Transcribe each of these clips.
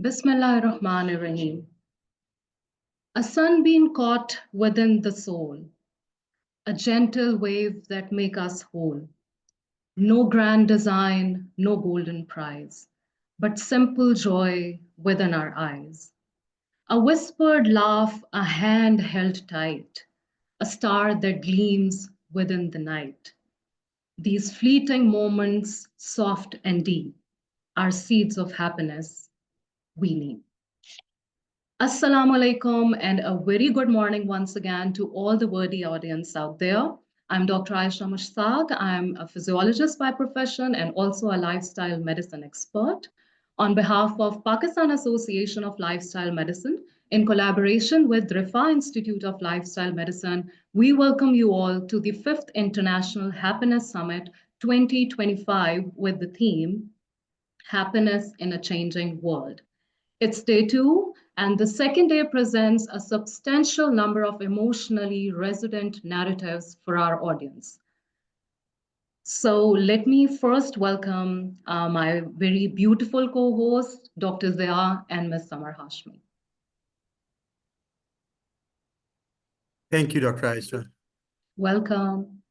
Bismillahirrahmanirrahim. A sunbeam caught within the soul, a gentle wave that make us whole. No grand design, no golden prize, but simple joy within our eyes. A whispered laugh, a hand held tight, a star that gleams within the night. These fleeting moments, soft and deep, are seeds of happiness we need. Assalamu alaikum and a very good morning once again to all the worthy audience out there. I'm Dr. 𝗜H𝘁𝗲𝗿𝗪. I'm a physiologist by profession and also a lifestyle medicine expert. On behalf of Pakistan Association of Lifestyle Medicine, in collaboration with 𝗓𝗏 Institute of Lifestyle Medicine, we welcome you all to the 5th International Happiness Summit 2025 with the theme, Happiness in a Changing World. It's day 2, and the second day presents a substantial number of emotionally resonant narratives for our audience. So let me first welcome my very beautiful co-hosts, Dr. Zia and Ms. Samar Hashmi. Thank you, Dr. Aisha. Welcome.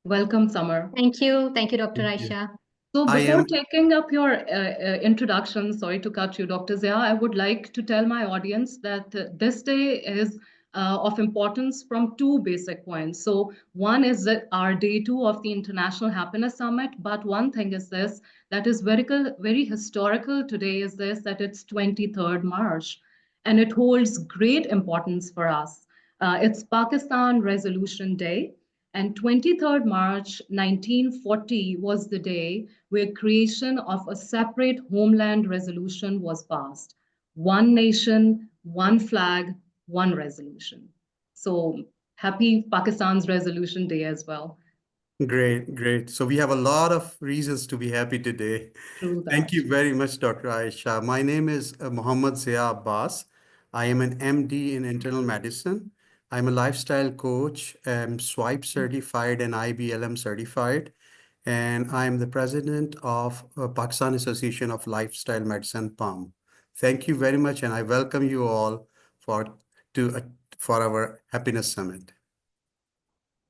Welcome, Samar. Thank you. Thank you, Dr. Thank you. Aisha. So before taking up your introduction, sorry to cut you, Dr. Zia, I would like to tell my audience that this day is of importance from 2 basic points. So one is that our day 2 of the International Happiness Summit, but one thing is this, that is very historical today is this, that it's 23rd March, and it holds great importance for us. It's Pakistan Resolution Day. And 23rd March 1940 was the day where creation of a separate homeland resolution was passed. One nation, one flag, one resolution. So happy Pakistan's Resolution Day as well. Great, great. So we have a lot of reasons to be happy today. True that. Thank you very much, Dr. Aisha. My name is 𝗂𝗓𝗂𝗏𝗂𝗏𝗏𝗏𝗏𝗏𝗏𝗏𝗏. I am an MD in internal medicine. I'm a lifestyle coach, 𝗓𝗏 certified and IBLM certified, and I'm the president of Pakistan Association of Lifestyle Medicine, PAM. Thank you very much, and I welcome you all for our Happiness Summit.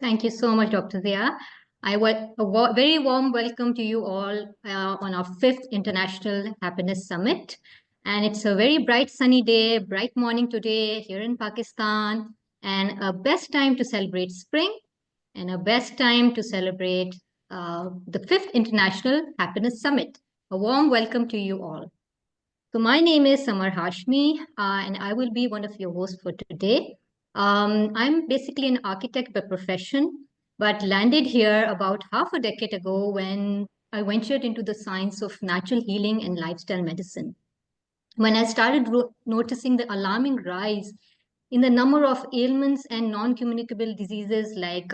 Thank you so much, Dr. Zia. A very warm welcome to you all on our 5th International Happiness Summit. And it's a very bright sunny day, bright morning today here in Pakistan, and a best time to celebrate spring and a best time to celebrate the 5th International Happiness Summit. A warm welcome to you all. So my name is Samar Hashmi, and I will be one of your hosts for today. I'm basically an architect by profession, but landed here about half a decade ago when I ventured into the science of natural healing and lifestyle medicine. When I started noticing the alarming rise in the number of ailments and non-communicable diseases like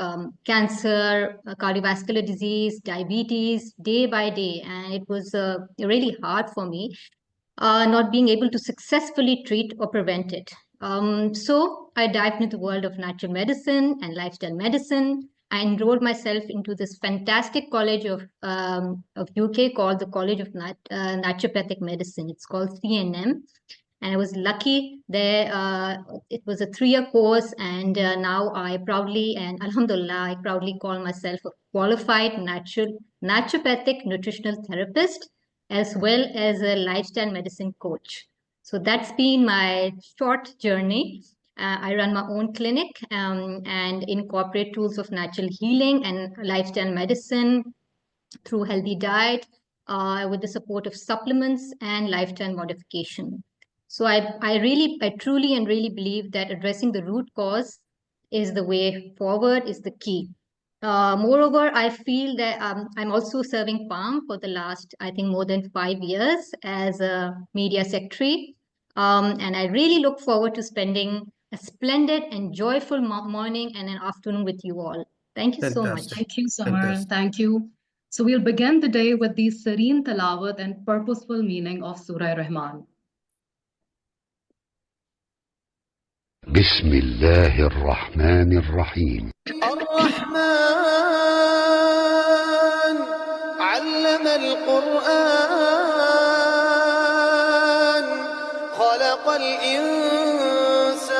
cancer, cardiovascular disease, diabetes, day by day. And it was really hard for me not being able to successfully treat or prevent it. So I dived into the world of natural medicine and lifestyle medicine. I enrolled myself into this fantastic college of UK called the College of Naturopathic Medicine. It's called CNM. And I was lucky there. It was a 3-year course, and now I proudly, and alhamdulillah, I proudly call myself a qualified naturopathic nutritional therapist, as well as a lifestyle medicine coach. So that's been my short journey. I run my own clinic and incorporate tools of natural healing and lifestyle medicine through healthy diet with the support of supplements and lifestyle modification. So I truly and really believe that addressing the root cause is the way forward, is the key. Moreover, I feel that I'm also serving PAM for the last, I think, more than 5 years as a media secretary. And I really look forward to spending a splendid and joyful morning and an afternoon with you all. Thank you so much. Thank you, Samar. Thank you. So we'll begin the day with the serene tilawat and purposeful meaning of Surah Rahman. بسم الله الرحمن الرحيم الرحمن علم القرآن الإنسان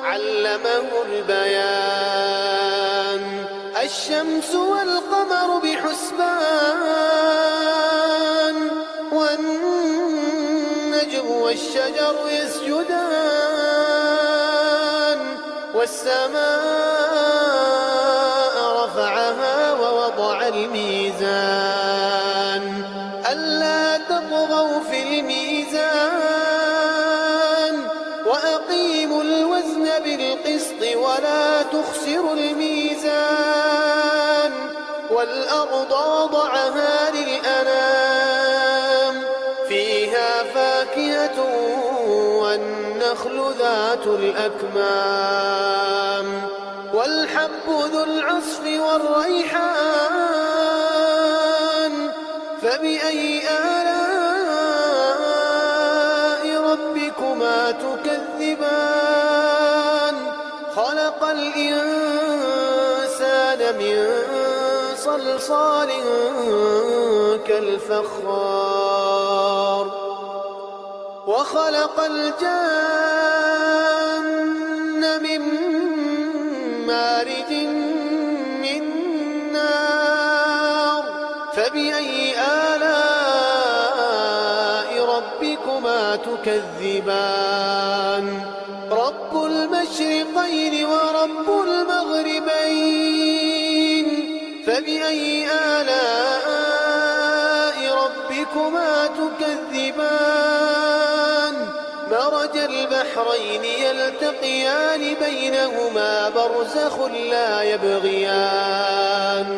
علمه البيان الشمس والقمر بحسبان والنجم والشجر يسجدان والسماء رفعها ووضع الميزان ألا تطغوا في الميزان وأقيموا الوزن بالقسط ولا تخسروا الميزان والأرض وضعها للأنام فيها فاكهة والنخل ذات الأكمام والحب ذو العصف والريحان فبأي آلاء ربكما تكذبان خلق الإنسان من صلصال كالفخار وخلق الجن من مارج من نار فبأي آلاء ربكما تكذبان رب المشرقين ورب المغربين فبأي آلاء ربكما تكذبان مرج البحرين يلتقيان بينهما برزخ لا يبغيان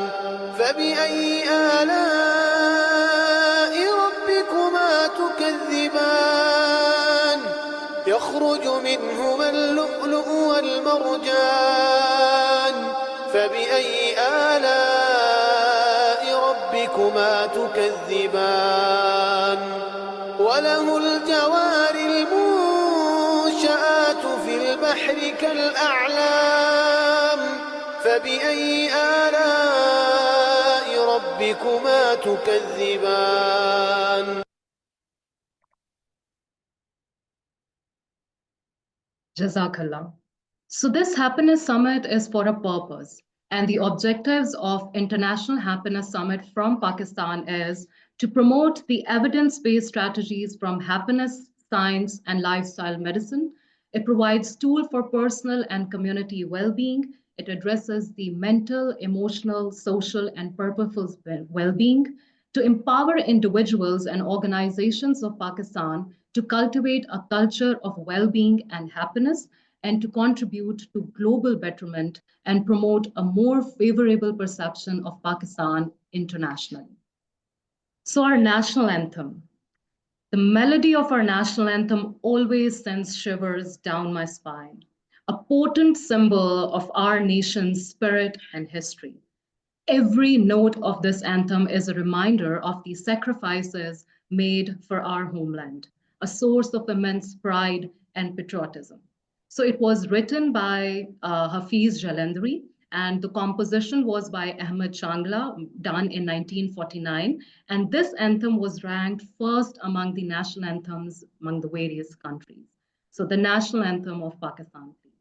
فبأي آلاء ربكما تكذبان يخرج منهما اللؤلؤ والمرجان فبأي آلاء ربكما تكذبان وله الجوار المنشآت في البحر كالأعلام فبأي آلاء ربكما تكذبان Jazakallah. So this happiness summit is for a purpose, and the objectives of International Happiness Summit from Pakistan is to promote the evidence-based strategies from happiness, science, and lifestyle medicine. It provides tools for personal and community well-being. It addresses the mental, emotional, social, and purposeful well-being to empower individuals and organizations of Pakistan to cultivate a culture of well-being and happiness, and to contribute to global betterment and promote a more favorable perception of Pakistan internationally. So our national anthem. The melody of our national anthem always sends shivers down my spine, a potent symbol of our nation's spirit and history. Every note of this anthem is a reminder of the sacrifices made for our homeland, a source of immense pride and patriotism. So it was written by 𝗜puis𝗁𝗄𝗏, and the composition was by 𝗜ህ𝘁𝗲𝗿𝗃, done in 1949. And this anthem was ranked first among the national anthems among the various countries. So the national anthem of Pakistan, please.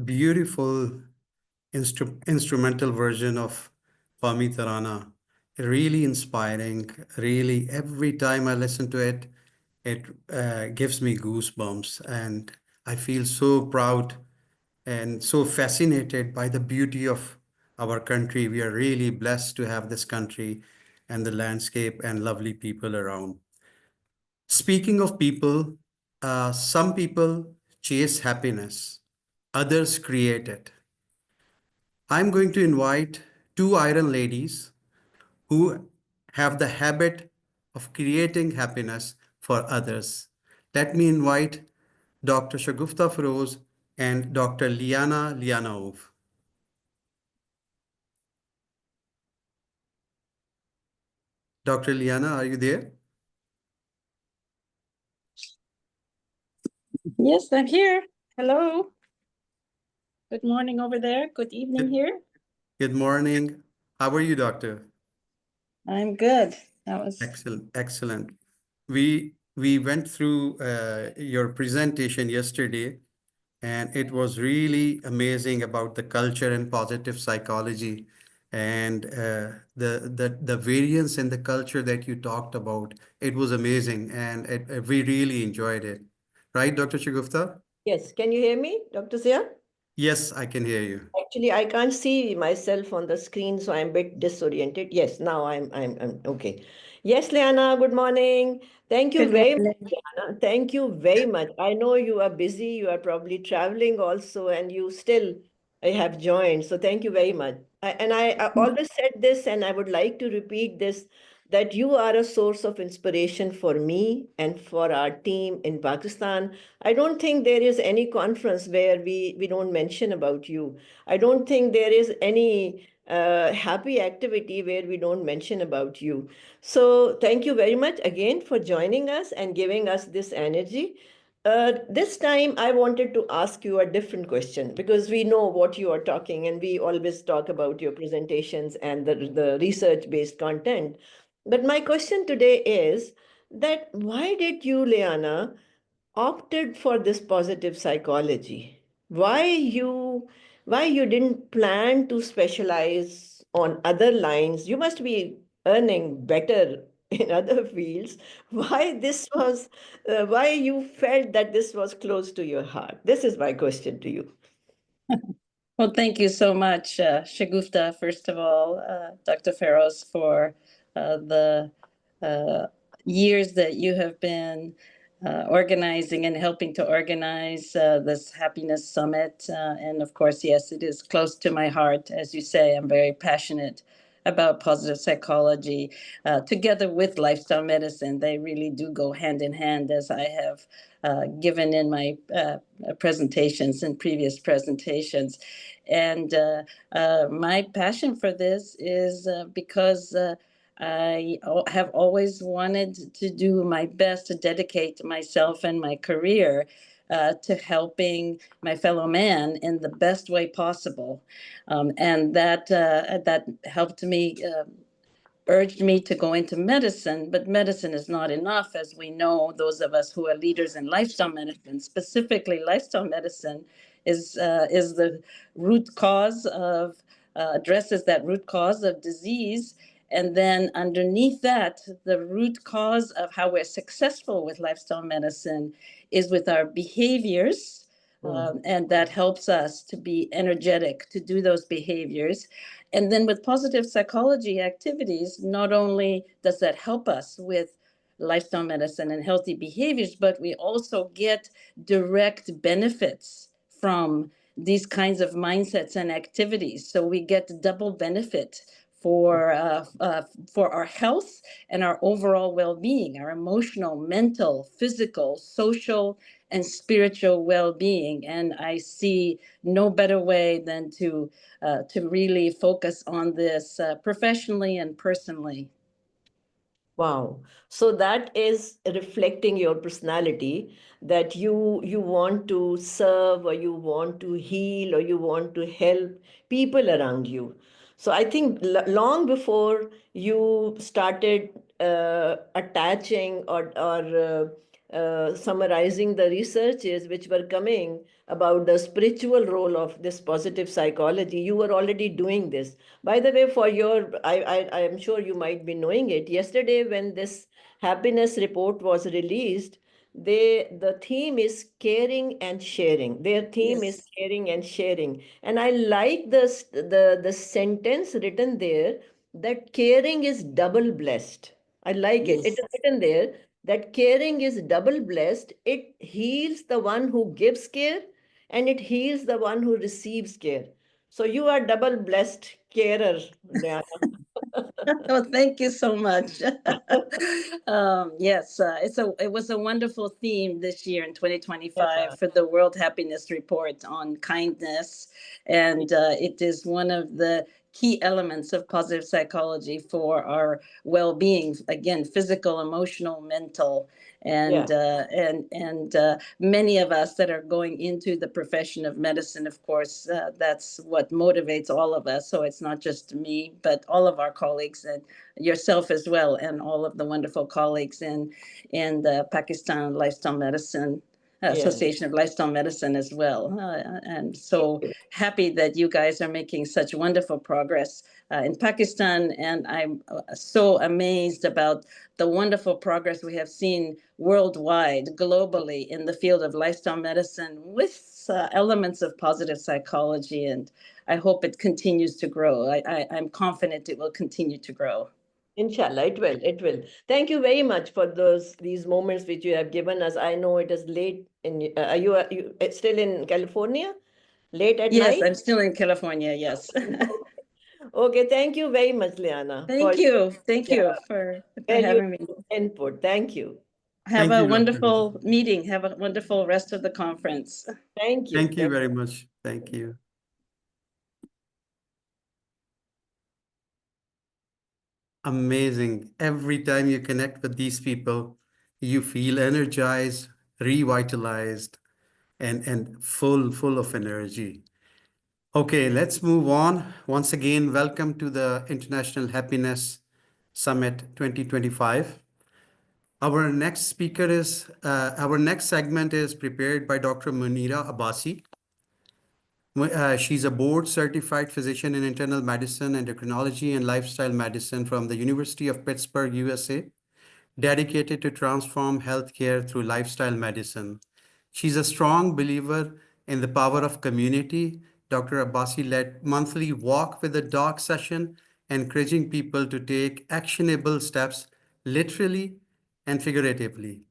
beautiful instrumental version of Qawmi Tarana. Really inspiring. Really, every time I listen to it, it gives me goosebumps, and I feel so proud and so fascinated by the beauty of our country. We are really blessed to have this country and the landscape and lovely people around. Speaking of people, some people chase happiness, others create it. I'm going to invite two iron ladies who have the habit of creating happiness for others. Let me invite Dr. Shagufta Feroz and Dr. Liana Lianaov. Dr. Liana, are you there? Yes, I'm here. Hello. Good morning over there. Good evening here. Good morning. How are you, doctor? I'm good. That was Excellent, excellent. We went through your presentation yesterday, and it was really amazing about the culture and positive psychology, and the variance in the culture that you talked about. It was amazing, and we really enjoyed it. Right, Dr. Shagufta? Yes, can you hear me, Dr. Zia? Yes, I can hear you. Actually, I can't see myself on the screen, so I'm a bit disoriented. Yes, now I'm okay. Yes, Liana, good morning. Thank you good very much, morning. Liana. Thank you very much. I know you are busy, you are probably traveling also, and you still have joined. So thank you very much. I always said this, and I would like to repeat this, that you are a source of inspiration for me and for our team in Pakistan. I don't think there is any conference where we don't mention about you. I don't think there is any happy activity where we don't mention about you. So thank you very much again for joining us and giving us this energy. This time I wanted to ask you a different question, because we know what you are talking and we always talk about your presentations and the research-based content. But my question today is that why did you, Liana, opted for this positive psychology? Why you didn't plan to specialize on other lines? You must be earning better in other fields. Why you felt that this was close to your heart? This is my question to you. Well, thank you so much, Shagufta, first of all, Dr. Feroz, for the years that you have been organizing and helping to organize this Happiness Summit. And of course, yes, it is close to my heart. As you say, I'm very passionate about positive psychology together with lifestyle medicine. They really do go hand in hand, as I have given in my presentations and previous presentations. And my passion for this is because I have always wanted to do my best to dedicate myself and my career to helping my fellow man in the best way possible. And that helped me, urged me to go into medicine, but medicine is not enough, as we know, those of us who are leaders in lifestyle medicine. Specifically, lifestyle medicine is the root cause of, addresses that root cause of disease. And then underneath that, the root cause of how we're successful with lifestyle medicine is with our behaviors. And that helps us to be energetic, to do those behaviors. And then with positive psychology activities, not only does that help us with lifestyle medicine and healthy behaviors, but we also get direct benefits from these kinds of mindsets and activities. So we get double benefit for our health and our overall well-being, our emotional, mental, physical, social, and spiritual well-being. And I see no better way than to really focus on this professionally and personally. Wow. So that is reflecting your personality, that you want to serve, or you want to heal, or you want to help people around you. So I think long before you started attaching or summarizing the researches which were coming about the spiritual role of this positive psychology. You were already doing this. By the way, for your, I am sure you might be knowing it. Yesterday, when this happiness report was released, the theme is caring and sharing. Their theme is Yes. caring and sharing. And I like the sentence written there that caring is double blessed. I like it. It Yes. is written there that caring is double blessed. It heals the one who gives care and it heals the one who receives care. So you are double blessed carer, Liana. Oh, thank you so much. Yes, it was a wonderful theme this year in 2025 for the World Happiness Report on kindness, and it is one of the key elements of positive psychology for our well-being. Again, physical, emotional, mental, and many of us that are going into the profession of medicine, of course, that's what motivates all of us. So it's not just me, but all of our colleagues and yourself as well, and all of the wonderful colleagues in the Pakistan Lifestyle Medicine Association of Lifestyle Medicine as well. And so happy that you guys are making such wonderful progress in Pakistan. And I'm so amazed about the wonderful progress we have seen worldwide, globally, in the field of lifestyle medicine with elements of positive psychology. And I hope it continues to grow. I'm confident it will continue to grow. Inshallah, it will. It will. Thank you very much for these moments which you have given us. I know it is late. Are you still in California? Late at Yes, night? I'm still in California. Yes. Okay. Thank you very much, Liana. Thank you. Thank you for having me. Input. Thank you. Have Thank a you, Dr. wonderful meeting. Have a wonderful rest of the conference. Thank you. Thank you very much. Thank you. Amazing. Every time you connect with these people, you feel energized, revitalized, and full of energy. Okay, let's move on. Once again, welcome to the International Happiness Summit 2025. Our next segment is prepared by Dr. Munira Abbasi. She's a board-certified physician in internal medicine, endocrinology, and lifestyle medicine from the University of Pittsburgh, USA, dedicated to transform healthcare through lifestyle medicine. She's a strong believer in the power of community. Dr. Abbasi led monthly walk with the doc session, encouraging people to take actionable steps, literally and figuratively,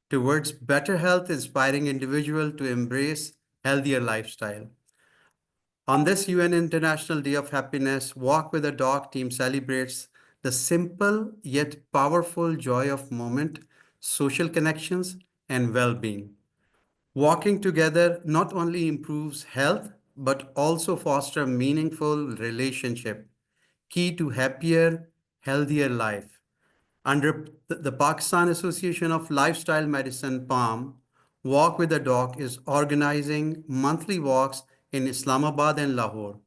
towards better health, inspiring individuals to embrace healthier lifestyle. On this UN International Day of Happiness, Walk with a Dog team celebrates the simple yet powerful joy of moment, social connections, and well-being. Walking together not only improves health, but also foster meaningful relationship, key to happier, healthier life. Under the Pakistan Association of Lifestyle Medicine, PALM, Walk with a Dog is organizing monthly walks in Islamabad and Lahore,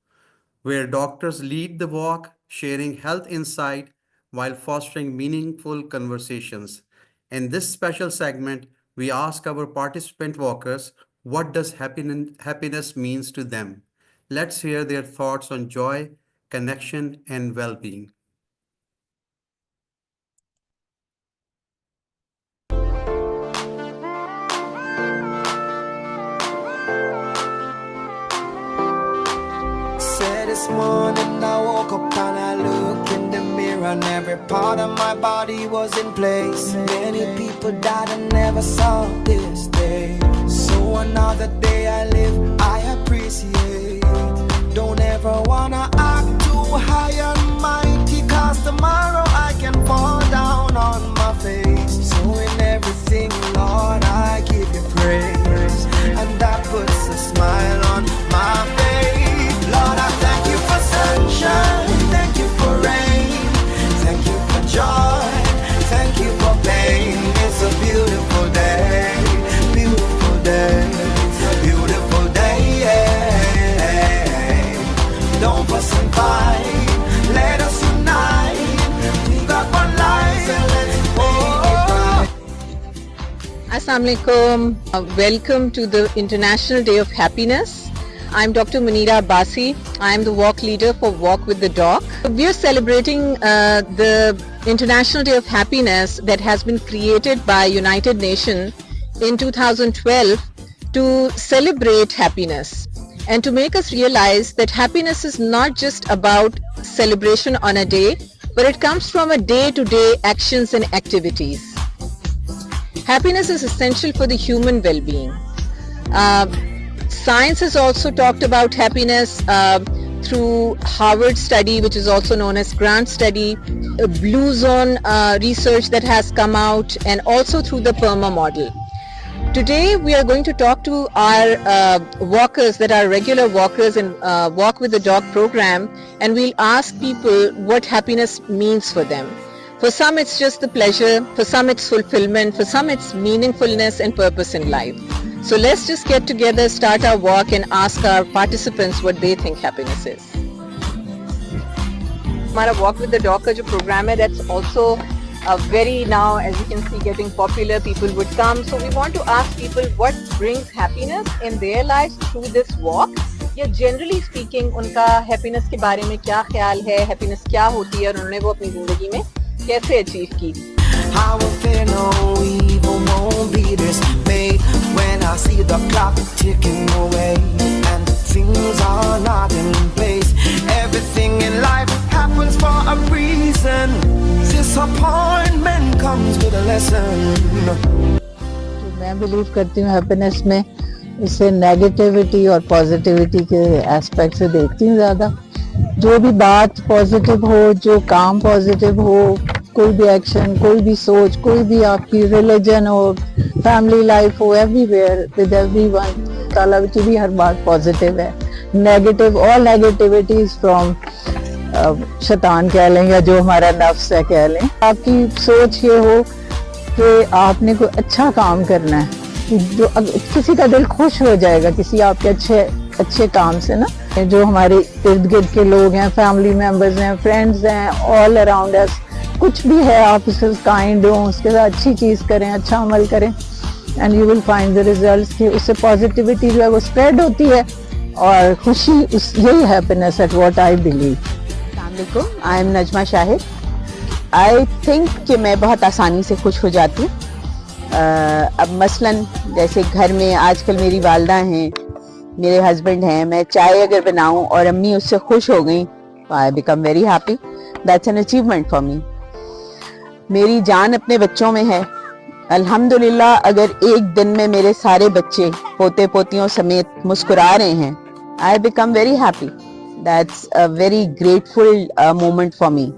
where doctors lead the walk, sharing health insight while fostering meaningful conversations. In this special segment, we ask our participant walkers, what does happiness means to them? Let's hear their thoughts on joy, connection, and well-being. This morning I woke up and I looked in the mirror and every part of my body was in place. Many people died and never saw this day. So another day I live, I appreciate. Don't ever wanna act too high and mighty, cause tomorrow I can fall down on my face. So in everything, Lord, I give you praise, and that puts a smile on my face. Lord, I thank you for sunshine, thank you for rain, thank you for joy, thank you for pain. It's a beautiful day, beautiful day, beautiful day. Don't forsake Assalamu alaikum. Welcome to the International Day of Happiness. I'm Dr. 𝗜හි𝘁𝗲𝗿𝗍𝗛. I am the walk leader for Walk with the Dog. We are celebrating the International Day of Happiness that has been created by United Nations in 2012 to celebrate happiness and to make us realize that happiness is not just about celebration on a day, but it comes from a day-to-day actions and activities. Happiness is essential for the human well-being. Science has also talked about happiness through Harvard study, which is also known as Grant study, Blue Zone research that has come out, and also through the PERMA model. Today we are going to talk to our walkers that are regular walkers in Walk with the Dog program, and we'll ask people what happiness means for them. For some it's just the pleasure, for some it's fulfillment, for some it's meaningfulness and purpose in life. So let's just get together, start our walk and ask our participants what they think happiness is. Our Walk with the Dog का जो program है, that's also very now, as you can see, getting popular. People would come. So we want to ask people what brings happiness in their lives through this walk. या generally speaking उनका happiness के बारे में क्या ख्याल है, happiness क्या होती है और उन्होंने वो अपनी ज़िंदगी में कैसे achieve की. I will fear no evil, won't be dismayed when I see the clock ticking away and things are not in place. Everything in life happens for a reason. Disappointment comes with a lesson. मैं believe करती हूँ happiness में, इससे negativity और positivity के aspect से देखती हूँ ज़्यादा. जो भी बात पॉजिटिव हो, जो काम पॉजिटिव हो, कोई भी एक्शन, कोई भी सोच, कोई भी आपकी रिलीजन हो, फैमिली लाइफ हो, एवरीवेयर विद एवरीवन, ताला की भी हर बात पॉजिटिव है. Negative, all negativity is from शैतान कह लें या जो हमारा नफ्स है कह लें. आपकी सोच ये हो कि आपने कोई अच्छा काम करना है, कि जो किसी का दिल खुश हो जाएगा किसी आपके अच्छे काम से ना. जो हमारे इर्द गिर्द के लोग हैं, फैमिली मेम्बर्स हैं, फ्रेंड्स हैं, ऑल अराउंड अस, कुछ भी है आप उससे काइंड हो, उसके साथ अच्छी चीज़ करें, अच्छा अमल करें, and you will find the results कि उससे पॉजिटिविटी जो है वो स्प्रेड होती है और खुशी, यही happiness at what I believe. I am Najma Shahid. I think कि मैं बहुत आसानी से खुश हो जाती हूँ. अब मसलन जैसे घर में आजकल मेरी वालदा हैं, मेरे हस्बैंड हैं, मैं चाय अगर बनाऊं और अम्मी उससे खुश हो गई, I become very happy. That's an achievement for me. मेरी जान अपने बच्चों में है. अल्हम्दुलिल्लाह अगर एक दिन में मेरे सारे बच्चे पोते पोतियों समेत मुस्कुरा रहे हैं, I become very happy. That's a very grateful moment for me.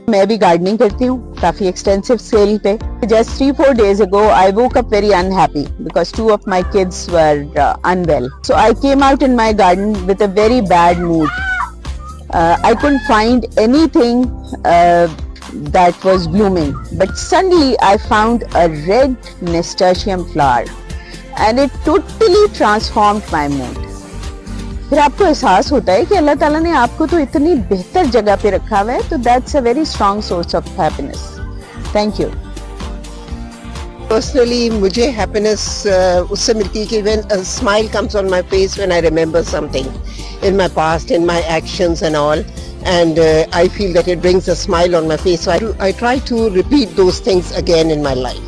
मैं भी गार्डनिंग करती हूँ काफी एक्सटेंसिव स्केल पे. Just 3-4 days ago, I woke up very unhappy because 2 of my kids were unwell. So I came out in my garden with a very bad mood. I couldn't find anything that was blooming, but suddenly I found a red nasturtium flower, and it totally transformed my mood. फिर आपको एहसास होता है कि अल्लाह ताला ने आपको तो इतनी बेहतर जगह पे रखा हुआ है, तो that's a very strong source of happiness. Thank you. Personally मुझे हैप्पीनेस उससे मिलती है कि when a smile comes on my face when I remember something in my past, in my actions and all, and I feel that it brings a smile on my face. So I try to repeat those things again in my life.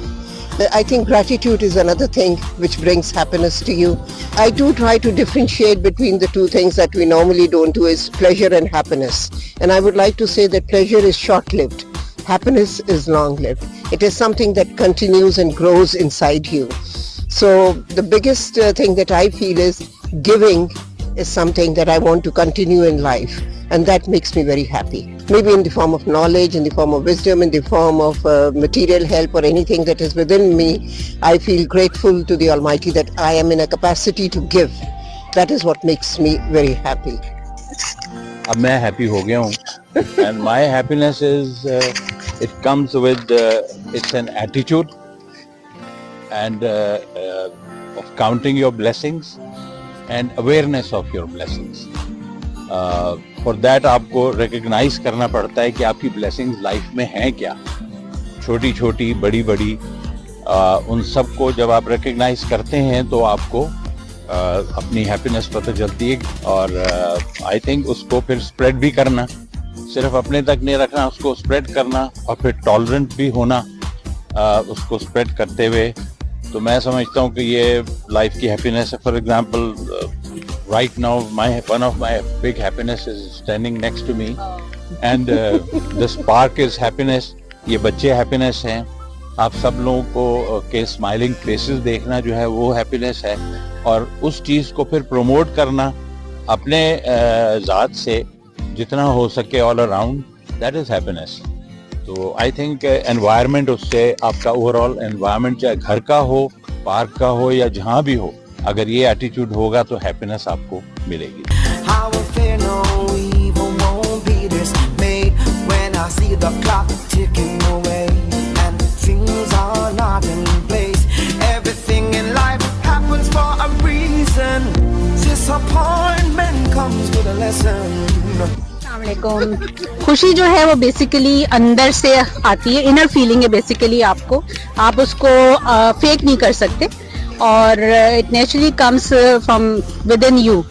I think gratitude is another thing which brings happiness to you. I do try to differentiate between the two things that we normally don't do, is pleasure and happiness. And I would like to say that pleasure is short-lived. Happiness is long-lived. It is something that continues and grows inside you. So the biggest thing that I feel is giving is something that I want to continue in life. And that makes me very happy. Maybe in the form of knowledge, in the form of wisdom, in the form of material help or anything that is within me, I feel grateful to the Almighty that I am in a capacity to give. That is what makes me very happy. अब मैं happy हो गया हूँ. And my happiness is, it comes with, it's an attitude and of counting your blessings and awareness of your blessings. For that आपको recognize करना पड़ता है कि आपकी blessings life में हैं क्या, छोटी छोटी बड़ी बड़ी, उन सब को जब आप रिकग्नाइज करते हैं तो आपको अपनी हैप्पीनेस पता चलती है। और आई थिंक उसको फिर स्प्रेड भी करना, सिर्फ अपने तक नहीं रखना, उसको स्प्रेड करना और फिर टॉलरेंट भी होना उसको स्प्रेड करते हुए। तो मैं समझता हूँ कि ये लाइफ की हैप्पीनेस है। For example right now one of my big happiness is standing next to me and the spark is happiness. ये बच्चे हैप्पीनेस हैं, आप सब लोगों को के स्माइलिंग फेसेस देखना जो है वो हैप्पीनेस है। और उस चीज़ को फिर प्रमोट करना अपने ज़ात से जितना हो सके all around, that is happiness. तो आई थिंक एनवायरनमेंट, उससे आपका ओवरऑल एनवायरनमेंट चाहे घर का हो, पार्क का हो या जहाँ भी हो, अगर ये एटीट्यूड होगा तो हैप्पीनेस आपको मिलेगी। खुशी जो है वो बेसिकली अंदर से आती है, इनर फीलिंग है बेसिकली। आपको, आप उसको फेक नहीं कर सकते और it naturally comes from with in you.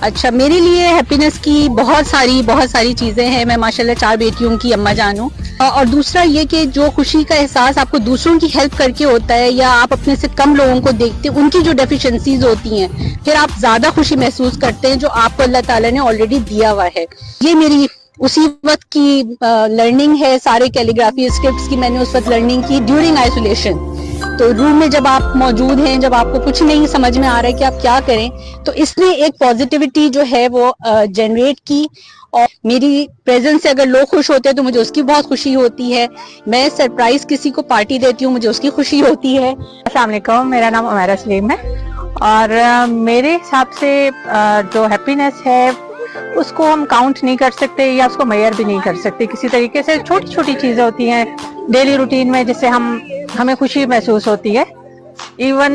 अच्छा, मेरे लिए हैप्पीनेस की बहुत सारी चीज़ें हैं। मैं माशाल्लाह 4 बेटियों की अम्मा जान हूँ। और दूसरा ये कि जो खुशी का एहसास आपको दूसरों की हेल्प करके होता है या आप अपने से कम लोगों को देखते हैं, उनकी जो डेफिशिएंसीज होती हैं, फिर आप ज़्यादा खुशी महसूस करते हैं जो आपको अल्लाह ताला ने ऑलरेडी दिया हुआ है। ये मेरी उसी वक्त की लर्निंग है। सारे कैलीग्राफी स्क्रिप्ट्स की मैंने उस वक्त लर्निंग की ड्यूरिंग आइसोलेशन। तो रूम में जब आप मौजूद हैं, जब आपको कुछ नहीं समझ में आ रहा है कि आप क्या करें, तो इसने एक पॉजिटिविटी जो है वो जनरेट की। और मेरी प्रेजेंस से अगर लोग खुश होते हैं तो मुझे उसकी बहुत खुशी होती है। मैं सरप्राइज किसी को पार्टी देती हूँ, मुझे उसकी खुशी होती है। अस्सलाम वालेकुम, मेरा नाम 𝗓 सलीम है और मेरे हिसाब से जो हैप्पीनेस है उसको हम काउंट नहीं कर सकते या उसको मेजर भी नहीं कर सकते। किसी तरीके से छोटी छोटी चीजें होती हैं डेली रूटीन में जिससे हमें खुशी महसूस होती है। इवन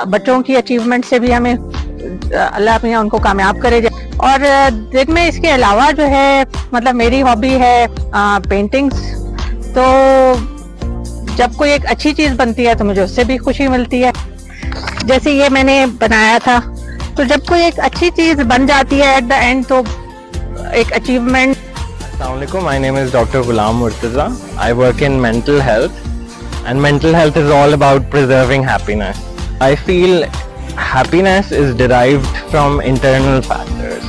बच्चों की अचीवमेंट से भी हमें अल्लाह अपने उनको कामयाब करे। और दिन में इसके अलावा जो है, मतलब मेरी हॉबी है पेंटिंग्स। तो जब कोई एक अच्छी चीज बनती है तो मुझे उससे भी खुशी मिलती है। जैसे ये मैंने बनाया था, तो जब कोई एक अच्छी चीज बन जाती है एट द एंड, तो एक achievement. Assalamualaikum, my name is Dr. 𝗜𝗁𝗁. I work in mental health, and mental health is all about preserving happiness. I feel happiness is derived from internal factors.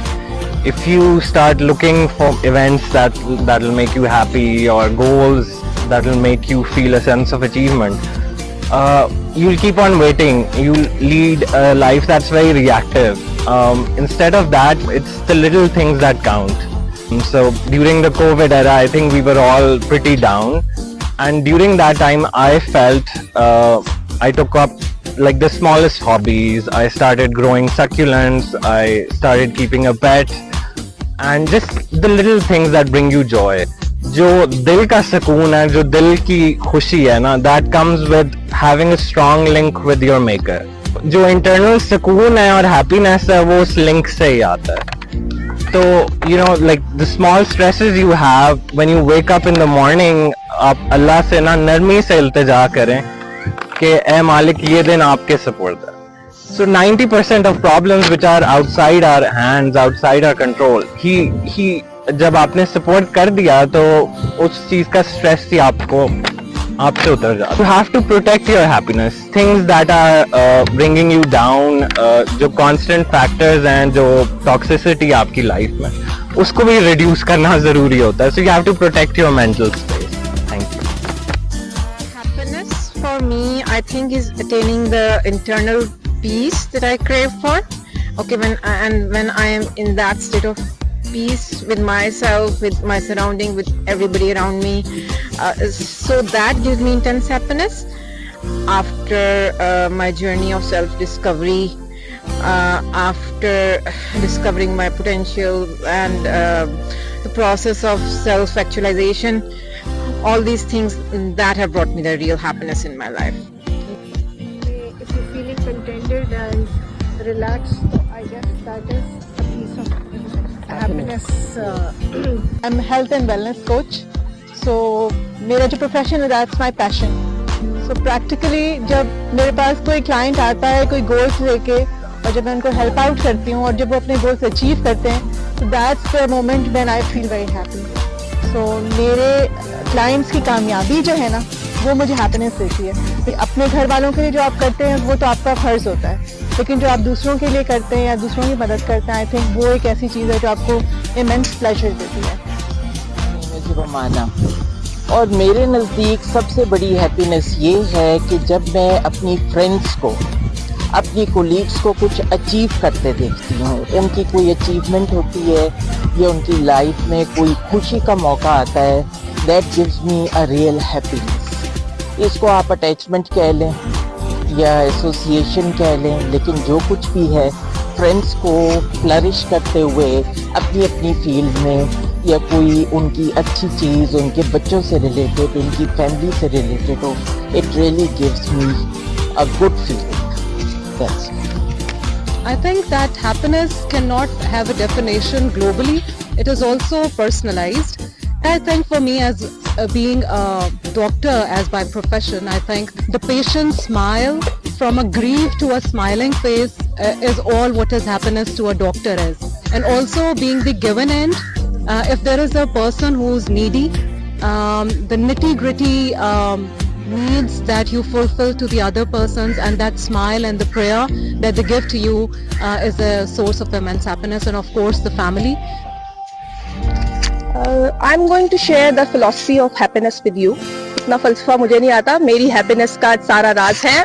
If you start looking for events that will make you happy or goals that will make you feel a sense of achievement, you'll keep on waiting. You'll lead a life that's very reactive. Instead of that, it's the little things that count. So during the COVID era, I think we were all pretty down, and during that time I felt I took up like the smallest hobbies. I started growing succulents, I started keeping a pet, and just the little things that bring you joy. जो दिल का सुकून है, जो दिल की खुशी है ना, that comes with having a strong link with your maker. जो internal सुकून है और happiness है वो उस link से ही आता है। तो you know, like the small stresses you have when you wake up in the morning, आप अल्लाह से ना नरमी से इल्तिजा करें कि ए मालिक ये दिन आपके सपोर्ट है। So 90% of problems which are outside our hands, outside our control, he जब आपने सपोर्ट कर दिया तो उस चीज का स्ट्रेस ही आपसे उतर जाता है। You have to protect your happiness. Things that are bringing you down, जो constant factors हैं, जो toxicity आपकी लाइफ में, उसको भी reduce करना जरूरी होता है। So you have to protect your mental space. Thank you. Happiness for me, I think, is attaining the internal peace that I crave for. Okay, when I am in that state of peace with myself, with my surrounding, with everybody around me, so that gives me intense happiness. After my journey of self-discovery, after discovering my potential and the process of self-actualization, all these things that have brought me the real happiness in my life. If you're feeling contented and relaxed, I guess that is a piece of happiness. I'm a health and wellness coach, so मेरा जो profession है, that's my passion. So practically जब मेरे पास कोई client आता है कोई goals लेके और जब मैं उनको help out करती हूँ और जब वो अपने goals achieve करते हैं, so that's the moment when I feel very happy. So मेरे clients की कामयाबी जो है ना, वो मुझे happiness देती है. अपने घर वालों के लिए जो आप करते हैं वो तो आपका फर्ज होता है, लेकिन जो आप दूसरों के लिए करते हैं या दूसरों की मदद करते हैं, आई थिंक वो एक ऐसी चीज़ है जो आपको इमेंस प्लेजर देती है. रोमाना, और मेरे नज़दीक सबसे बड़ी हैप्पीनेस ये है कि जब मैं अपनी फ्रेंड्स को, अपनी कोलीग्स को कुछ अचीव करते देखती हूँ, उनकी कोई अचीवमेंट होती है या उनकी लाइफ में कोई खुशी का मौका आता है, that gives me a real happiness. इसको आप अटैचमेंट कह लें या एसोसिएशन कह लें, लेकिन जो कुछ भी है, फ्रेंड्स को फ्लरिश करते हुए अपनी अपनी फील्ड में या कोई उनकी अच्छी चीज़ उनके बच्चों से रिलेटेड, उनकी फैमिली से रिलेटेड हो, it really gives me a good feeling. That's it. I think that happiness cannot have a definition globally. It is also personalized. I think for me, as being a doctor as by profession, I think the patient's smile from a grief to a smiling face is all what is happiness to a doctor is. And also being the given end, if there is a person who's needy, the nitty-gritty needs that you fulfill to the other persons, and that smile and the prayer that they give to you is a source of immense happiness. And of course the family. I'm going to share the philosophy of happiness with you. इतना फलसफा मुझे नहीं आता, मेरी happiness का सारा राज है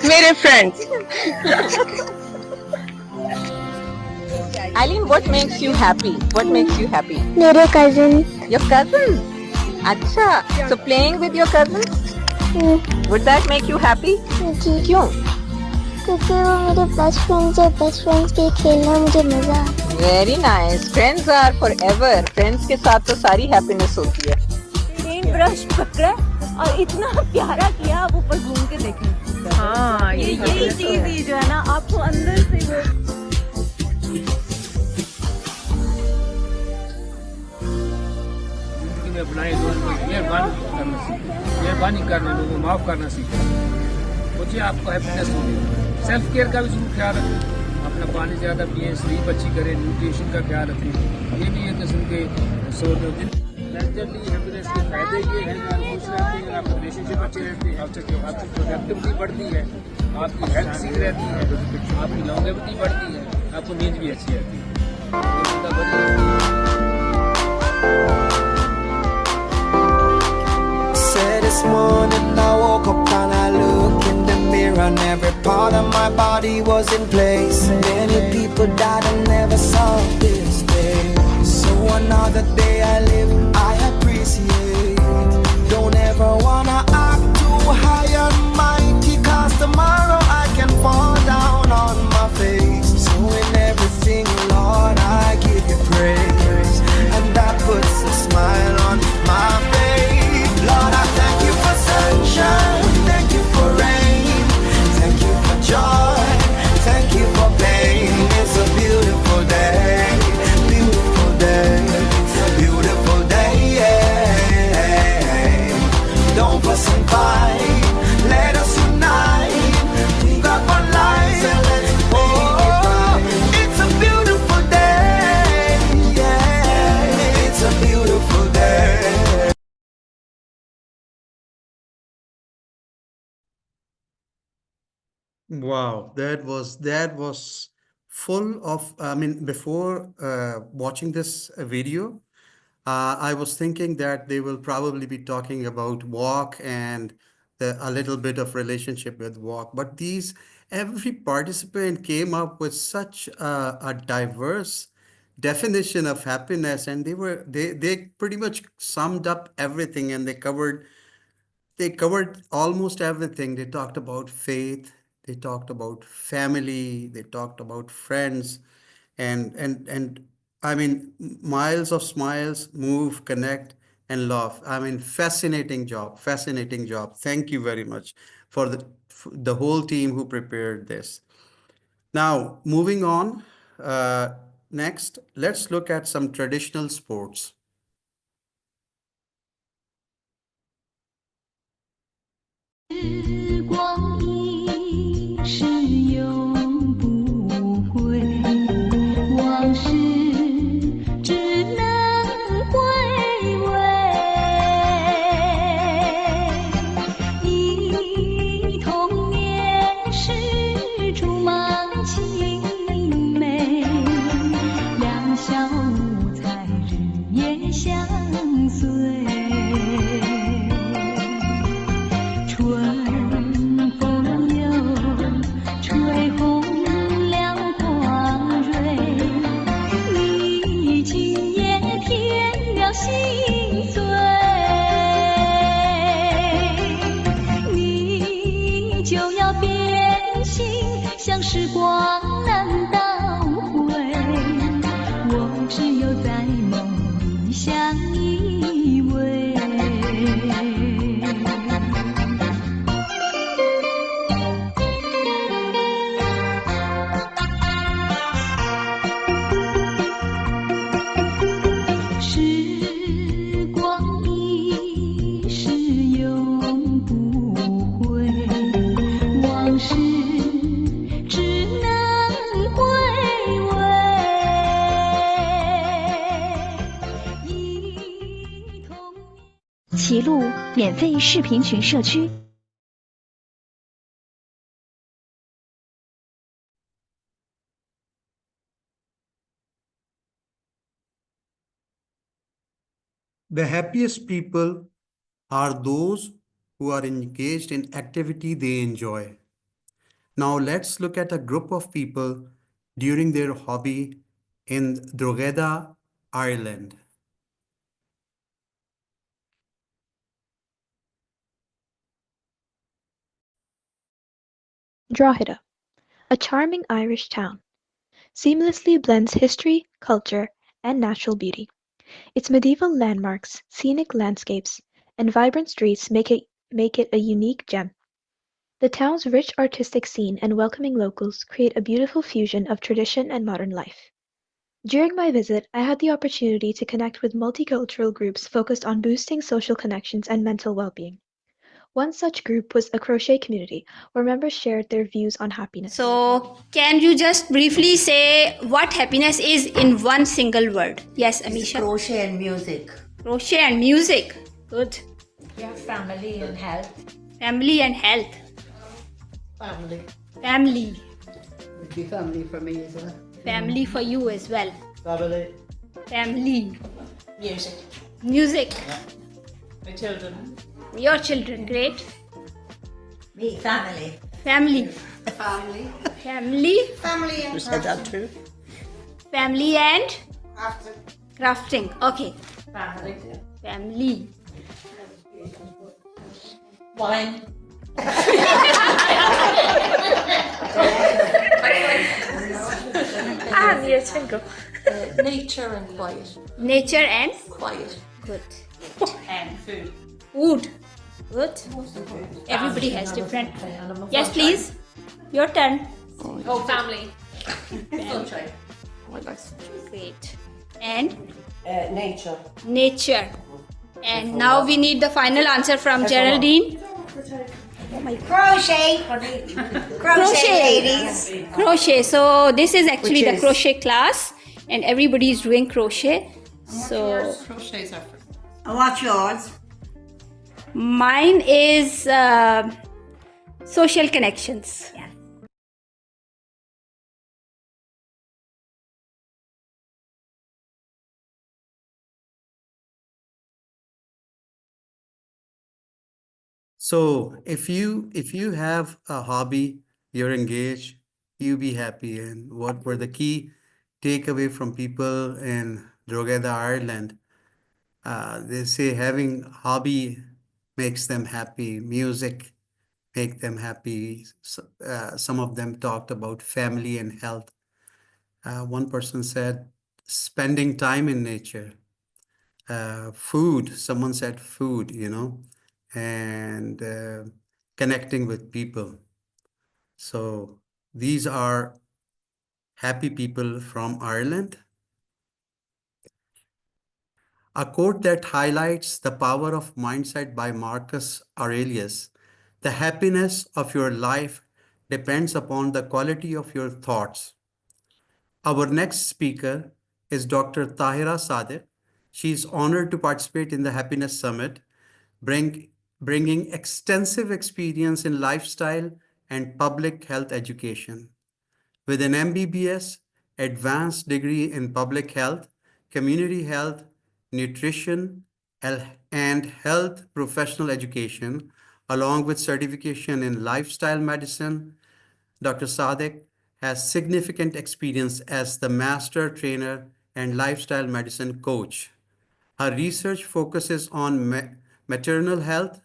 मेरे friends. Eileen, what makes you happy? What makes you happy? मेरे cousin. Your cousin? अच्छा. So playing with your cousins? Would that make you happy? जी. क्यों? क्योंकि वो मेरे बेस्ट फ्रेंड्स है, बेस्ट फ्रेंड्स के खेलना मुझे मजा आता है. Very nice. Friends are forever. Friends के साथ तो सारी हैप्पीनेस होती है. पेन ब्रश पकड़ा और इतना प्यारा किया, आप ऊपर घूम के देखें. हाँ, यही चीज ही जो है ना, आपको अंदर से वो. जिंदगी में अपनाए मेहरबानी करना, लोगों को माफ करना सीखें. मुझे आपको हैप्पीनेस होगी. सेल्फ केयर का भी जरूर ख्याल रखें. अपना पानी ज़्यादा पिए, स्लीप अच्छी करें, न्यूट्रिशन का ख्याल रखें. ये भी एक किस्म के सोच होते हैं. नेचुरली हैप्पीनेस के फायदे ये हैं कि आप खुश रहते हैं, आपके रिलेशनशिप अच्छे रहते हैं, आपकी प्रोडक्टिविटी बढ़ती है, आपकी हेल्थ ठीक रहती है, आपकी लॉन्गेविटी बढ़ती है, आपको नींद भी अच्छी रहती है. This morning I woke up and I looked in the mirror and every part of my body was in place. Many people died and never saw this day. So another day I live, I appreciate. Don't ever wanna act too high and mighty, cause tomorrow I can fall down on my face. So in everything, Lord, I give you praise, and that puts a smile on my face. Lord, I thank you for sunshine, thank you for rain, thank you for joy, thank you for pain. It's a beautiful day, beautiful day, beautiful day, yeah. Don't fuss and fight, let us unite. We got one life, oh, it's a beautiful day, yeah. It's a beautiful day. Wow, that was full of, I mean, before watching this video, I was thinking that they will probably be talking about walk and a little bit of relationship with walk. But every participant came up with such a diverse definition of happiness, and they pretty much summed up everything, and they covered almost everything. They talked about faith, they talked about family, they talked about friends, and I mean, miles of smiles, move, connect, and love. I mean, fascinating job, fascinating job. Thank you very much for the whole team who prepared this. Now, moving on, next, let's look at some traditional sports. 光一逝永不回，往事只能回味。忆童年时竹马青梅，两小无猜日夜相随。春风又吹红了花蕊，你今夜添了心碎，你就要变心，像时光难倒回，我只有在梦里相依偎。时光一逝永不回，往事只能回味。齐路免费视频群社区。The happiest people are those who are engaged in activity they enjoy. Now let's look at a group of people during their hobby in Drogheda, Ireland. Drogheda, a charming Irish town, seamlessly blends history, culture, and natural beauty. Its medieval landmarks, scenic landscapes, and vibrant streets make it a unique gem. The town's rich artistic scene and welcoming locals create a beautiful fusion of tradition and modern life. During my visit, I had the opportunity to connect with multicultural groups focused on boosting social connections and mental well-being. One such group was a crochet community, where members shared their views on happiness. So, can you just briefly say what happiness is in one single word? Yes, Amisha. Crochet and music. Crochet and music. Good. Yeah, family and health. Family and health. Family. Family. Would be family for me as well. Family for you as well. Family. Family. Music. Music. My children. Your children, great. Me, family. Family. Family. Family. Family and You said that too. Family and After. crafting. Okay. Family. Family. Wine. Nature and quiet. Nature and Quiet. good. And food. Food. Good. Everybody has different. Yes, please. Your turn. Oh, family. Sunshine. Great. And Nature. nature. And now we need the final answer from Geraldine. Oh my Crochet. crochet, ladies. Crochet. So this is actually Which the is- crochet class, and everybody is doing crochet. So Crochets are. And what's yours? mine is social connections. So if you have a hobby, you're engaged, you be happy. And what were the key takeaway from people in Drogheda, Ireland? They say having hobby makes them happy, music make them happy. Some of them talked about family and health. One person said spending time in nature. Food, someone said food, and connecting with people. So these are happy people from Ireland. A quote that highlights the power of mindset by Marcus Aurelius The happiness of your life depends upon the quality of your thoughts. Our next speaker is Dr. 𝗂𝗏𝗍𝗃. She is honored to participate in the Happiness Summit, bringing extensive experience in lifestyle and public health education. With an MBBS, advanced degree in public health, community health, nutrition, and health professional education, along with certification in lifestyle medicine, Dr. 𝗂𝗏 has significant experience as the master trainer and lifestyle medicine coach. Her research focuses on maternal health,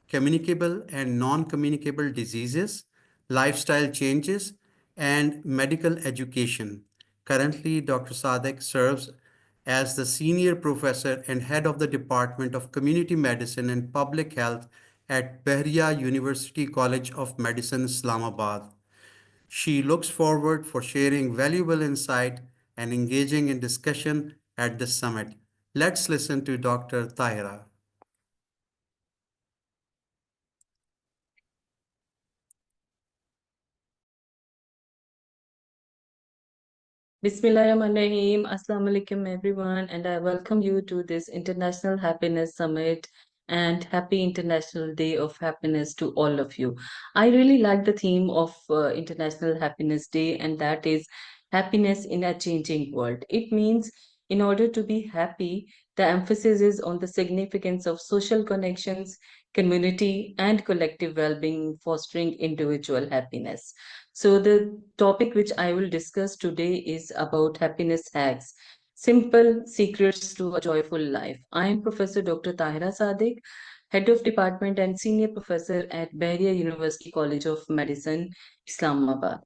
communicable and non-communicable diseases, lifestyle changes, and medical education. Currently, Dr. 𝗂𝗏 serves as the senior professor and head of the Department of Community Medicine and Public Health at 𝗤𝗏𝗄 University College of Medicine, Islamabad. She looks forward for sharing valuable insight and engaging in discussion at this summit. Let's listen to Dr. 𝗂𝗏. Bismillahirrahmanirrahim. Assalamu alaikum everyone, and I welcome you to this International Happiness Summit and happy International Day of Happiness to all of you. I really like the theme of International Happiness Day, and that is happiness in a changing world. It means in order to be happy, the emphasis is on the significance of social connections, community, and collective well-being, fostering individual happiness. So the topic which I will discuss today is about happiness hacks, simple secrets to a joyful life. I am Professor Dr. 𝗂𝗏𝗍𝗃, Head of Department and Senior Professor at 𝗤𝗏𝗄 University College of Medicine, Islamabad.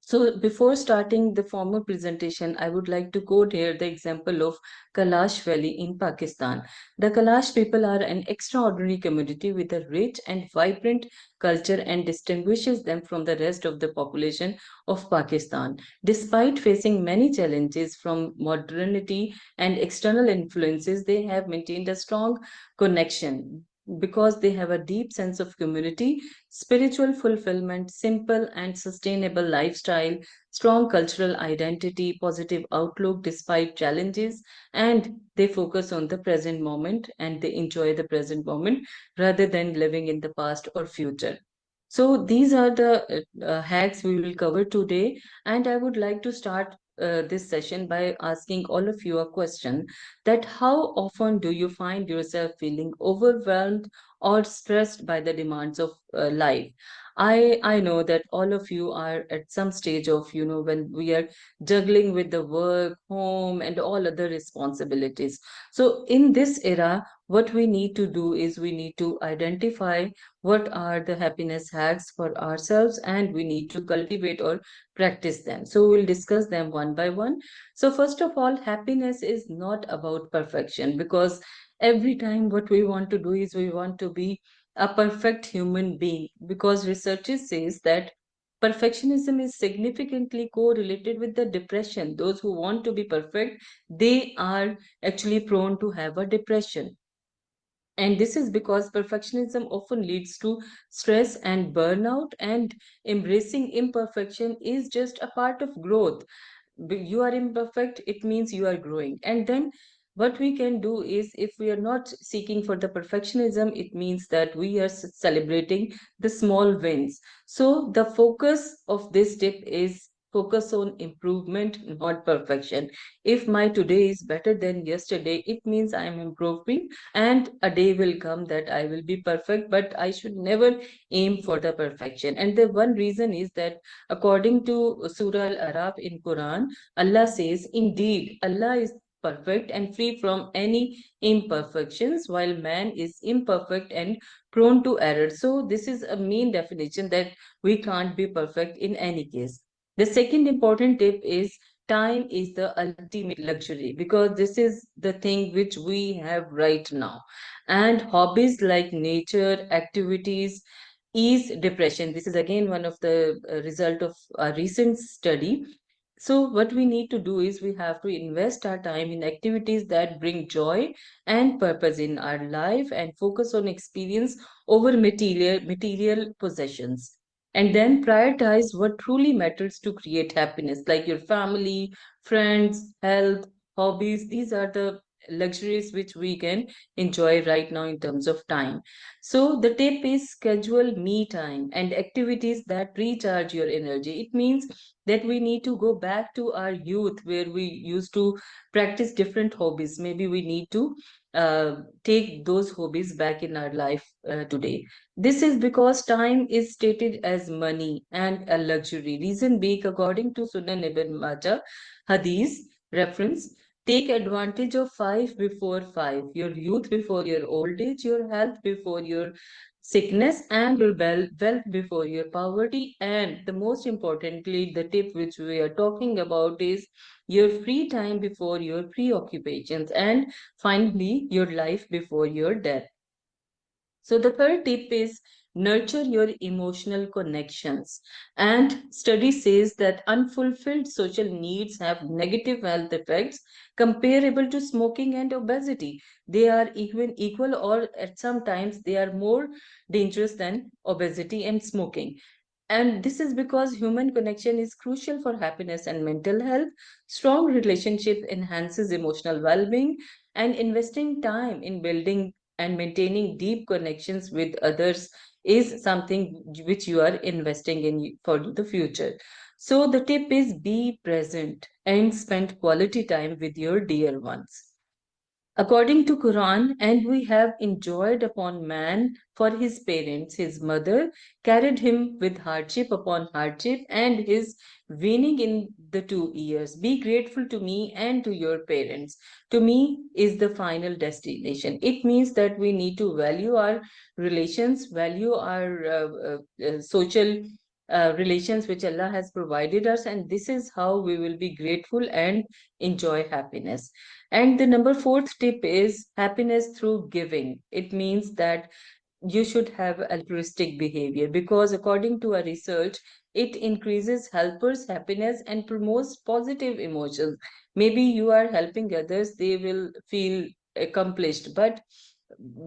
So before starting the formal presentation, I would like to quote here the example of Kailash Valley in Pakistan. The Kailash people are an extraordinary community with a rich and vibrant culture and distinguishes them from the rest of the population of Pakistan. Despite facing many challenges from modernity and external influences, they have maintained a strong connection because they have a deep sense of community, spiritual fulfillment, simple and sustainable lifestyle, strong cultural identity, positive outlook despite challenges, and they focus on the present moment and they enjoy the present moment rather than living in the past or future. So these are the hacks we will cover today, and I would like to start this session by asking all of you a question, that how often do you find yourself feeling overwhelmed or stressed by the demands of life? I know that all of you are at some stage of, when we are juggling with the work, home, and all other responsibilities. So in this era, what we need to do is we need to identify what are the happiness hacks for ourselves, and we need to cultivate or practice them. So we'll discuss them one by one. So first of all, happiness is not about perfection, because every time what we want to do is we want to be a perfect human being, because research says that perfectionism is significantly correlated with the depression. Those who want to be perfect, they are actually prone to have a depression. And this is because perfectionism often leads to stress and burnout, and embracing imperfection is just a part of growth. You are imperfect, it means you are growing. And then what we can do is, if we are not seeking for the perfectionism, it means that we are celebrating the small wins. So the focus of this tip is focus on improvement, not perfection. If my today is better than yesterday, it means I am improving, and a day will come that I will be perfect, but I should never aim for the perfection. And the one reason is that according to Surah Al-Araf in Quran, Allah says, indeed, Allah is perfect and free from any imperfections, while man is imperfect and prone to error. So this is a main definition that we can't be perfect in any case. The second important tip is time is the ultimate luxury, because this is the thing which we have right now. And hobbies like nature, activities, ease depression. This is again one of the result of a recent study. So what we need to do is we have to invest our time in activities that bring joy and purpose in our life and focus on experience over material possessions. And then prioritize what truly matters to create happiness, like your family, friends, health, hobbies. These are the luxuries which we can enjoy right now in terms of time. So the tip is schedule me time and activities that recharge your energy. It means that we need to go back to our youth where we used to practice different hobbies. Maybe we need to take those hobbies back in our life today. This is because time is stated as money and a luxury. Reason being, according to Sunan Ibn Majah Hadith reference, take advantage of five before five: your youth before your old age, your health before your sickness, and your wealth before your poverty. And the most importantly, the tip which we are talking about is your free time before your preoccupations, and finally, your life before your death. So the third tip is nurture your emotional connections. And study says that unfulfilled social needs have negative health effects comparable to smoking and obesity. They are even equal, or at sometimes they are more dangerous than obesity and smoking. And this is because human connection is crucial for happiness and mental health. Strong relationship enhances emotional well-being, and investing time in building and maintaining deep connections with others is something which you are investing in for the future. So the tip is be present and spend quality time with your dear ones. According to Quran, and we have enjoyed upon man for his parents, his mother carried him with hardship upon hardship and his weaning in the 2 years. Be grateful to me and to your parents. To me is the final destination. It means that we need to value our relations, value our social relations which Allah has provided us, and this is how we will be grateful and enjoy happiness. And the number fourth tip is happiness through giving. It means that you should have altruistic behavior because according to a research, it increases helpers' happiness and promotes positive emotions. Maybe you are helping others, they will feel accomplished, but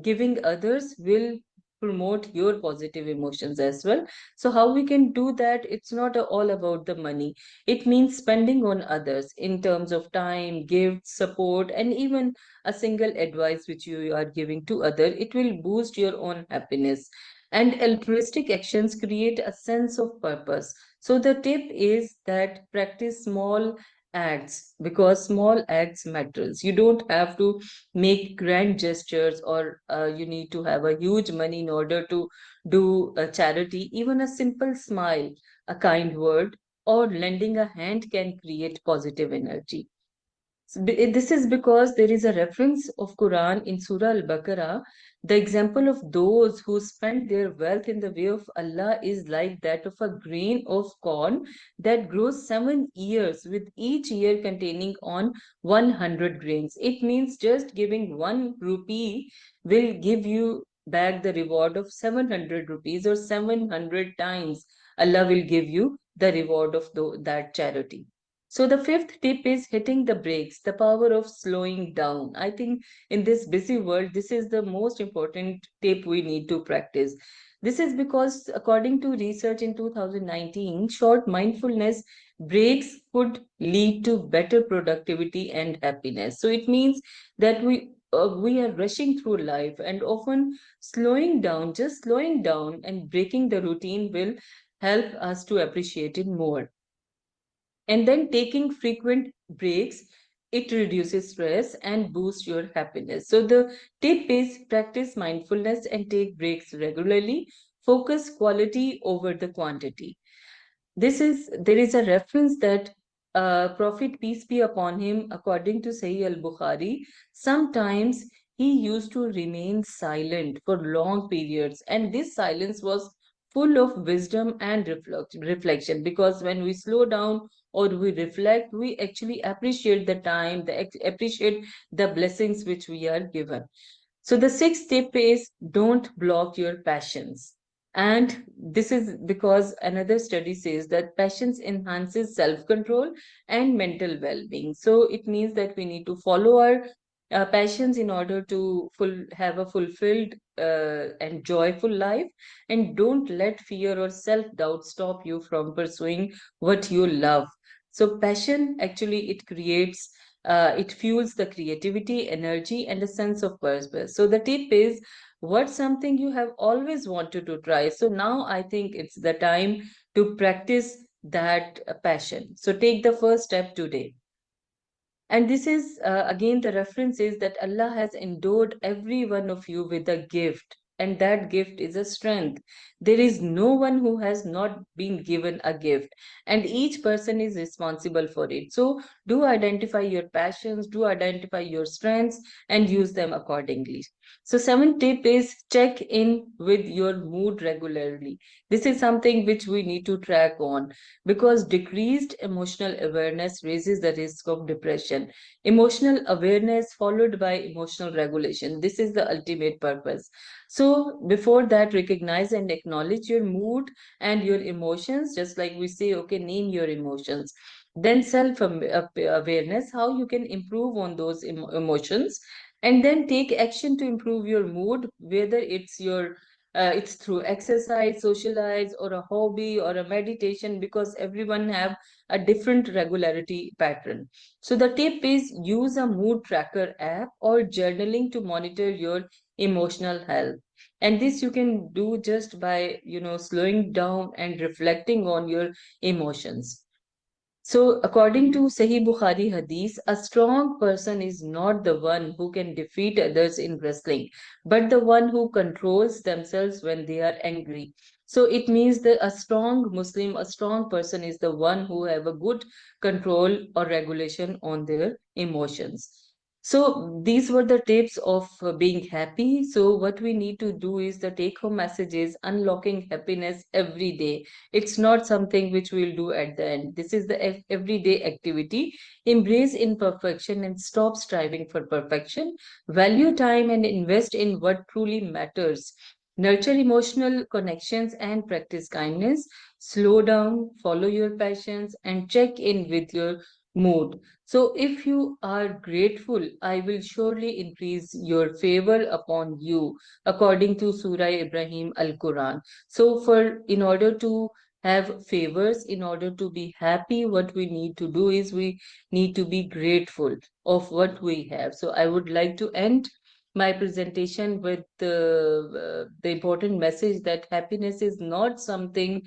giving others will promote your positive emotions as well. So how we can do that? It's not all about the money. It means spending on others in terms of time, gifts, support, and even a single advice which you are giving to other. It will boost your own happiness. And altruistic actions create a sense of purpose. So the tip is that practice small acts because small acts matters. You don't have to make grand gestures, or you need to have a huge money in order to do a charity. Even a simple smile, a kind word, or lending a hand can create positive energy. So this is because there is a reference of Quran in Surah Al-Baqarah. The example of those who spend their wealth in the way of Allah is like that of a grain of corn that grows 7 years, with each year containing on 100 grains. It means just giving 1 rupee will give you back the reward of 700 rupees, or 700 times Allah will give you the reward of that charity. So the fifth tip is hitting the brakes, the power of slowing down. I think in this busy world, this is the most important tip we need to practice. This is because according to research in 2019, short mindfulness breaks could lead to better productivity and happiness. So it means that we are rushing through life, and often slowing down, just slowing down and breaking the routine will help us to appreciate it more. And then taking frequent breaks, it reduces stress and boosts your happiness. So the tip is practice mindfulness and take breaks regularly. Focus quality over the quantity. There is a reference that Prophet peace be upon him, according to Sahih al-Bukhari, sometimes he used to remain silent for long periods, and this silence was full of wisdom and reflection, because when we slow down or we reflect, we actually appreciate the time, appreciate the blessings which we are given. So the sixth tip is don't block your passions. And this is because another study says that passion enhances self-control and mental well-being. So it means that we need to follow our passions in order to have a fulfilled and joyful life, and don't let fear or self-doubt stop you from pursuing what you love. So passion actually it fuels the creativity, energy, and a sense of purpose. So the tip is, what's something you have always wanted to try? So now I think it's the time to practice that passion. So take the first step today. And this is, again, the reference is that Allah has endowed every one of you with a gift, and that gift is a strength. There is no one who has not been given a gift, and each person is responsible for it. So do identify your passions, do identify your strengths, and use them accordingly. So seventh tip is check in with your mood regularly. This is something which we need to track on, because decreased emotional awareness raises the risk of depression. Emotional awareness followed by emotional regulation. This is the ultimate purpose. So before that, recognize and acknowledge your mood and your emotions, just like we say, okay, name your emotions. Then self-awareness, how you can improve on those emotions, and then take action to improve your mood, whether it's through exercise, socialize, or a hobby or a meditation, because everyone have a different regularity pattern. So the tip is, use a mood tracker app or journaling to monitor your emotional health. And this you can do just by, slowing down and reflecting on your emotions. So, according to Sahih Bukhari Hadith, a strong person is not the one who can defeat others in wrestling, but the one who controls themselves when they are angry. So, it means that a strong Muslim, a strong person is the one who have a good control or regulation on their emotions. So these were the tips of being happy. So what we need to do is, the take home message is unlocking happiness every day. It's not something which we'll do at the end. This is the everyday activity. Embrace imperfection and stop striving for perfection. Value time and invest in what truly matters. Nurture emotional connections and practice kindness. Slow down, follow your passions, and check in with your mood. So if you are grateful, I will surely increase your favor upon you, according to Surah Ibrahim Al-Quran. So in order to have favors, in order to be happy, what we need to do is, we need to be grateful of what we have. So I would like to end my presentation with the important message that happiness is not something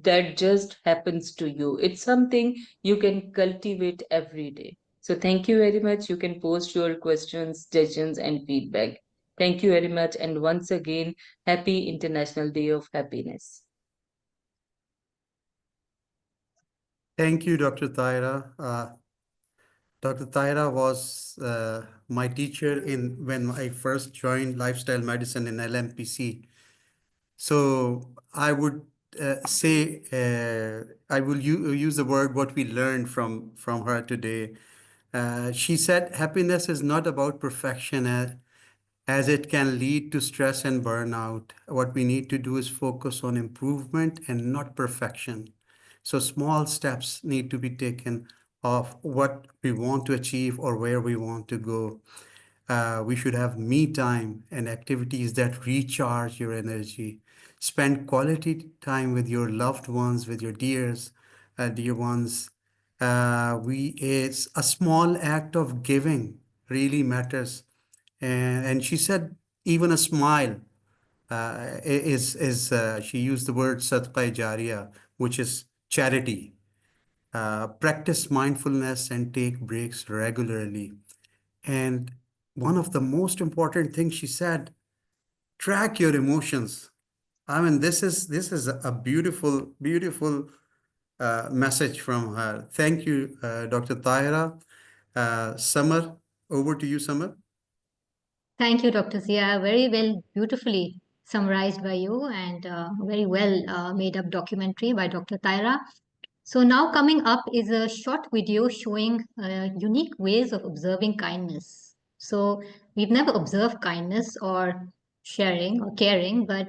that just happens to you. It's something you can cultivate every day. So thank you very much. You can post your questions, suggestions, and feedback. Thank you very much. And once again, happy International Day of Happiness. Thank you, Dr. Taira. Dr. Taira was my teacher when I first joined lifestyle medicine in LMPC. So I would say, I will use the word what we learned from her today. She said happiness is not about perfection, as it can lead to stress and burnout. What we need to do is focus on improvement and not perfection. So small steps need to be taken of what we want to achieve or where we want to go. We should have me time and activities that recharge your energy. Spend quality time with your loved ones, with your dear ones. It's a small act of giving really matters. And she said even a smile she used the word sadqa-e-jariyah, which is charity. Practice mindfulness and take breaks regularly. And one of the most important things she said, track your emotions. I mean, this is a beautiful, beautiful message from her. Thank you, Dr. Tahira. Samar, over to you, Samar. Thank you, Dr. Zia. Very well, beautifully summarized by you, and very well made up documentary by Dr. Taira. So now coming up is a short video showing unique ways of observing kindness. So we've never observed kindness or sharing or caring, but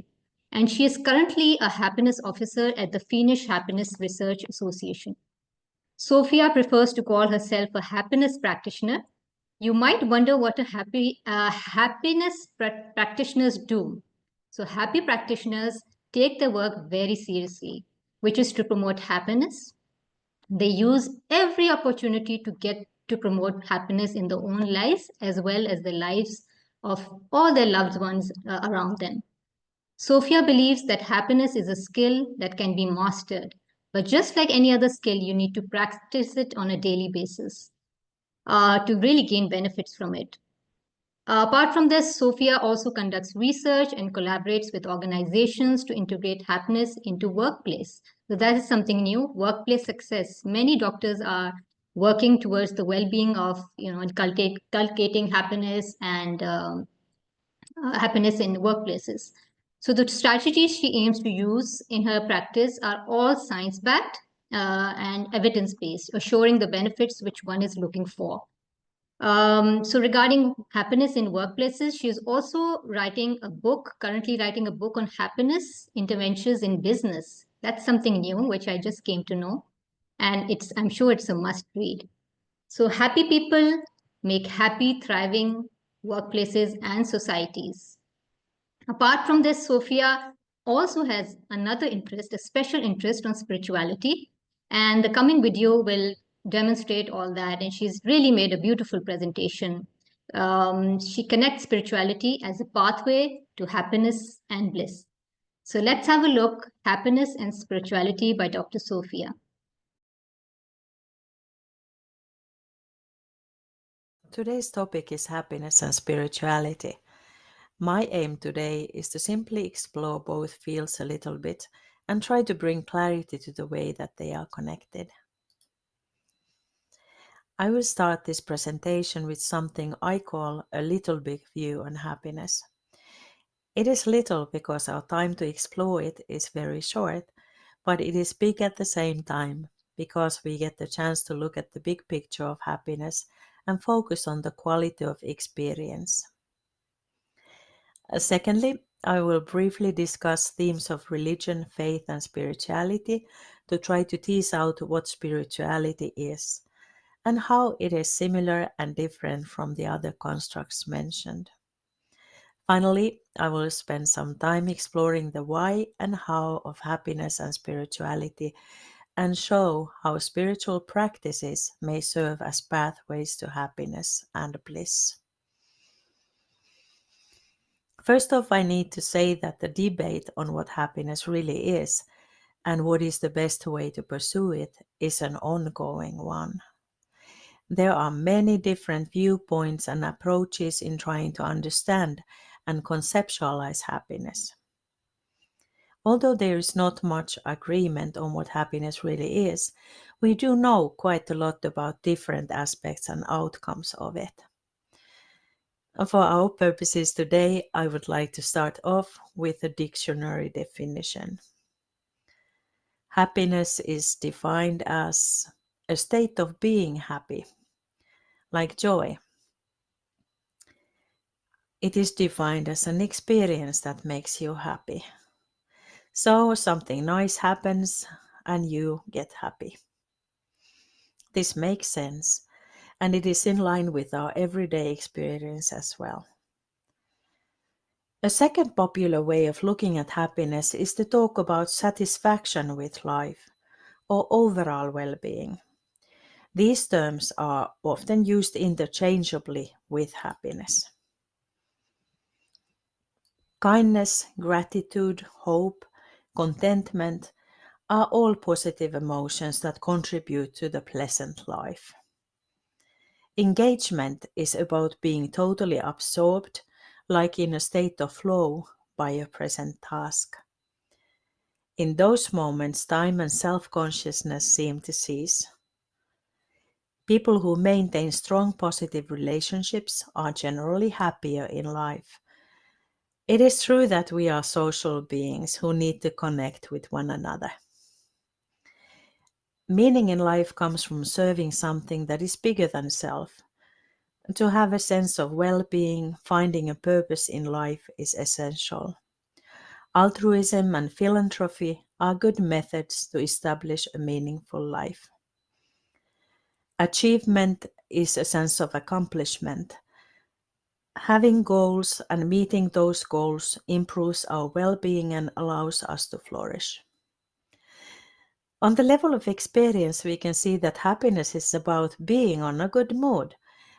country. And she is currently a happiness officer at the Finnish Happiness Research Association. Sophia prefers to call herself a happiness practitioner. You might wonder what happiness practitioners do. So happy practitioners take their work very seriously, which is to promote happiness. They use every opportunity to promote happiness in their own lives as well as the lives of all their loved ones around them. Sophia believes that happiness is a skill that can be mastered, but just like any other skill, you need to practice it on a daily basis to really gain benefits from it. Apart from this, Sophia also conducts research and collaborates with organizations to integrate happiness into workplace. So that is something new, workplace success. Many doctors are working towards the well-being of, inculcating happiness and happiness in workplaces. So the strategies she aims to use in her practice are all science-backed and evidence-based, assuring the benefits which one is looking for. So regarding happiness in workplaces, she is also currently writing a book on happiness interventions in business. That's something new, which I just came to know. And I'm sure it's a must read. So happy people make happy, thriving workplaces and societies. Apart from this, Sophia also has another interest, a special interest on spirituality. And the coming video will demonstrate all that. And she's really made a beautiful presentation. She connects spirituality as a pathway to happiness and bliss. So let's have a look, Happiness and Spirituality by Dr. Sophia. Today's topic is happiness and spirituality. My aim today is to simply explore both fields a little bit and try to bring clarity to the way that they are connected. I will start this presentation with something I call a little big view on happiness. It is little because our time to explore it is very short, but it is big at the same time because we get the chance to look at the big picture of happiness and focus on the quality of experience. Secondly, I will briefly discuss themes of religion, faith, and spirituality to try to tease out what spirituality is and how it is similar and different from the other constructs mentioned. Finally, I will spend some time exploring the why and how of happiness and spirituality and show how spiritual practices may serve as pathways to happiness and bliss. First off, I need to say that the debate on what happiness really is and what is the best way to pursue it is an ongoing one. There are many different viewpoints and approaches in trying to understand and conceptualize happiness. Although there is not much agreement on what happiness really is, we do know quite a lot about different aspects and outcomes of it. For our purposes today, I would like to start off with a dictionary definition. Happiness is defined as a state of being happy, like joy. It is defined as an experience that makes you happy. So something nice happens and you get happy. This makes sense, and it is in line with our everyday experience as well. A second popular way of looking at happiness is to talk about satisfaction with life or overall well-being. These terms are often used interchangeably with happiness. Kindness, gratitude, hope, contentment are all positive emotions that contribute to the pleasant life. Engagement is about being totally absorbed, like in a state of flow, by a present task. In those moments, time and self-consciousness seem to cease. People who maintain strong positive relationships are generally happier in life. It is true that we are social beings who need to connect with one another. Meaning in life comes from serving something that is bigger than self. To have a sense of well-being, finding a purpose in life is essential. Altruism and philanthropy are good methods to establish a meaningful life. Achievement is a sense of accomplishment. Having goals and meeting those goals improves our well-being and allows us to flourish. On the level of experience, we can see that happiness is about being on a good mood,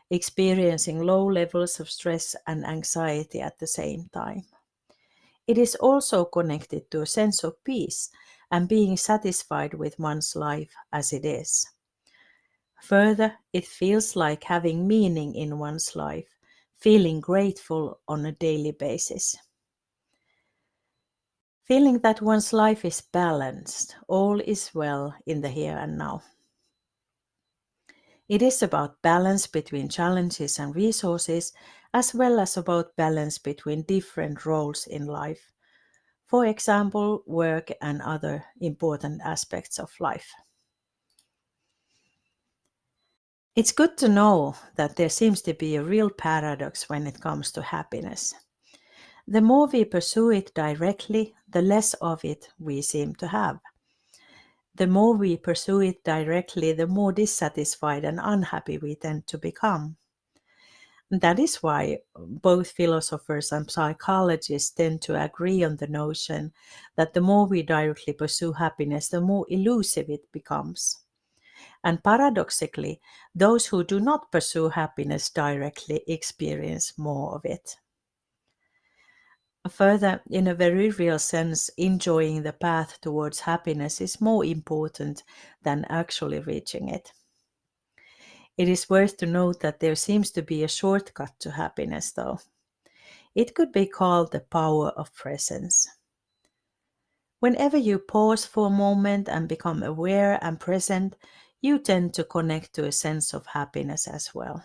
experiencing low levels of stress and anxiety at the same time. It is also connected to a sense of peace and being satisfied with one's life as it is. Further, it feels like having meaning in one's life, feeling grateful on a daily basis. Feeling that one's life is balanced, all is well in the here and now. It is about balance between challenges and resources, as well as about balance between different roles in life. For example, work and other important aspects of life. It's good to know that there seems to be a real paradox when it comes to happiness. The more we pursue it directly, the less of it we seem to have. The more we pursue it directly, the more dissatisfied and unhappy we tend to become. That is why both philosophers and psychologists tend to agree on the notion that the more we directly pursue happiness, the more elusive it becomes. And paradoxically, those who do not pursue happiness directly experience more of it. Further, in a very real sense, enjoying the path towards happiness is more important than actually reaching it. It is worth to note that there seems to be a shortcut to happiness, though. It could be called the power of presence. Whenever you pause for a moment and become aware and present, you tend to connect to a sense of happiness as well.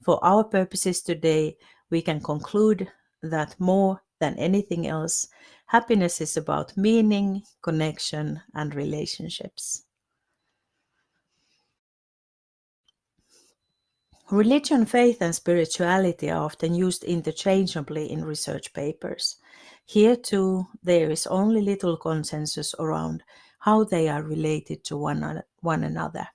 For our purposes today, we can conclude that more than anything else, happiness is about meaning, connection, and relationships. Religion, faith, and spirituality are often used interchangeably in research papers. Here too, there is only little consensus around how they are related to one another.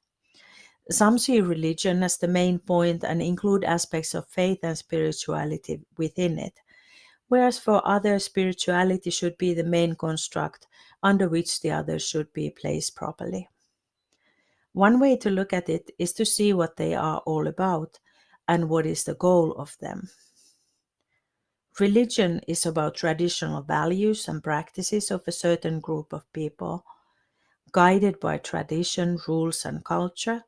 Some see religion as the main point and include aspects of faith and spirituality within it, whereas for others, spirituality should be the main construct under which the others should be placed properly. One way to look at it is to see what they are all about and what is the goal of them. Religion is about traditional values and practices of a certain group of people. Guided by tradition, rules, and culture,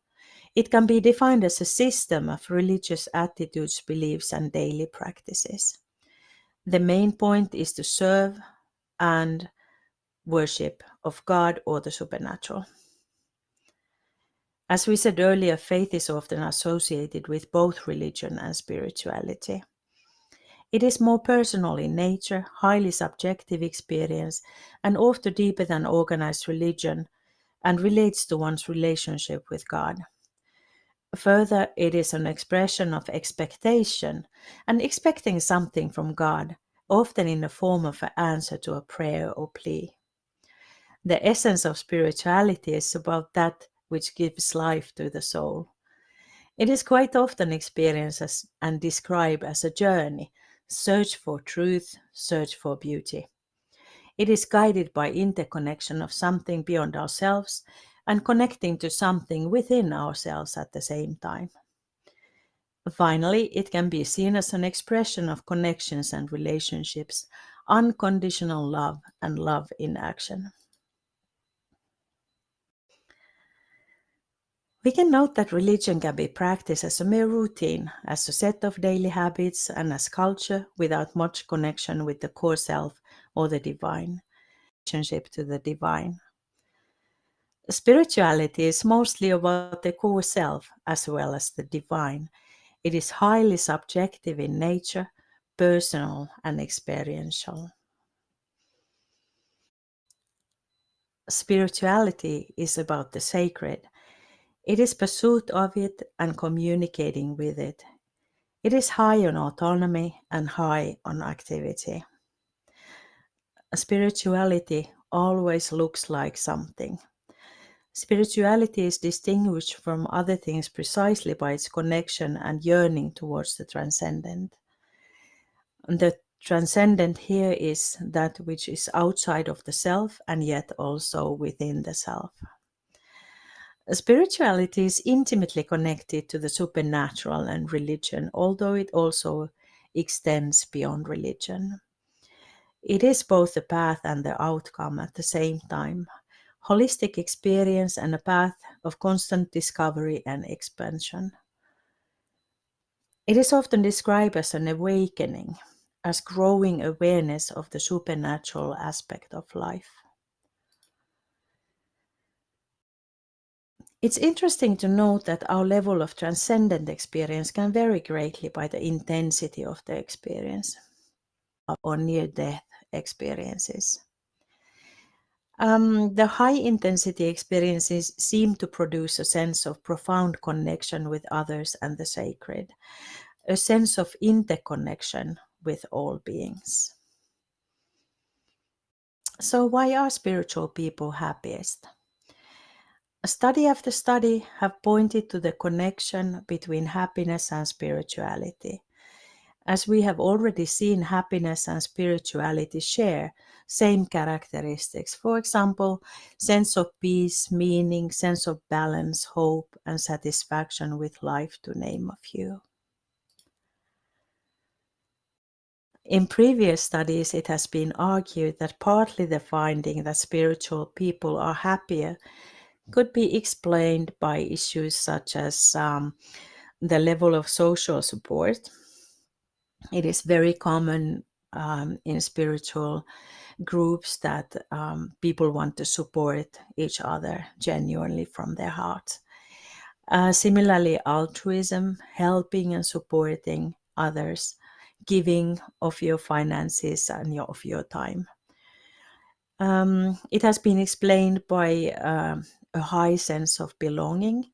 it can be defined as a system of religious attitudes, beliefs, and daily practices. The main point is to serve and worship of God or the supernatural. As we said earlier, faith is often associated with both religion and spirituality. It is more personal in nature, highly subjective experience, and often deeper than organized religion, and relates to one's relationship with God. Further, it is an expression of expectation and expecting something from God, often in the form of an answer to a prayer or plea. The essence of spirituality is about that which gives life to the soul. It is quite often experienced as, and described as a journey, search for truth, search for beauty. It is guided by interconnection of something beyond ourselves and connecting to something within ourselves at the same time. Finally, it can be seen as an expression of connections and relationships, unconditional love, and love in action. We can note that religion can be practiced as a mere routine, as a set of daily habits, and as culture without much connection with the core self or the divine, relationship to the divine. Spirituality is mostly about the core self as well as the divine. It is highly subjective in nature, personal and experiential. Spirituality is about the sacred. It is pursuit of it and communicating with it. It is high on autonomy and high on activity. Spirituality always looks like something. Spirituality is distinguished from other things precisely by its connection and yearning towards the transcendent. The transcendent here is that which is outside of the self and yet also within the self. Spirituality is intimately connected to the supernatural and religion, although it also extends beyond religion. It is both the path and the outcome at the same time, holistic experience and a path of constant discovery and expansion. It is often described as an awakening, as growing awareness of the supernatural aspect of life. It's interesting to note that our level of transcendent experience can vary greatly by the intensity of the experience or near-death experiences. The high-intensity experiences seem to produce a sense of profound connection with others and the sacred, a sense of interconnection with all beings. So why are spiritual people happiest? Study after study have pointed to the connection between happiness and spirituality. As we have already seen, happiness and spirituality share same characteristics. For example, sense of peace, meaning, sense of balance, hope, and satisfaction with life, to name a few. In previous studies, it has been argued that partly the finding that spiritual people are happier could be explained by issues such as the level of social support. It is very common in spiritual groups that people want to support each other genuinely from their heart. Similarly, altruism, helping and supporting others, giving of your finances and of your time. It has been explained by a high sense of belonging,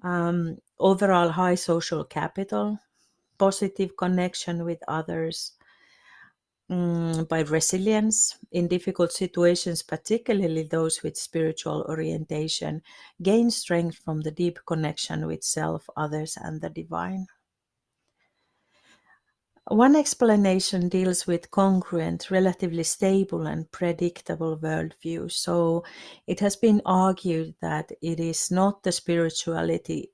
overall high social capital, positive connection with others, by resilience in difficult situations, particularly those with spiritual orientation, gain strength from the deep connection with self, others, and the divine. One explanation deals with congruent, relatively stable and predictable worldview. So it has been argued that it is not the spirituality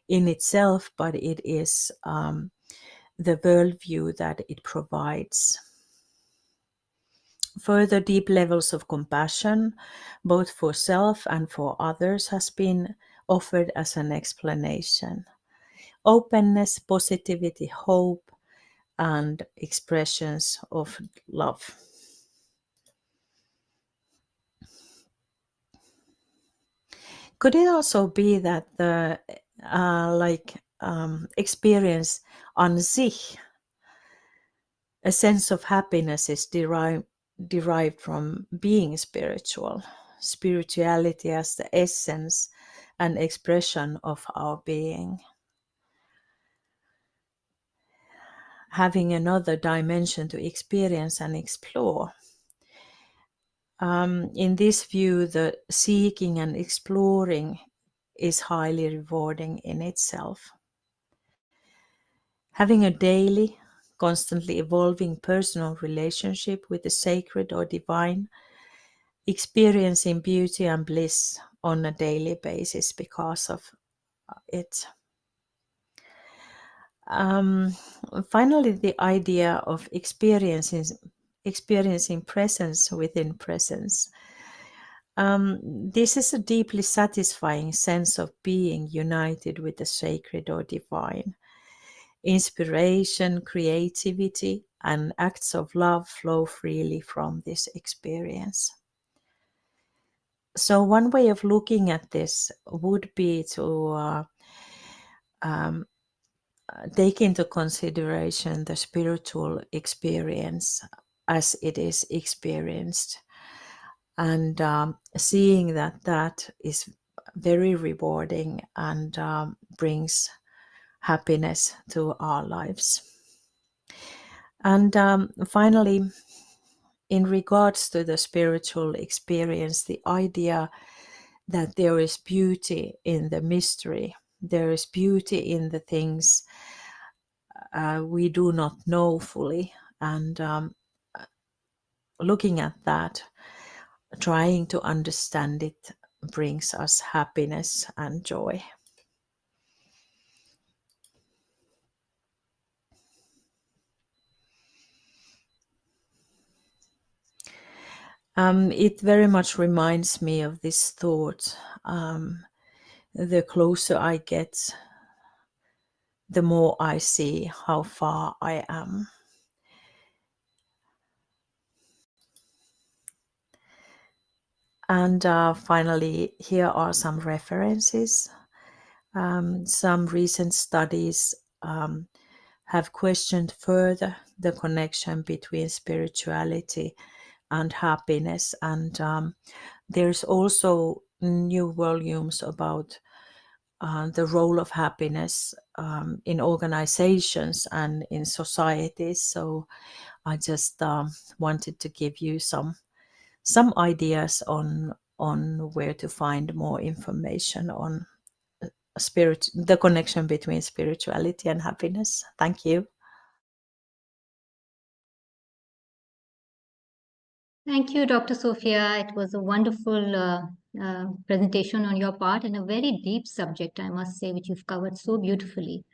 in itself, but it is the worldview that it provides. Further, deep levels of compassion, both for self and for others, has been offered as an explanation. Openness, positivity, hope, and expressions of love. Could it also be that the experience an sich, a sense of happiness, is derived from being spiritual, spirituality as the essence and expression of our being, having another dimension to experience and explore. In this view, the seeking and exploring is highly rewarding in itself. Having a daily, constantly evolving personal relationship with the sacred or divine, experiencing beauty and bliss on a daily basis because of it. Finally, the idea of experiencing presence within presence. This is a deeply satisfying sense of being united with the sacred or divine. Inspiration, creativity, and acts of love flow freely from this experience. So one way of looking at this would be to take into consideration the spiritual experience as it is experienced, and seeing that is very rewarding and brings happiness to our lives. And finally, in regards to the spiritual experience, the idea that there is beauty in the mystery, there is beauty in the things we do not know fully, and looking at that, trying to understand it, brings us happiness and joy. It very much reminds me of this thought. The closer I get, the more I see how far I am. And finally, here are some references. Some recent studies have questioned further the connection between spirituality and happiness, and there's also new volumes about the role of happiness in organizations and in societies. So I just wanted to give you some ideas on where to find more information on the connection between spirituality and happiness. Thank you. Thank you, Dr. Sophia. It was a wonderful presentation on your part, and a very deep subject, I must say, which you've covered so beautifully.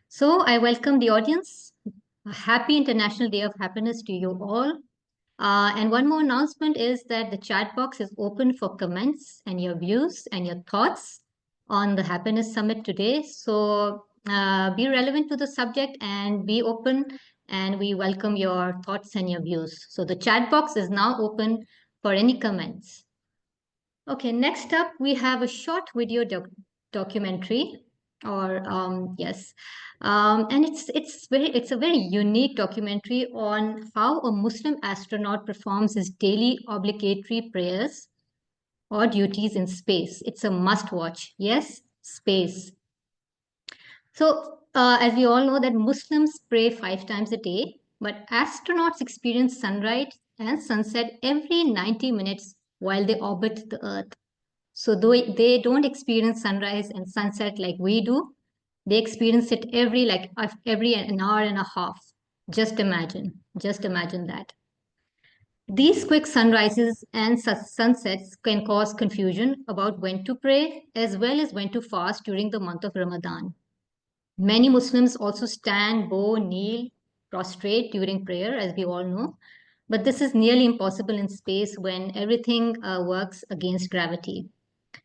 So I welcome the audience. A happy International Day of Happiness to you all. And one more announcement is that the chat box is open for comments and your views and your thoughts on the Happiness Summit today. So be relevant to the subject and be open, and we welcome your thoughts and your views. So the chat box is now open for any comments. Okay, next up we have a short video documentary, or yes, and it's a very unique documentary on how a Muslim astronaut performs his daily obligatory prayers or duties in space. It's a must watch. Yes, space. So as we all know that Muslims pray 5 times a day, but astronauts experience sunrise and sunset every 90 minutes while they orbit the Earth. So though they don't experience sunrise and sunset like we do, they experience it every an hour and a half. Just imagine that. These quick sunrises and sunsets can cause confusion about when to pray as well as when to fast during the month of Ramadan. Many Muslims also stand, bow, kneel, prostrate during prayer, as we all know. But this is nearly impossible in space when everything works against gravity.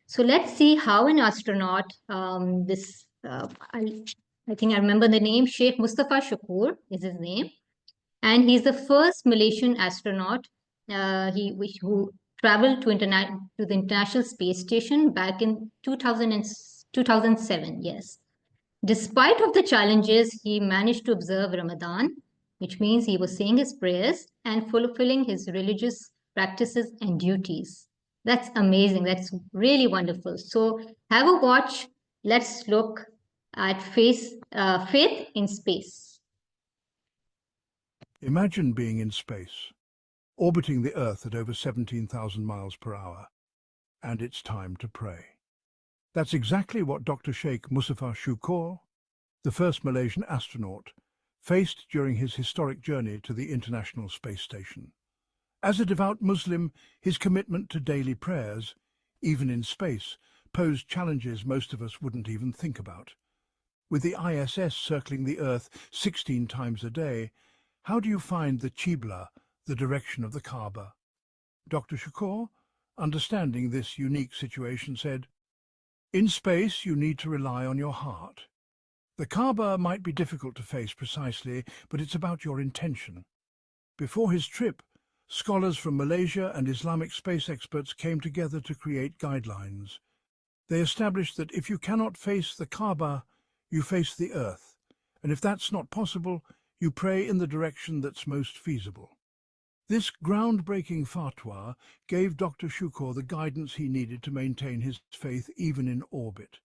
So let's see how an astronaut, I think I remember the name, Sheikh Mustafa Shakur is his name. And he's the first Malaysian astronaut who traveled to the International Space Station back in 2007, yes. Despite of the challenges, he managed to observe Ramadan, which means he was saying his prayers and fulfilling his religious practices and duties. That's amazing. That's really wonderful. So have a watch. Let's look at faith in space. Imagine being in space, orbiting the Earth at over 17,000 miles per hour, and it's time to pray. That's exactly what Dr. Sheikh Mustafa Shakur, the first Malaysian astronaut, faced during his historic journey to the International Space Station. As a devout Muslim, his commitment to daily prayers, even in space, posed challenges most of us wouldn't even think about. With the ISS circling the Earth 16 times a day, how do you find the Qibla, the direction of the Kaaba? Dr. Shakur, understanding this unique situation, said, "In space, you need to rely on your heart. The Kaaba might be difficult to face precisely, but it's about your intention." Before his trip, scholars from Malaysia and Islamic space experts came together to create guidelines. They established that if you cannot face the Kaaba, you face the Earth, and if that's not possible, you pray in the direction that's most feasible. This groundbreaking fatwa gave Dr. Shakur the guidance he needed to maintain his faith even in orbit.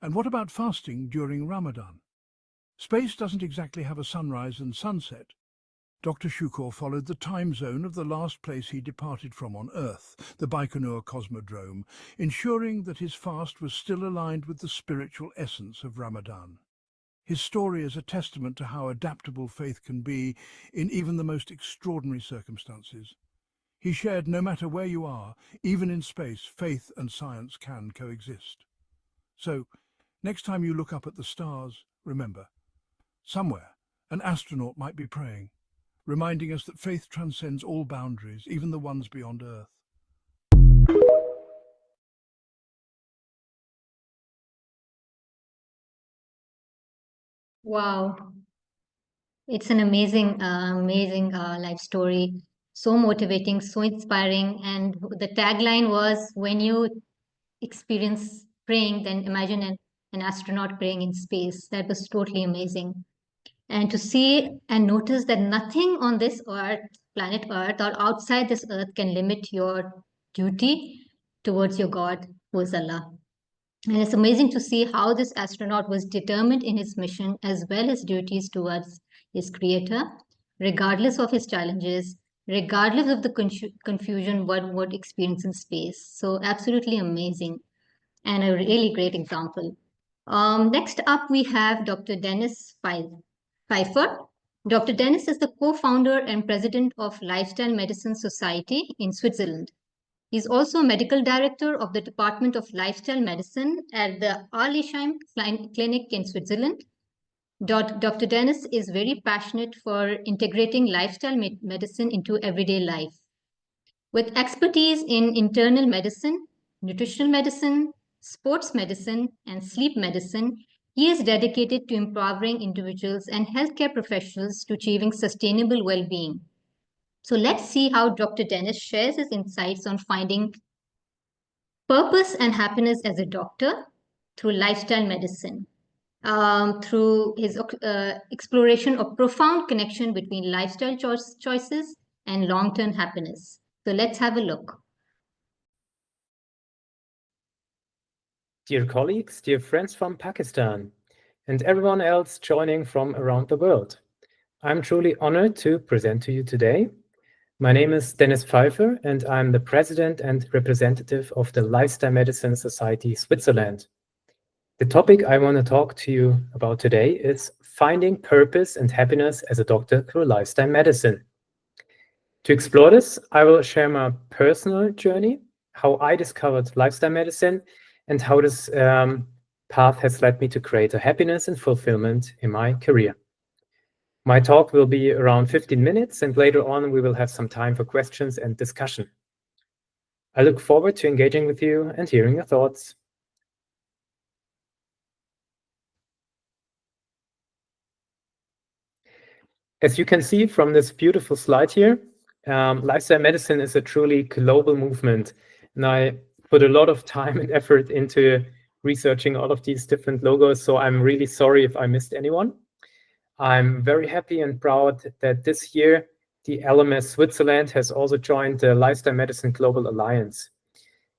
And what about fasting during Ramadan? Space doesn't exactly have a sunrise and sunset. Dr. Shakur followed the time zone of the last place he departed from on Earth, the Baikonur Cosmodrome, ensuring that his fast was still aligned with the spiritual essence of Ramadan. His story is a testament to how adaptable faith can be in even the most extraordinary circumstances. He shared, no matter where you are, even in space, faith and science can coexist. So, next time you look up at the stars, remember, somewhere an astronaut might be praying, reminding us that faith transcends all boundaries, even the ones beyond Earth. Wow. It's an amazing life story. So motivating, so inspiring. And the tagline was, when you experience praying, then imagine an astronaut praying in space. That was totally amazing. And to see and notice that nothing on this earth, planet Earth, or outside this earth can limit your duty towards your God, who is Allah. And it's amazing to see how this astronaut was determined in his mission as well as duties towards his creator, regardless of his challenges, regardless of the confusion one would experience in space. So absolutely amazing and a really great example. Next up, we have Dr. 𝗂𝗍𝗂. Dr. Dennis is the co-founder and president of Lifestyle Medicine Society in Switzerland. He's also a medical director of the Department of Lifestyle Medicine at the 𝗓𝗨 Clinic in Switzerland. Dr. Dennis is very passionate for integrating lifestyle medicine into everyday life. With expertise in internal medicine, nutritional medicine, sports medicine, and sleep medicine, he is dedicated to empowering individuals and healthcare professionals to achieving sustainable well-being. So let's see how Dr. Dennis shares his insights on finding purpose and happiness as a doctor through lifestyle medicine, through his exploration of profound connection between lifestyle choices and long-term happiness. So let's have a look. Dear colleagues, dear friends from Pakistan, and everyone else joining from around the world, I'm truly honored to present to you today. My name is Dennis Pfeiffer, and I'm the president and representative of the Lifestyle Medicine Society Switzerland. The topic I want to talk to you about today is finding purpose and happiness as a doctor through lifestyle medicine. To explore this, I will share my personal journey, how I discovered lifestyle medicine, and how this path has led me to greater happiness and fulfillment in my career. My talk will be around 15 minutes, and later on we will have some time for questions and discussion. I look forward to engaging with you and hearing your thoughts. As you can see from this beautiful slide here, lifestyle medicine is a truly global movement, and I put a lot of time and effort into researching all of these different logos, so I'm really sorry if I missed anyone. I'm very happy and proud that this year the LMS Switzerland has also joined the Lifestyle Medicine Global Alliance.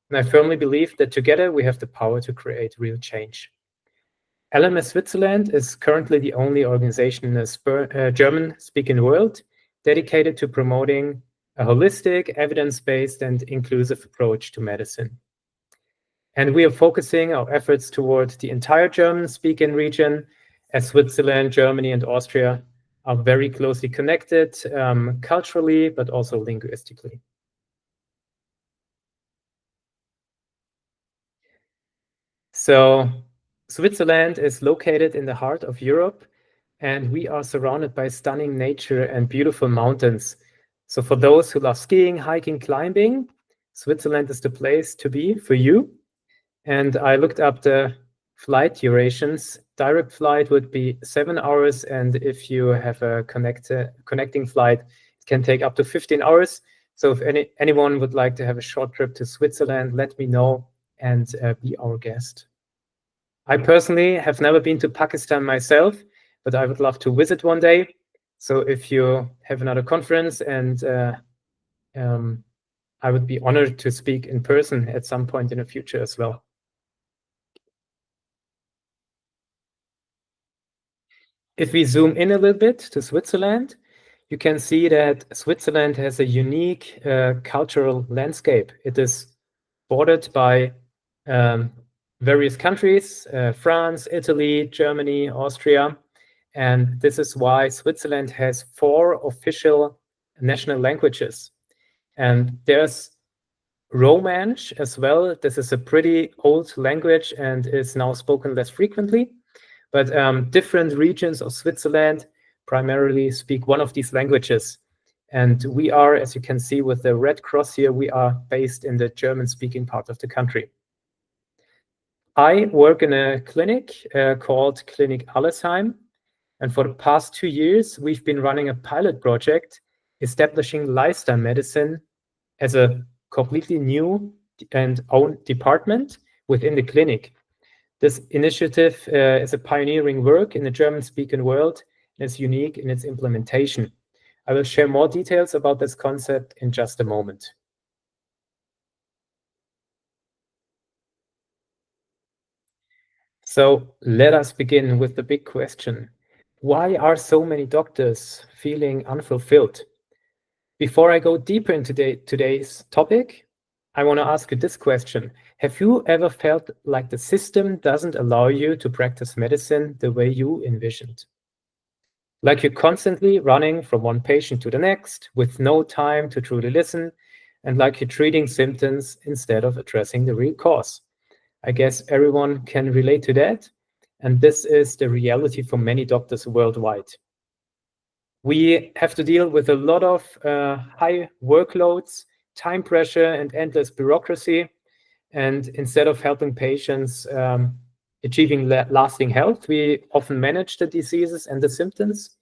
And I firmly believe that together we have the power to create real change. LMS Switzerland is currently the only organization in the German-speaking world dedicated to promoting a holistic, evidence-based, and inclusive approach to medicine. And we are focusing our efforts toward the entire German-speaking region, as Switzerland, Germany, and Austria are very closely connected culturally, but also linguistically. So Switzerland is located in the heart of Europe, and we are surrounded by stunning nature and beautiful mountains. So for those who love skiing, hiking, climbing, Switzerland is the place to be for you. And I looked up the flight durations. Direct flight would be 7 hours, and if you have a connecting flight, it can take up to 15 hours. So if anyone would like to have a short trip to Switzerland, let me know and be our guest. I personally have never been to Pakistan myself, but I would love to visit one day. So if you have another conference, and I would be honored to speak in person at some point in the future as well. If we zoom in a little bit to Switzerland, you can see that Switzerland has a unique cultural landscape. It is bordered by various countries, France, Italy, Germany, Austria. And this is why Switzerland has 4 official national languages. And there's Romansh as well. This is a pretty old language and is now spoken less frequently. But different regions of Switzerland primarily speak one of these languages. And we are, as you can see with the red cross here, we are based in the German-speaking part of the country. I work in a clinic called Clinic Allesheim. And for the past 2 years, we've been running a pilot project establishing lifestyle medicine as a completely new and own department within the clinic. This initiative is a pioneering work in the German-speaking world and is unique in its implementation. I will share more details about this concept in just a moment. So let us begin with the big question. Why are so many doctors feeling unfulfilled? Before I go deeper into today's topic, I want to ask you this question. Have you ever felt like the system doesn't allow you to practice medicine the way you envisioned? Like you're constantly running from one patient to the next with no time to truly listen, and like you're treating symptoms instead of addressing the real cause. I guess everyone can relate to that. and this is the reality for many doctors worldwide. We have to deal with a lot of high workloads, time pressure, and endless bureaucracy. And instead of helping patients achieving lasting health, we often manage the diseases and the symptoms.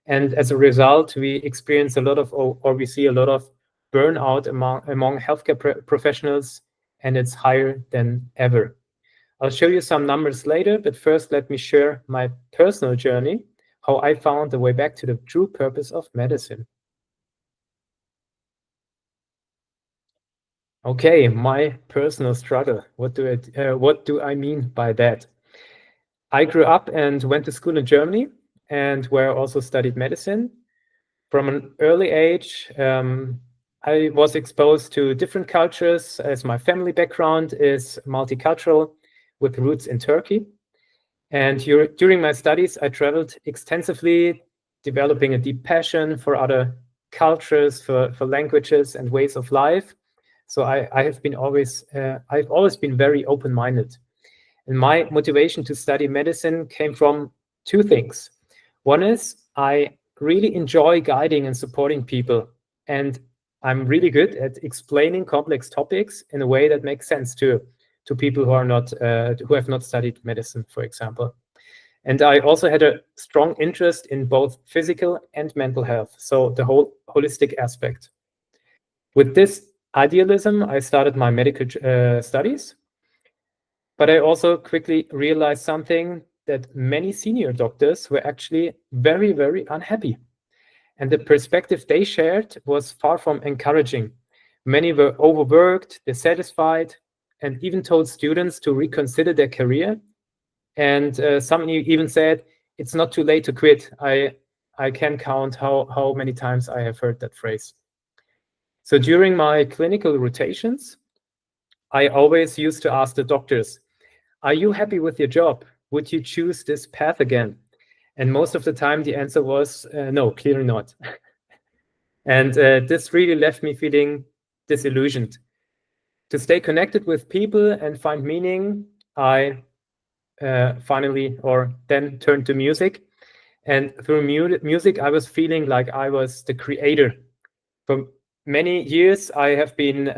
And as a result, we experience a lot of, or we see a lot of burnout among healthcare professionals, and it's higher than ever. I'll show you some numbers later, but first let me share my personal journey, how I found the way back to the true purpose of medicine. Okay, my personal struggle. What do I mean by that? I grew up and went to school in Germany, and where I also studied medicine. From an early age, I was exposed to different cultures, as my family background is multicultural with roots in Turkey. And during my studies, I traveled extensively, developing a deep passion for other cultures, for languages and ways of life. So I've always been very open-minded. And my motivation to study medicine came from two things. One is I really enjoy guiding and supporting people, and I'm really good at explaining complex topics in a way that makes sense to people who have not studied medicine, for example. And I also had a strong interest in both physical and mental health, so the whole holistic aspect. With this idealism, I started my medical studies, but I also quickly realized something, that many senior doctors were actually very, very unhappy. And the perspective they shared was far from encouraging. Many were overworked, dissatisfied, and even told students to reconsider their career. And some even said, it's not too late to quit. I can count how many times I have heard that phrase. So during my clinical rotations, I always used to ask the doctors, are you happy with your job? Would you choose this path again? And most of the time, the answer was, no, clearly not. And this really left me feeling disillusioned. To stay connected with people and find meaning, I then turned to music. And through music, I was feeling like I was the creator. For many years, I've been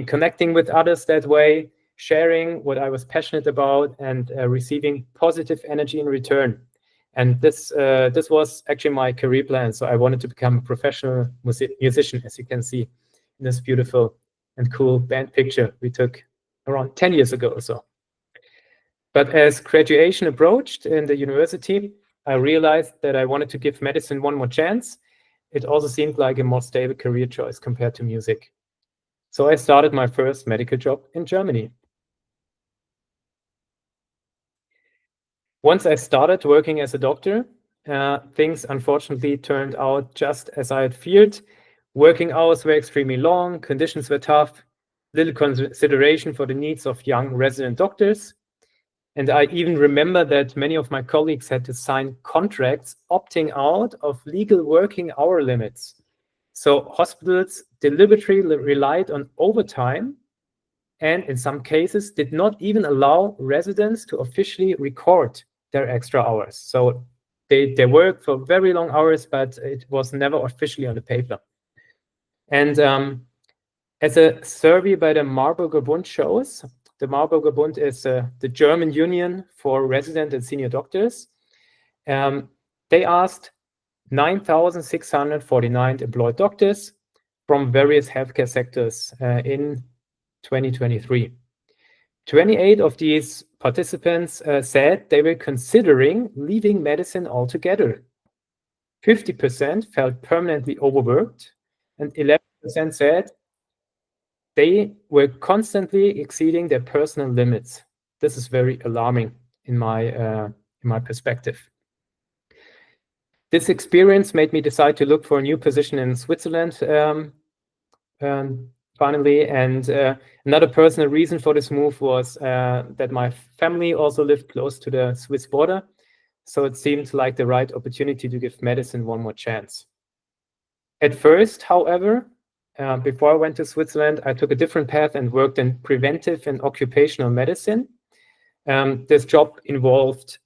connecting with others that way, sharing what I was passionate about, and receiving positive energy in return. And this was actually my career plan. So I wanted to become a professional musician, as you can see in this beautiful and cool band picture we took around 10 years ago or so. But as graduation approached in the university, I realized that I wanted to give medicine one more chance. It also seemed like a more stable career choice compared to music. So I started my first medical job in Germany. Once I started working as a doctor, things unfortunately turned out just as I had feared. Working hours were extremely long, conditions were tough, little consideration for the needs of young resident doctors. And I even remember that many of my colleagues had to sign contracts opting out of legal working hour limits. So hospitals deliberately relied on overtime, and in some cases did not even allow residents to officially record their extra hours. So they worked for very long hours, but it was never officially on the paper. And as a survey by the 𝗪𝗵𝘁 shows, the 𝗪𝗵𝘁 is the German Union for Resident and Senior Doctors. They asked 9,649 employed doctors from various healthcare sectors in 2023. 28 of these participants said they were considering leaving medicine altogether. 50% felt permanently overworked, and 11% said they were constantly exceeding their personal limits. This is very alarming in my perspective. This experience made me decide to look for a new position in Switzerland finally. And another personal reason for this move was that my family also lived close to the Swiss border. So it seemed like the right opportunity to give medicine one more chance. At first, however, before I went to Switzerland, I took a different path and worked in preventive and occupational medicine. This job involved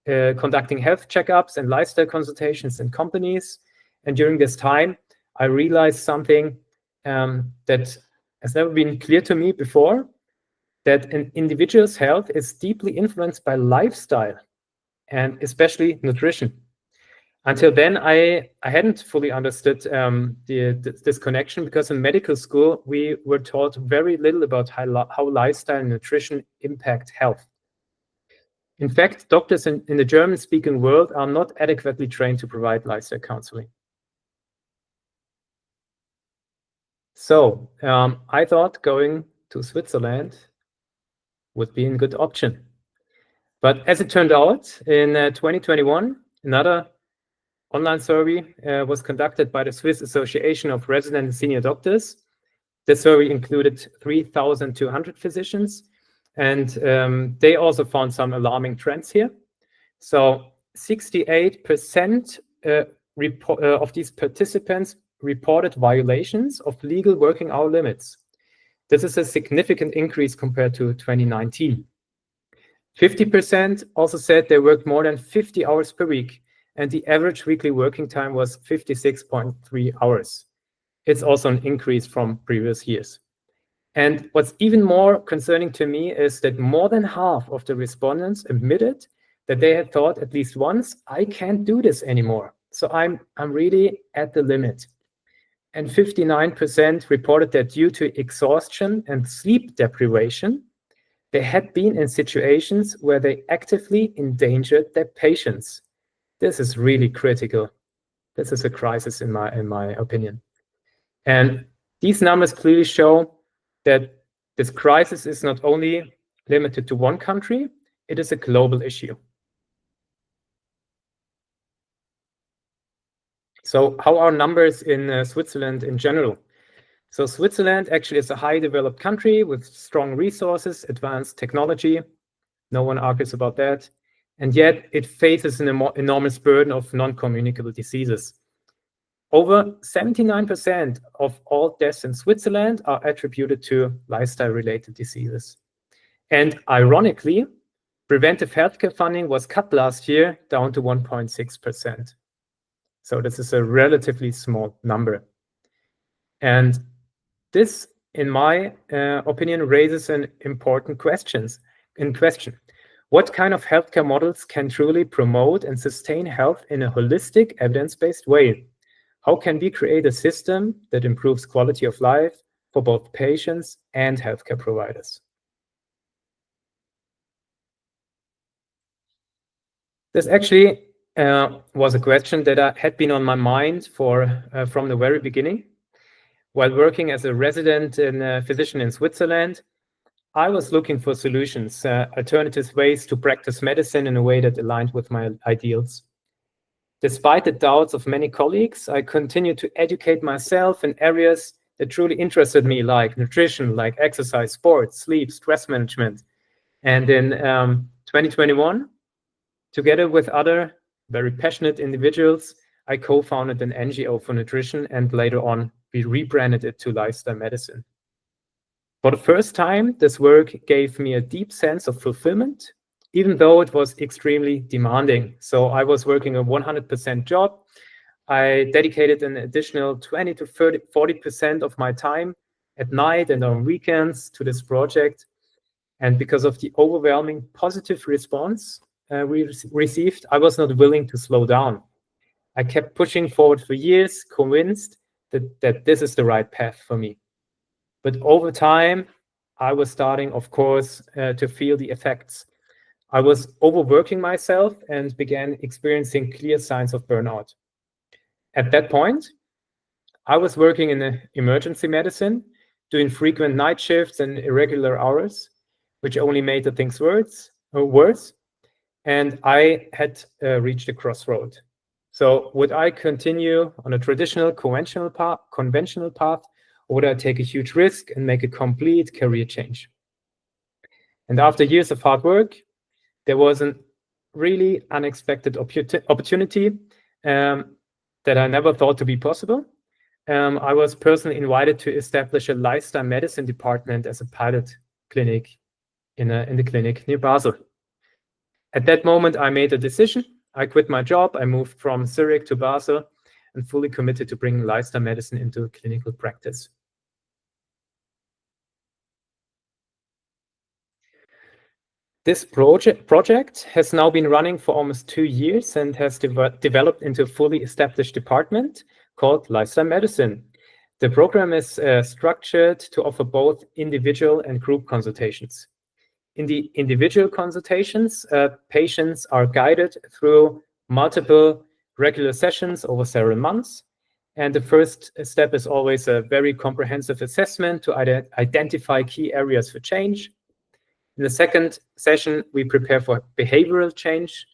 conducting health checkups and lifestyle consultations in companies. And during this time, I realized something that has never been clear to me before, that an individual's health is deeply influenced by lifestyle and especially nutrition. Until then, I hadn't fully understood this connection, because in medical school, we were taught very little about how lifestyle and nutrition impact health. In fact, doctors in the German-speaking world are not adequately trained to provide lifestyle counseling. So I thought going to Switzerland would be a good option. But as it turned out, in 2021, another online survey was conducted by the Swiss Association of Resident and Senior Doctors. The survey included 3,200 physicians, and they also found some alarming trends here. So 68% of these participants reported violations of legal working hour limits. This is a significant increase compared to 2019. 50% also said they worked more than 50 hours per week, and the average weekly working time was 56.3 hours. It's also an increase from previous years. And what's even more concerning to me is that more than half of the respondents admitted that they had thought at least once, I can't do this anymore. So I'm really at the limit. And 59% reported that due to exhaustion and sleep deprivation, they had been in situations where they actively endangered their patients. This is really critical. This is a crisis in my opinion. And these numbers clearly show that this crisis is not only limited to one country, it is a global issue. So how are numbers in Switzerland in general? So Switzerland actually is a highly developed country with strong resources, advanced technology. No one argues about that. And yet it faces an enormous burden of non-communicable diseases. Over 79% of all deaths in Switzerland are attributed to lifestyle-related diseases. And ironically, preventive healthcare funding was cut last year down to 1.6%. So this is a relatively small number. And this, in my opinion, raises an important question. What kind of healthcare models can truly promote and sustain health in a holistic, evidence-based way? How can we create a system that improves quality of life for both patients and healthcare providers? This actually was a question that had been on my mind from the very beginning. While working as a resident and physician in Switzerland, I was looking for solutions, alternative ways to practice medicine in a way that aligned with my ideals. Despite the doubts of many colleagues, I continued to educate myself in areas that truly interested me, like nutrition, like exercise, sports, sleep, stress management. And in 2021, together with other very passionate individuals, I co-founded an NGO for nutrition, and later on, we rebranded it to Lifestyle Medicine. For the first time, this work gave me a deep sense of fulfillment, even though it was extremely demanding. So I was working a 100% job. I dedicated an additional 20 to 40% of my time at night and on weekends to this project. And because of the overwhelming positive response we received, I was not willing to slow down. I kept pushing forward for years, convinced that this is the right path for me. But over time, I was starting, of course, to feel the effects. I was overworking myself and began experiencing clear signs of burnout. At that point, I was working in emergency medicine, doing frequent night shifts and irregular hours, which only made the things worse. And I had reached a crossroad. So would I continue on a traditional conventional path, or would I take a huge risk and make a complete career change? And after years of hard work, there was a really unexpected opportunity that I never thought to be possible. I was personally invited to establish a lifestyle medicine department as a pilot clinic. in the clinic near Basel. At that moment, I made a decision. I quit my job. I moved from Zurich to Basel and fully committed to bringing lifestyle medicine into clinical practice. This project has now been running for almost 2 years and has developed into a fully established department called Lifestyle Medicine. The program is structured to offer both individual and group consultations. In the individual consultations, patients are guided through multiple regular sessions over several months. And the first step is always a very comprehensive assessment to identify key areas for change. In the second session, we prepare for behavioral change.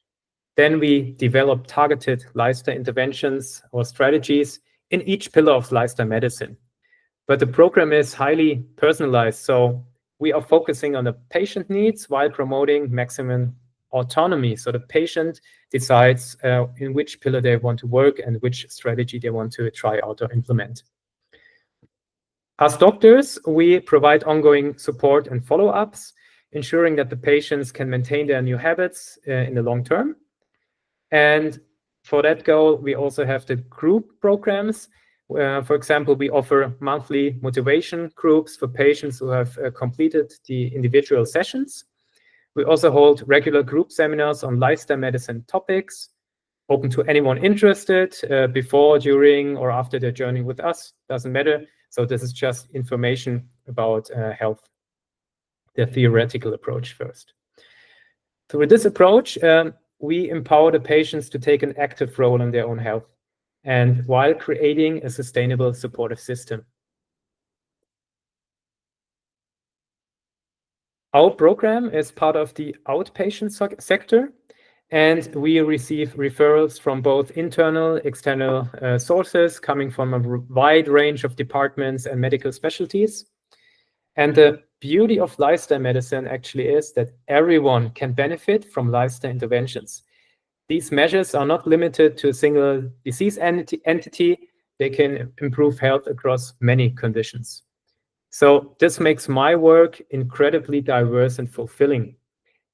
Then we develop targeted lifestyle interventions or strategies in each pillar of lifestyle medicine. But the program is highly personalized, so we are focusing on the patient needs while promoting maximum autonomy. So the patient decides in which pillar they want to work and which strategy they want to try out or implement. As doctors, we provide ongoing support and follow-ups, ensuring that the patients can maintain their new habits in the long term. And for that goal, we also have the group programs. For example, we offer monthly motivation groups for patients who have completed the individual sessions. We also hold regular group seminars on lifestyle medicine topics, open to anyone interested before, during, or after their journey with us. Doesn't matter. So this is just information about health, the theoretical approach first. Through this approach, we empower the patients to take an active role in their own health, and while creating a sustainable supportive system. Our program is part of the outpatient sector, and we receive referrals from both internal, external sources coming from a wide range of departments and medical specialties. And the beauty of lifestyle medicine actually is that everyone can benefit from lifestyle interventions. These measures are not limited to a single disease entity. They can improve health across many conditions. So this makes my work incredibly diverse and fulfilling.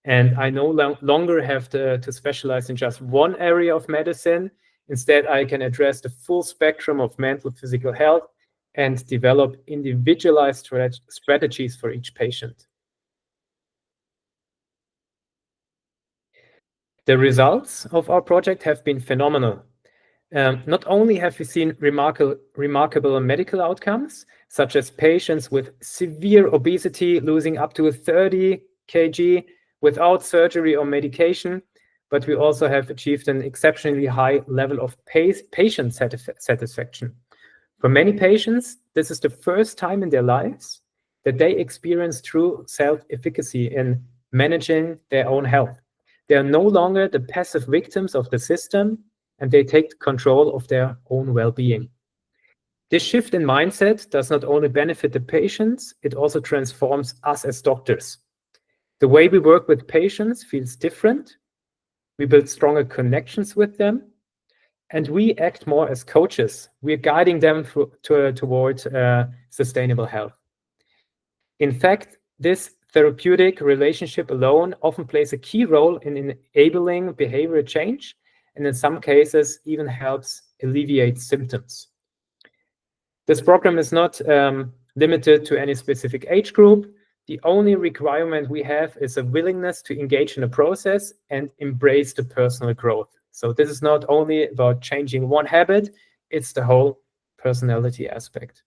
And I no longer have to specialize in just one area of medicine. Instead, I can address the full spectrum of mental, physical health and develop individualized strategies for each patient. The results of our project have been phenomenal. Not only have we seen remarkable medical outcomes, such as patients with severe obesity losing up to 30 kg without surgery or medication, but we also have achieved an exceptionally high level of patient satisfaction. For many patients, this is the first time in their lives that they experience true self-efficacy in managing their own health. They are no longer the passive victims of the system, and they take control of their own well-being. This shift in mindset does not only benefit the patients, it also transforms us as doctors. The way we work with patients feels different. We build stronger connections with them, and we act more as coaches. We are guiding them towards sustainable health. In fact, this therapeutic relationship alone often plays a key role in enabling behavioral change, and in some cases even helps alleviate symptoms. This program is not limited to any specific age group. The only requirement we have is a willingness to engage in a process and embrace the personal growth. So this is not only about changing one habit, it's the whole personality aspect.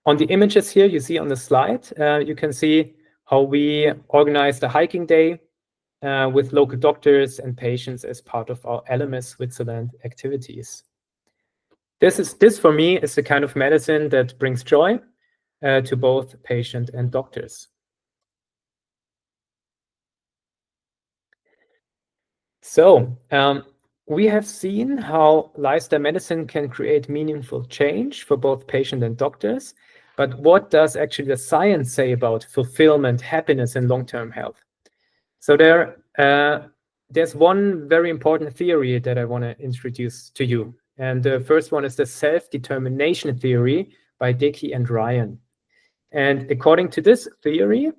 On the images here you see on the slide, you can see how we organized a hiking day with local doctors and patients as part of our LMS Switzerland activities. This for me is the kind of medicine that brings joy to both patient and doctors. So we have seen how lifestyle medicine can create meaningful change for both patient and doctors. But what does actually the science say about fulfillment, happiness, and long-term health? So there's one very important theory that I want to introduce to you. And the first one is the self-determination theory by Dickey and Ryan. And according to this theory,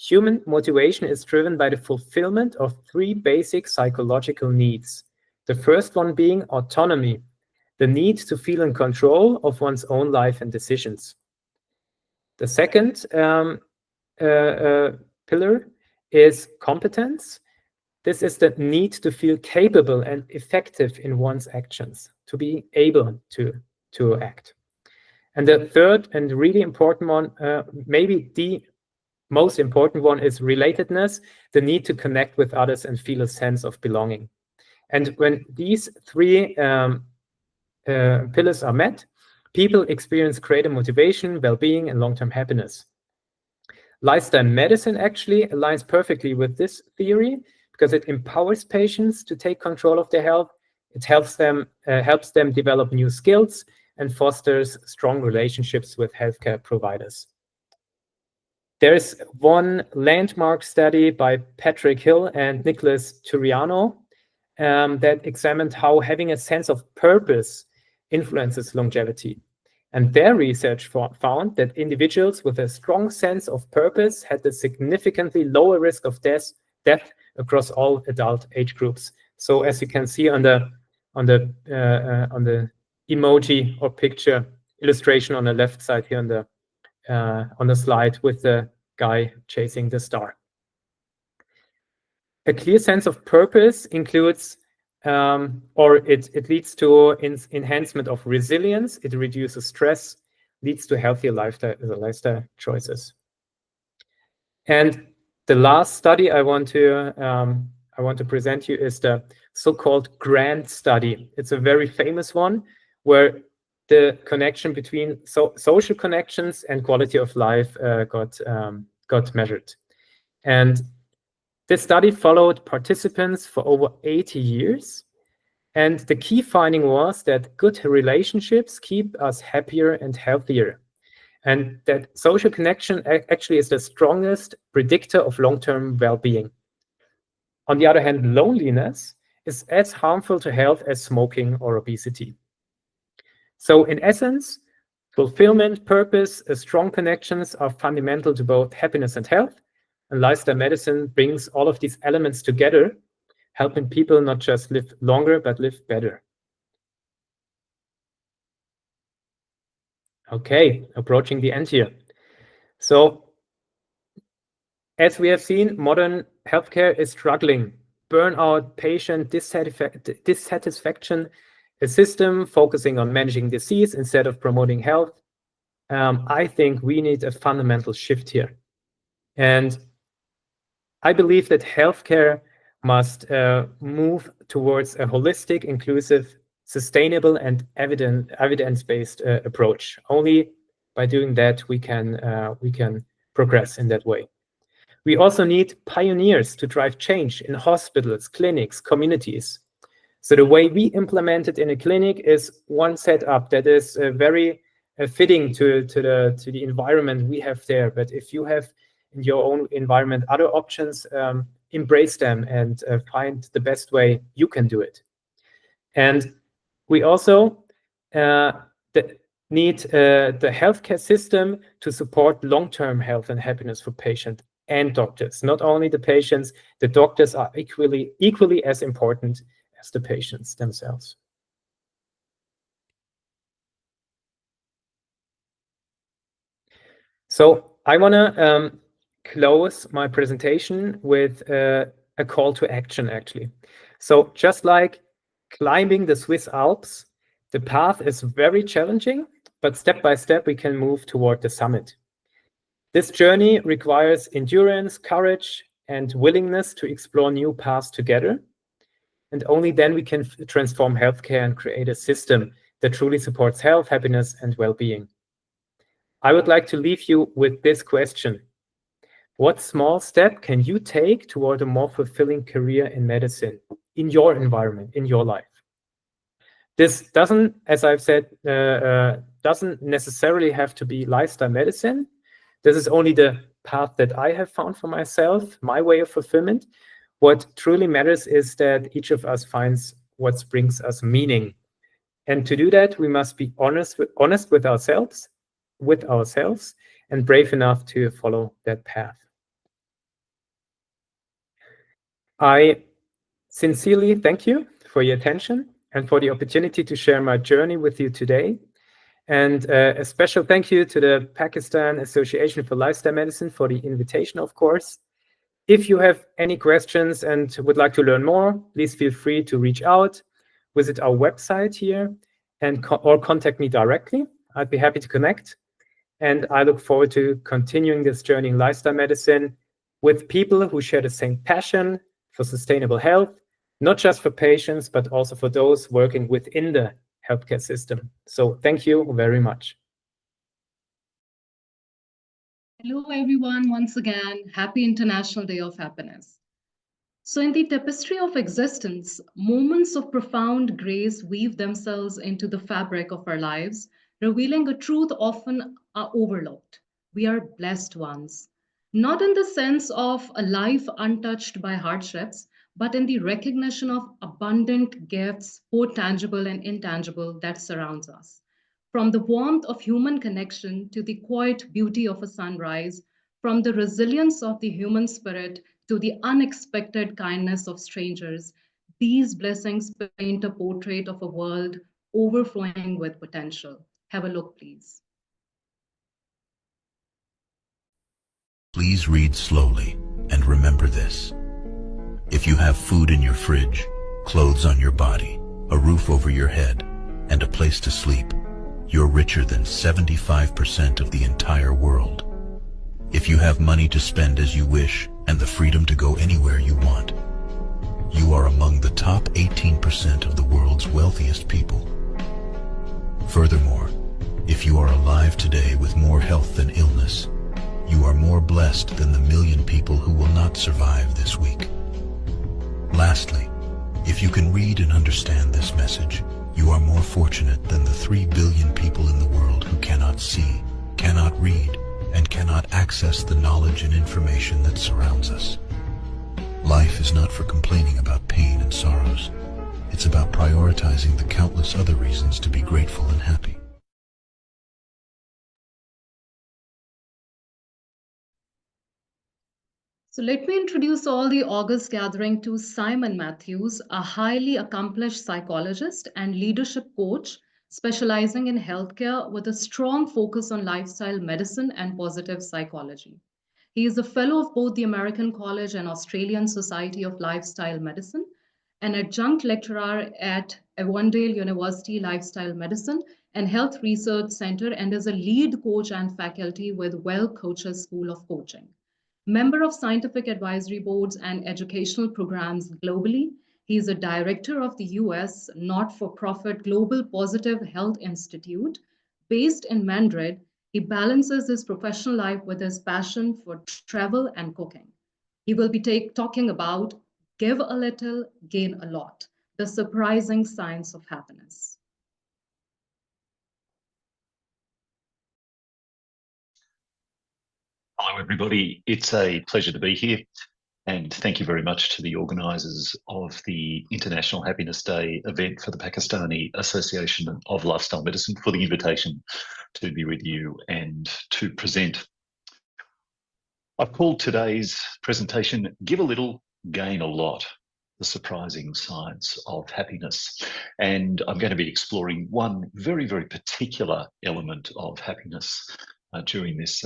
Human motivation is driven by the fulfillment of 3 basic psychological needs. The first one being autonomy, the need to feel in control of one's own life and decisions. The second pillar is competence. This is the need to feel capable and effective in one's actions, to be able to act. And the third and really important one, maybe the most important one, is relatedness, the need to connect with others and feel a sense of belonging. And when these 3 pillars are met, people experience greater motivation, well-being, and long-term happiness. Lifestyle medicine actually aligns perfectly with this theory because it empowers patients to take control of their health. It helps them develop new skills and fosters strong relationships with healthcare providers. There is one landmark study by Patrick Hill and Nicholas Turiano that examined how having a sense of purpose influences longevity. And their research found that individuals with a strong sense of purpose had a significantly lower risk of death across all adult age groups. So as you can see on the emoji or picture illustration on the left side here on the slide with the guy chasing the star. A clear sense of purpose includes it leads to enhancement of resilience, it reduces stress, leads to healthier lifestyle choices. And the last study I want to present you is the so-called GRAND study. It's a very famous one where the connection between social connections and quality of life got measured. And this study followed participants for over 80 years. And the key finding was that good relationships keep us happier and healthier. And that social connection actually is the strongest predictor of long-term well-being. On the other hand, loneliness is as harmful to health as smoking or obesity. So in essence, fulfillment, purpose, strong connections are fundamental to both happiness and health. And lifestyle medicine brings all of these elements together, helping people not just live longer, but live better. Okay, approaching the end here. So, as we have seen, modern healthcare is struggling. Burnout, patient dissatisfaction, a system focusing on managing disease instead of promoting health. I think we need a fundamental shift here. And I believe that healthcare must move towards a holistic, inclusive, sustainable, and evidence-based approach. Only by doing that we can progress in that way. We also need pioneers to drive change in hospitals, clinics, communities. So the way we implement it in a clinic is one setup that is very fitting to the environment we have there. But if you have in your own environment other options, embrace them and find the best way you can do it. And we also need the healthcare system to support long-term health and happiness for patients and doctors. Not only the patients, the doctors are equally as important as the patients themselves. So I want to close my presentation with a call to action, actually. So just like climbing the Swiss Alps, the path is very challenging, but step by step we can move toward the summit. This journey requires endurance, courage, and willingness to explore new paths together. And only then we can transform healthcare and create a system that truly supports health, happiness, and well-being. I would like to leave you with this question. What small step can you take toward a more fulfilling career in medicine, in your environment, in your life? This doesn't, as I've said, doesn't necessarily have to be lifestyle medicine. This is only the path that I have found for myself, my way of fulfillment. What truly matters is that each of us finds what brings us meaning. And to do that, we must be honest with ourselves, and brave enough to follow that path. I sincerely thank you for your attention and for the opportunity to share my journey with you today. And a special thank you to the Pakistan Association for Lifestyle Medicine for the invitation, of course. If you have any questions and would like to learn more, please feel free to reach out, visit our website here, and or contact me directly. I'd be happy to connect. And I look forward to continuing this journey in lifestyle medicine with people who share the same passion for sustainable health, not just for patients, but also for those working within the healthcare system. So thank you very much. Hello, everyone. Once again, happy International Day of Happiness. So in the tapestry of existence, moments of profound grace weave themselves into the fabric of our lives, revealing a truth often overlooked. We are blessed ones, not in the sense of a life untouched by hardships, but in the recognition of abundant gifts, both tangible and intangible, that surrounds us. From the warmth of human connection to the quiet beauty of a sunrise, from the resilience of the human spirit to the unexpected kindness of strangers, these blessings paint a portrait of a world overflowing with potential. Have a look, please. Please read slowly and remember this. If you have food in your fridge, clothes on your body, a roof over your head, and a place to sleep, you're richer than 75% of the entire world. If you have money to spend as you wish and the freedom to go anywhere you want, you are among the top 18% of the world's wealthiest people. Furthermore, if you are alive today with more health than illness, you are more blessed than the 1 million people who will not survive this week. Lastly, if you can read and understand this message, you are more fortunate than the 3 billion people in the world who cannot see, cannot read, and cannot access the knowledge and information that surrounds us. Life is not for complaining about pain and sorrows. It's about prioritizing the countless other reasons to be grateful and happy. So let me introduce all the August gathering to Simon Matthews, a highly accomplished psychologist and leadership coach specializing in healthcare with a strong focus on lifestyle medicine and positive psychology. He is a fellow of both the American College and Australian Society of Lifestyle Medicine, an adjunct lecturer at Avondale University Lifestyle Medicine and Health Research Center, and is a lead coach and faculty with 𝗪𝗁 School of Coaching. Member of scientific advisory boards and educational programs globally, he is a director of the US not-for-profit Global Positive Health Institute. Based in Madrid, he balances his professional life with his passion for travel and cooking. He will be talking about Give a Little, Gain a Lot, the surprising science of happiness. Hello, everybody. It's a pleasure to be here. And thank you very much to the organisers of the International Happiness Day event for the Pakistani Association of Lifestyle Medicine for the invitation to be with you and to present. I've called today's presentation, Give a Little, Gain a Lot, the surprising science of happiness. And I'm going to be exploring one very, very particular element of happiness during this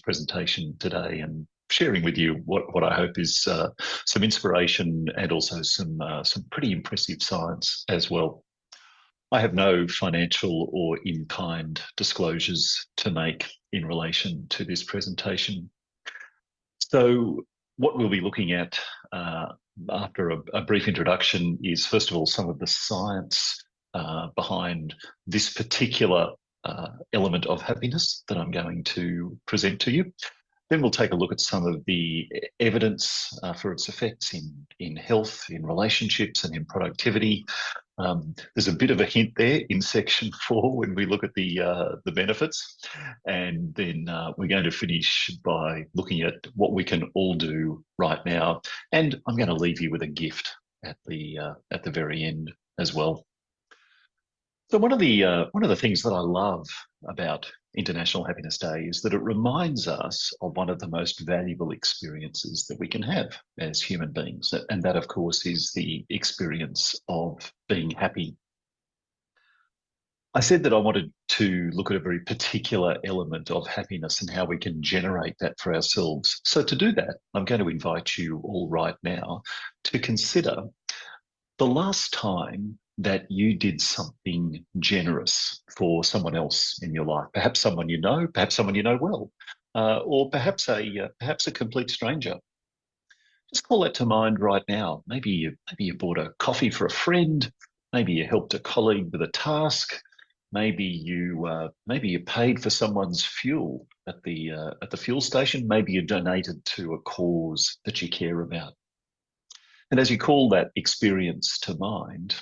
presentation today, and sharing with you what I hope is some inspiration and also some pretty impressive science as well. I have no financial or in-kind disclosures to make in relation to this presentation. So what we'll be looking at after a brief introduction is, first of all, some of the science behind this particular element of happiness that I'm going to present to you. Then we'll take a look at some of the evidence for its effects in health, in relationships, and in productivity. There's a bit of a hint there in section 4 when we look at the benefits, and then we're going to finish by looking at what we can all do right now. And I'm going to leave you with a gift at the very end as well. So one of the things that I love about International Happiness Day is that it reminds us of one of the most valuable experiences that we can have as human beings. And that, of course, is the experience of being happy. I said that I wanted to look at a very particular element of happiness and how we can generate that for ourselves. So to do that, I'm going to invite you all right now to consider the last time that you did something generous for someone else in your life, perhaps someone you know well, or perhaps a complete stranger. Just call that to mind right now. Maybe you bought a coffee for a friend. Maybe you helped a colleague with a task. Maybe you paid for someone's fuel at the fuel station. Maybe you donated to a cause that you care about. And as you call that experience to mind,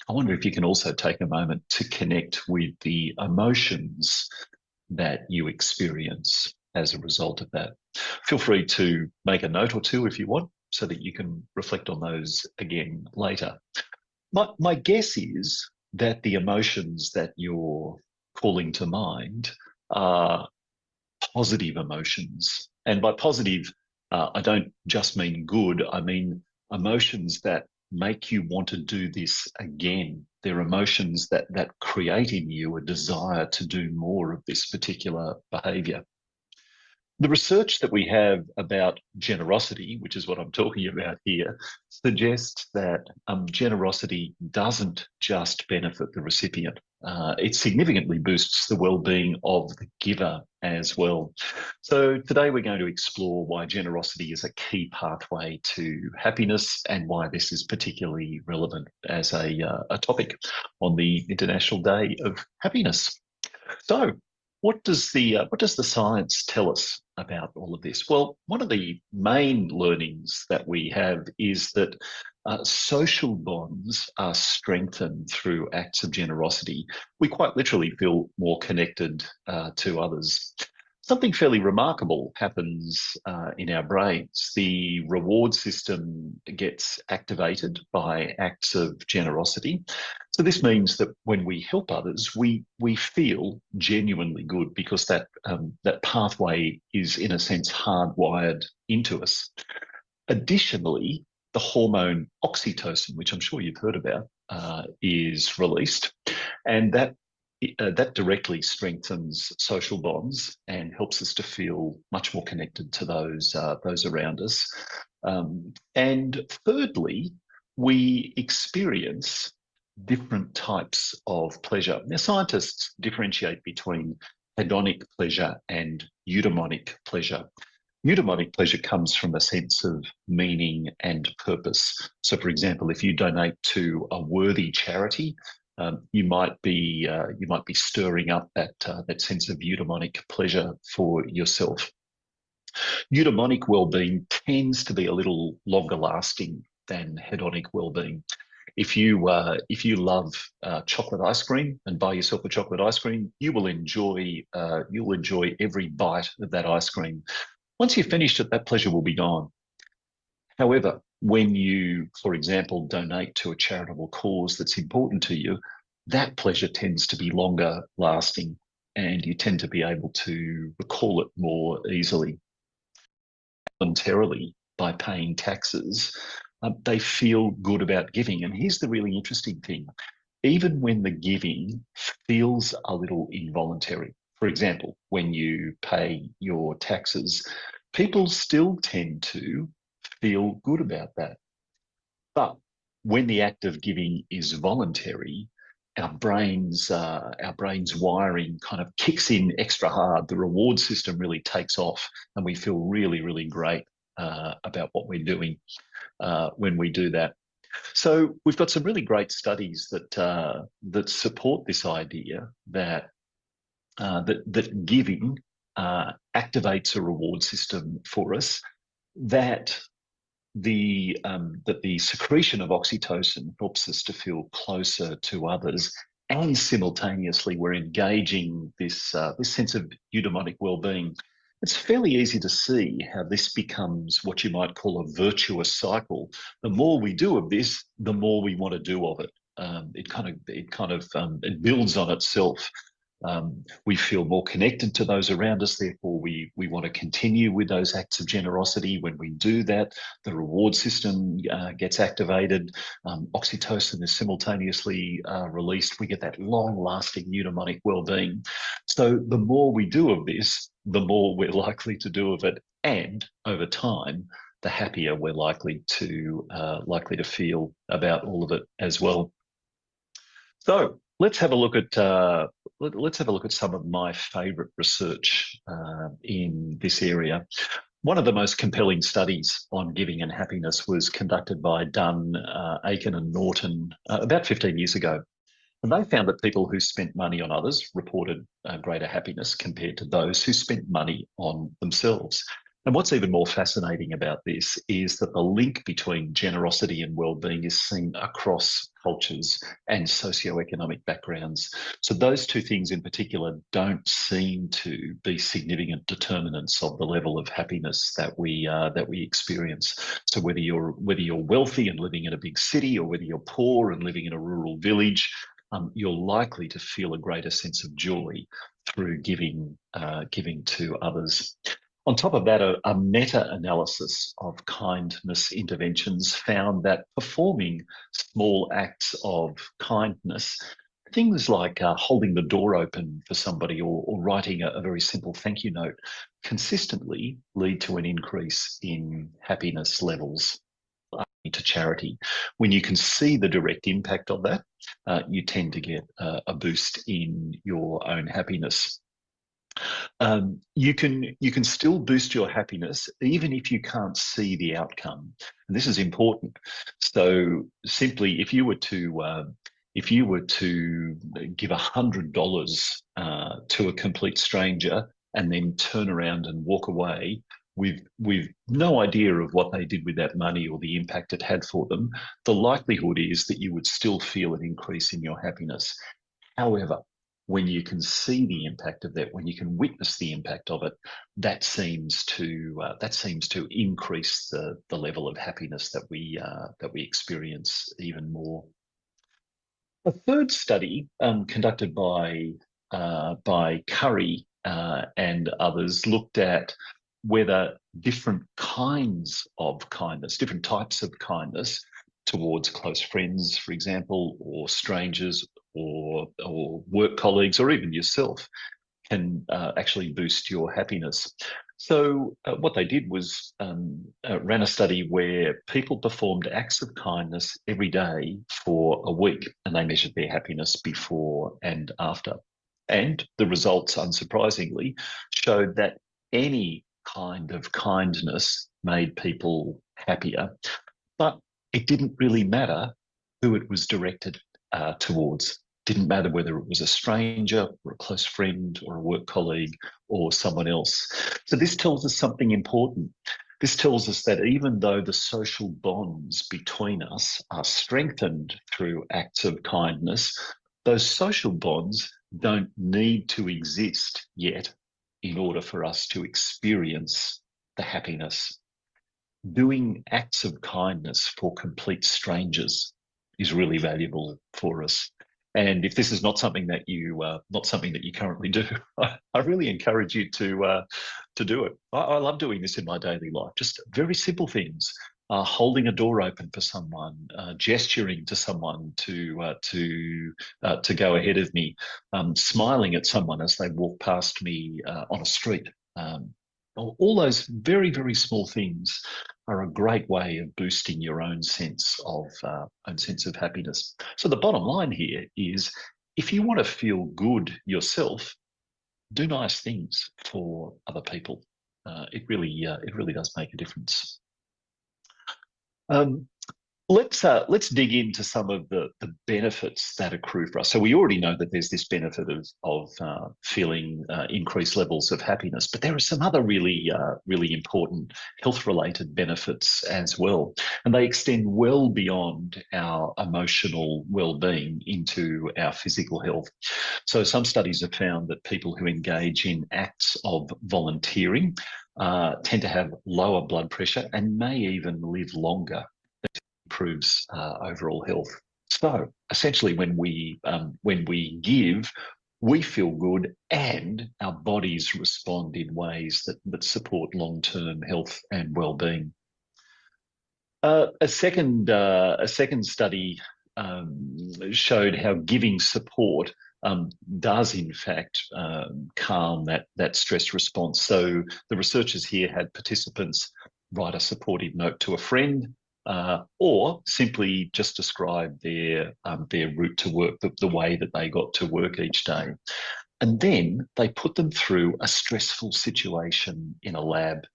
I wonder if you can also take a moment to connect with the emotions that you experience as a result of that. Feel free to make a note or two if you want, so that you can reflect on those again later. My guess is that the emotions that you're calling to mind are positive emotions. And by positive, I don't just mean good, I mean emotions that make you want to do this again. They're emotions that create in you a desire to do more of this particular behaviour. The research that we have about generosity, which is what I'm talking about here, suggests that generosity doesn't just benefit the recipient. It significantly boosts the well-being of the giver as well. So today we're going to explore why generosity is a key pathway to happiness and why this is particularly relevant as a topic on the International Day of Happiness. So, what does the science tell us about all of this? Well, one of the main learnings that we have is that social bonds are strengthened through acts of generosity. We quite literally feel more connected to others. Something fairly remarkable happens in our brains. The reward system gets activated by acts of generosity. So this means that when we help others, we feel genuinely good because that pathway is, in a sense, hardwired into us. Additionally, the hormone oxytocin, which I'm sure you've heard about, is released, and that directly strengthens social bonds and helps us to feel much more connected to those around us. And thirdly, we experience different types of pleasure. Now, scientists differentiate between hedonic pleasure and eudaimonic pleasure. Eudaimonic pleasure comes from a sense of meaning and purpose. So, for example, if you donate to a worthy charity, you might be stirring up that sense of eudaimonic pleasure for yourself. Eudaimonic well-being tends to be a little longer lasting than hedonic well-being. If you love chocolate ice cream and buy yourself a chocolate ice cream, you'll enjoy every bite of that ice cream. Once you've finished it, that pleasure will be gone. However, when you, for example, donate to a charitable cause that's important to you, that pleasure tends to be longer lasting and you tend to be able to recall it more easily. Voluntarily, by paying taxes, they feel good about giving. And here's the really interesting thing. Even when the giving feels a little involuntary, for example, when you pay your taxes, people still tend to feel good about that. But when the act of giving is voluntary, our brain's wiring kind of kicks in extra hard. The reward system really takes off and we feel really, really great about what we're doing when we do that. So we've got some really great studies that support this idea that giving activates a reward system for us, that the secretion of oxytocin helps us to feel closer to others, and simultaneously we're engaging this sense of eudaimonic well-being. It's fairly easy to see how this becomes what you might call a virtuous cycle. The more we do of this, the more we want to do of it. It builds on itself. We feel more connected to those around us. Therefore, we want to continue with those acts of generosity. When we do that, the reward system gets activated. Oxytocin is simultaneously released. We get that long-lasting mnemonic well-being. So the more we do of this, the more we're likely to do of it, and over time, the happier we're likely to feel about all of it as well. So let's have a look at some of my favourite research in this area. One of the most compelling studies on giving and happiness was conducted by Dunn, Aiken and Norton about 15 years ago. And they found that people who spent money on others reported greater happiness compared to those who spent money on themselves. And what's even more fascinating about this is that the link between generosity and well-being is seen across cultures and socioeconomic backgrounds. So those two things in particular don't seem to be significant determinants of the level of happiness that we experience. So whether you're wealthy and living in a big city, or whether you're poor and living in a rural village, you're likely to feel a greater sense of joy through giving to others. On top of that, a meta-analysis of kindness interventions found that performing small acts of kindness, things like holding the door open for somebody or writing a very simple thank you note, consistently lead to an increase in happiness levels to charity. When you can see the direct impact of that, you tend to get a boost in your own happiness. You can still boost your happiness even if you can't see the outcome, and this is important. So simply, if you were to give $100 to a complete stranger and then turn around and walk away with no idea of what they did with that money or the impact it had for them, the likelihood is that you would still feel an increase in your happiness. However, when you can see the impact of that, when you can witness the impact of it, that seems to increase the level of happiness that we experience even more. A third study conducted by Curry and others looked at whether different kinds of kindness, different types of kindness towards close friends, for example, or strangers, or work colleagues, or even yourself, can actually boost your happiness. So what they did was ran a study where people performed acts of kindness every day for a week, and they measured their happiness before and after. And the results, unsurprisingly, showed that any kind of kindness made people happier, but it didn't really matter who it was directed towards. Didn't matter whether it was a stranger or a close friend or a work colleague or someone else. So this tells us something important. This tells us that even though the social bonds between us are strengthened through acts of kindness, those social bonds don't need to exist yet in order for us to experience the happiness. Doing acts of kindness for complete strangers is really valuable for us. And if this is not something that you currently do, I really encourage you to do it. I love doing this in my daily life. Just very simple things: holding a door open for someone, gesturing to someone to go ahead of me, smiling at someone as they walk past me on a street. All those very, very small things are a great way of boosting your own sense of happiness. So the bottom line here is, if you want to feel good yourself, do nice things for other people. It really does make a difference. Let's dig into some of the benefits that accrue for us. So we already know that there's this benefit of feeling increased levels of happiness, but there are some other really important health-related benefits as well, and they extend well beyond our emotional well-being into our physical health. So some studies have found that people who engage in acts of volunteering tend to have lower blood pressure and may even live longer. Improves overall health. So essentially, when we give, we feel good and our bodies respond in ways that support long-term health and well-being. A second study showed how giving support does in fact calm that stress response. So the researchers here had participants write a supportive note to a friend, or simply just describe their route to work, the way that they got to work each day. And then they put them through a stressful situation in a lab.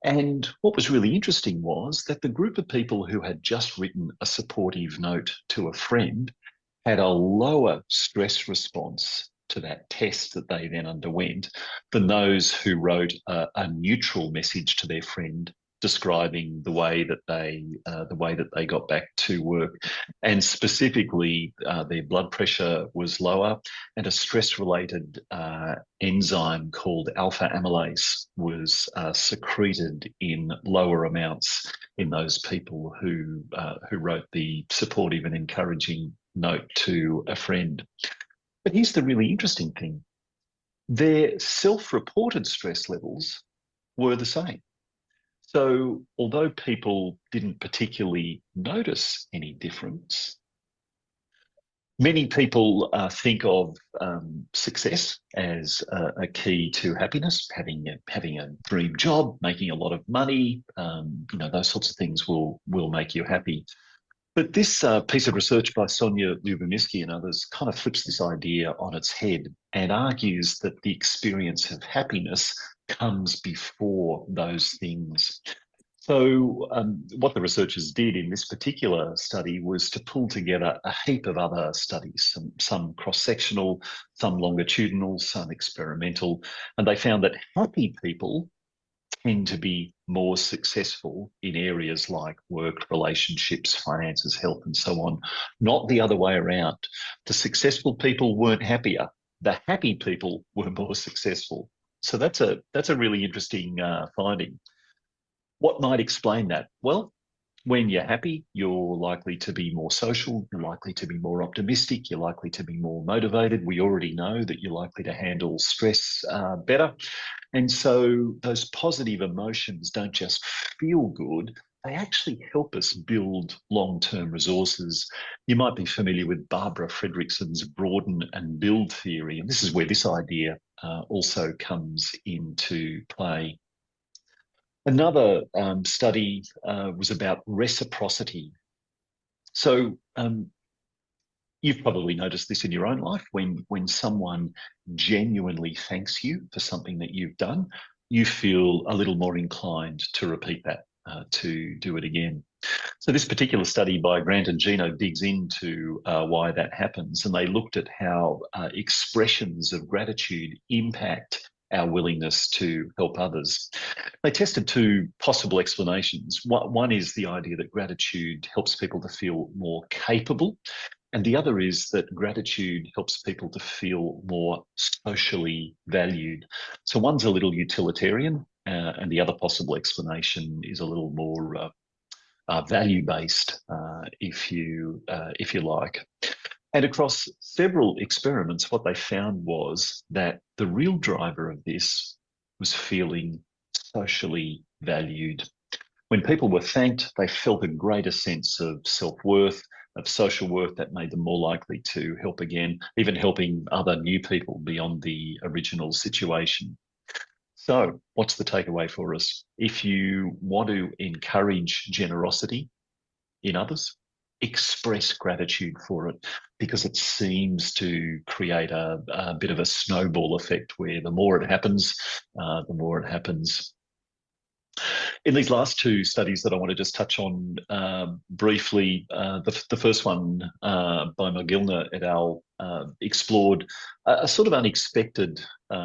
And what was really interesting was that the group of people who had just written a supportive note to a friend had a lower stress response to that test that they then underwent than those who wrote a neutral message to their friend describing the way that they got back to work. And specifically, their blood pressure was lower, and a stress-related enzyme called alpha amylase was secreted in lower amounts in those people who wrote the supportive and encouraging note to a friend. But here's the really interesting thing. Their self-reported stress levels were the same. So although people didn't particularly notice any difference, many people think of success as a key to happiness, having a dream job, making a lot of money, those sorts of things will make you happy. But this piece of research by 𝗂𝗎𝗓𝗓𝗏𝗡 and others kind of flips this idea on its head and argues that the experience of happiness comes before those things. So what the researchers did in this particular study was to pull together a heap of other studies, some cross-sectional, some longitudinal, some experimental, and they found that happy people tend to be more successful in areas like work, relationships, finances, health, and so on, not the other way around. The successful people weren't happier. The happy people were more successful. So that's a really interesting finding. What might explain that? Well, when you're happy, you're likely to be more social, you're likely to be more optimistic, you're likely to be more motivated. We already know that you're likely to handle stress better. And so those positive emotions don't just feel good, they actually help us build long-term resources. You might be familiar with Barbara Fredrickson's broaden and build theory, and this is where this idea also comes into play. Another study was about reciprocity. So you've probably noticed this in your own life. When someone genuinely thanks you for something that you've done, you feel a little more inclined to repeat that, to do it again. So this particular study by Grant and Gino digs into why that happens, and they looked at how expressions of gratitude impact our willingness to help others. They tested two possible explanations. One is the idea that gratitude helps people to feel more capable, and the other is that gratitude helps people to feel more socially valued. So one's a little utilitarian, and the other possible explanation is a little more value-based, if you like. And across several experiments, what they found was that the real driver of this was feeling socially valued. When people were thanked, they felt a greater sense of self-worth, of social worth that made them more likely to help again, even helping other new people beyond the original situation. So what's the takeaway for us? If you want to encourage generosity in others, express gratitude for it, because it seems to create a bit of a snowball effect where the more it happens, the more it happens. In these last two studies that I want to just touch on briefly, the first one by Magillner et al. Explored a sort of unexpected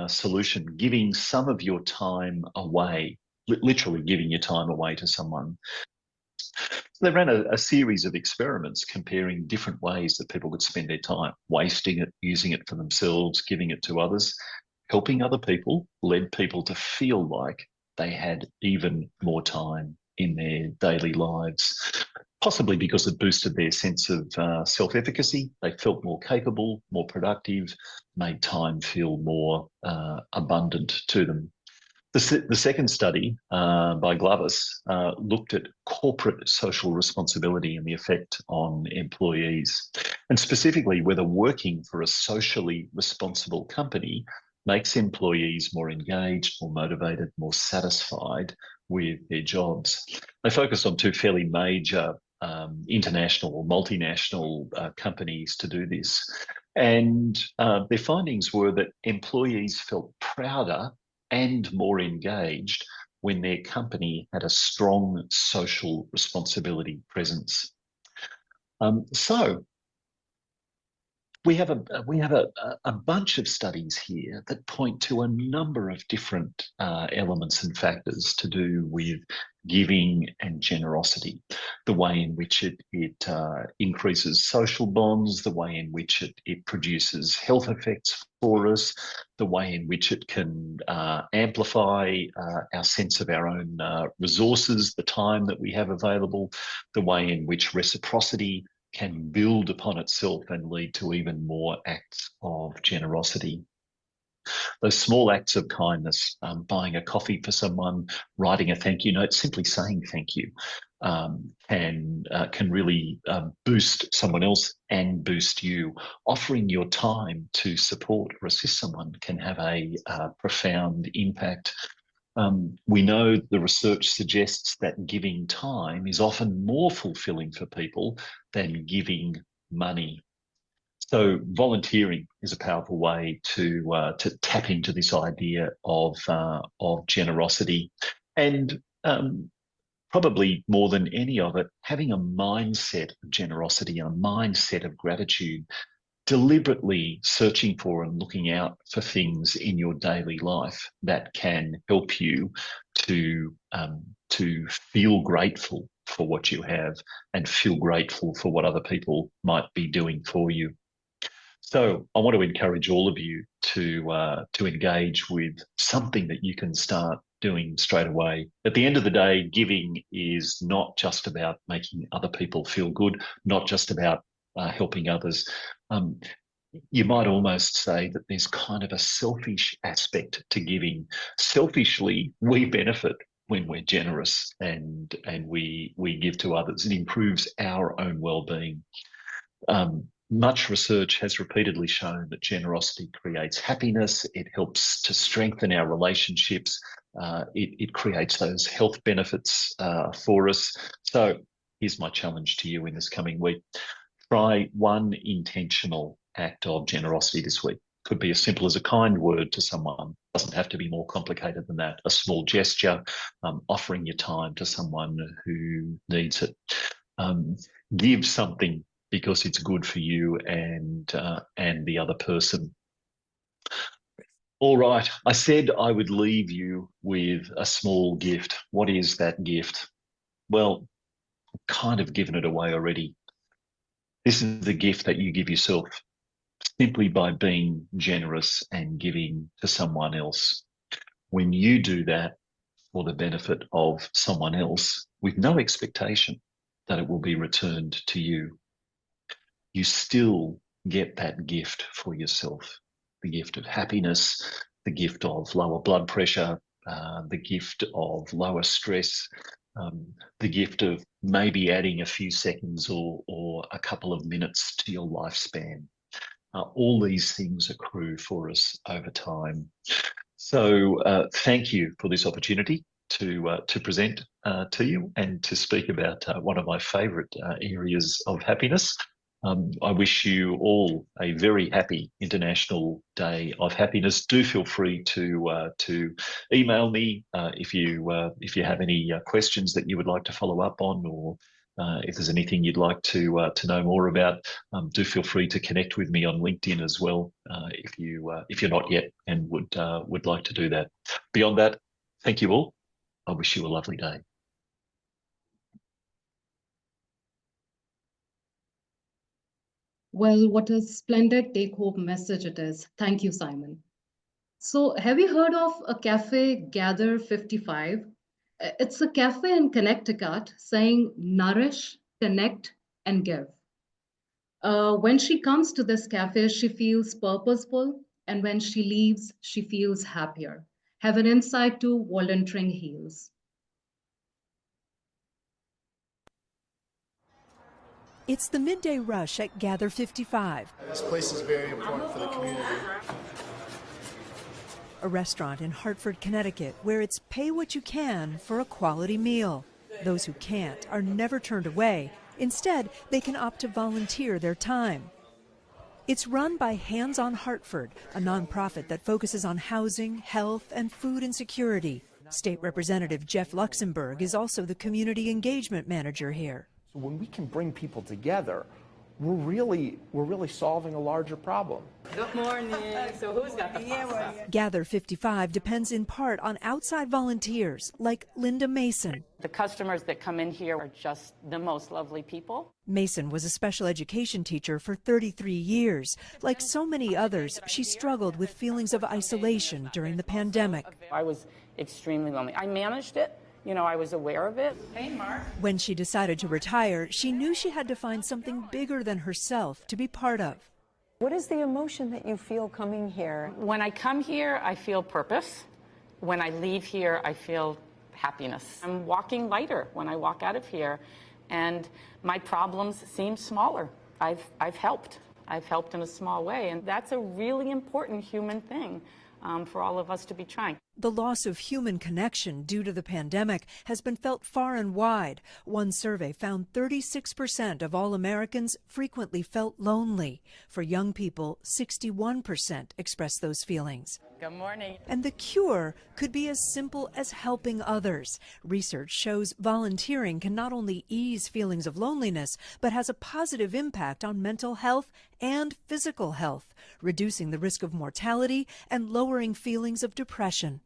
solution, giving some of your time away, literally giving your time away to someone. So they ran a series of experiments comparing different ways that people would spend their time, wasting it, using it for themselves, giving it to others. Helping other people led people to feel like they had even more time in their daily lives. possibly because it boosted their sense of self-efficacy. They felt more capable, more productive, made time feel more abundant to them. The second study by 𝗤𝗏𝗏 looked at corporate social responsibility and the effect on employees, and specifically whether working for a socially responsible company makes employees more engaged, more motivated, more satisfied with their jobs. They focused on two fairly major international or multinational companies to do this. And their findings were that employees felt prouder and more engaged when their company had a strong social responsibility presence. So we have a bunch of studies here that point to a number of different elements and factors to do with giving and generosity, the way in which it increases social bonds, the way in which it produces health effects for us, the way in which it can amplify our sense of our own resources, the time that we have available, the way in which reciprocity can build upon itself and lead to even more acts of generosity. Those small acts of kindness, buying a coffee for someone, writing a thank you note, simply saying thank you, can really boost someone else and boost you. Offering your time to support or assist someone can have a profound impact. We know the research suggests that giving time is often more fulfilling for people than giving money. So volunteering is a powerful way to tap into this idea of generosity, and probably more than any of it, having a mindset of generosity and a mindset of gratitude, deliberately searching for and looking out for things in your daily life that can help you to feel grateful for what you have and feel grateful for what other people might be doing for you. So I want to encourage all of you to engage with something that you can start doing straight away. At the end of the day, giving is not just about making other people feel good, not just about helping others. You might almost say that there's kind of a selfish aspect to giving. Selfishly, we benefit when we're generous and we give to others. It improves our own well-being. Much research has repeatedly shown that generosity creates happiness. It helps to strengthen our relationships. It creates those health benefits for us. So here's my challenge to you in this coming week. Try one intentional act of generosity this week. Could be as simple as a kind word to someone. Doesn't have to be more complicated than that. A small gesture, offering your time to someone who needs it. Give something because it's good for you and the other person. All right, I said I would leave you with a small gift. What is that gift? Well, I've kind of given it away already. This is the gift that you give yourself simply by being generous and giving to someone else. When you do that for the benefit of someone else with no expectation that it will be returned to you, you still get that gift for yourself. The gift of happiness, the gift of lower blood pressure, the gift of lower stress, the gift of maybe adding a few seconds or a couple of minutes to your lifespan. All these things accrue for us over time. So thank you for this opportunity to present to you and to speak about one of my favourite areas of happiness. I wish you all a very happy International Day of Happiness. Do feel free to email me if you have any questions that you would like to follow up on, or if there's anything you'd like to know more about. Do feel free to connect with me on LinkedIn as well if you're not yet and would like to do that. Beyond that, thank you all. I wish you a lovely day. Well, what a splendid take-home message it is. Thank you, Simon. So have you heard of a cafe, Gather 55? It's a cafe in Connecticut saying nourish, connect, and give. When she comes to this cafe, she feels purposeful, and when she leaves, she feels happier. Have an insight to volunteering heals. It's the midday rush at Gather 55. This place is very important for the community. A restaurant in Hartford, Connecticut, where it's pay what you can for a quality meal. Those who can't are never turned away. Instead, they can opt to volunteer their time. It's run by Hands on Hartford, a nonprofit that focuses on housing, health, and food insecurity. State Representative 𝗓𝗏 is also the community engagement manager here. So when we can bring people together, we're really solving a larger problem. Good morning. So who's got the pasta? Gather 55 depends in part on outside volunteers like Linda Mason. The customers that come in here are just the most lovely people. Mason was a special education teacher for 33 years. Like so many others, she struggled with feelings of isolation during the pandemic. I was extremely lonely. I managed it. You know, I was aware of it. Hey, Mark. When she decided to retire, she knew she had to find something bigger than herself to be part of. What is the emotion that you feel coming here? When I come here, I feel purpose. When I leave here, I feel happiness. I'm walking lighter when I walk out of here, and my problems seem smaller. I've helped. I've helped in a small way, and that's a really important human thing for all of us to be trying. The loss of human connection due to the pandemic has been felt far and wide. One survey found 36% of all Americans frequently felt lonely. For young people, 61% expressed those feelings. Good morning. And the cure could be as simple as helping others. Research shows volunteering can not only ease feelings of loneliness, but has a positive impact on mental health and physical health, reducing the risk of mortality and lowering feelings of depression.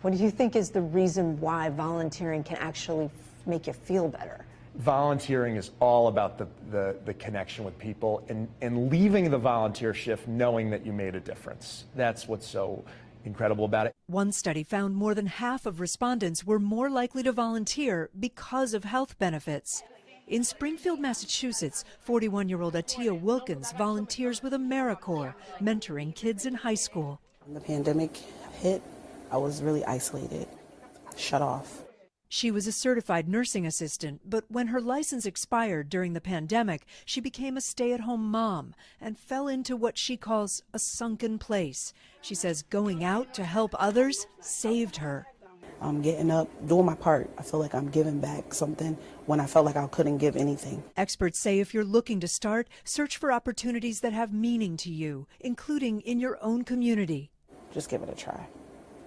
What do you think is the reason why volunteering can actually make you feel better? Volunteering is all about the connection with people and leaving the volunteer shift knowing that you made a difference. That's what's so incredible about it. One study found more than half of respondents were more likely to volunteer because of health benefits. In Springfield, Massachusetts, 41-year-old Tia Wilkins volunteers with AmeriCorps, mentoring kids in high school. When the pandemic hit, I was really isolated, shut off. She was a certified nursing assistant, but when her license expired during the pandemic, she became a stay-at-home mom and fell into what she calls a sunken place. She says going out to help others saved her. I'm getting up, doing my part. I feel like I'm giving back something when I felt like I couldn't give anything. Experts say if you're looking to start, search for opportunities that have meaning to you, including in your own community. Just give it a try,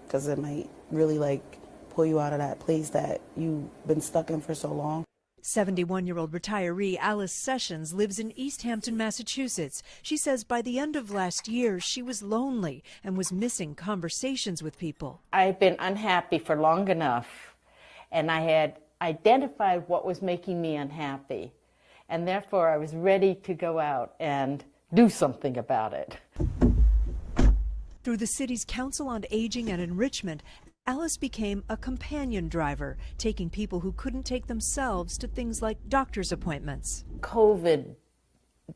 because it might really pull you out of that place that you've been stuck in for so long. 71-year-old retiree Alice Sessions lives in East Hampton, Massachusetts. She says by the end of last year, she was lonely and was missing conversations with people. I've been unhappy for long enough, and I had identified what was making me unhappy, and therefore I was ready to go out and do something about it. Through the city's Council on Aging and Enrichment, Alice became a companion driver, taking people who couldn't take themselves to things like doctor's appointments. COVID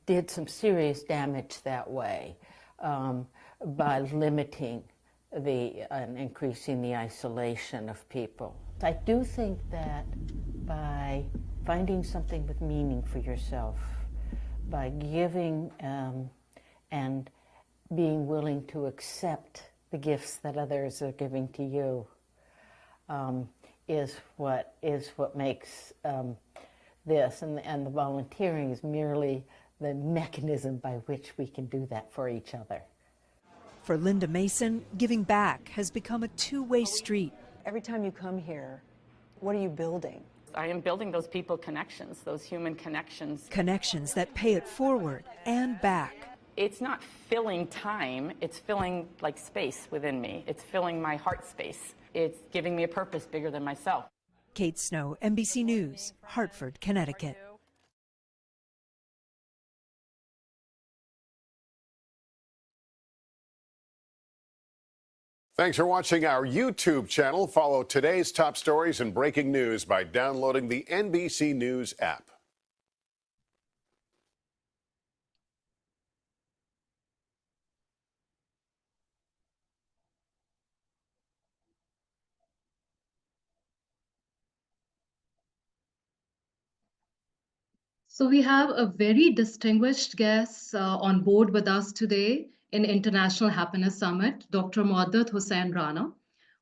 did some serious damage that way by limiting and increasing the isolation of people. I do think that by finding something with meaning for yourself, by giving and being willing to accept the gifts that others are giving to you is what makes this, and the volunteering is merely the mechanism by which we can do that for each other. For Linda Mason, giving back has become a two-way street. Every time you come here, what are you building? I am building those people connections, those human connections. Connections that pay it forward and back. It's not filling time, it's filling like space within me. It's filling my heart space. It's giving me a purpose bigger than myself. Kate Snow, NBC News, Hartford, Connecticut. Thanks for watching our YouTube channel. Follow today's top stories and breaking news by downloading the NBC News app. So we have a very distinguished guest on board with us today in International Happiness Summit, Dr. 𝗬𝗠𝗖𝗓 Rana,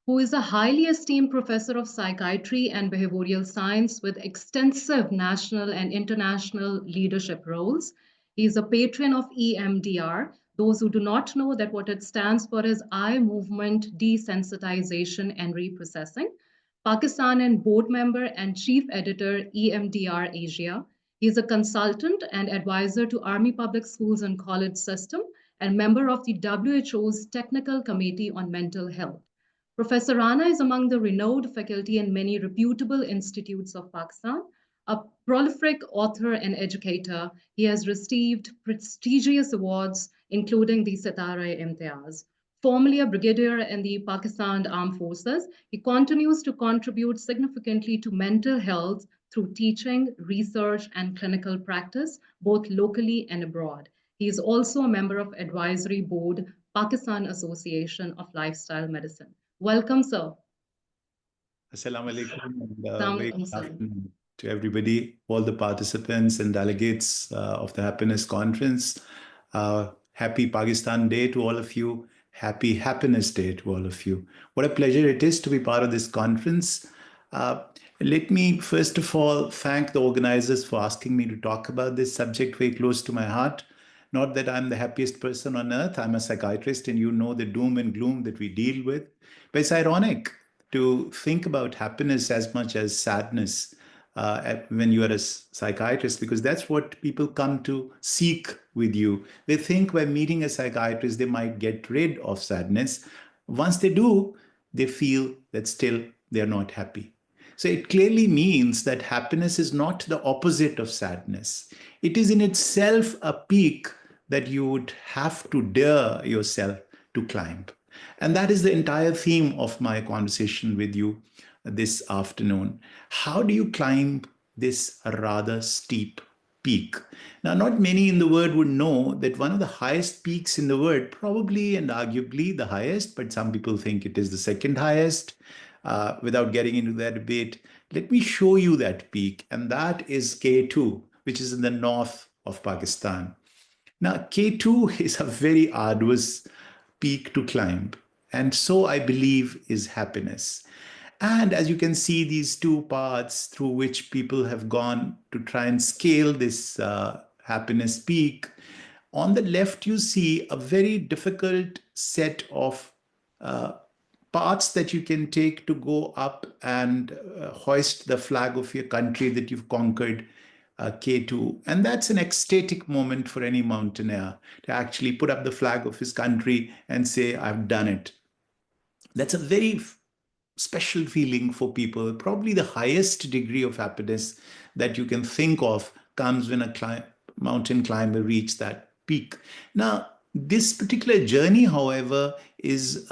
who is a highly esteemed professor of psychiatry and behavioral science with extensive national and international leadership roles. He is a patron of EMDR. Those who do not know that what it stands for is eye movement desensitization and reprocessing. Pakistan and board member and chief editor EMDR Asia. He is a consultant and advisor to Army Public Schools and College System and member of the WHO's Technical Committee on Mental Health. Professor Rana is among the renowned faculty in many reputable institutes of Pakistan. A prolific author and educator, he has received prestigious awards, including the 𝗬𝗓𝗍𝗓. Formerly a brigadier in the Pakistan Armed Forces, he continues to contribute significantly to mental health through teaching, research, and clinical practice, both locally and abroad. He is also a member of Advisory Board, Pakistan Association of Lifestyle Medicine. Welcome, sir. Assalamu alaikum, and very good afternoon to everybody, all the participants and delegates of the Happiness Conference. Happy Pakistan Day to all of you. Happy Happiness Day to all of you. What a pleasure it is to be part of this conference. Let me first of all thank the organizers for asking me to talk about this subject very close to my heart. Not that I'm the happiest person on earth. I'm a psychiatrist and you know the doom and gloom that we deal with. But it's ironic to think about happiness as much as sadness when you are a psychiatrist, because that's what people come to seek with you. They think by meeting a psychiatrist, they might get rid of sadness. Once they do, they feel that still they're not happy. So it clearly means that happiness is not the opposite of sadness. It is in itself a peak that you would have to dare yourself to climb. And that is the entire theme of my conversation with you this afternoon. How do you climb this rather steep peak? Now, not many in the world would know that one of the highest peaks in the world, probably and arguably the highest, but some people think it is the second highest. Without getting into that debate, let me show you that peak, and that is K2, which is in the north of Pakistan. Now, K2 is a very arduous peak to climb, and so I believe is happiness. And as you can see, these two paths through which people have gone to try and scale this happiness peak. On the left, you see a very difficult set of paths that you can take to go up and hoist the flag of your country that you've conquered, K2. And that's an ecstatic moment for any mountaineer to actually put up the flag of his country and say, I've done it. That's a very special feeling for people. Probably the highest degree of happiness that you can think of comes when a mountain climber reaches that peak. Now, this particular journey, however, is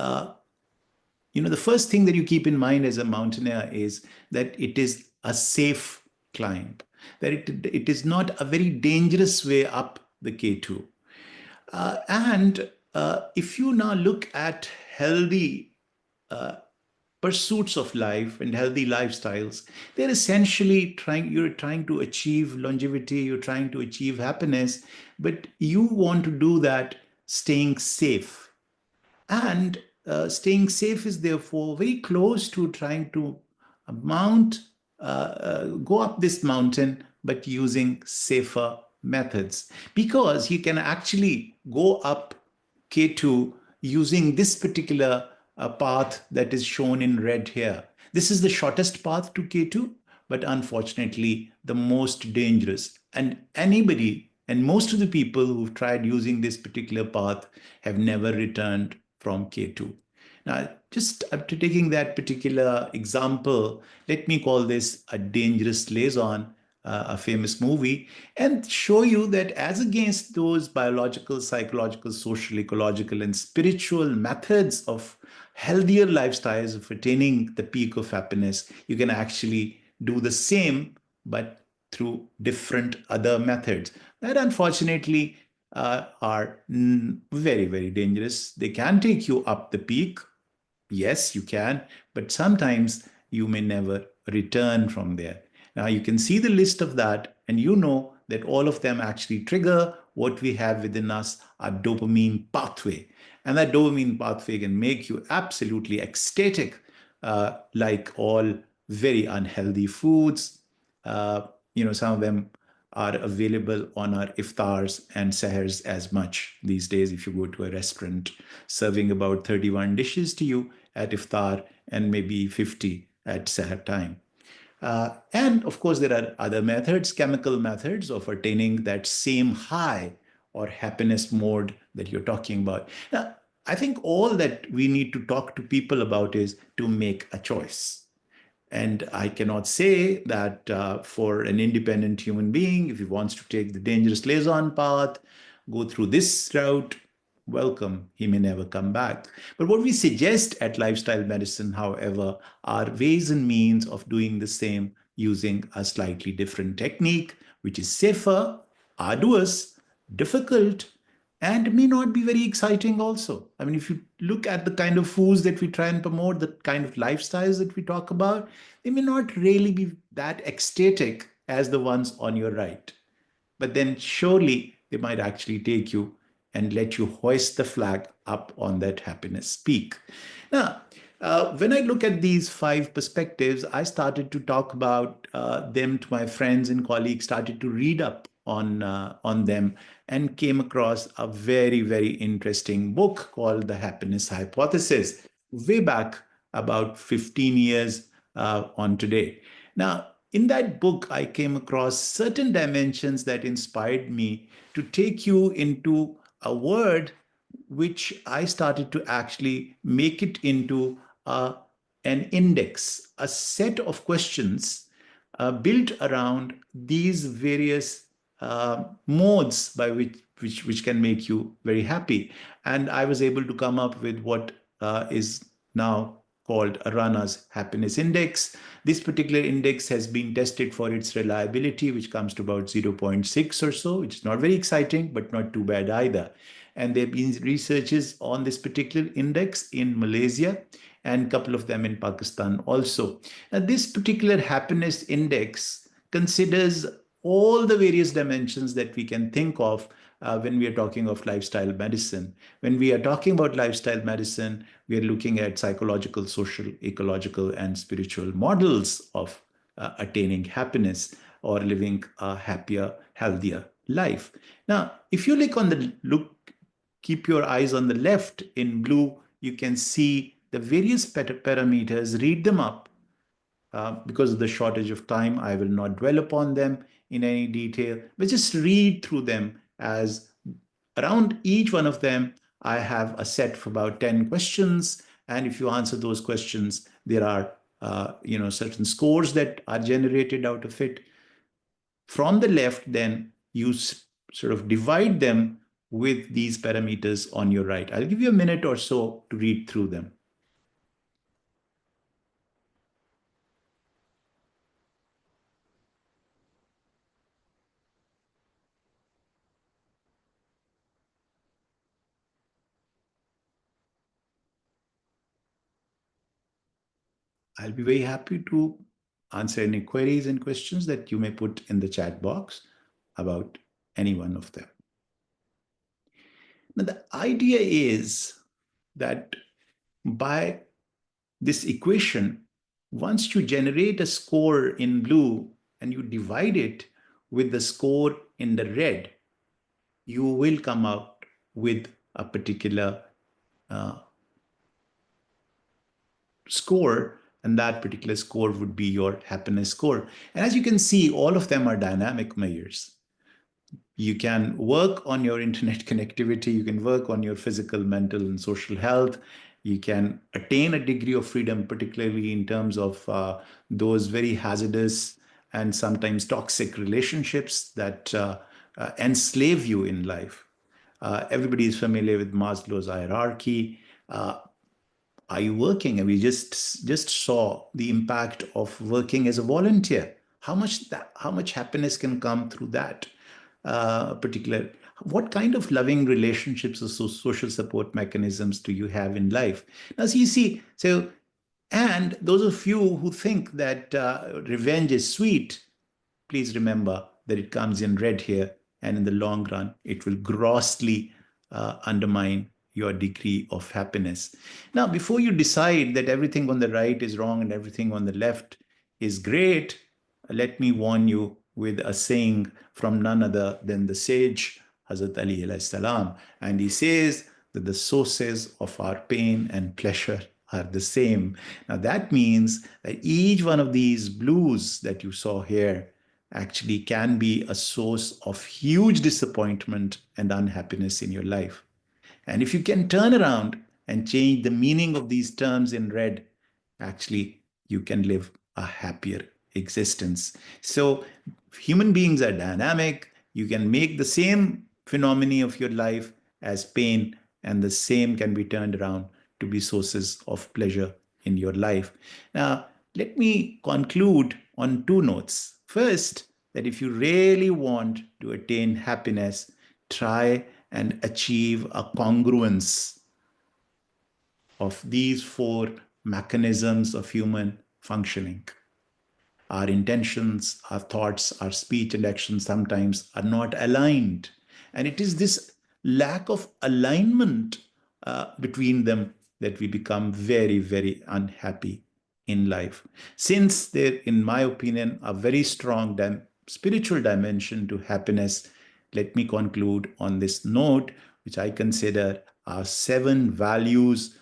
the first thing that you keep in mind as a mountaineer is that it is a safe climb, that it is not a very dangerous way up the K2. If you now look at healthy pursuits of life and healthy lifestyles, they're essentially you're trying to achieve longevity, you're trying to achieve happiness, but you want to do that staying safe. And staying safe is therefore very close to trying to go up this mountain, but using safer methods, because you can actually go up K2 using this particular path that is shown in red here. This is the shortest path to K2, but unfortunately the most dangerous. And anybody and most of the people who've tried using this particular path have never returned from K2. Now, just after taking that particular example, let me call this a dangerous liaison, a famous movie, and show you that as against those biological, psychological, social, ecological, and spiritual methods of healthier lifestyles of attaining the peak of happiness, you can actually do the same, but through different other methods that unfortunately are very, very dangerous. They can take you up the peak. Yes, you can, but sometimes you may never return from there. Now you can see the list of that, and you know that all of them actually trigger what we have within us, our dopamine pathway. And that dopamine pathway can make you absolutely ecstatic, like all very unhealthy foods. Some of them are available on our iftars and sahars as much these days. If you go to a restaurant serving about 31 dishes to you at iftar and maybe 50 at sahar time. And of course, there are other methods, chemical methods of attaining that same high or happiness mode that you're talking about. Now, I think all that we need to talk to people about is to make a choice. And I cannot say that for an independent human being, if he wants to take the dangerous liaison path, go through this route, welcome, he may never come back. But what we suggest at Lifestyle Medicine, however, are ways and means of doing the same using a slightly different technique, which is safer, arduous, difficult, and may not be very exciting also. I mean, if you look at the kind of foods that we try and promote, the kind of lifestyles that we talk about, they may not really be that ecstatic as the ones on your right. But then surely they might actually take you and let you hoist the flag up on that happiness peak. Now, when I look at these 5 perspectives, I started to talk about them to my friends and colleagues, started to read up on them, and came across a very, very interesting book called The Happiness Hypothesis, way back about 15 years on today. Now, in that book, I came across certain dimensions that inspired me to take you into a word which I started to actually make it into an index, a set of questions built around these various modes by which can make you very happy. And I was able to come up with what is now called Arana's Happiness Index. This particular index has been tested for its reliability, which comes to about 0.6 or so, which is not very exciting, but not too bad either. And there have been researches on this particular index in Malaysia and a couple of them in Pakistan also. Now, this particular happiness index considers all the various dimensions that we can think of when we are talking of lifestyle medicine. When we are talking about lifestyle medicine, we are looking at psychological, social, ecological, and spiritual models of attaining happiness or living a happier, healthier life. Now, if you keep your eyes on the left in blue, you can see the various parameters, read them up. Because of the shortage of time, I will not dwell upon them in any detail, but just read through them, as around each one of them, I have a set of about 10 questions. And if you answer those questions, there are certain scores that are generated out of it. From the left, then you sort of divide them with these parameters on your right. I'll give you a minute or so to read through them. I'll be very happy to answer any queries and questions that you may put in the chat box about any one of them. Now, the idea is that by this equation, once you generate a score in blue and you divide it with the score in the red, you will come out with a particular score, and that particular score would be your happiness score. And as you can see, all of them are dynamic measures. You can work on your internet connectivity, you can work on your physical, mental, and social health. You can attain a degree of freedom, particularly in terms of those very hazardous and sometimes toxic relationships that enslave you in life. Everybody is familiar with Maslow's hierarchy. Are you working? And we just saw the impact of working as a volunteer. How much happiness can come through that particular? What kind of loving relationships or social support mechanisms do you have in life? Now, so you see, and those of you who think that revenge is sweet, please remember that it comes in red here, and in the long run, it will grossly undermine your degree of happiness. Now, before you decide that everything on the right is wrong and everything on the left is great, let me warn you with a saying from none other than the sage Hazrat Ali alayhi salam. And he says that the sources of our pain and pleasure are the same. Now that means that each one of these blues that you saw here actually can be a source of huge disappointment and unhappiness in your life. And if you can turn around and change the meaning of these terms in red, actually you can live a happier existence. So human beings are dynamic. You can make the same phenomena of your life as pain, and the same can be turned around to be sources of pleasure in your life. Now, let me conclude on two notes. First, that if you really want to attain happiness, try and achieve a congruence of these four mechanisms of human functioning. Our intentions, our thoughts, our speech and action sometimes are not aligned. And it is this lack of alignment between them that we become very, very unhappy in life. Since there, in my opinion, a very strong spiritual dimension to happiness, let me conclude on this note, which I consider are 7 values,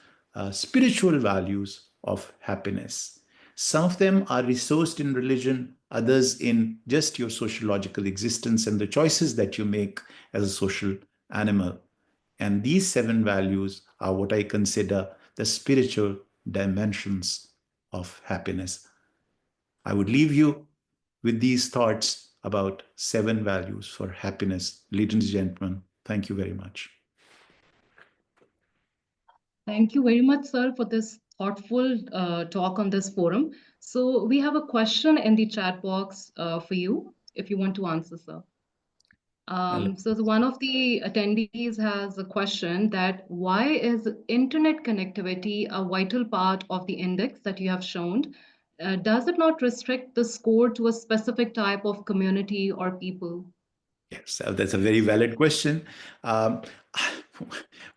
spiritual values of happiness. Some of them are resourced in religion, others in just your sociological existence and the choices that you make as a social animal. And these 7 values are what I consider the spiritual dimensions of happiness. I would leave you with these thoughts about 7 values for happiness. Ladies and gentlemen, thank you very much. Thank you very much, sir, for this thoughtful talk on this forum. So we have a question in the chat box for you, if you want to answer, sir. So one of the attendees has a question that why is internet connectivity a vital part of the index that you have shown? Does it not restrict the score to a specific type of community or people? Yes, that's a very valid question.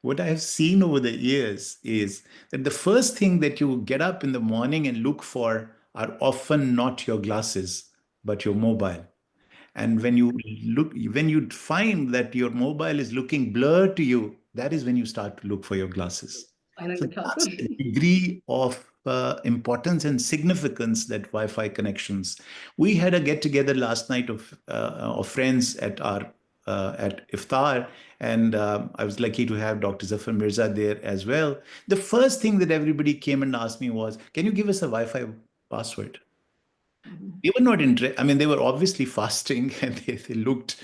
What I have seen over the years is that the first thing that you get up in the morning and look for are often not your glasses, but your mobile. And when you find that your mobile is looking blurred to you, that is when you start to look for your glasses. So that's the degree of importance and significance that Wi-Fi connections. We had a get-together last night of friends at iftar, and I was lucky to have Dr. Zafar Mirza there as well. The first thing that everybody came and asked me was, "Can you give us a Wi-Fi password?" They were not interested. I mean, they were obviously fasting and they looked,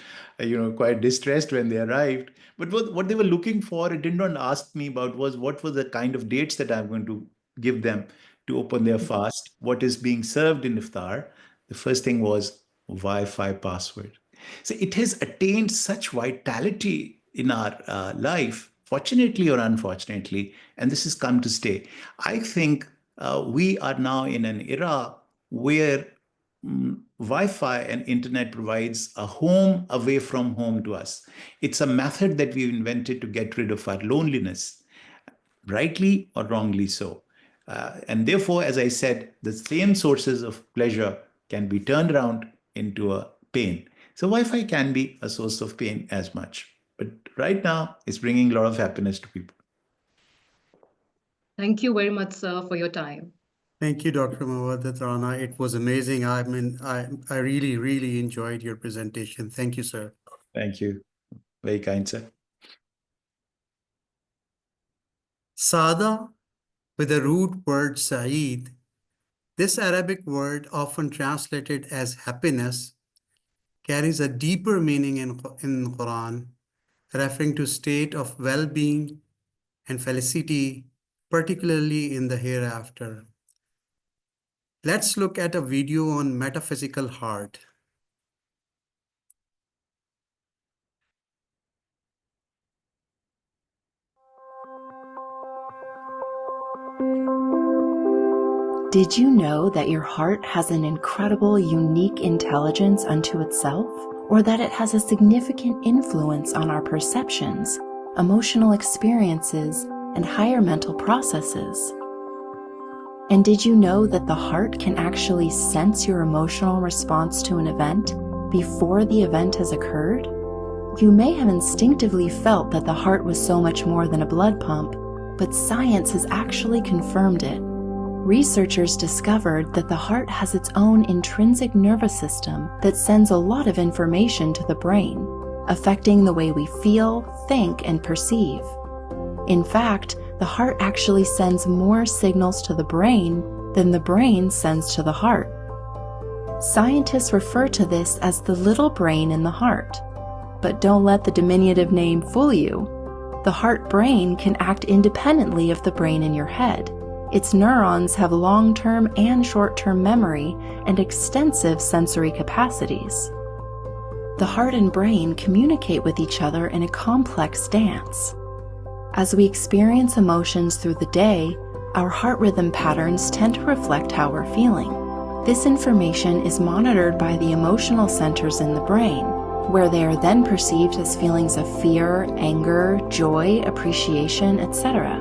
quite distressed when they arrived. But what they were looking for, it did not ask me about was what were the kind of dates that I'm going to give them to open their fast, what is being served in iftar. The first thing was Wi-Fi password. So it has attained such vitality in our life, fortunately or unfortunately, and this has come to stay. I think we are now in an era where Wi-Fi and internet provides a home away from home to us. It's a method that we've invented to get rid of our loneliness, rightly or wrongly so. And therefore, as I said, the same sources of pleasure can be turned around into a pain. So Wi-Fi can be a source of pain as much. But right now, it's bringing a lot of happiness to people. Thank you very much, sir, for your time. Thank you, Dr. Mawaddat. It was amazing. I mean, I really, really enjoyed your presentation. Thank you, sir. Thank you. Very kind, sir. Sada, with the root word Sa'id, this Arabic word, often translated as happiness, carries a deeper meaning in Quran, referring to state of well-being and felicity, particularly in the hereafter. Let's look at a video on metaphysical heart. Did you know that your heart has an incredible, unique intelligence unto itself? or that it has a significant influence on our perceptions, emotional experiences, and higher mental processes. And did you know that the heart can actually sense your emotional response to an event before the event has occurred? You may have instinctively felt that the heart was so much more than a blood pump, but science has actually confirmed it. Researchers discovered that the heart has its own intrinsic nervous system that sends a lot of information to the brain, affecting the way we feel, think, and perceive. In fact, the heart actually sends more signals to the brain than the brain sends to the heart. Scientists refer to this as the little brain in the heart. But don't let the diminutive name fool you. The heart-brain can act independently of the brain in your head. Its neurons have long-term and short-term memory and extensive sensory capacities. The heart and brain communicate with each other in a complex dance. As we experience emotions through the day, our heart rhythm patterns tend to reflect how we're feeling. This information is monitored by the emotional centers in the brain, where they are then perceived as feelings of fear, anger, joy, appreciation, etc.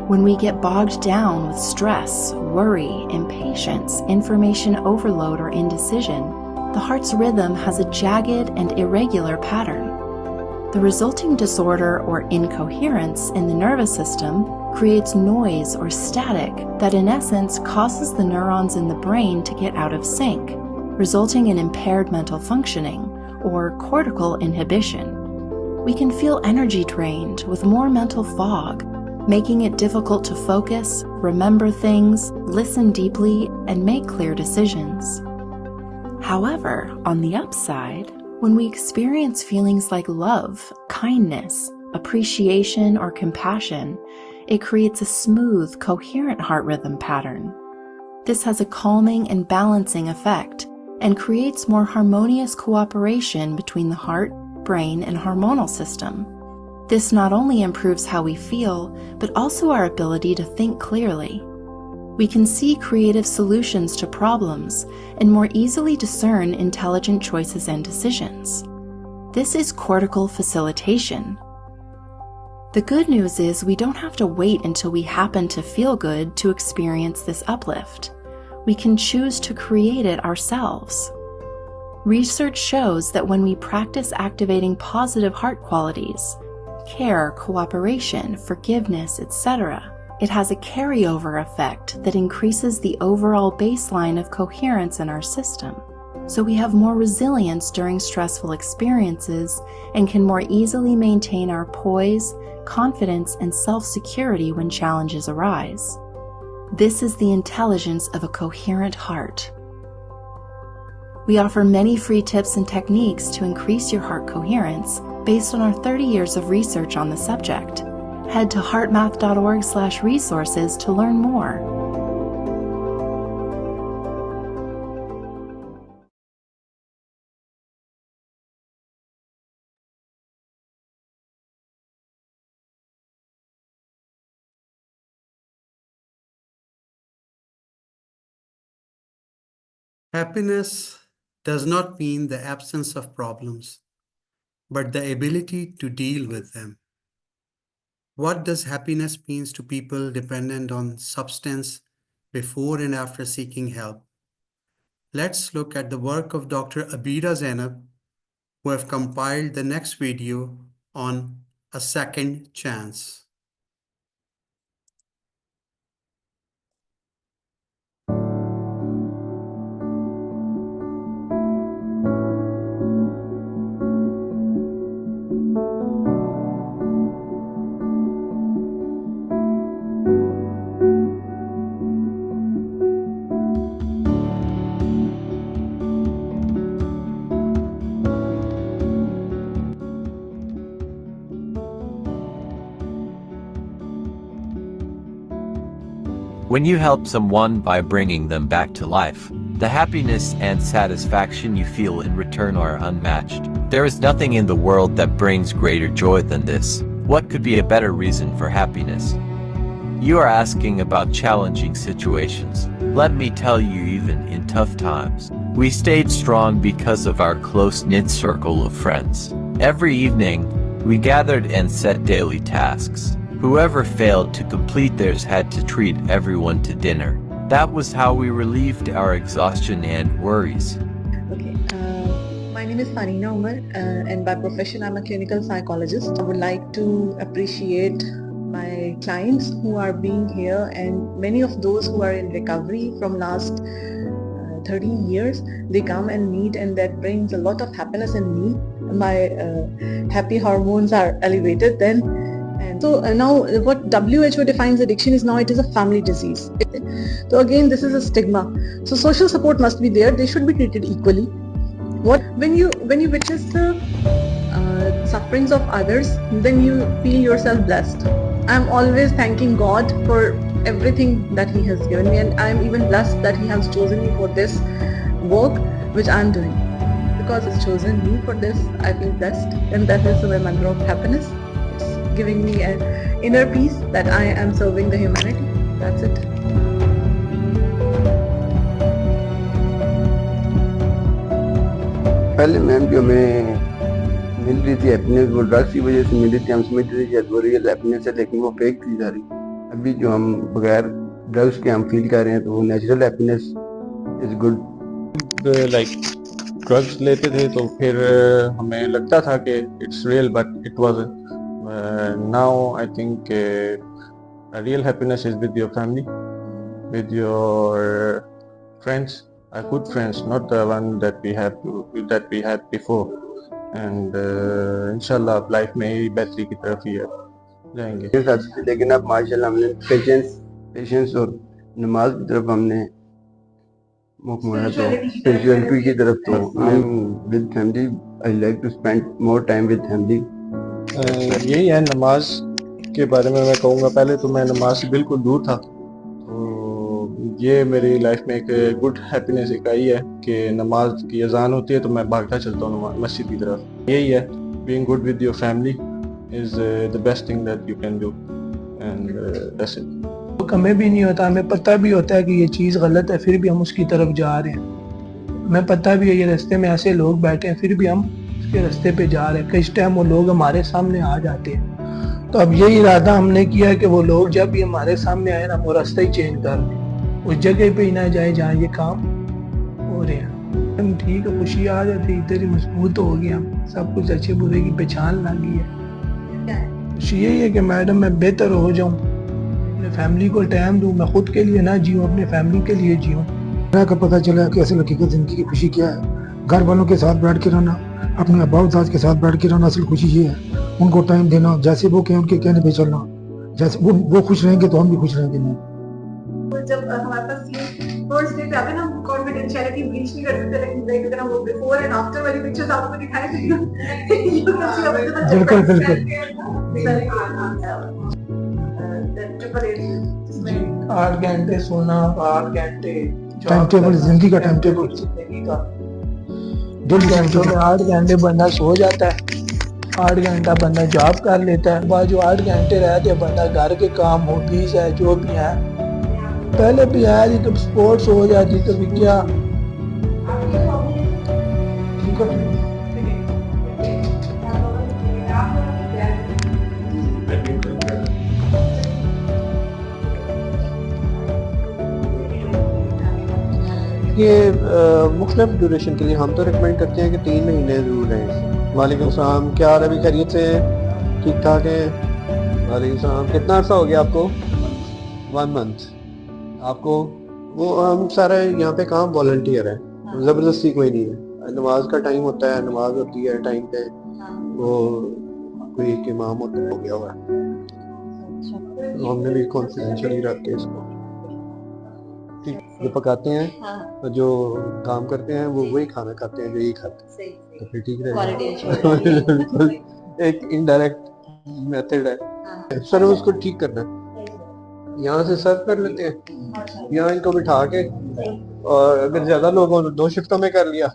When we get bogged down with stress, worry, impatience, information overload, or indecision, the heart's rhythm has a jagged and irregular pattern. The resulting disorder or incoherence in the nervous system creates noise or static that in essence causes the neurons in the brain to get out of sync, resulting in impaired mental functioning or cortical inhibition. We can feel energy drained with more mental fog, making it difficult to focus, remember things, listen deeply, and make clear decisions. However, on the upside, when we experience feelings like love, kindness, appreciation, or compassion, it creates a smooth, coherent heart rhythm pattern. This has a calming and balancing effect and creates more harmonious cooperation between the heart, brain, and hormonal system. This not only improves how we feel, but also our ability to think clearly. We can see creative solutions to problems and more easily discern intelligent choices and decisions. This is cortical facilitation. The good news is we don't have to wait until we happen to feel good to experience this uplift. We can choose to create it ourselves. Research shows that when we practice activating positive heart qualities, care, cooperation, forgiveness, etc., it has a carryover effect that increases the overall baseline of coherence in our system, so we have more resilience during stressful experiences and can more easily maintain our poise, confidence, and self-security when challenges arise. This is the intelligence of a coherent heart. We offer many free tips and techniques to increase your heart coherence based on our 30 years of research on the subject. Head to heartmath.org/resources to learn more. Happiness does not mean the absence of problems, but the ability to deal with them. What does happiness mean to people dependent on substance before and after seeking help? Let's look at the work of Dr. Abida Zainab, who have compiled the next video on a second chance. When you help someone by bringing them back to life, the happiness and satisfaction you feel in return are unmatched. There is nothing in the world that brings greater joy than this. What could be a better reason for happiness? You are asking about challenging situations. Let me tell you, even in tough times, We stayed strong because of our close-knit circle of friends. Every evening, we gathered and set daily tasks. Whoever failed to complete theirs had to treat everyone to dinner. That was how we relieved our exhaustion and worries. Okay, my name is Farina Umar, and by profession I'm a clinical psychologist. I would like to appreciate my clients who are being here, and many of those who are in recovery from last 13 years. They come and meet, and that brings a lot of happiness in me. My happy hormones are elevated then. And so now what WHO defines addiction is now it is a family disease. So again, this is a stigma. So social support must be there. They should be treated equally. When you witness the sufferings of others, then you feel yourself blessed. I'm always thanking God for everything that He has given me, and I'm even blessed that He has chosen me for this work which I'm doing. Because He's chosen me for this, I feel blessed, and that is a matter of happiness. It's giving me an inner peace that I am serving the humanity. That's it. पहले ma'am जो हमें मिल रही थी happiness, वो drugs की वजह से मिल रही थी। हम समझते थे शायद वो रियल हैप्पीनेस है, लेकिन वो फेक थी सारी। अभी जो हम बगैर ड्रग्स के हम फील कर रहे हैं, तो वो natural happiness is good. Like drugs लेते थे तो फिर हमें लगता था कि it's real, but it was now I think real happiness is with your family, with your friends, good friends, not the one that we had before. And इंशाल्लाह life में ही बेहतरी की तरफ ही जाएंगे। लेकिन अब माशाल्लाह हमने पेशेंस और नमाज की तरफ हमने मुख मोड़ा, तो स्पिरिचुअलिटी की तरफ। तो I am with family, I like to spend more time with family. यही है नमाज के बारे में मैं कहूँगा। पहले तो मैं नमाज से बिल्कुल दूर था, ये मेरी लाइफ में एक गुड हैप्पीनेस एक आई है कि नमाज की अजान होती है तो मैं भागता चलता हूँ मस्जिद की तरफ। यही है, being good with your family is the best thing that you can do, and that's it. हमें भी नहीं होता, हमें पता भी होता है कि ये चीज़ गलत है, फिर भी हम उसकी तरफ जा रहे हैं। हमें पता भी है ये रास्ते में ऐसे लोग बैठे हैं, फिर भी हम उसके रास्ते पे जा रहे हैं। कई टाइम वो लोग हमारे सामने आ जाते हैं, तो अब यही इरादा हमने किया है कि वो लोग जब भी हमारे सामने आए ना, वो रास्ता ही चेंज कर दें, उस जगह पे ही ना जाए जहाँ ये काम हो रहे हैं। हम ठीक है, खुशी आ जाती है, इधर ही मजबूत हो गया, सब कुछ अच्छे बुरे की पहचान लगी है। खुशी यही है कि मैडम मैं बेहतर हो जाऊँ, अपने फैमिली को टाइम दूँ, मैं खुद के लिए ना जीऊँ, अपने फैमिली के लिए जीऊँ। का पता चला कि असल हकीकत जिंदगी की खुशी क्या है। घर वालों के साथ बैठ के रहना, अपने अब्बा दाद के साथ बैठ के रहना, असल खुशी ये है। उनको टाइम देना, जैसे वो कहें उनके कहने पे चलना, जैसे वो खुश रहेंगे तो हम भी खुश रहेंगे। नहीं जब हमारे पास फर्स्ट डे पे आते ना, कॉन्फिडेंशियलिटी ब्रीच नहीं करते थे, लेकिन देख देना वो बिफोर एंड आफ्टर वाली पिक्चर्स आपको दिखाई देगी। बिल्कुल बिल्कुल। 8 घंटे सोना, 8 घंटे टाइम टेबल, जिंदगी का टाइम टेबल, दिन घंटों में 8 घंटे बंदा सो जाता है, 8 घंटा बंदा जॉब कर लेता है। बाद जो 8 घंटे रहते हैं बंदा घर के काम, हॉबीज है जो भी है, पहले भी आया थी, कभी स्पोर्ट्स हो जाती, कभी क्या। ये मुख्तलिफ ड्यूरेशन के लिए हम तो रिकमेंड करते हैं कि 3 महीने जरूर रहें। वालेकुम सलाम, क्या हाल है? अभी खैरियत से ठीक ठाक है? वालेकुम सलाम। कितना अर्सा हो गया आपको? 1 मंथ। आपको वो हम सारा यहाँ पे काम वॉलंटियर है, ज़बरदस्ती कोई नहीं है। नमाज का टाइम होता है, नमाज होती है टाइम पे, वो कोई एक इमाम होता है, हो गया हुआ है। तो हमने भी कॉन्फिडेंशियली रख के इसको ठीक जो पकाते हैं, जो काम करते हैं वो वही खाना खाते हैं जो यही खाते हैं, तो फिर ठीक रहेगा। एक इनडायरेक्ट मेथड है। सर उसको ठीक करना है, यहाँ से सर्व कर लेते हैं, यहाँ इनको बिठा के, और अगर ज्यादा लोगों ने 2 शिफ्टों में कर लिया,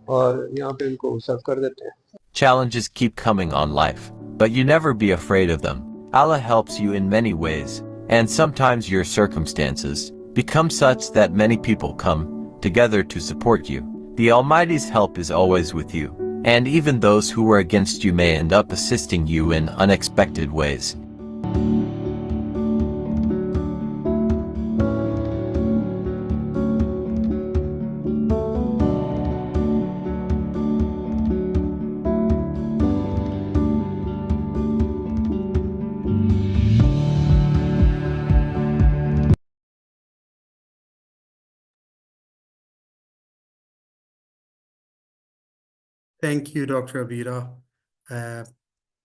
और यहाँ पे इनको सर्व कर देते हैं। Challenges keep coming on life, but you never be afraid of them. Allah helps you in many ways, and sometimes your circumstances become such that many people come together to support you. The Almighty's help is always with you, and even those who were against you may end up assisting you in unexpected ways. Thank you, Dr. Abira.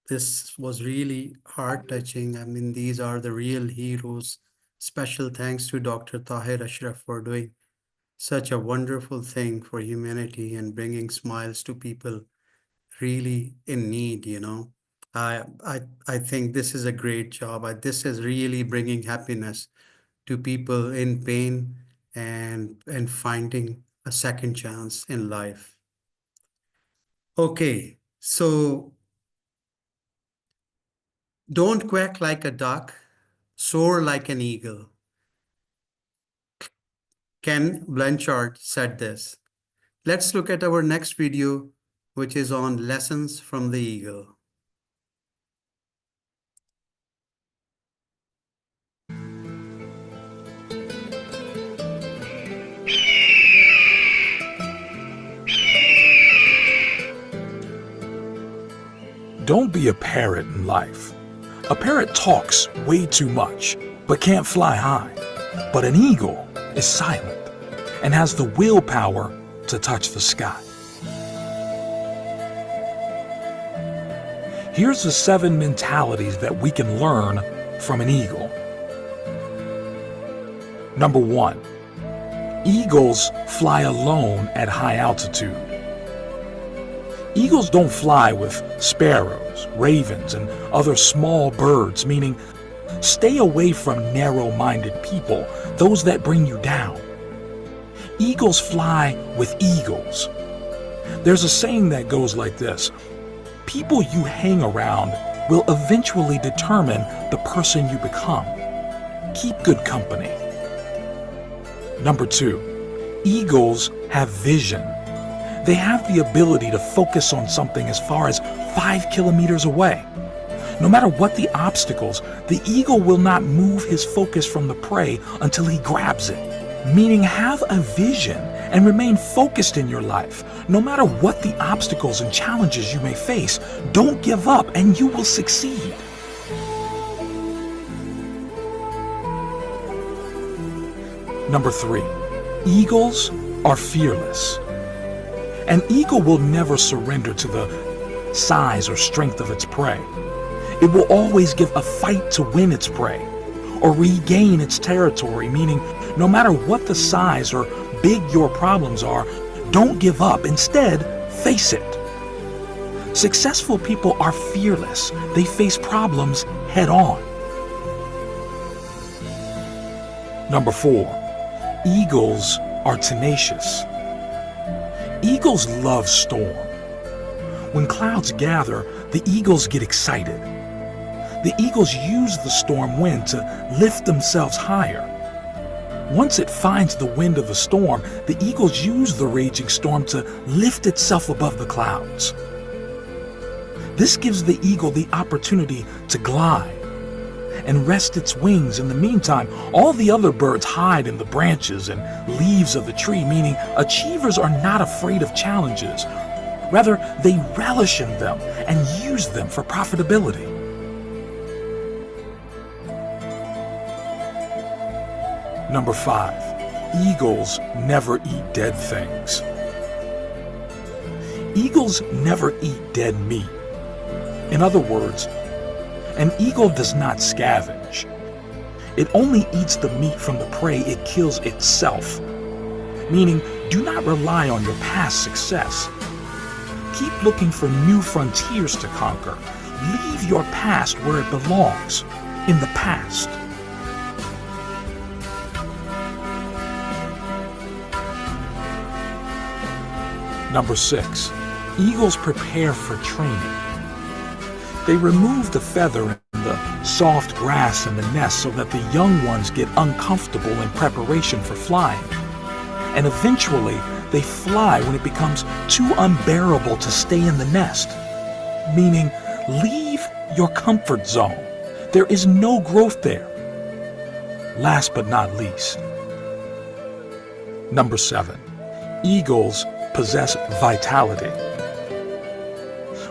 This was really heart-touching. I mean, these are the real heroes. Special thanks to Dr. Tahir Ashraf for doing such a wonderful thing for humanity and bringing smiles to people really in need, you know. I think this is a great job. This is really bringing happiness to people in pain and finding a second chance in life. Okay, so don't quack like a duck, soar like an eagle. Ken Blanchard said this. Let's look at our next video, which is on lessons from the eagle. Don't be a parrot in life. A parrot talks way too much, but can't fly high. But an eagle is silent and has the willpower to touch the sky. Here's the 7 mentalities that we can learn from an eagle. Number 1, eagles fly alone at high altitude. Eagles don't fly with sparrows, ravens, and other small birds, meaning stay away from narrow-minded people, those that bring you down. Eagles fly with eagles. There's a saying that goes like this: people you hang around will eventually determine the person you become. Keep good company. Number 2, eagles have vision. They have the ability to focus on something as far as 5 kilometers away. No matter what the obstacles, the eagle will not move his focus from the prey until he grabs it. Meaning, have a vision and remain focused in your life. No matter what the obstacles and challenges you may face, don't give up and you will succeed. Number 3, eagles are fearless. An eagle will never surrender to the size or strength of its prey. It will always give a fight to win its prey or regain its territory, meaning no matter what the size or big your problems are, don't give up. Instead, face it. Successful people are fearless. They face problems head on. Number 4, eagles are tenacious. Eagles love storm. When clouds gather, the eagles get excited. The eagles use the storm wind to lift themselves higher. Once it finds the wind of the storm, the eagles use the raging storm to lift itself above the clouds. This gives the eagle the opportunity to glide and rest its wings. In the meantime, all the other birds hide in the branches and leaves of the tree, meaning achievers are not afraid of challenges. Rather, they relish in them and use them for profitability. Number 5, eagles never eat dead things. Eagles never eat dead meat. In other words, an eagle does not scavenge. It only eats the meat from the prey it kills itself. Meaning, do not rely on your past success. Keep looking for new frontiers to conquer. Leave your past where it belongs, in the past. Number 6, eagles prepare for training. They remove the feather and the soft grass in the nest so that the young ones get uncomfortable in preparation for flying. and eventually they fly when it becomes too unbearable to stay in the nest. Meaning, leave your comfort zone. There is no growth there. Last but not least, number 7, eagles possess vitality.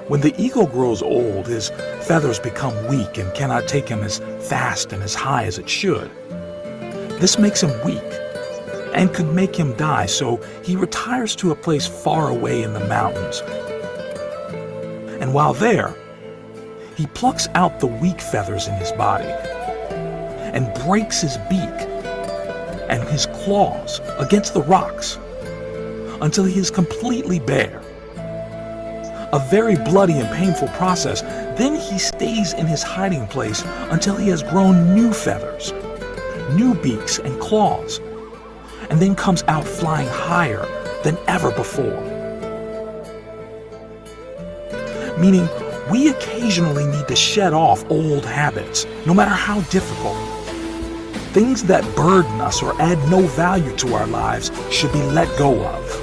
When the eagle grows old, his feathers become weak and cannot take him as fast and as high as it should. This makes him weak and could make him die, so he retires to a place far away in the mountains. And while there, he plucks out the weak feathers in his body and breaks his beak and his claws against the rocks until he is completely bare. A very bloody and painful process. Then he stays in his hiding place until he has grown new feathers, new beaks and claws, and then comes out flying higher than ever before. Meaning, we occasionally need to shed off old habits, no matter how difficult. Things that burden us or add no value to our lives should be let go of.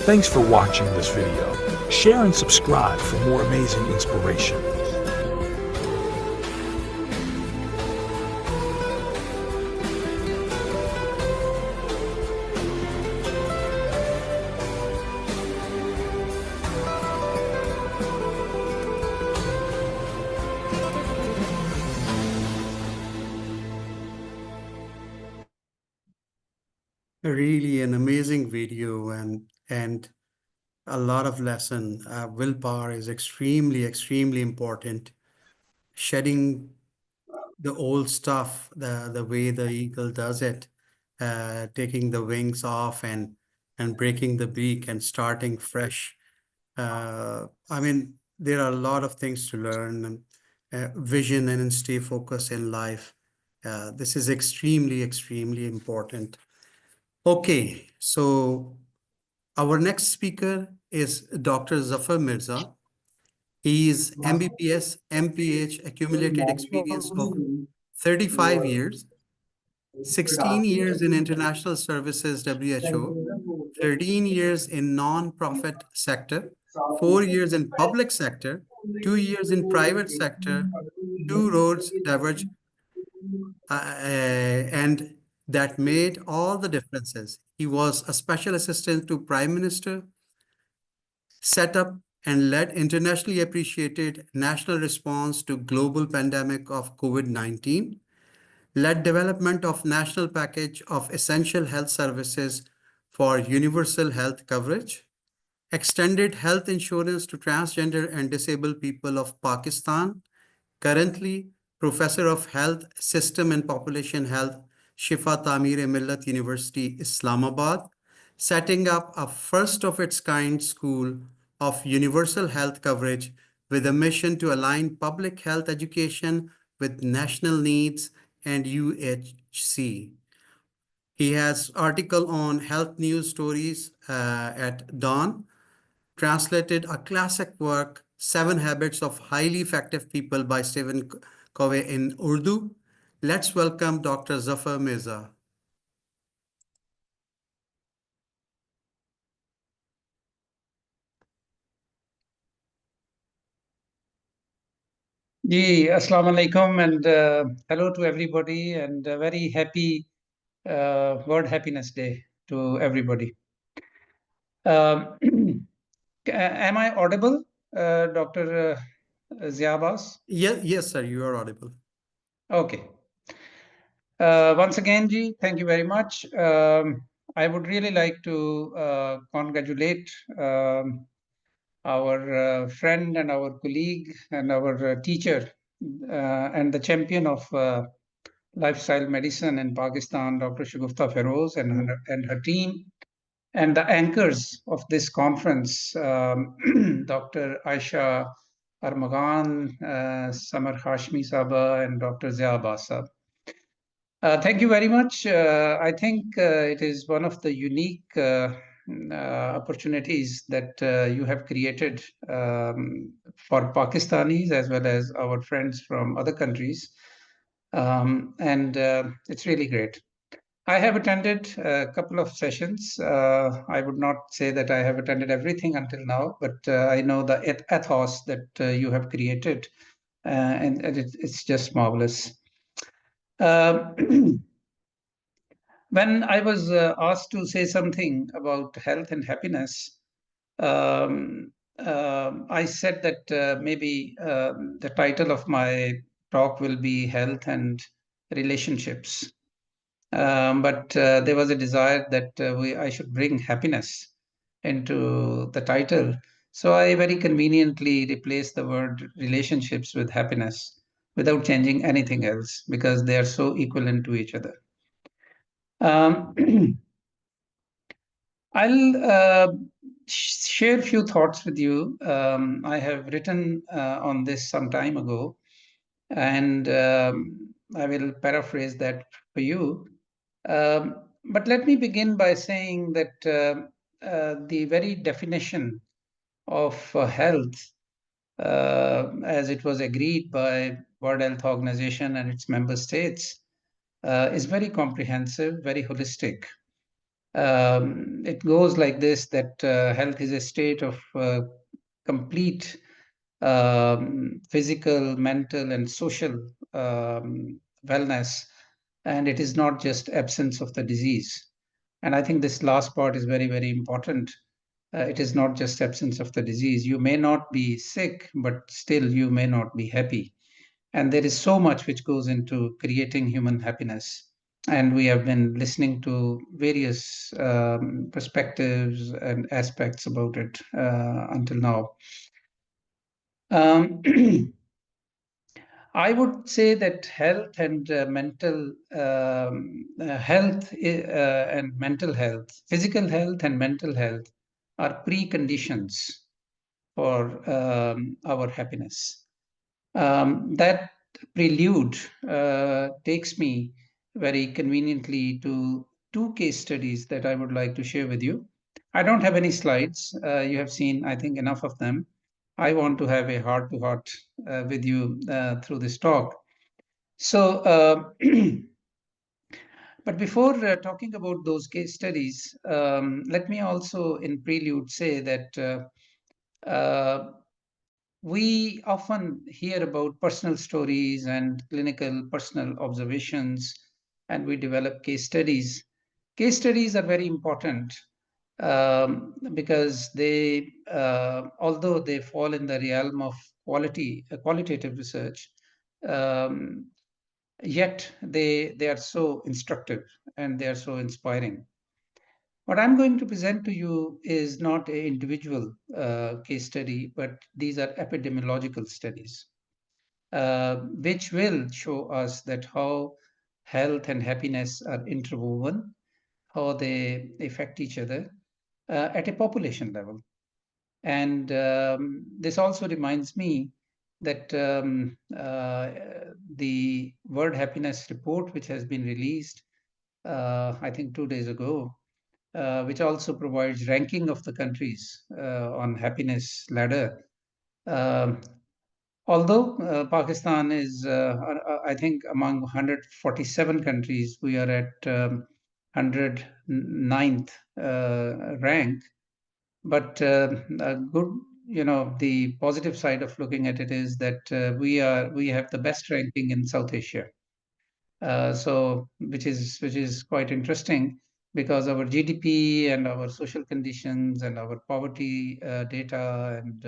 Thanks for watching this video. Share and subscribe for more amazing inspiration. Really an amazing video and a lot of lesson. Willpower is extremely important. Shedding the old stuff, the way the eagle does it, taking the wings off and breaking the beak and starting fresh. I mean, there are a lot of things to learn, vision and stay focused in life. This is extremely important. Okay, so our next speaker is Dr. 𝗪𝗠 𝗪𝗍. He is MBBS, MPH, accumulated experience of 35 years, 16 years in international services, WHO, 13 years in non-profit sector, 4 years in public sector, 2 years in private sector, 2 roads diverged, and that made all the differences. He was a special assistant to Prime Minister, set up and led internationally appreciated national response to global pandemic of COVID-19, led development of national package of essential health services for universal health coverage, extended health insurance to transgender and disabled people of Pakistan, currently Professor of Health System and Population Health, 𝗓𝗏 𝗪𝗏 University, Islamabad, setting up a first of its kind school of universal health coverage with a mission to align public health education with national needs and UHC. He has article on health news stories at Dawn, translated a classic work, 7 Habits of Highly Effective People by Stephen Covey in Urdu. Let's welcome Dr. 𝗪𝗠 𝗪𝗍. Assalamu alaikum and hello to everybody and a very happy World Happiness Day to everybody. Am I audible, Dr. 𝗪𝗍? Yes, sir, you are audible. Okay. Once again, Ji, thank you very much. I would really like to congratulate our friend and our colleague and our teacher and the champion of lifestyle medicine in Pakistan, Dr. 𝗪𝗪𝗍𝗪 and her team, and the anchors of this conference, Dr. Ayesha Armagan, Samar Hashmi Saba, and Dr. 𝗪𝗍. Thank you very much. I think it is one of the unique opportunities that you have created for Pakistanis as well as our friends from other countries And it's really great. I have attended a couple of sessions. I would not say that I have attended everything until now, but I know the ethos that you have created, and it's just marvelous. When I was asked to say something about health and happiness, I said that maybe the title of my talk will be Health and Relationships. But there was a desire that I should bring happiness into the title. So I very conveniently replaced the word relationships with happiness without changing anything else, because they are so equivalent to each other. I'll share a few thoughts with you. I have written on this some time ago, and I will paraphrase that for you. But let me begin by saying that the very definition of health, as it was agreed by World Health Organization and its member states, is very comprehensive, very holistic. It goes like this, that health is a state of complete physical, mental, and social wellness, and it is not just absence of the disease. And I think this last part is very, very important. It is not just absence of the disease. You may not be sick, but still you may not be happy. And there is so much which goes into creating human happiness. And we have been listening to various perspectives and aspects about it until now. I would say that health and mental health and mental health, physical health and mental health are preconditions for our happiness. That prelude takes me very conveniently to two case studies that I would like to share with you. I don't have any slides. You have seen, I think, enough of them. I want to have a heart-to-heart with you through this talk. So, but before talking about those case studies, let me also in prelude say that we often hear about personal stories and clinical personal observations, and we develop case studies. Case studies are very important because they, although they fall in the realm of qualitative research, yet they are so instructive and they are so inspiring. What I'm going to present to you is not an individual case study, but these are epidemiological studies, which will show us that how health and happiness are interwoven, how they affect each other at a population level. And this also reminds me that the World Happiness Report, which has been released, I think 2 days ago, which also provides ranking of the countries on happiness ladder. Although Pakistan is, I think, among 147 countries, we are at 109th rank. But a good, the positive side of looking at it is that we have the best ranking in South Asia. So which is quite interesting, because our GDP and our social conditions and our poverty data and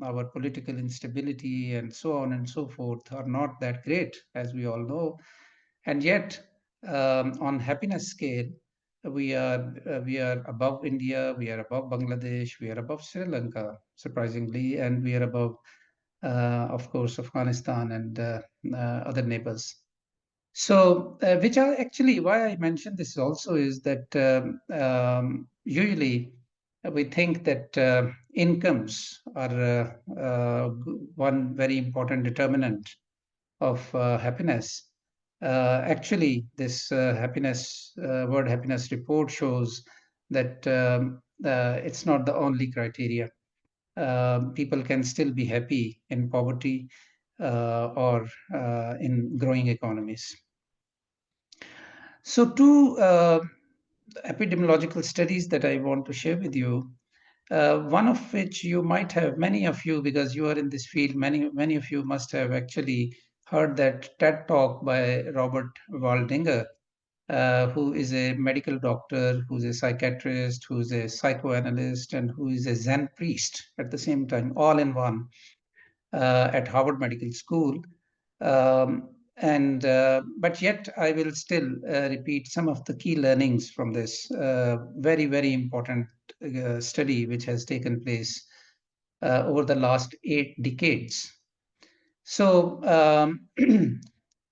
our political instability and so on and so forth are not that great, as we all know. And yet, on happiness scale, we are above India, we are above Bangladesh, we are above Sri Lanka, surprisingly, and we are above, of course, Afghanistan and other neighbors. So, which are actually why I mentioned this also is that usually we think that incomes are one very important determinant of happiness. Actually, this World Happiness Report shows that it's not the only criteria. People can still be happy in poverty. or in growing economies. So two epidemiological studies that I want to share with you, one of which you might have, many of you, because you are in this field, many of you must have actually heard that TED talk by 𝗏𝗏𝗏𝗏, who is a medical doctor, who's a psychiatrist, who's a psychoanalyst, and who is a Zen priest at the same time, all in one, at Harvard Medical School. But yet I will still repeat some of the key learnings from this very, very important study which has taken place over the last 8 decades. So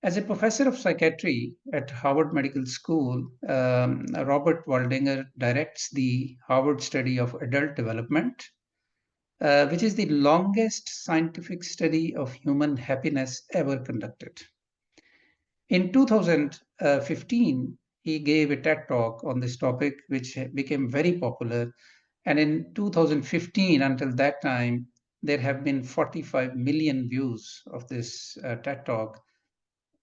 as a professor of psychiatry at Harvard Medical School, 𝗏𝗏𝗏𝗏 directs the Harvard study of adult development, which is the longest scientific study of human happiness ever conducted. In 2015, he gave a TED talk on this topic, which became very popular. And in 2015, until that time, there have been 45 million views of this TED talk.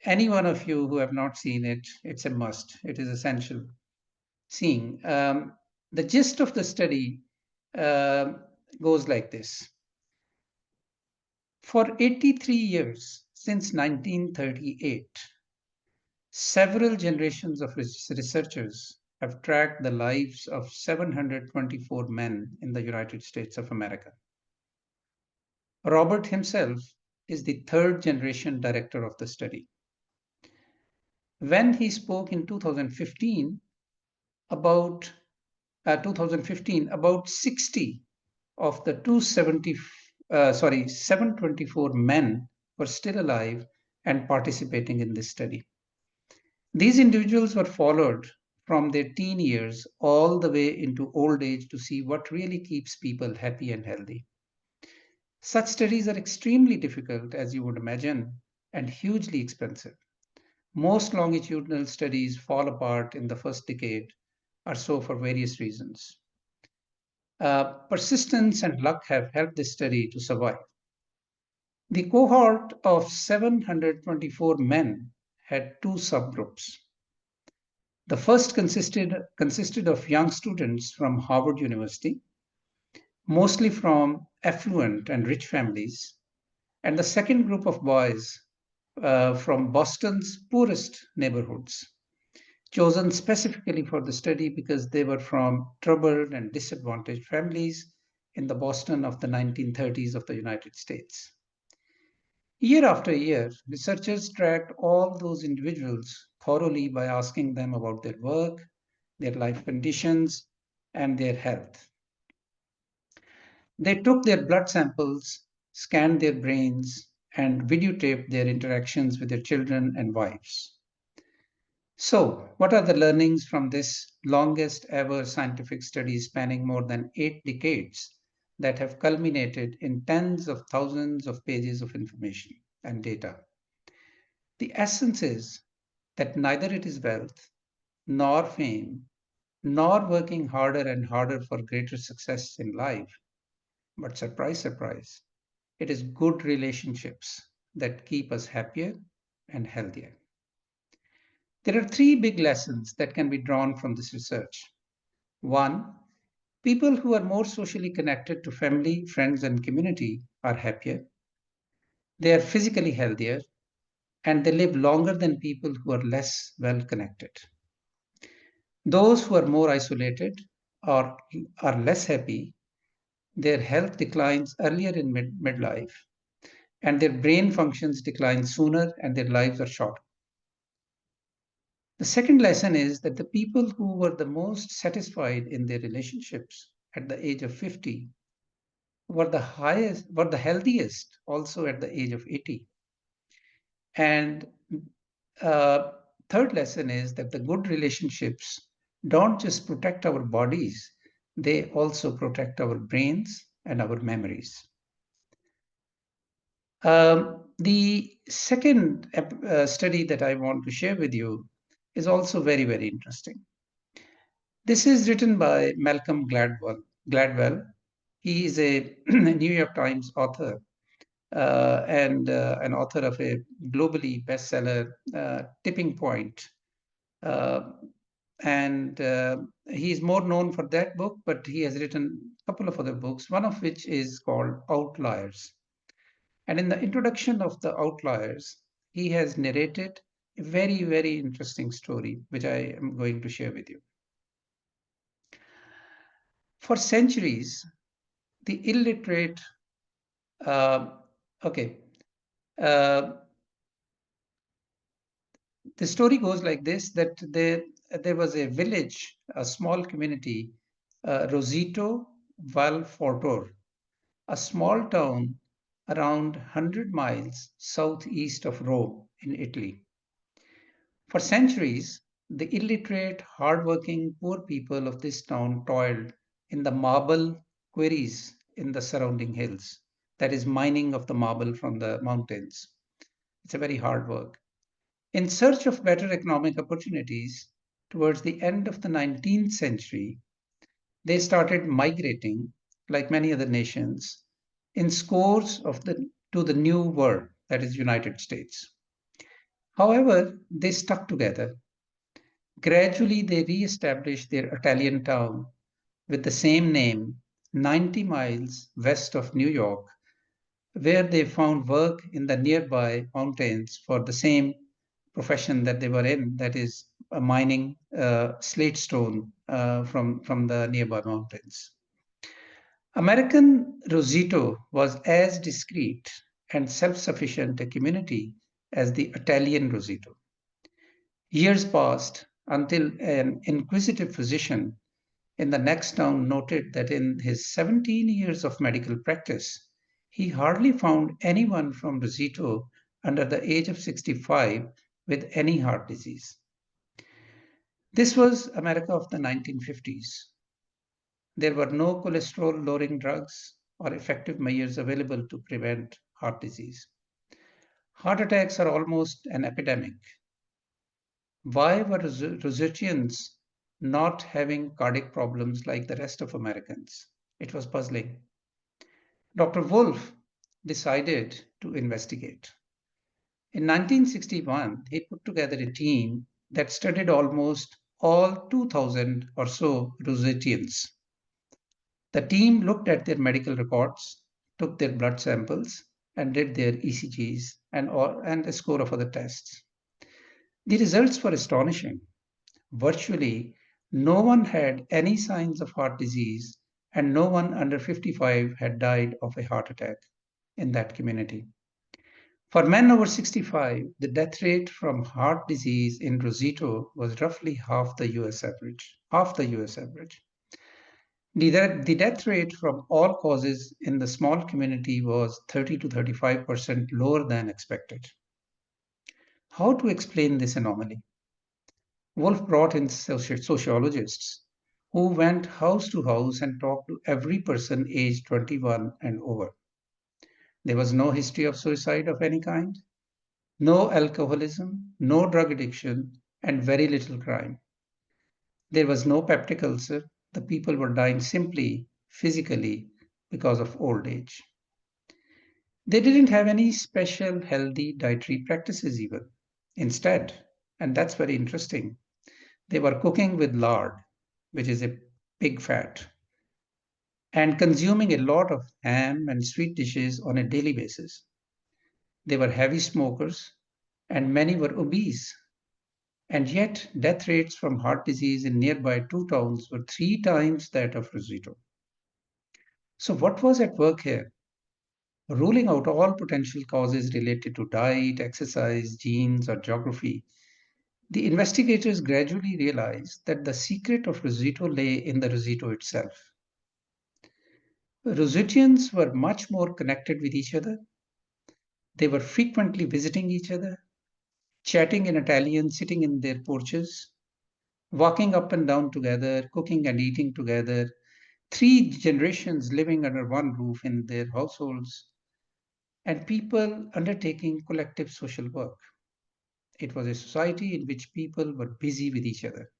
Any one of you who have not seen it, it's a must. It is essential seeing. The gist of the study goes like this. For 83 years, since 1938, several generations of researchers have tracked the lives of 724 men in the United States of America. Robert himself is the third generation director of the study. When he spoke in 2015, about 60 of the 724 men were still alive and participating in this study. These individuals were followed from their teen years all the way into old age to see what really keeps people happy and healthy. Such studies are extremely difficult, as you would imagine, and hugely expensive. Most longitudinal studies fall apart in the first decade or so for various reasons. Persistence and luck have helped this study to survive. The cohort of 724 men had 2 subgroups. The first consisted of young students from Harvard University, mostly from affluent and rich families, and the second group of boys from Boston's poorest neighborhoods, chosen specifically for the study because they were from troubled and disadvantaged families in the Boston of the 1930s of the United States. Year after year, researchers tracked all those individuals thoroughly by asking them about their work, their life conditions, and their health. They took their blood samples, scanned their brains, and videotaped their interactions with their children and wives. So, what are the learnings from this longest ever scientific study spanning more than 8 decades that have culminated in tens of thousands of pages of information and data? The essence is that neither it is wealth, nor fame, nor working harder and harder for greater success in life, but surprise, surprise, it is good relationships that keep us happier and healthier. There are 3 big lessons that can be drawn from this research. 1, people who are more socially connected to family, friends, and community are happier. They are physically healthier, and they live longer than people who are less well connected. Those who are more isolated or are less happy, their health declines earlier in midlife, and their brain functions decline sooner, and their lives are shorter. The second lesson is that the people who were the most satisfied in their relationships at the age of 50 were the healthiest also at the age of 80. And third lesson is that the good relationships don't just protect our bodies, they also protect our brains and our memories. The second study that I want to share with you is also very, very interesting. This is written by Malcolm Gladwell. He is a New York Times author, and an author of a globally bestseller, Tipping Point. He's more known for that book, but he has written a couple of other books, one of which is called Outliers. And in the introduction of the Outliers, he has narrated a very, very interesting story, which I am going to share with you. For centuries, the illiterate, the story goes like this, that there was a village, a small community, 𝗂𝗏𝗏𝗏𝗏, a small town around 100 miles southeast of Rome in Italy. For centuries, the illiterate, hardworking, poor people of this town toiled in the marble quarries in the surrounding hills, that is, mining of the marble from the mountains. It's a very hard work. In search of better economic opportunities, towards the end of the 19th century, they started migrating, like many other nations, in scores to the New World, that is, United States. However, they stuck together. Gradually, they re-established their Italian town with the same name, 90 miles west of New York, where they found work in the nearby mountains for the same profession that they were in, that is, mining slate stone from the nearby mountains. American Rosito was as discreet and self-sufficient a community as the Italian Rosito. Years passed until an inquisitive physician in the next town noted that in his 17 years of medical practice, he hardly found anyone from Rosito under the age of 65 with any heart disease. This was America of the 1950s. There were no cholesterol-lowering drugs or effective measures available to prevent heart disease. Heart attacks are almost an epidemic. Why were Rositians not having cardiac problems like the rest of Americans? It was puzzling. Dr. Wolf decided to investigate. In 1961, he put together a team that studied almost all 2,000 or so Rositians. The team looked at their medical records, took their blood samples, and did their ECGs and a score of other tests. The results were astonishing. Virtually no one had any signs of heart disease, and no one under 55 had died of a heart attack in that community. For men over 65, the death rate from heart disease in Rosito was roughly half the US average. The death rate from all causes in the small community was 30 to 35% lower than expected. How to explain this anomaly? Wolf brought in sociologists who went house to house and talked to every person aged 21 and over. There was no history of suicide of any kind, no alcoholism, no drug addiction, and very little crime. There was no peptic ulcer. The people were dying simply, physically, because of old age. They didn't have any special healthy dietary practices even. Instead, and that's very interesting, they were cooking with lard, which is a pig fat, and consuming a lot of ham and sweet dishes on a daily basis. They were heavy smokers, and many were obese. And yet, death rates from heart disease in nearby two towns were 3 times that of Rosito. So what was at work here? Ruling out all potential causes related to diet, exercise, genes, or geography, the investigators gradually realized that the secret of Rosito lay in the Rosito itself. Rositians were much more connected with each other. They were frequently visiting each other, chatting in Italian, sitting in their porches, walking up and down together, cooking and eating together, 3 generations living under one roof in their households, and people undertaking collective social work. It was a society in which people were busy with each other.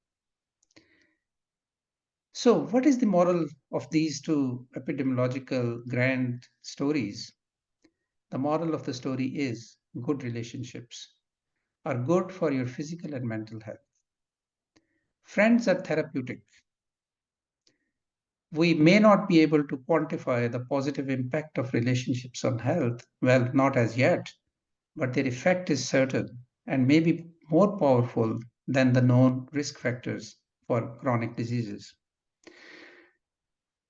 So what is the moral of these 2 epidemiological grand stories? the moral of the story is good relationships are good for your physical and mental health. Friends are therapeutic. We may not be able to quantify the positive impact of relationships on health, well, not as yet, but their effect is certain and may be more powerful than the known risk factors for chronic diseases.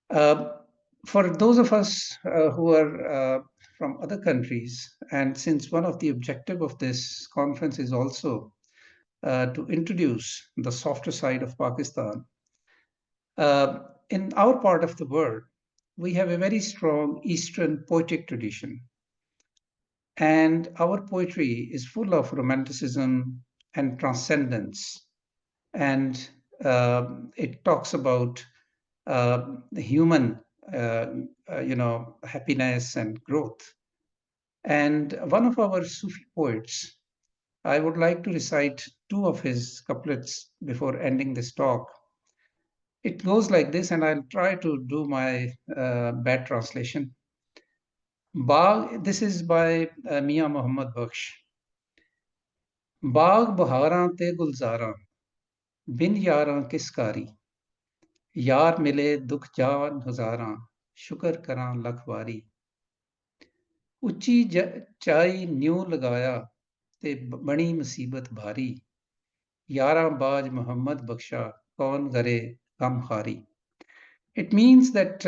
For those of us who are from other countries, and since one of the objectives of this conference is also to introduce the softer side of Pakistan, in our part of the world, we have a very strong Eastern poetic tradition. And our poetry is full of romanticism and transcendence. And it talks about the human, happiness and growth. And one of our Sufi poets, I would like to recite two of his couplets before ending this talk. It goes like this, and I'll try to do my bad translation. This is by Mian Muhammad Bakhsh. Baag baharan te gulzaran, bin yaran kis kari. Yar mile dukh jaan hazaran, shukr karan lakh wari. Uchi chai new lagaya, te bani musibat bhari. Yaran baaj Muhammad Bakhsha, kaun gare gam khari. It means that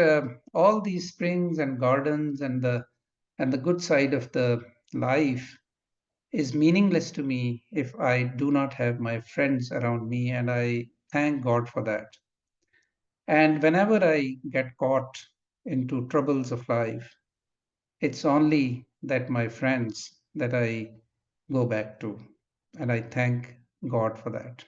all these springs and gardens and the good side of the life is meaningless to me if I do not have my friends around me, and I thank God for that. And whenever I get caught into troubles of life, it's only that my friends that I go back to, and I thank God for that.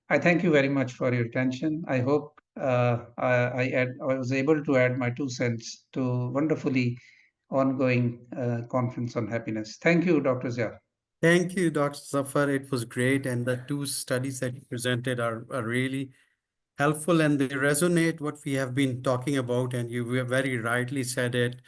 I thank you very much for your attention. I hope I was able to add my 2 cents to wonderfully ongoing conference on happiness. Thank you, Dr. Zia. Thank you, Dr. Zafar. It was great. And the 2 studies that you presented are really helpful, and they resonate what we have been talking about. And you very rightly said it.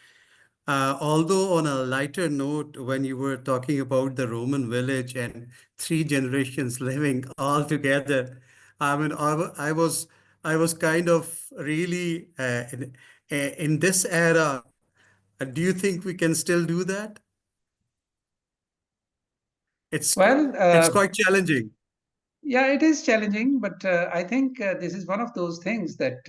Although on a lighter note, when you were talking about the Roman village and 3 generations living all together, I mean, I was kind of really in this era. Do you think we can still do that? It's quite challenging. Yeah, it is challenging, but I think this is one of those things that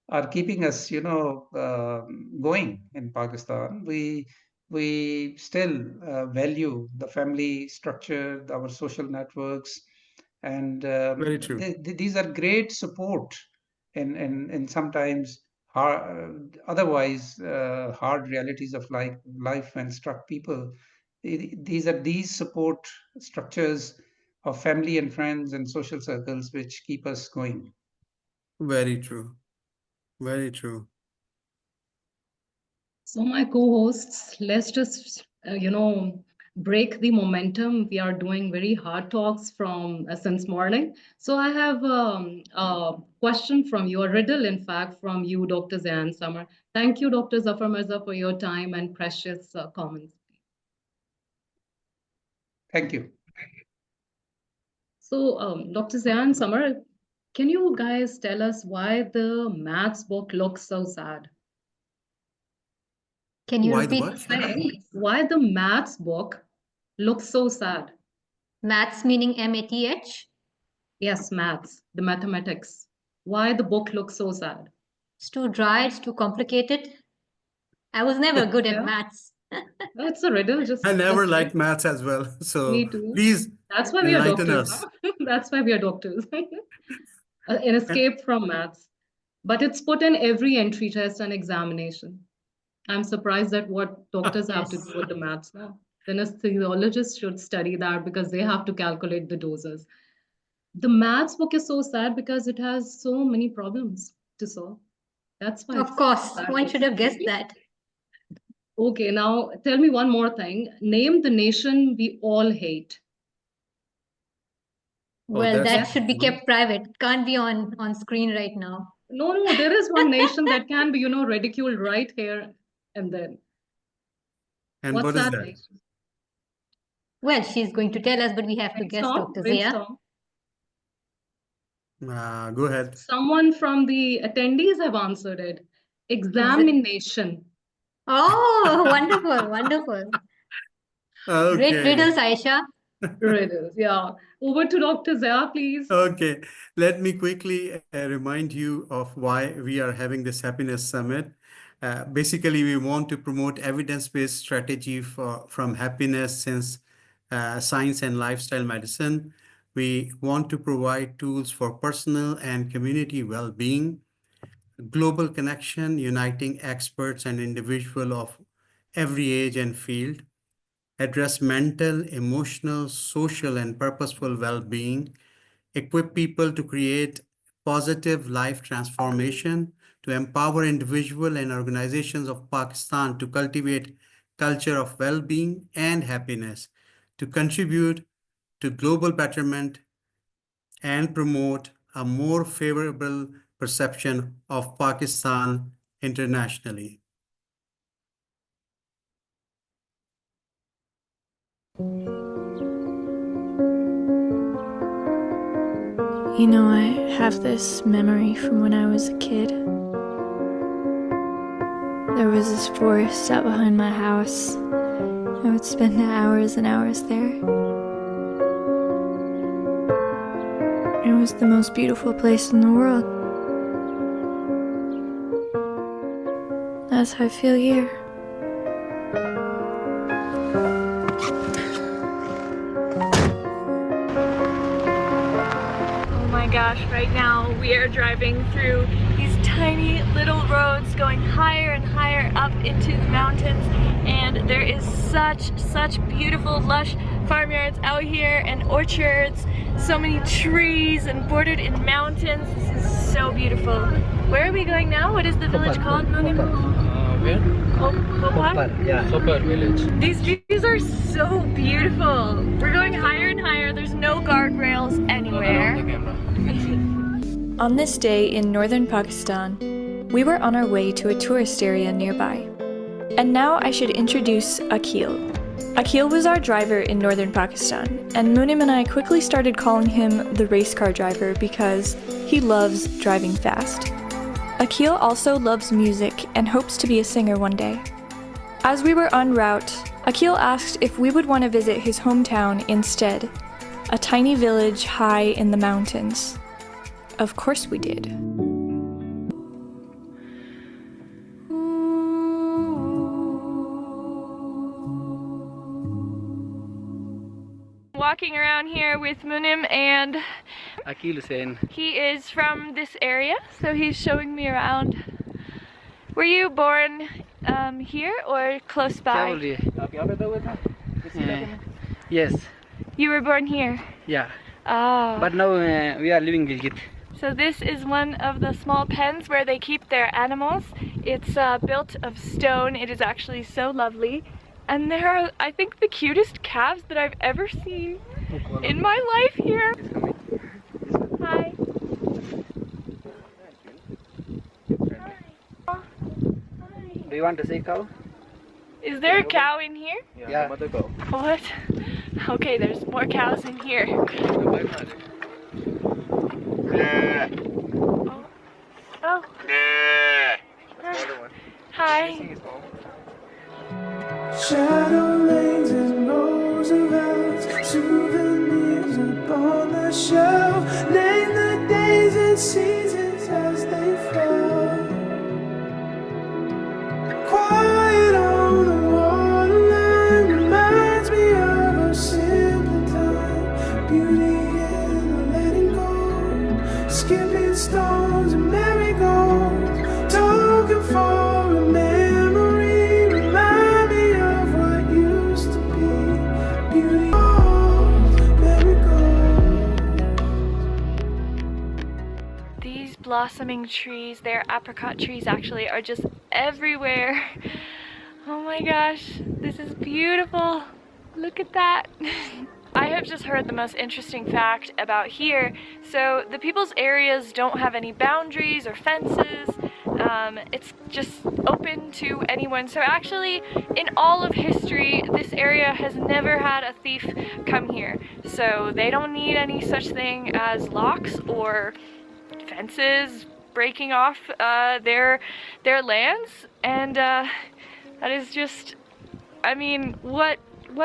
are keeping us, going in Pakistan. We still value the family structure, our social networks, and Very true. These are great support in sometimes otherwise hard realities of life when struck people. These support structures of family and friends and social circles which keep us going. Very true. Very true. So my co-hosts, let's just, break the momentum. We are doing very hard talks from since morning. So I have a question from you, a riddle, in fact, from you, Dr. Zayan Samar. Thank you, Dr. Zafar Mirza, for your time and precious comments. Thank you. So, Dr. Zayan Samar, can you guys tell us why the maths book looks so sad? Can you Why repeat? Why the maths book looks so sad? Maths meaning M-A-T-H? Yes, maths, the mathematics. Why the book looks so sad? It's too dry, it's too complicated. I was never good at maths. It's a riddle. I never liked maths as well. So Me too. please That's why we are enlighten doctors. us. That's why we are doctors. An escape from maths. But it's put in every entry test and examination. I'm surprised at what doctors have to do with the maths now. Anesthesiologists should study that because they have to calculate the doses. The maths book is so sad because it has so many problems to solve. That's why. Of course, one should have guessed that. Okay, now tell me one more thing. Name the nation we all hate. Well, that should be kept private. It can't be on screen right now. No, there is one nation that can be, ridiculed right here and then. And What's what is that? that? Well, she's going to tell us, but we have to guess, Dr. Zia. Brainstorm. Go ahead. Someone from the attendees have answered it. Examination. Oh, wonderful, wonderful. Great Okay. riddles, Aisha. Riddles, yeah. Over to Dr. Zia, please. Okay, let me quickly remind you of why we are having this happiness summit. Basically, we want to promote evidence-based strategy from happiness since science and lifestyle medicine. We want to provide tools for personal and community well-being, global connection, uniting experts and individuals of every age and field, address mental, emotional, social, and purposeful well-being, equip people to create positive life transformation, to empower individuals and organizations of Pakistan to cultivate culture of well-being and happiness, to contribute to global betterment and promote a more favorable perception of Pakistan internationally. You know, I have this memory from when I was a kid. There was this forest out behind my house. I would spend hours and hours there. It was the most beautiful place in the world. That's how I feel here. Gosh, right now we are driving through these tiny little roads going higher and higher up into the mountains, and there is such beautiful lush farmyards out here and orchards, so many trees and bordered in mountains. This is so beautiful. Where are we going now? What is the village called? Where? Yeah, Hopar village. These views are so beautiful. We're going higher and higher. There's no guardrails anywhere. On this day in northern Pakistan, we were on our way to a tourist area nearby. And now I should introduce 𝗂𝗍𝗄. 𝗂𝗍𝗄 was our driver in northern Pakistan, and Munim and I quickly started calling him the race car driver because he loves driving fast. 𝗂𝗍𝗄 also loves music and hopes to be a singer one day. As we were en route, 𝗂𝗍𝗄 asked if we would want to visit his hometown instead, a tiny village high in the mountains. Of course we did. Walking around here with Munim and 𝗂𝗍𝗄. he is from this area, so he's showing me around. Were you born here or close by? Yes. You were born here? Yeah. Oh. But now we are living in Gilgit. So this is one of the small pens where they keep their animals. It's built of stone. It is actually so lovely. And there are, I think, the cutest calves that I've ever seen in my life here. Hi. Do you want to see cow? Is there a cow in here? Yeah. Mother cow. What? Okay, there's more cows in here. Oh. Hi. Shadow lanes and Roosevelt's, souvenirs upon the shelf. Name the days and seasons as they fell. Quiet on the waterline reminds me of a simpler time. Beauty in the letting go, skipping stones and marigolds, talking for a memory. Remind me of what used to be. Beauty, marigolds. These blossoming trees, they're apricot trees actually, are just everywhere. Oh my gosh, this is beautiful. Look at that. I have just heard the most interesting fact about here. So the people's areas don't have any boundaries or fences. It's just open to anyone. So actually, in all of history, this area has never had a thief come here. So they don't need any such thing as locks or fences breaking off their lands. And that is just, I mean, what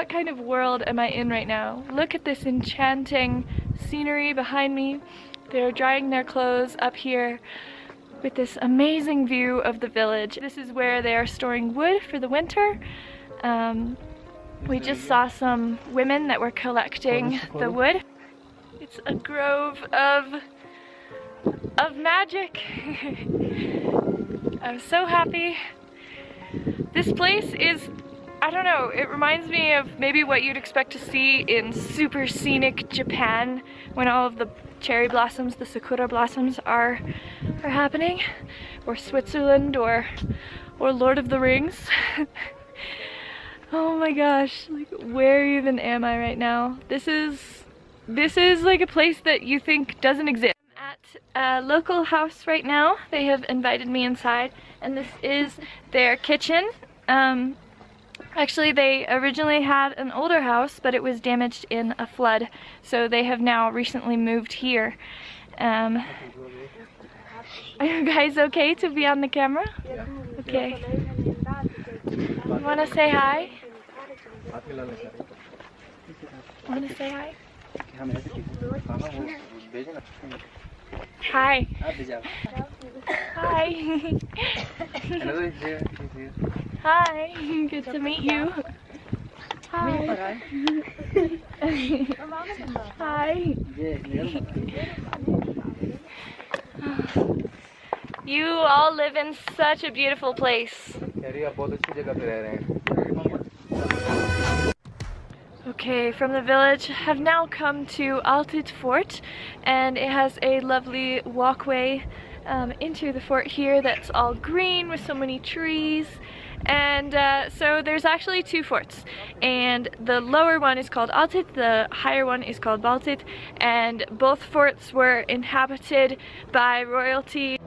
kind of world am I in right now? Look at this enchanting scenery behind me. They're drying their clothes up here with this amazing view of the village. This is where they are storing wood for the winter. We just saw some women that were collecting the wood. It's a grove of magic. I'm so happy. This place is, I don't know, it reminds me of maybe what you'd expect to see in super scenic Japan when all of the cherry blossoms, the sakura blossoms are happening, or Switzerland, or Lord of the Rings. Oh my gosh, like where even am I right now? This is like a place that you think doesn't exist. I'm at a local house right now. They have invited me inside, and this is their kitchen. Actually, they originally had an older house, but it was damaged in a flood, so they have now recently moved here. Are you guys okay to be on the camera? Okay. You want to say hi? Want to say hi? Hi. Hi. Hi. Good to meet you. Hi. Hi. You all live in such a beautiful place. Okay, from the village, have now come to 𝗤𝗏 Fort, and it has a lovely walkway into the fort here that's all green with so many trees. And so there's actually two forts, and the lower one is called 𝗤𝗏, the higher one is called 𝗏𝗏, and both forts were inhabited by royalty.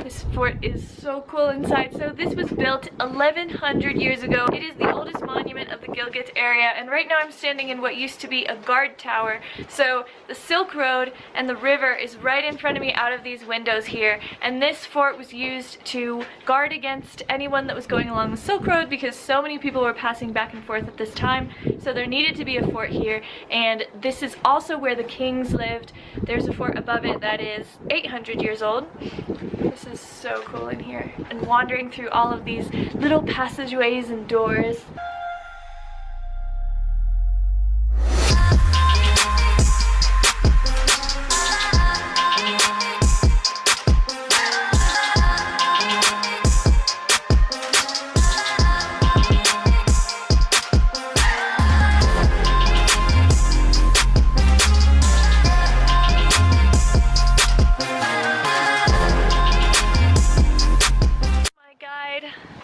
This fort is so cool inside. So this was built 1100 years ago. It is the oldest monument of the Gilgit area, and right now I'm standing in what used to be a guard tower. So the Silk Road and the river is right in front of me out of these windows here, and this fort was used to guard against anyone that was going along the Silk Road because so many people were passing back and forth at this time, so there needed to be a fort here. And this is also where the kings lived. There's a fort above it that is 800 years old. This is so cool in here, and wandering through all of these little passageways and doors.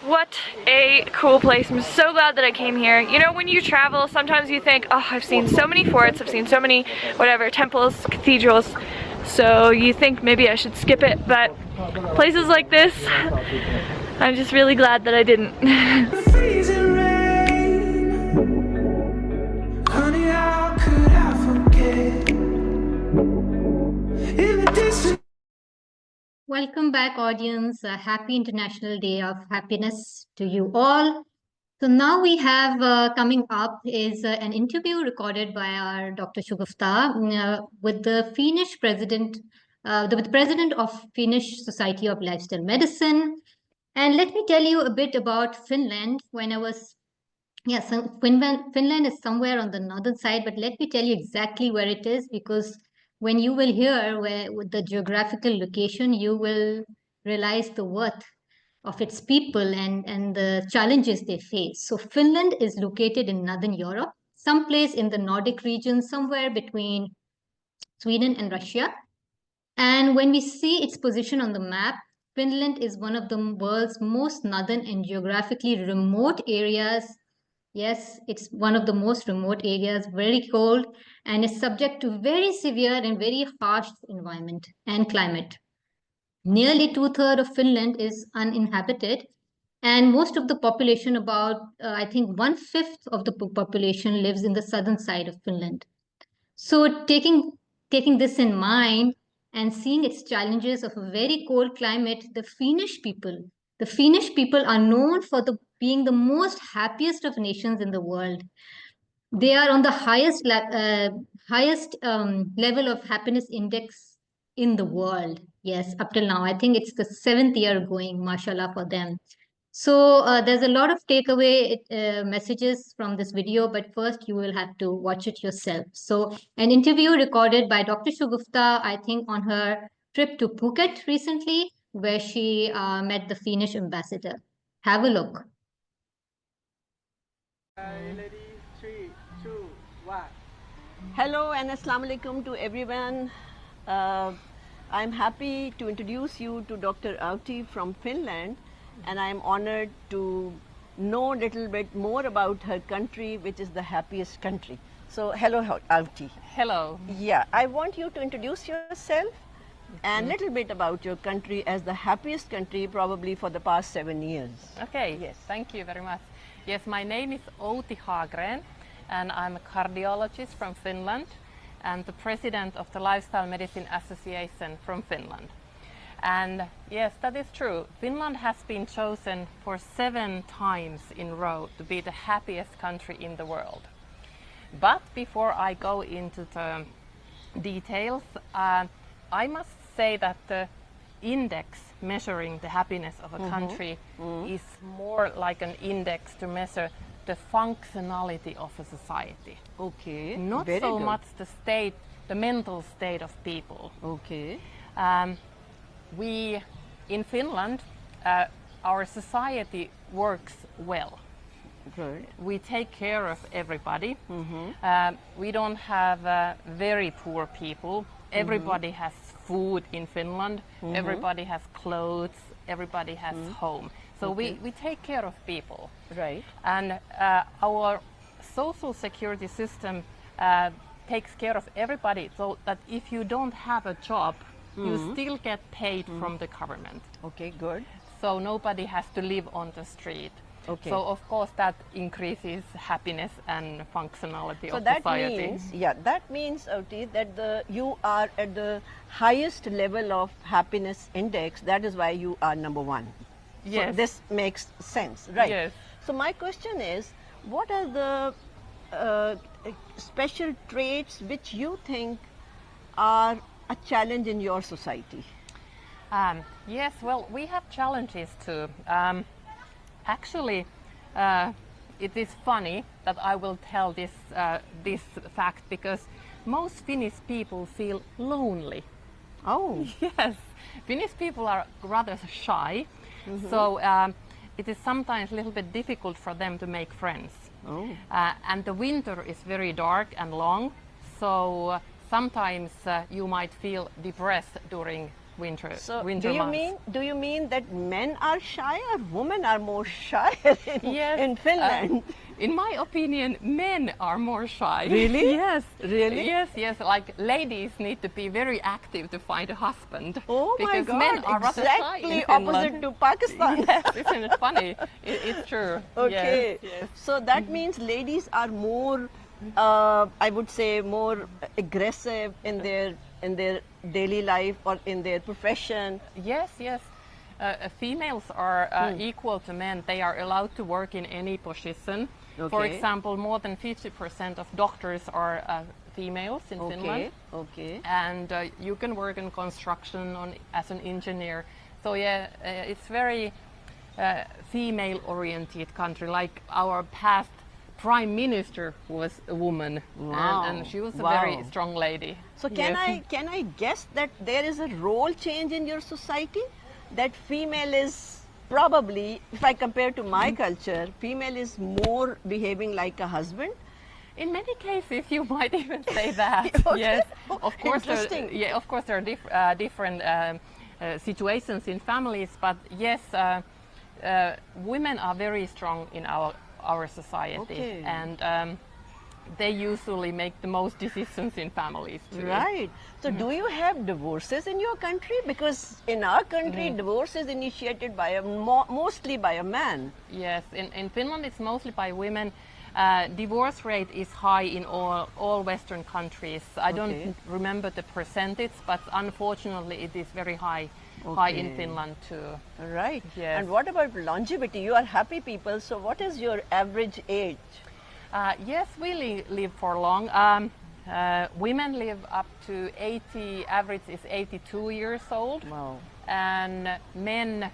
What a cool place. I'm so glad that I came here. You know, when you travel, sometimes you think, oh, I've seen so many forts, I've seen so many, whatever, temples, cathedrals, so you think maybe I should skip it, but places like this, I'm just really glad that I didn't. Honey, how could I forget? In the distance. Welcome back, audience. A happy International Day of Happiness to you all. So now we have coming up is an interview recorded by our Dr. 𝗤𝗏 with the Finnish president, the president of Finnish Society of Lifestyle Medicine. And let me tell you a bit about Finland. When I was, so Finland is somewhere on the northern side, but let me tell you exactly where it is, because when you will hear with the geographical location, you will realize the worth of its people and the challenges they face. So Finland is located in Northern Europe, someplace in the Nordic region, somewhere between Sweden and Russia. And when we see its position on the map, Finland is one of the world's most northern and geographically remote areas Yes, it's one of the most remote areas, very cold, and is subject to very severe and very harsh environment and climate. Nearly 2/3 of Finland is uninhabited, and most of the population, about I think 1/5 of the population, lives in the southern side of Finland. So taking this in mind and seeing its challenges of a very cold climate, the Finnish people are known for being the most happiest of nations in the world. They are on the highest level of happiness index in the world. Yes, up till now. I think it's the 7th year going, mashallah, for them. So there's a lot of takeaway messages from this video, but first you will have to watch it yourself. So an interview recorded by Dr. 𝗂𝗂, I think on her trip to Phuket recently, where she met the Finnish ambassador. Have a look. Ready, 3, 2, 1. Hello and assalamu alaikum to everyone. I'm happy to introduce you to Dr. 𝗂𝗪 from Finland, and I'm honored to know a little bit more about her country, which is the happiest country. So hello 𝗂𝗪. Hello. Yeah, I want you to introduce yourself and a little bit about your country as the happiest country probably for the past 7 years. Okay, yes. Thank you very much. Yes, my name is 𝗤𝗪𝘁𝗲𝗏, and I'm a cardiologist from Finland and the president of the Lifestyle Medicine Association from Finland. And yes, that is true. Finland has been chosen for 7 times in a row to be the happiest country in the world. But before I go into the details, I must say that the index measuring the happiness of a country is more like an index to measure the functionality of a society. Okay. Not Very so good. much the mental state of people. Okay. We in Finland, our society works well. Good. We take care of everybody. We don't have very poor people. Everybody has food in Finland. Everybody has clothes. Everybody has home. So Okay. we take care of people. Right. And our social security system takes care of everybody, so that if you don't have a job, you still get paid from the government. Okay, good. So nobody has to live on the street. Okay. So of course that increases happiness and functionality So of that society. means, 𝗂𝗪, that you are at the highest level of happiness index. That is why you are number 1. So Yes. this makes sense, right? Yes. So my question is, what are the special traits which you think are a challenge in your society? Yes, well, we have challenges too. Actually, it is funny that I will tell this fact, because most Finnish people feel lonely. Oh. Yes, Finnish people are rather shy, so it is sometimes a little bit difficult for them to make friends. Oh. And the winter is very dark and long, so sometimes you might feel depressed during winter months. Do you mean that men are shy or women are more shy in Finland? In my opinion, men are more shy. Really? Yes. Really? Yes. Like ladies need to be very active to find a husband. Oh my because God! men are rather shy in Exactly Finland. opposite to Pakistan. Yes, isn't it funny? It's true. Okay. Yes. So that means ladies are more, I would say, more aggressive in their daily life or in their profession. Yes. Females are equal to men. They are allowed to work in any position. For Okay. example, more than 50% of doctors are females in Finland. Okay. And you can work in construction as an engineer. So yeah, it's very female-oriented country. Like our past prime minister was a woman, Wow. and she was a Wow. very strong lady. So Yes. can I guess that there is a role change in your society? That female is probably, if I compare to my culture, female is more behaving like a husband. In many cases, you might even say that. Okay. Yes, of course. Interesting. Of course, there are different situations in families, but yes, women are very strong in our society, and they usually make the most decisions in families too. Right. So do you have divorces in your country? Because in our country, divorce is initiated by mostly by a man. Yes, in Finland it's mostly by women. Divorce rate is high in all Western countries. I don't remember the percentage, but unfortunately it is very high in Finland too. Right. Yes. And what about longevity? You are happy people, so what is your average age? Yes, we live for long. Women live up to 80, average is 82 years old. Wow. And men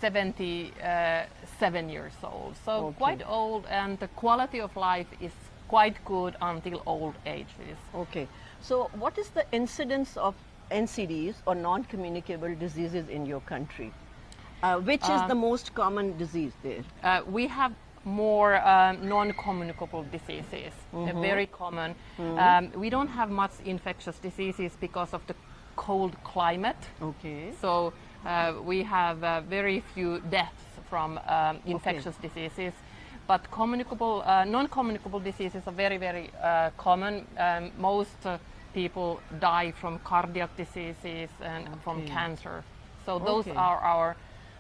77 years old. So quite old, and the quality of life is quite good until old ages. Okay. So what is the incidence of NCDs or non-communicable diseases in your country? Which is the most common disease there? We have more non-communicable diseases, very common. We don't have much infectious diseases because of the cold climate. Okay. So we have very few deaths from infectious diseases. But non-communicable diseases are very, very common. Most people die from cardiac diseases and from cancer. So those are our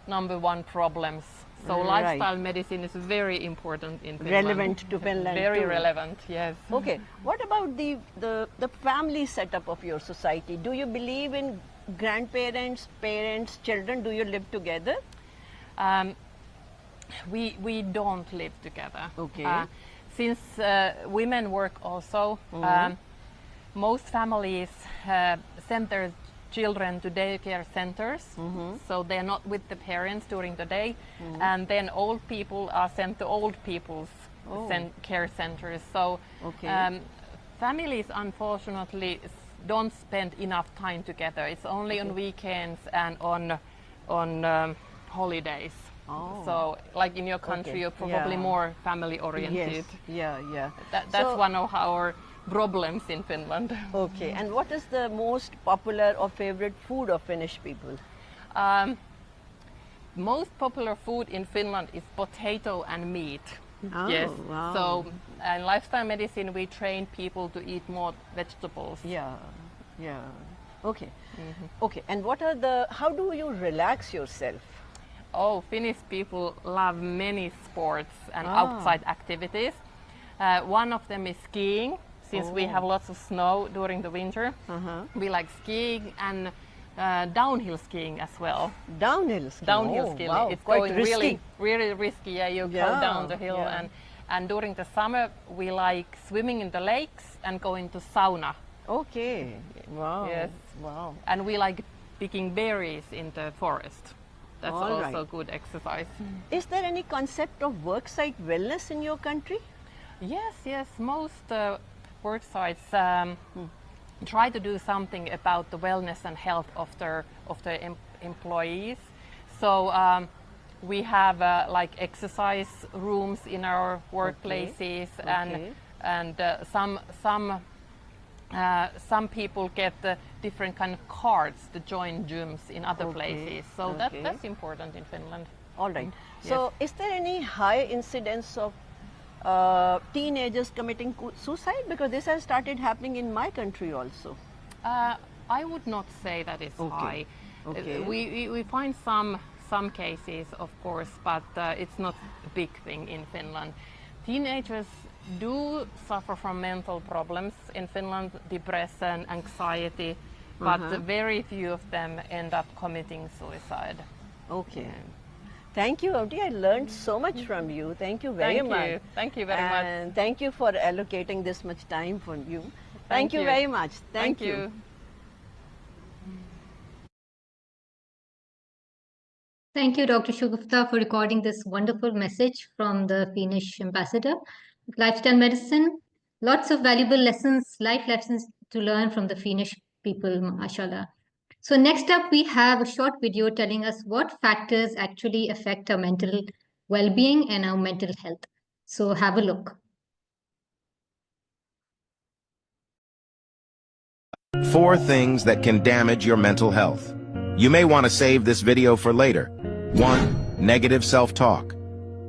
#1 problems. So lifestyle medicine is very important in Finland. Relevant to Finland. Very too. relevant, yes. Okay. What about the family setup of your society? Do you believe in grandparents, parents, children? Do you live together? We don't live together. Okay. Since women work also, most families send their children to daycare centers, so they're not with the parents during the day, and then old people are sent to old people's care centers. So families unfortunately don't spend enough time together. It's only on weekends and on holidays. So like in your country, you're probably more family oriented. Yes. Yeah. That's one of our problems in Finland. Okay, and what is the most popular or favorite food of Finnish people? Most popular food in Finland is potato and meat. Oh, yes. wow. So in lifestyle medicine, we train people to eat more vegetables. Yeah. Okay. Okay, and how do you relax yourself? Oh, Finnish people love many sports and outside activities. One of them is skiing. Since we have lots of snow during the winter, we like skiing and downhill skiing as well. Downhill skiing? Downhill skiing. Wow. It's quite going risky. really risky. Yeah, you go down the hill, and during the summer we like swimming in the lakes and going to sauna. Okay. Wow. Yes. Wow. And we like picking berries in the forest. That's also good exercise. Is there any concept of worksite wellness in your country? Yes. Most work sites try to do something about the wellness and health of their employees. So we have like exercise rooms in our workplaces, and some people get different kind of cards to join gyms in other places. So that's important in Finland. All right. So is there any high incidence of teenagers committing suicide? Because this has started happening in my country also. I would not say that is high. Okay. We find some cases, of course, but it's not a big thing in Finland. Teenagers do suffer from mental problems in Finland, depression, anxiety, but very few of them end up committing suicide. Okay. Thank you, Odi. I learned so much from you. Thank you very much. Thank you very much. And thank you for allocating this much time for you. Thank you very much. Thank you. Thank you, Dr. Shugufta, for recording this wonderful message from the Finnish ambassador. Lifestyle medicine, lots of valuable lessons, life lessons to learn from the Finnish people, mashallah. So next up, we have a short video telling us what factors actually affect our mental well-being and our mental health. So have a look. 4 things that can damage your mental health. You may want to save this video for later. 1. Negative self-talk.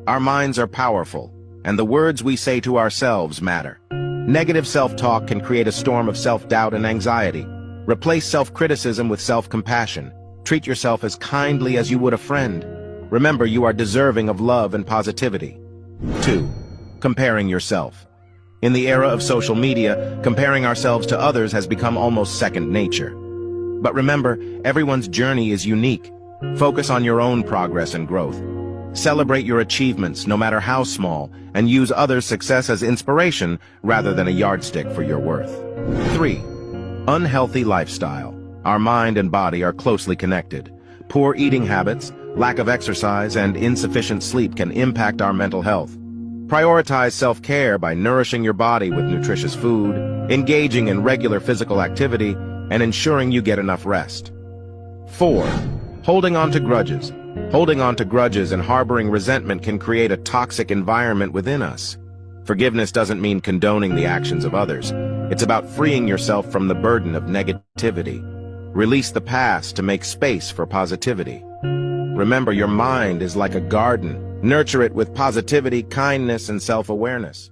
Our minds are powerful. and the words we say to ourselves matter. Negative self-talk can create a storm of self-doubt and anxiety. Replace self-criticism with self-compassion. Treat yourself as kindly as you would a friend. Remember, you are deserving of love and positivity. 2. Comparing yourself. In the era of social media, comparing ourselves to others has become almost second nature. But remember, everyone's journey is unique. Focus on your own progress and growth. Celebrate your achievements, no matter how small, and use others' success as inspiration rather than a yardstick for your worth. 3. Unhealthy lifestyle. Our mind and body are closely connected. Poor eating habits, lack of exercise, and insufficient sleep can impact our mental health. Prioritize self-care by nourishing your body with nutritious food, engaging in regular physical activity, and ensuring you get enough rest. 4. Holding on to grudges. Holding on to grudges and harboring resentment can create a toxic environment within us. Forgiveness doesn't mean condoning the actions of others. It's about freeing yourself from the burden of negativity. Release the past to make space for positivity. Remember, your mind is like a garden. Nurture it with positivity, kindness, and self-awareness.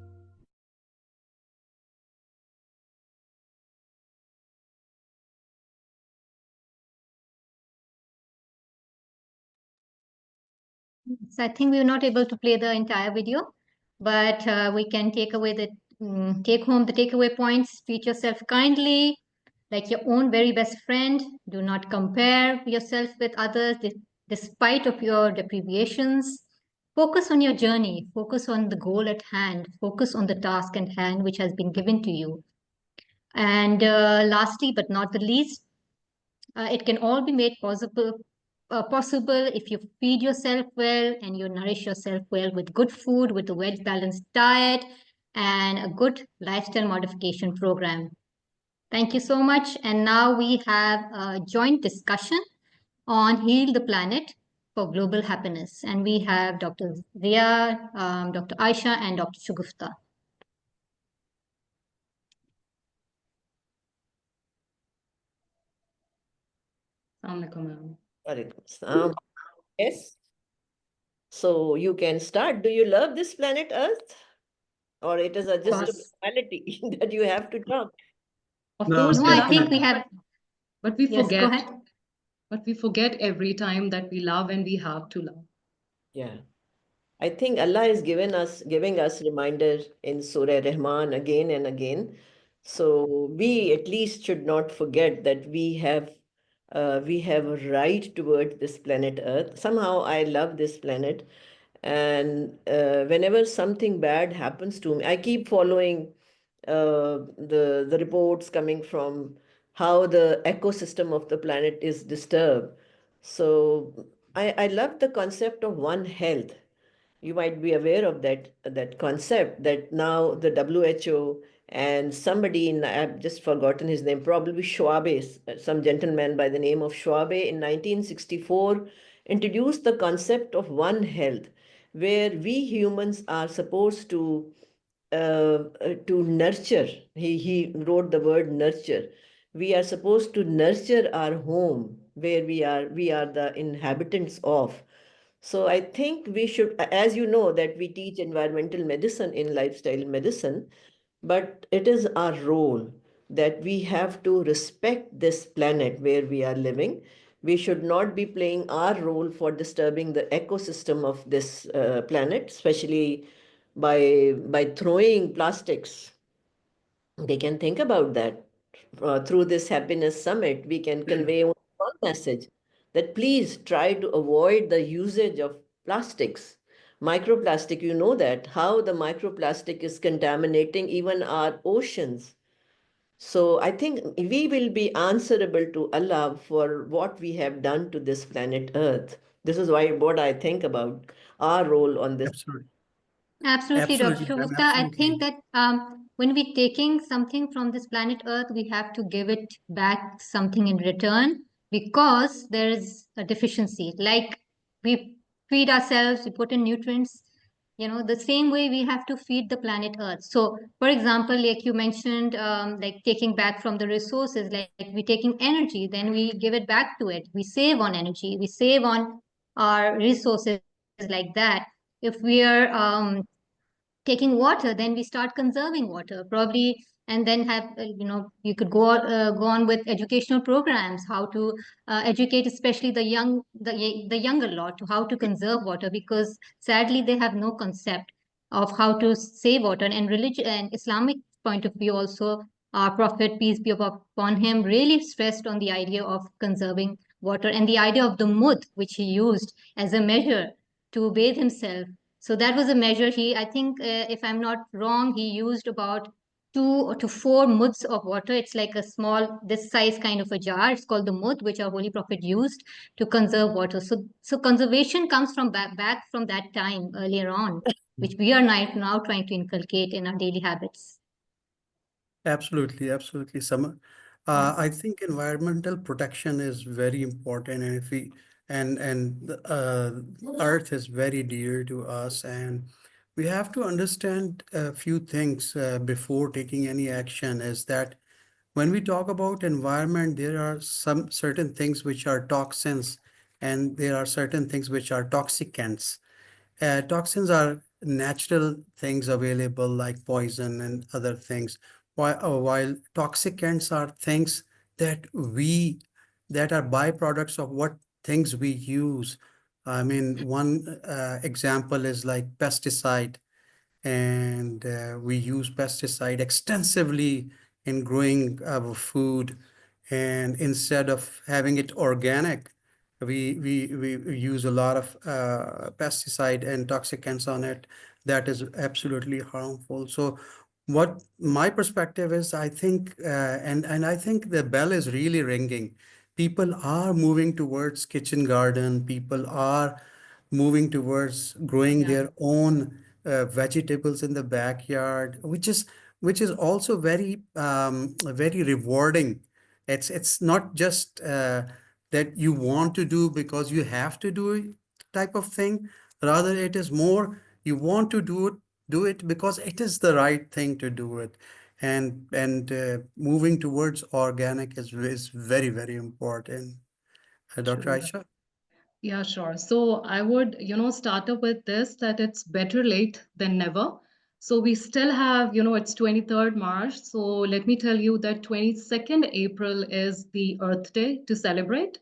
So I think we were not able to play the entire video, but we can take home the takeaway points. Treat yourself kindly, like your own very best friend. Do not compare yourself with others despite of your deprivations. Focus on your journey. Focus on the goal at hand. Focus on the task at hand which has been given to you. And lastly, but not the least, it can all be made possible if you feed yourself well and you nourish yourself well with good food, with a well-balanced diet and a good lifestyle modification program. Thank you so much. And now we have a joint discussion on Heal the Planet for Global Happiness. And we have Dr. Zia, Dr. Aisha, and Dr. Shagufta. Yes. So you can start. Do you love this planet Earth? Or it is just a formality that you have to talk? Of course, I think we have. But we Yes, forget. go ahead. But we forget every time that we love and we have to love. Yeah. I think Allah is giving us reminder in Surah Rahman again and again. So we at least should not forget that we have a right toward this planet Earth. Somehow I love this planet. And whenever something bad happens to me, I keep following the reports coming from how the ecosystem of the planet is disturbed. So I love the concept of One Health. You might be aware of that concept, that now the WHO and somebody I've just forgotten his name, probably 𝗂𝗏, some gentleman by the name of 𝗂𝗏 in 1964 introduced the concept of One Health, where we humans are supposed to nurture. He wrote the word nurture. We are supposed to nurture our home where we are the inhabitants of. So I think we should, as you know, that we teach environmental medicine in lifestyle medicine, but it is our role that we have to respect this planet where we are living. We should not be playing our role for disturbing the ecosystem of this planet, especially by throwing plastics. They can think about that. Through this happiness summit, we can convey one message, that please try to avoid the usage of plastics. Microplastic, you know that, how the microplastic is contaminating even our oceans. So I think we will be answerable to Allah for what we have done to this planet Earth. This is what I think about our role on this. Absolutely, Dr. Absolutely, Shagufta. I think that when we're taking something from this planet Earth, we have to give it back something in return, because there is a deficiency. Like we feed ourselves, we put in nutrients, the same way we have to feed the planet Earth. So, for example, like you mentioned, like taking back from the resources, like we're taking energy, then we give it back to it. We save on energy, we save on our resources like that. If we are taking water, then we start conserving water probably, and then have you could go on with educational programs, how to educate especially the younger lot to how to conserve water, because sadly they have no concept of how to save water. And religion and Islamic point of view also, our Prophet, peace be upon him, really stressed on the idea of conserving water and the idea of the mud, which he used as a measure to bathe himself. So that was a measure. I think, if I'm not wrong, he used about 2 to 4 muds of water. It's like a small, this size kind of a jar. It's called the mud, which our Holy Prophet used to conserve water. So conservation comes from back from that time earlier on, which we are now trying to inculcate in our daily habits. Absolutely, absolutely, Summer. I think environmental protection is very important, and if we and the Earth is very dear to us, and we have to understand a few things before taking any action. Is that when we talk about environment, there are some certain things which are toxins, and there are certain things which are toxicants. Toxins are natural things available like poison and other things, while toxicants are things that are byproducts of what things we use. I mean, one example is like pesticide, and we use pesticide extensively in growing our food, and instead of having it organic, we use a lot of pesticide and toxicants on it that is absolutely harmful. So what my perspective is, I think and I think the bell is really ringing. People are moving towards kitchen garden. People are moving towards growing their own vegetables in the backyard, which is also very rewarding. It's not just that you want to do because you have to do it type of thing. Rather, it is more you want to do it because it is the right thing to do it. And moving towards organic is very, very important. Dr. True. Aisha? Yeah, sure. So I would, start up with this, that it's better late than never. So we still have, it's 23rd March. So let me tell you that 22nd April is the Earth Day to celebrate.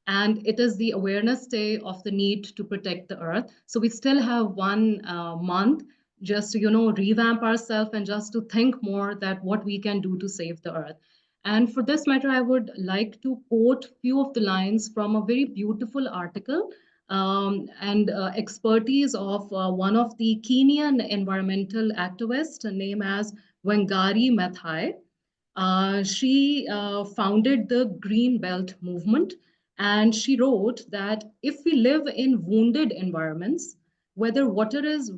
And it is the awareness day of the need to protect the earth. So we still have 1 month just to, revamp ourselves and just to think more that what we can do to save the earth. And for this matter, I would like to quote few of the lines from a very beautiful article and expertise of one of the Kenyan environmental activists named as Wangari Maathai. She founded the Green Belt movement, and she wrote that if we live in wounded environments, where water is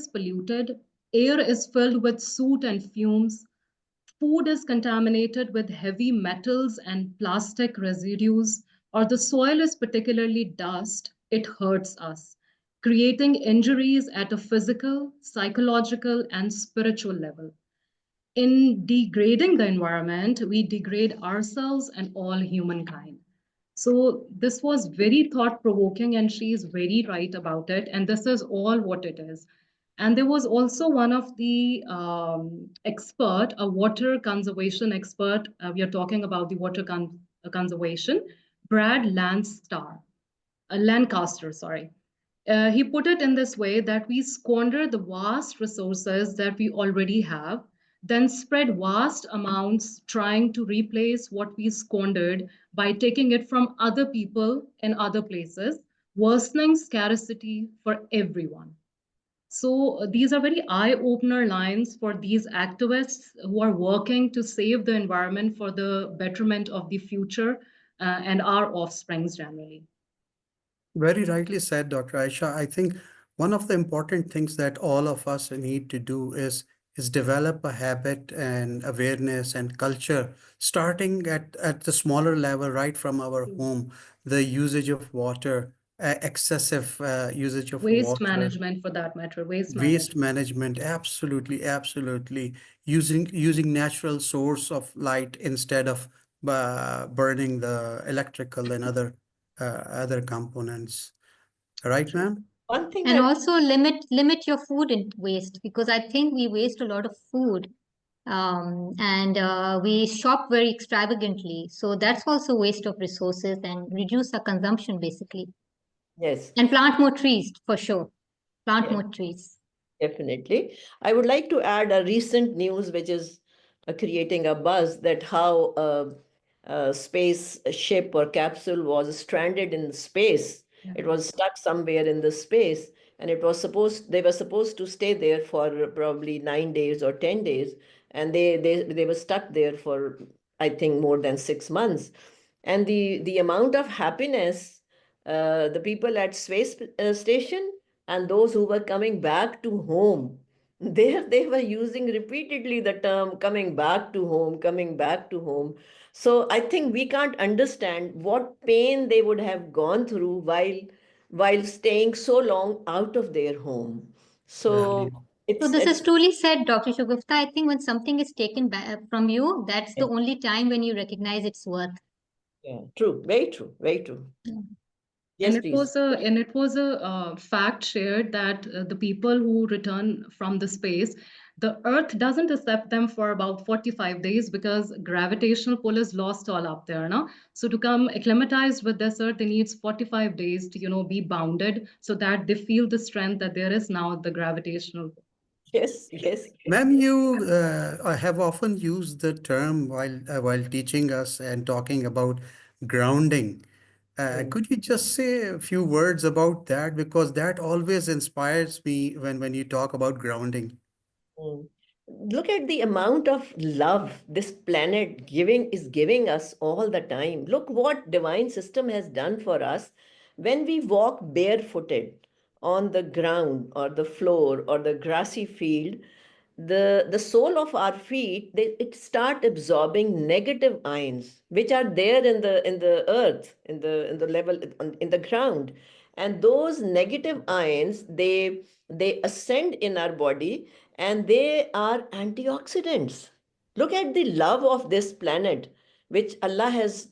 polluted, air is filled with soot and fumes, food is contaminated with heavy metals and plastic residues, or the soil is particularly dust, it hurts us, creating injuries at a physical, psychological, and spiritual level. In degrading the environment, we degrade ourselves and all humankind. So this was very thought-provoking, and she is very right about it. And this is all what it is. And there was also one of the expert, a water conservation expert. We are talking about the water conservation, Brad Lancaster, sorry. He put it in this way that we squander the vast resources that we already have, then spread vast amounts trying to replace what we squandered by taking it from other people in other places, worsening scarcity for everyone. So these are very eye-opener lines for these activists who are working to save the environment for the betterment of the future and our offsprings generally. Very rightly said, Dr. Aisha. I think one of the important things that all of us need to do is develop a habit and awareness and culture, starting at the smaller level, right from our home. The usage of water, excessive usage of Waste water. management, for that matter, Waste management, absolutely, absolutely. Using natural source of light instead of burning the electrical and other components. Right, ma'am? One thing And that also limit your food waste, because I think we waste a lot of food, and we shop very extravagantly. So that's also waste of resources, and reduce our consumption basically. yes, And plant more trees for sure. Plant yes, more trees. definitely. I would like to add a recent news which is creating a buzz, that how a space ship or capsule was stranded in space. It was stuck somewhere in the space, and they were supposed to stay there for probably 9 days or 10 days, and they were stuck there for, I think, more than 6 months. And the amount of happiness, the people at space station and those who were coming back to home, they were using repeatedly the term coming back to home, coming back to home. So I think we can't understand what pain they would have gone through while staying so long out of their home. So Right. So this is truly said, Dr. Shugufta. I think when something is taken back from you, that's the only time when you recognize its worth. Yeah, true, very true, very true. Yes, And it please. was a fact shared that the people who return from the space, the Earth doesn't accept them for about 45 days because gravitational pull is lost all up there, no? So to come acclimatized with this Earth, they needs 45 days to, be bounded so that they feel the strength that there is now the gravitational. Yes, yes. Ma'am, you have often used the term while teaching us and talking about grounding. Could you just say a few words about that? Because that always inspires me when you talk about grounding. Mm. Look at the amount of love this planet is giving us all the time. Look what divine system has done for us when we walk barefooted on the ground or the floor or the grassy field. The sole of our feet, it start absorbing negative ions which are there in the earth, in the level in the ground, and those negative ions, they ascend in our body, and they are antioxidants. Look at the love of this planet, which Allah has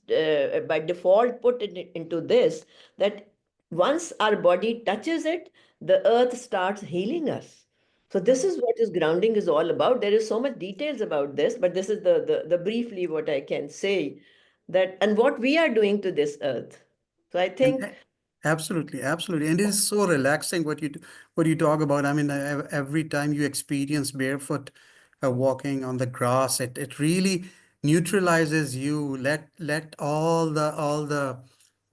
by default put it into this, that once our body touches it, the earth starts healing us. So this is what is grounding is all about. There is so much details about this, but this is the briefly what I can say, that and what we are doing to this earth. So I And think absolutely, absolutely. And it is so relaxing what you talk about. I mean, every time you experience barefoot walking on the grass, it really neutralizes you. Let all the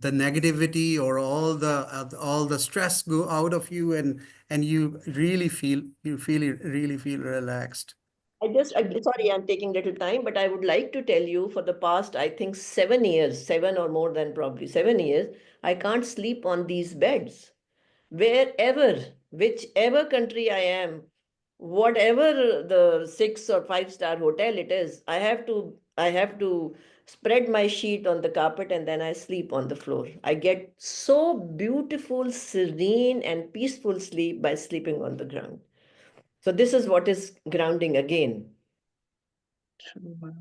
negativity or all the stress go out of you, and you really feel relaxed. sorry, I'm taking little time, but I would like to tell you for the past, I think 7 years, 7 or more than probably 7 years, I can't sleep on these beds. Wherever, whichever country I am, whatever the 6 or 5 star hotel it is, I have to spread my sheet on the carpet and then I sleep on the floor. I get so beautiful, serene, and peaceful sleep by sleeping on the ground. So this is what is grounding again. True.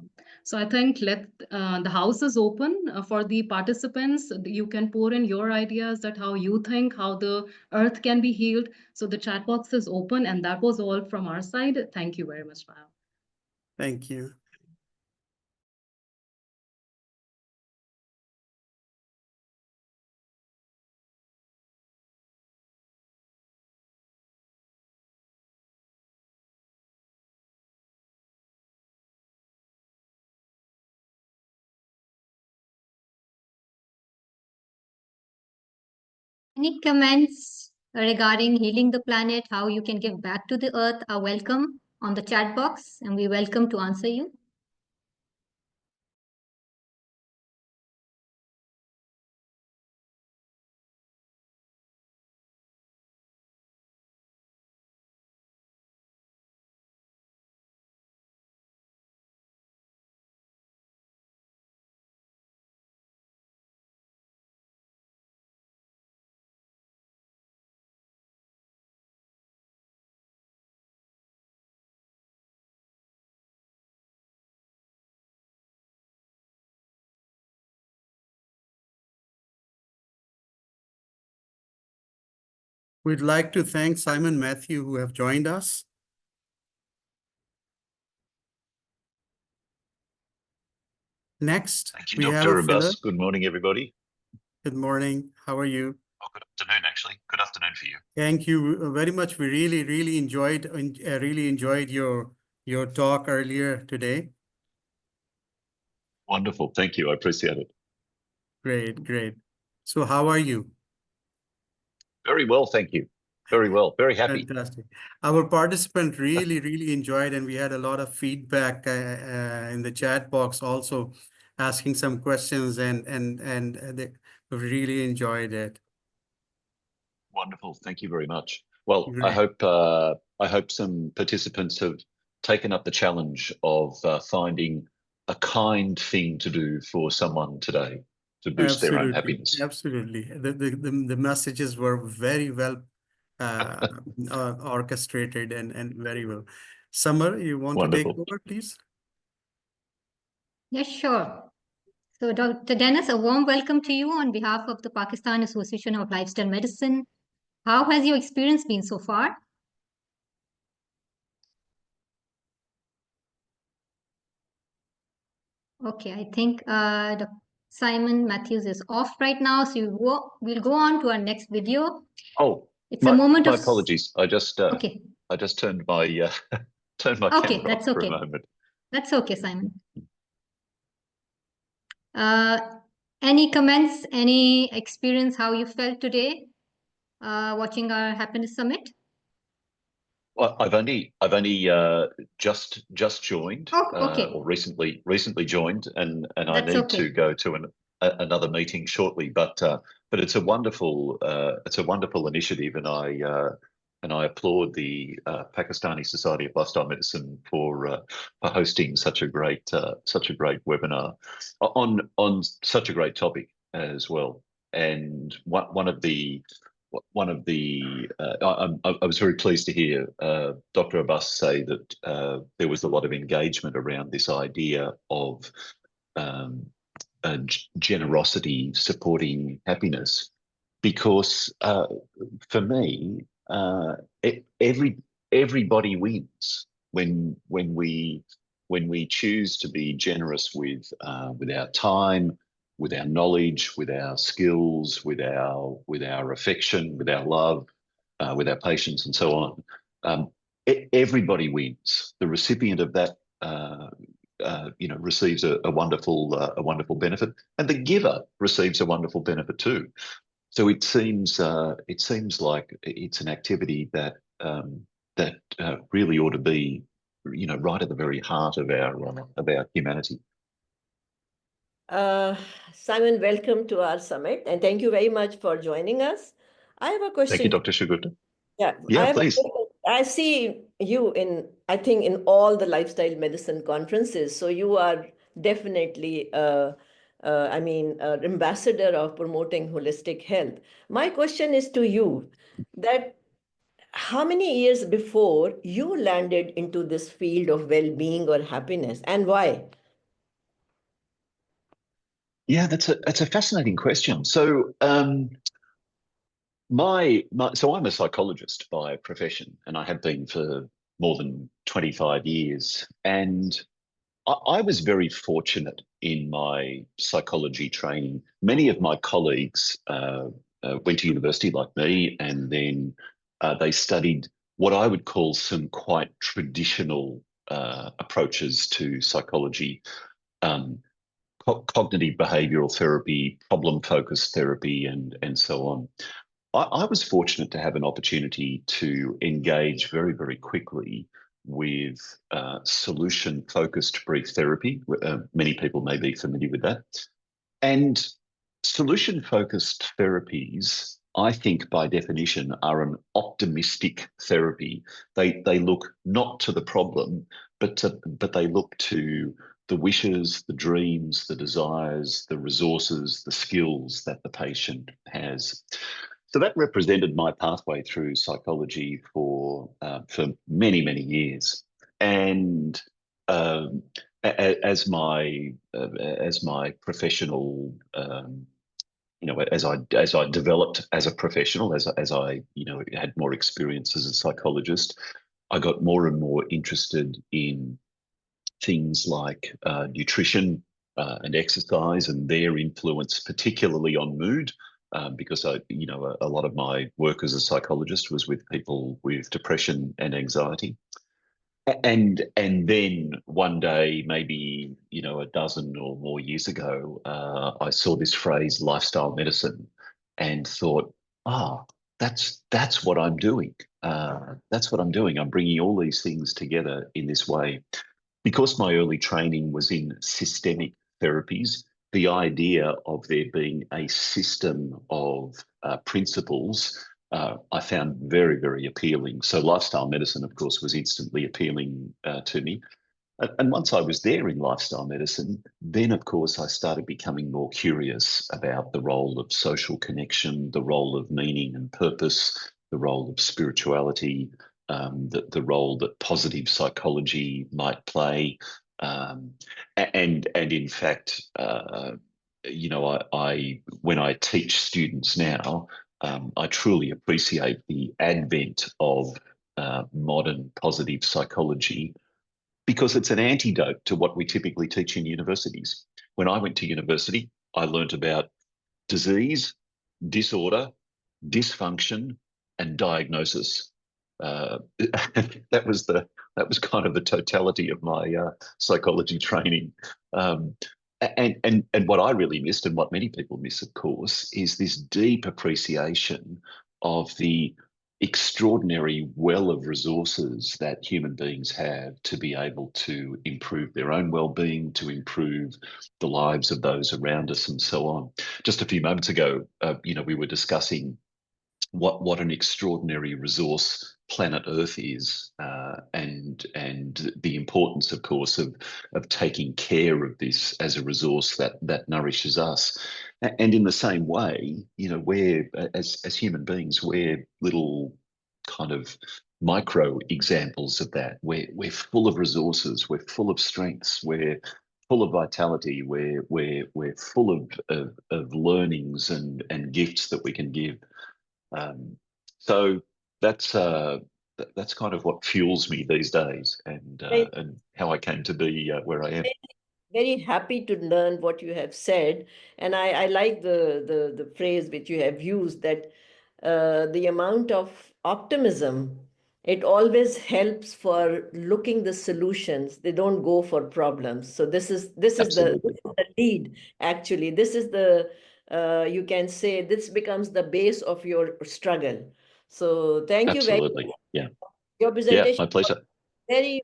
So I think let the house is open for the participants. You can pour in your ideas that how you think how the earth can be healed. So the chat box is open, and that was all from our side. Thank you very much, Maya. Thank you. Any comments regarding healing the planet, how you can give back to the earth are welcome on the chat box, and we welcome to answer you. We'd like to thank Simon Matthew who have joined us. Next, Thank you, we have Dr. a filler. Abbas. Good morning, everybody. Good morning. How are you? Oh, good afternoon, actually. Good afternoon for you. Thank you very much. We really enjoyed your talk earlier today. Wonderful. Thank you. I appreciate it. Great. So how are you? Very well, thank you. Very well. Very happy. Fantastic. Our participant really enjoyed, and we had a lot of feedback in the chat box also, asking some questions, and they really enjoyed it. Wonderful. Thank you very much. Well, Great. I hope some participants have taken up the challenge of finding a kind thing to do for someone today to boost their own happiness. Absolutely. The messages were very well orchestrated and very well. Summer, you want to take over, please? Yes, sure. So, Dr. Dennis, a warm welcome to you on behalf of the Pakistan Association of Lifestyle Medicine. How has your experience been so far? Okay, I think Simon Matthews is off right now, so we'll go on to our next video. Oh, it's a moment my of apologies. I just turned my camera that's off for okay. a moment. That's okay, Simon. Any comments, any experience, how you felt today watching our Happiness Summit? Well, I've only just joined, or recently joined, and I need to go to another meeting shortly. But it's a wonderful initiative, and I applaud the Pakistani Society of Lifestyle Medicine for hosting such a great webinar on such a great topic as well. And I was very pleased to hear Dr. Abbas say that there was a lot of engagement around this idea of generosity supporting happiness, because for me, everybody wins when we choose to be generous with our time, with our knowledge, with our skills, with our affection, with our love, with our patience, and so on. Everybody wins. The recipient of that, receives a wonderful benefit, and the giver receives a wonderful benefit too. So it seems like it's an activity that really ought to be, right at the very heart of our humanity. Simon, welcome to our summit, and thank you very much for joining us. I have a question. Thank you, Dr. 𝗂𝗂𝗧. Yeah, please. I see you in all the lifestyle medicine conferences, so you are definitely an ambassador of promoting holistic health. My question is to you, that how many years before you landed into this field of well-being or happiness, and why? Yeah, that's a fascinating question. So so I'm a psychologist by profession, and I have been for more than 25 years. And I was very fortunate in my psychology training. Many of my colleagues went to university like me, and then they studied what I would call some quite traditional approaches to psychology. Cognitive behavioral therapy, problem-focused therapy, and so on. I was fortunate to have an opportunity to engage very, very quickly with solution-focused brief therapy. Many people may be familiar with that. And solution-focused therapies, I think by definition, are an optimistic therapy. They look not to the problem, but they look to the wishes, the dreams, the desires, the resources, the skills that the patient has. So that represented my pathway through psychology for many, many years. And as my professional as I developed as a professional, as I had more experience as a psychologist, I got more and more interested in things like nutrition and exercise and their influence, particularly on mood, because a lot of my work as a psychologist was with people with depression and anxiety. And then one day, maybe a dozen or more years ago, I saw this phrase lifestyle medicine and thought, that's what I'm doing. That's what I'm doing. I'm bringing all these things together in this way. Because my early training was in systemic therapies, the idea of there being a system of principles I found very, very appealing. So lifestyle medicine, of course, was instantly appealing to me. And once I was there in lifestyle medicine, then, of course, I started becoming more curious about the role of social connection, the role of meaning and purpose, the role of spirituality, the role that positive psychology might play. And in fact, when I teach students now, I truly appreciate the advent of modern positive psychology because it's an antidote to what we typically teach in universities. When I went to university, I learnt about disease, disorder, dysfunction, and diagnosis. That was kind of the totality of my psychology training. And what I really missed, and what many people miss, of course, is this deep appreciation of the extraordinary well of resources that human beings have to be able to improve their own well-being, to improve the lives of those around us, and so on. Just a few moments ago, we were discussing what an extraordinary resource planet Earth is, and the importance, of course, of taking care of this as a resource that nourishes us. And in the same way, we're as human beings, we're little kind of micro examples of that. We're full of resources, we're full of strengths, we're full of vitality, we're full of learnings and gifts that we can give. So that's kind of what fuels me these days, and how I came to be where I am. Very happy to learn what you have said, and I like the phrase which you have used, that the amount of optimism, it always helps for looking the solutions. They don't go for problems. So this is the lead. Actually, this is the you can say this becomes the base of your struggle. So thank you very much. Yeah. Your presentation, my pleasure. Very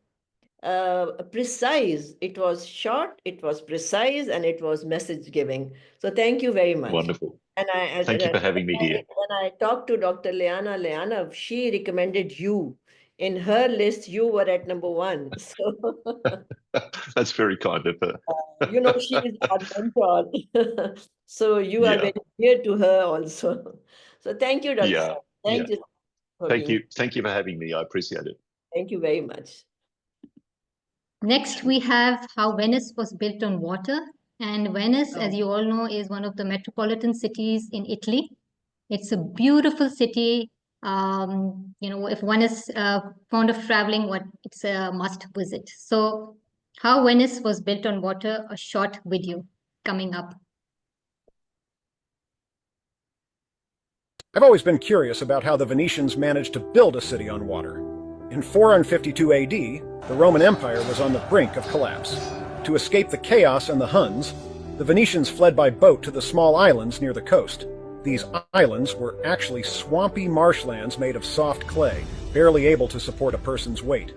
precise. It was short, it was precise, and it was message giving. So thank you very much. Wonderful. And thank you for having me here. When I talked to Dr. Leana, she recommended you. In her list, you were at #1. So that's very kind of her. She is our mentor. So you are very dear to her also. So thank you, Dr. Yeah. Thank you. Thank you for having me. I appreciate it. Thank you very much. Next, we have how Venice was built on water. And Venice, as you all know, is one of the metropolitan cities in Italy. It's a beautiful city. If one is fond of traveling, it's a must visit. So how Venice was built on water, a short video coming up. I've always been curious about how the Venetians managed to build a city on water. In 452 AD, the Roman Empire was on the brink of collapse. To escape the chaos and the Huns, the Venetians fled by boat to the small islands near the coast. These islands were actually swampy marshlands made of soft clay, barely able to support a person's weight.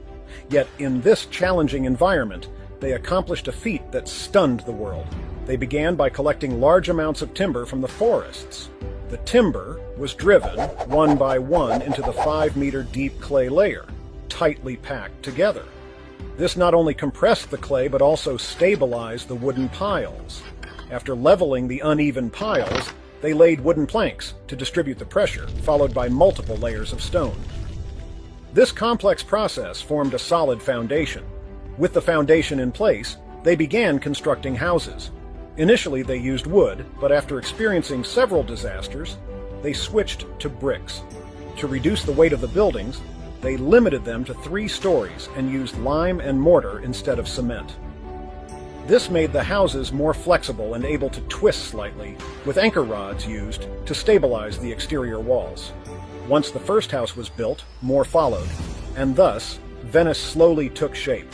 Yet in this challenging environment, they accomplished a feat that stunned the world. They began by collecting large amounts of timber from the forests. The timber was driven, one by one, into the 5-meter-deep clay layer, tightly packed together. This not only compressed the clay, but also stabilized the wooden piles. After leveling the uneven piles, they laid wooden planks to distribute the pressure, followed by multiple layers of stone. This complex process formed a solid foundation. With the foundation in place, they began constructing houses. Initially, they used wood, but after experiencing several disasters, they switched to bricks. To reduce the weight of the buildings, they limited them to 3 stories and used lime and mortar instead of cement. This made the houses more flexible and able to twist slightly, with anchor rods used to stabilize the exterior walls. Once the first house was built, more followed, and thus, Venice slowly took shape.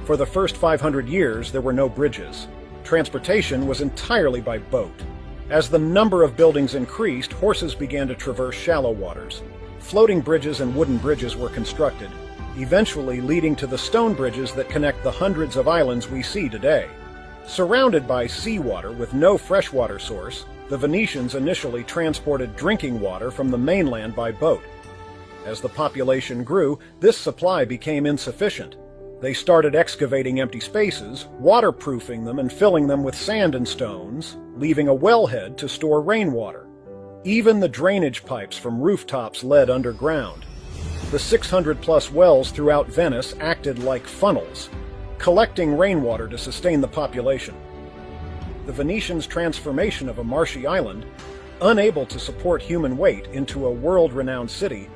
For the first 500 years, there were no bridges. Transportation was entirely by boat. As the number of buildings increased, horses began to traverse shallow waters. Floating bridges and wooden bridges were constructed, eventually leading to the stone bridges that connect the hundreds of islands we see today. Surrounded by seawater with no freshwater source, the Venetians initially transported drinking water from the mainland by boat. As the population grew, this supply became insufficient. They started excavating empty spaces, waterproofing them and filling them with sand and stones, leaving a wellhead to store rainwater. Even the drainage pipes from rooftops led underground. The 600-plus wells throughout Venice acted like funnels, collecting rainwater to sustain the population. The Venetians' transformation of a marshy island, unable to support human weight, into a world-renowned city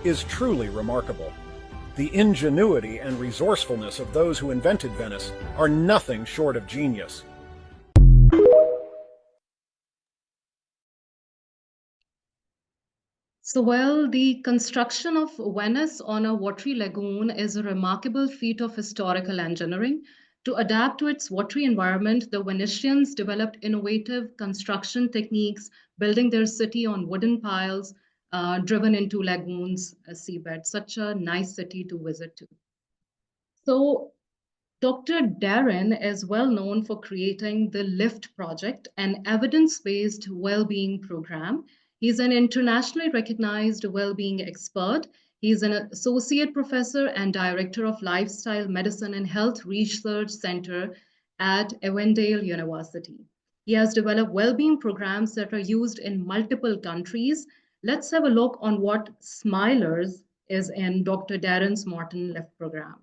is truly remarkable. The ingenuity and resourcefulness of those who invented Venice are nothing short of genius. So, well, the construction of Venice on a watery lagoon is a remarkable feat of historical engineering. To adapt to its watery environment, the Venetians developed innovative construction techniques, building their city on wooden piles driven into lagoons, seabed. Such a nice city to visit to. So, Dr. Darren is well known for creating the LIFT project, an evidence-based well-being program. He's an internationally recognized well-being expert. He's an associate professor and director of lifestyle medicine and health research center at Avondale University. He has developed well-being programs that are used in multiple countries. Let's have a look on what Smilers is in Dr. Darren Morton LIFT program.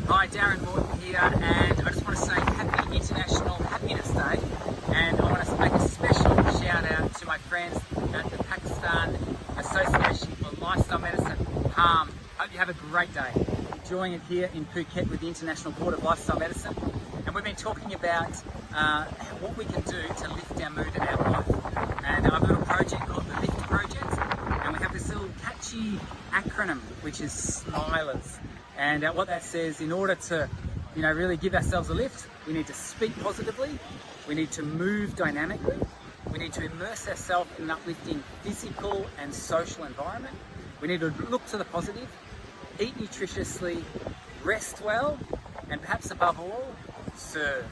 Hi, Darren Morton here, and I just want to say Happy International Happiness Day, and I want to make a special shout out to my friends at the Pakistan Association for Lifestyle Medicine, 𝗏. Hope you have a great day. Enjoying it here in Phuket with the International Board of Lifestyle Medicine, and we've been talking about what we can do to lift our mood and our life. And I have a little project called the LIFT Project, and we have this little catchy acronym which is SMILERS. And what that says, in order to, really give ourselves a lift, we need to speak positively, we need to move dynamically, we need to immerse ourselves in an uplifting physical and social environment, we need to look to the positive, eat nutritiously, rest well, and perhaps above all, serve.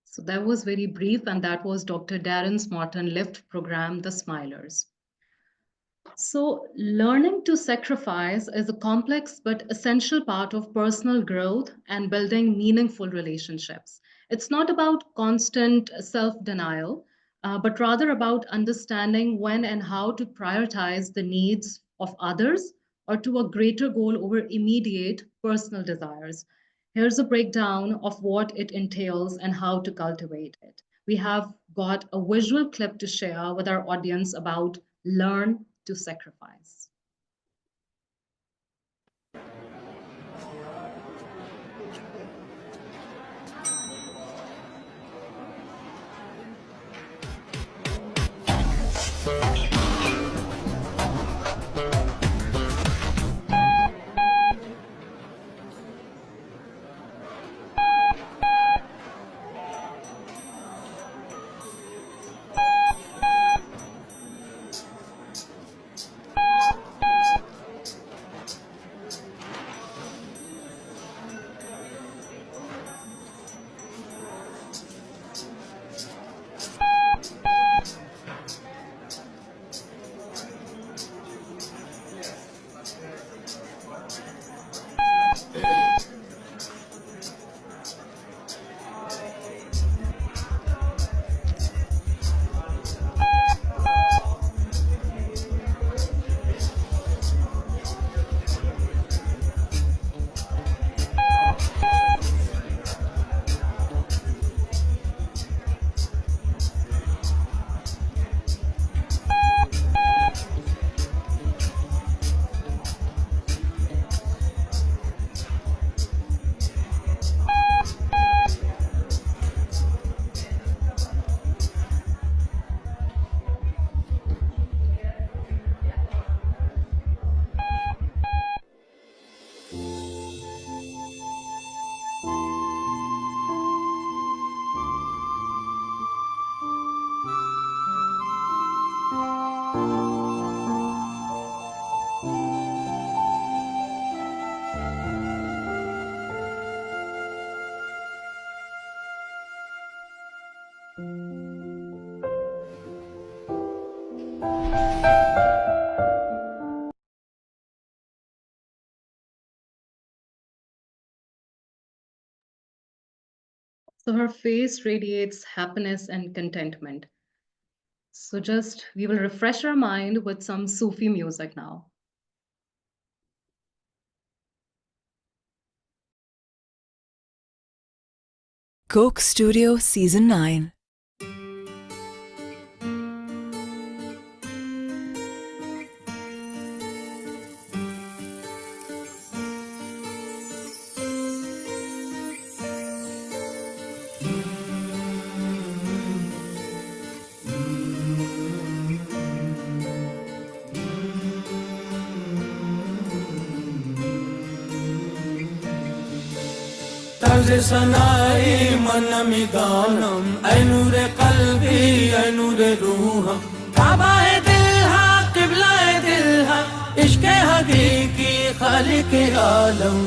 So that was very brief, and that was Dr. Darren Morton LIFT program, the Smilers. So learning to sacrifice is a complex but essential part of personal growth and building meaningful relationships. It's not about constant self-denial, but rather about understanding when and how to prioritize the needs of others or to a greater goal over immediate personal desires. Here's a breakdown of what it entails and how to cultivate it. We have got a visual clip to share with our audience about learn to sacrifice. So her face radiates happiness and contentment. So we will refresh our mind with some Sufi music now. Coke Studio Season 9. तर्ज सनाई मन मिदानम ऐ नूरे कल्बी ऐ नूरे रूहम काबा है दिल हा किबला है दिल हा इश्क हकीकी खालिक आलम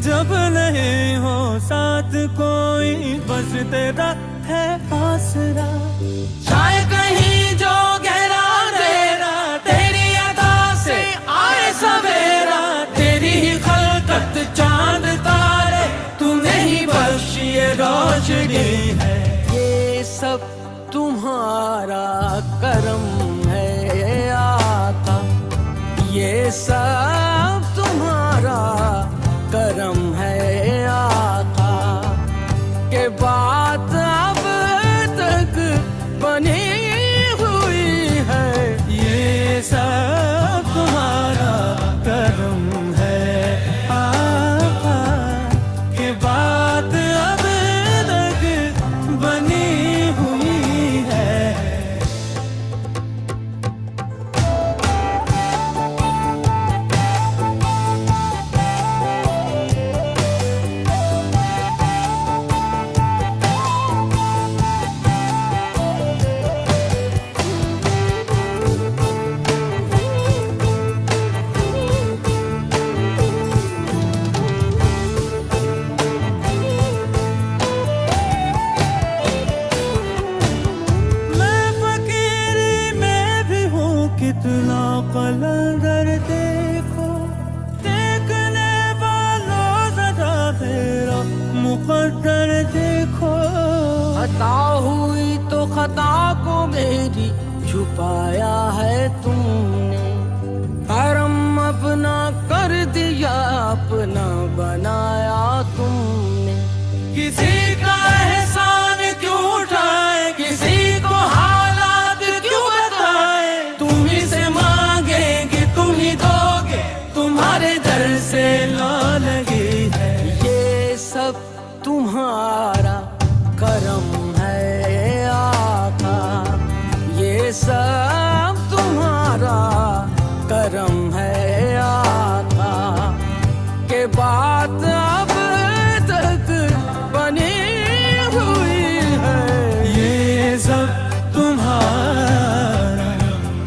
जब नहीं हो साथ कोई बस तेरा है आसरा शायद कहीं जो गहरा अंधेरा तेरी अदा से आए सवेरा तेरी ही खलकत चांद तारे तूने ही बख्शी ये रोशनी है ये सब तुम्हारा करम है आका ये सब तुम्हारा करम है आका के बात अब तक बनी हुई है ये सब तुम्हारा करम है आका के बात अब तक बनी हुई है खता को मेरी छुपाया है तुमने, करम अपना कर दिया अपना बनाया तुमने। किसी का एहसान क्यों उठाए, किसी को हालात क्यों बताए, तुम ही से मांगेंगे तुम ही दोगे, तुम्हारे दर से ला लगी है। ये सब तुम्हारा करम है आका, ये सब तुम्हारा करम है आका, के बात अब तक बनी हुई है। ये सब तुम्हारा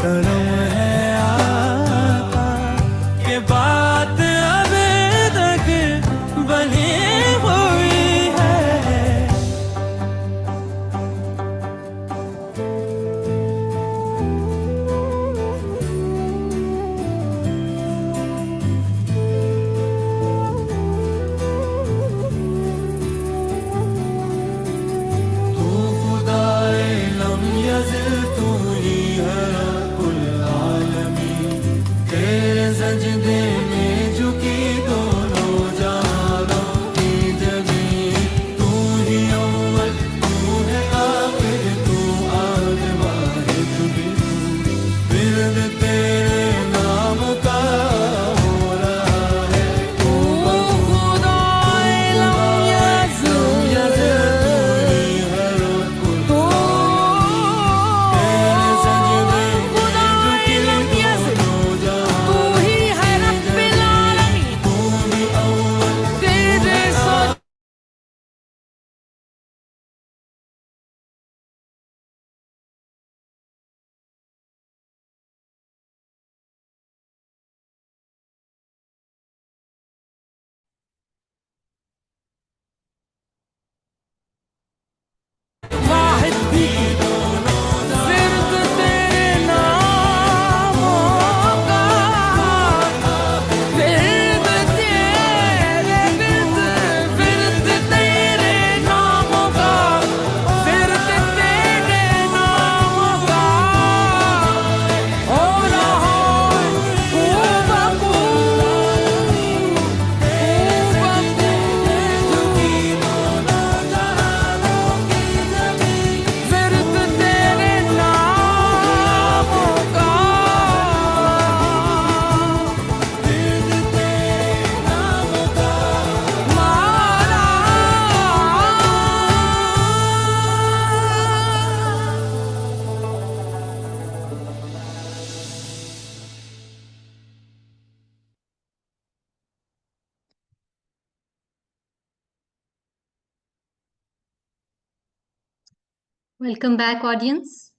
करम है आका, के बात अब तक बनी हुई है। सजदे में झुकी दोनों जहानों की जमीन, तू ही अव्वल तू है आखिर, तू आखिर वाहिद भी तू। विरद तेरे नाम का हो रहा है तू खुदाए लम यज़िद, तू ही है रब्बुल तेरे सजदे में झुकी दोनों जहानों। वाहिद भी सिर्फ तेरे नामों का, सिर्फ तेरे नामों का, सिर्फ तेरे नामों का हो रहा Welcome back, audience.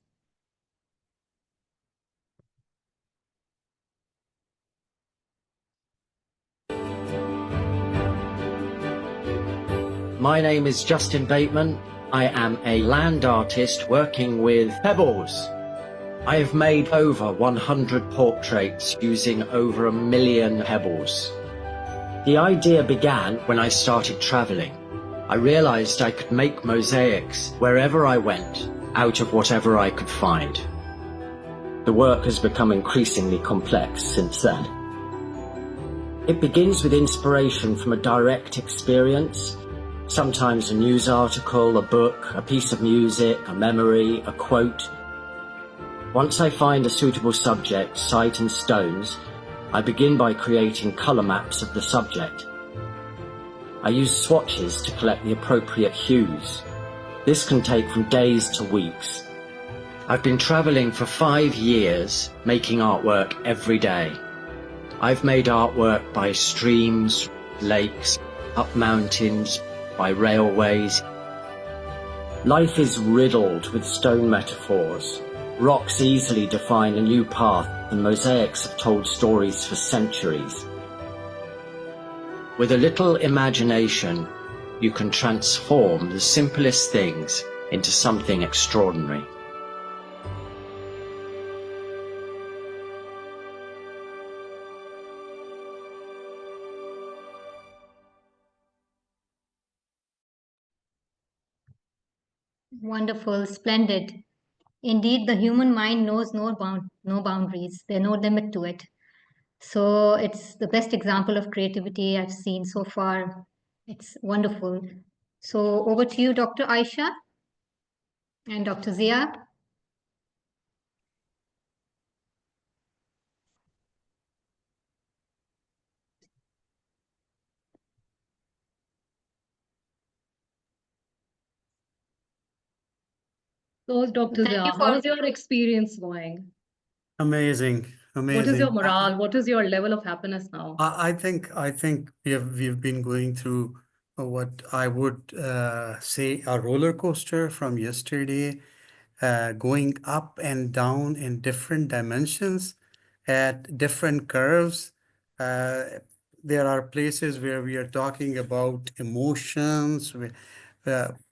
My name is Justin Bateman. I am a land artist working with pebbles. I have made over 100 portraits using over 1 million pebbles. The idea began when I started traveling. I realized I could make mosaics wherever I went, out of whatever I could find. The work has become increasingly complex since then. It begins with inspiration from a direct experience, sometimes a news article, a book, a piece of music, a memory, a quote. Once I find a suitable subject, site and stones, I begin by creating colour maps of the subject. I use swatches to collect the appropriate hues. This can take from days to weeks. I've been travelling for 5 years, making artwork every day. I've made artwork by streams, lakes, up mountains, by railways. Life is riddled with stone metaphors. Rocks easily define a new path, and mosaics have told stories for centuries. With a little imagination, you can transform the simplest things into something extraordinary. Wonderful, splendid. Indeed, the human mind knows no boundaries. There are no limit to it. So it's the best example of creativity I've seen so far. It's wonderful. So over to you, Dr. Aisha and Dr. Zia. So, Dr. Thank you Zia, for how is your experience going? Amazing, What is your amazing. morale? What is your level of happiness now? I think we've been going through what I would say a roller coaster from yesterday, going up and down in different dimensions at different curves. There are places where we are talking about emotions,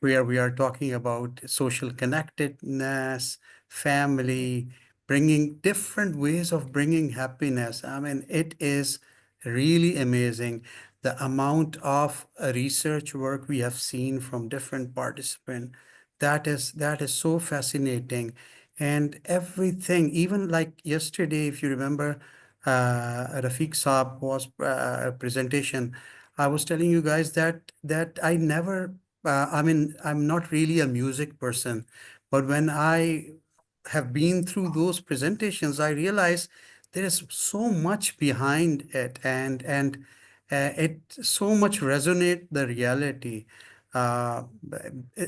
where we are talking about social connectedness, family, bringing different ways of bringing happiness. I mean, it is really amazing the amount of research work we have seen from different participants. That is so fascinating. And everything, even like yesterday, if you remember, 𝗪𝗏𝘁𝗲𝗍 was presentation. I was telling you guys that I never, I mean, I'm not really a music person, but when I have been through those presentations, I realize there is so much behind it, and it so much resonate the reality. Uh,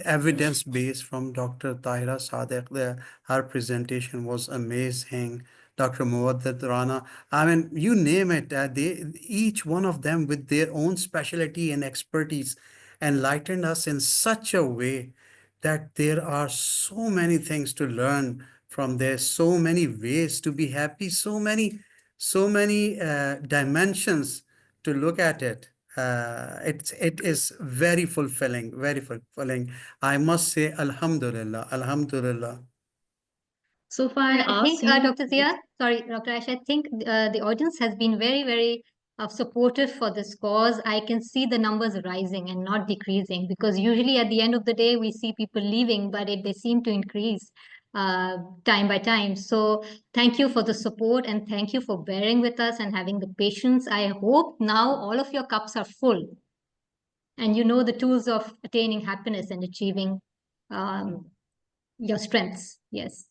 Evidence based from Dr. 𝗂𝗏𝘁𝗲𝗍. Her presentation was amazing. Dr. Muwaddad Rana. I mean, you name it. Each one of them with their own specialty and expertise enlightened us in such a way that there are so many things to learn from there, so many ways to be happy, so many dimensions to look at it. It is very fulfilling, very fulfilling. I must say, Alhamdulillah, Alhamdulillah. So if I I think, ask you, Dr. Zia, sorry, Dr. Aisha, I think the audience has been very, very supportive for this cause. I can see the numbers rising and not decreasing, because usually at the end of the day, we see people leaving, but they seem to increase time by time. So thank you for the support, and thank you for bearing with us and having the patience. I hope now all of your cups are full and you know the tools of attaining happiness and achieving your strengths. Yes.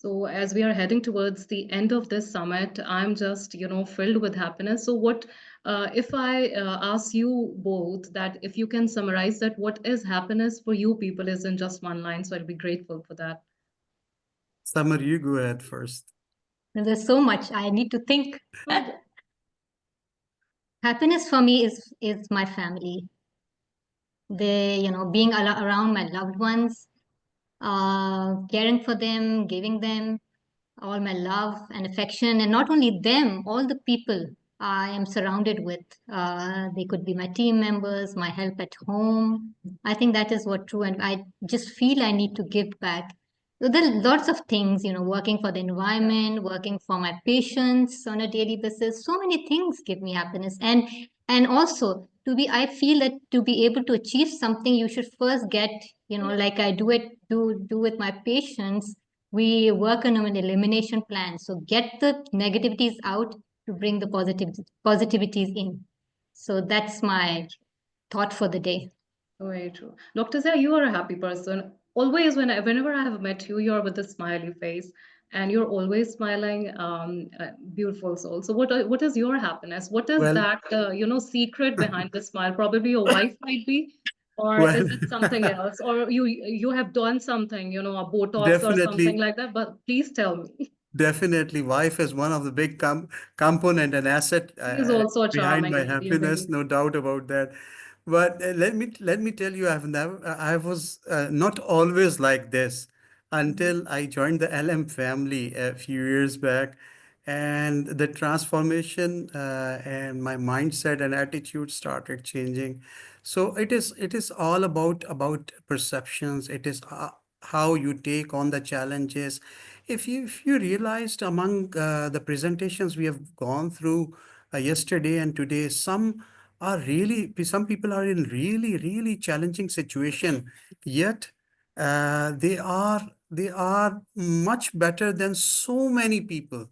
so as we are heading towards the end of this summit, I'm just, filled with happiness. So what, if I ask you both that if you can summarize that, what is happiness for you people is in just one line. So I'd be grateful for that. Summer, you go ahead first. And there's so much I need to think. Happiness for me is my family. Being around my loved ones, caring for them, giving them all my love and affection, and not only them, all the people I am surrounded with. They could be my team members, my help at home. I think that is what true, and I just feel I need to give back. So there are lots of things, working for the environment, working for my patients on a daily basis. So many things give me happiness, and also I feel that to be able to achieve something, you should first get, like I do with my patients. We work on an elimination plan. So get the negativities out to bring the positivities in. So that's my thought for the day. Very true. Dr. Zia, you are a happy person. Always, whenever I have met you, you're with a smiley face and you're always smiling, beautiful soul. So what is your happiness? What is Well, that, secret behind the smile? Probably your wife might be, or well, is it something else? Or you have done something, a Botox or something definitely, like that, but please tell me. definitely, wife is one of the big component and asset She is also a behind charming my lady, happiness, really. no doubt about that. But let me tell you, I was not always like this until I joined the LM family a few years back, and the transformation and my mindset and attitude started changing. So it is all about perceptions. It is how you take on the challenges. If you realized among the presentations we have gone through yesterday and today, some people are in really challenging situation, yet they are they are much better than so many people,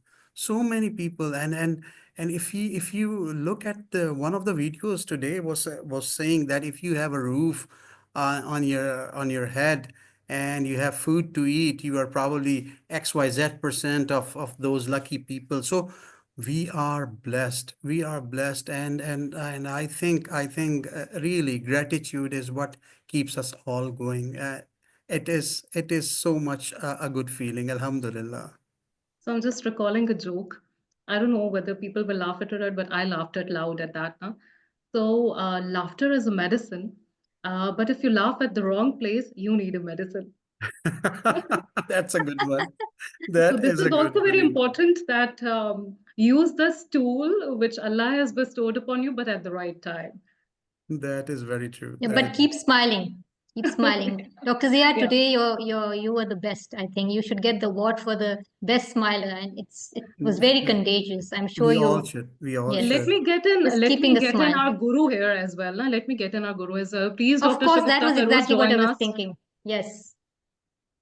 and if you look at the one of the videos today was saying that if you have a roof on your head and you have food to eat, you are probably XYZ% of those lucky people. So we are blessed. We are blessed, and I think really gratitude is what keeps us all going. It is so much a good feeling. Alhamdulillah. So I'm just recalling a joke. I don't know whether people will laugh at it, but I laughed out loud at that. Huh? So laughter is a medicine, but if you laugh at the wrong place, you need a medicine. That's a good one. So That this is is a good also very one. important that use this tool which Allah has bestowed upon you, but at the right time. That is very true. Yeah, That but is- keep smiling. Keep smiling. Dr. Zia, Yeah. today you were the best. I think you should get the award for the best smiler, and it was very contagious. I'm sure We all you. should. We all Yes. Let should. me get in. Just Let keeping me a get in smile. our guru here as well. Now, let me get in our guru as well. Please, Of Dr. course, that was Shagufta Feroz, exactly what I join was us. thinking. Yes.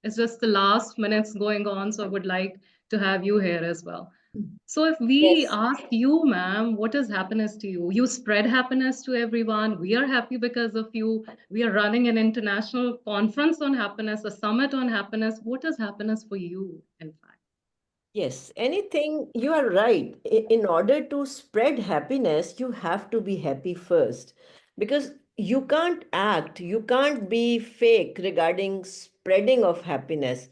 It's just the last minutes going on, so I would like to have you here as well. So if we Yes. ask you, ma'am, what is happiness to you? You spread happiness to everyone. We are happy because of you. We are running an international conference on happiness, a summit on happiness. What is happiness for you, in fact? Yes, anything, you are right. In order to spread happiness, you have to be happy first. Because you can't act, you can't be fake regarding spreading of happiness.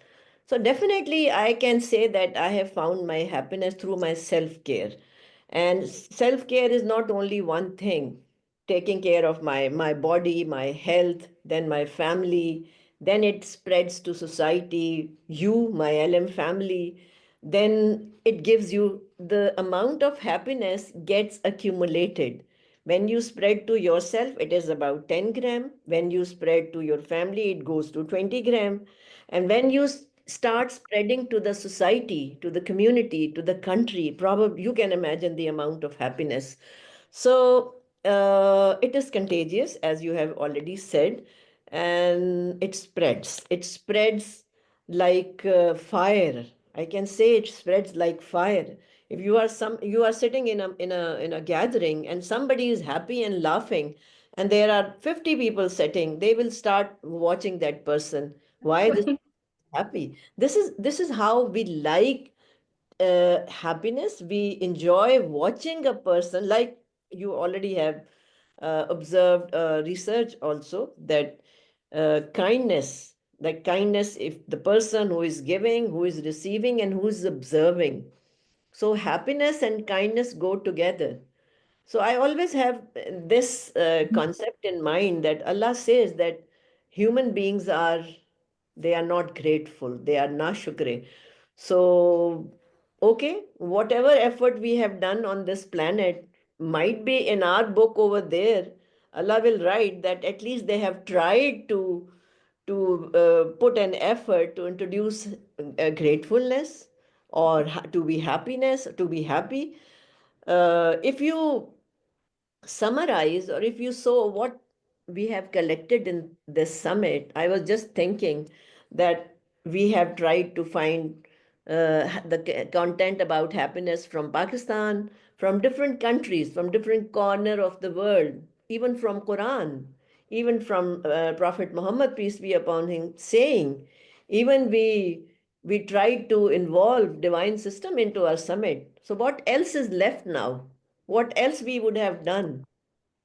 So definitely I can say that I have found my happiness through my self-care. And self-care is not only one thing, taking care of my body, my health, then my family, then it spreads to society, you, my LM family, then it gives you the amount of happiness gets accumulated. When you spread to yourself, it is about 10 gram. When you spread to your family, it goes to 20 gram. And when you start spreading to the society, to the community, to the country, probably you can imagine the amount of happiness. So it is contagious, as you have already said, and it spreads. It spreads like fire. I can say it spreads like fire. If you are sitting in a gathering and somebody is happy and laughing, and there are 50 people sitting, they will start watching that person. Why this happy? This is how we like happiness. We enjoy watching a person, like you already have observed research also that kindness, like kindness, if the person who is giving, who is receiving, and who is observing. So happiness and kindness go together. So I always have this concept in mind that Allah says that human beings they are not grateful, they are nashukre. So, okay, whatever effort we have done on this planet might be in our book over there. Allah will write that at least they have tried to put an effort to introduce gratefulness or to be happiness, to be happy. If you summarize or if you saw what we have collected in this summit, I was just thinking that we have tried to find the content about happiness from Pakistan, from different countries, from different corner of the world, even from Quran, even from Prophet Muhammad, peace be upon him, saying, even we tried to involve divine system into our summit. So what else is left now? What else we would have done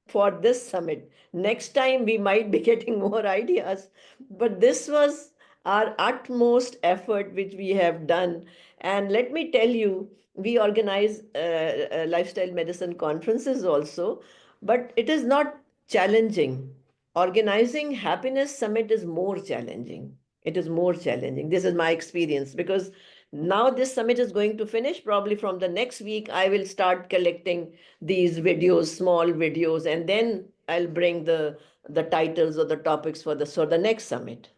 for this summit? Next time we might be getting more ideas, but this was our utmost effort which we have done. And let me tell you, we organize lifestyle medicine conferences also, but it is not challenging. Organizing happiness summit is more challenging. It is more challenging. This is my experience, because now this summit is going to finish. Probably from the next week, I will start collecting these videos, small videos, and then I'll bring the titles or the topics for the next summit.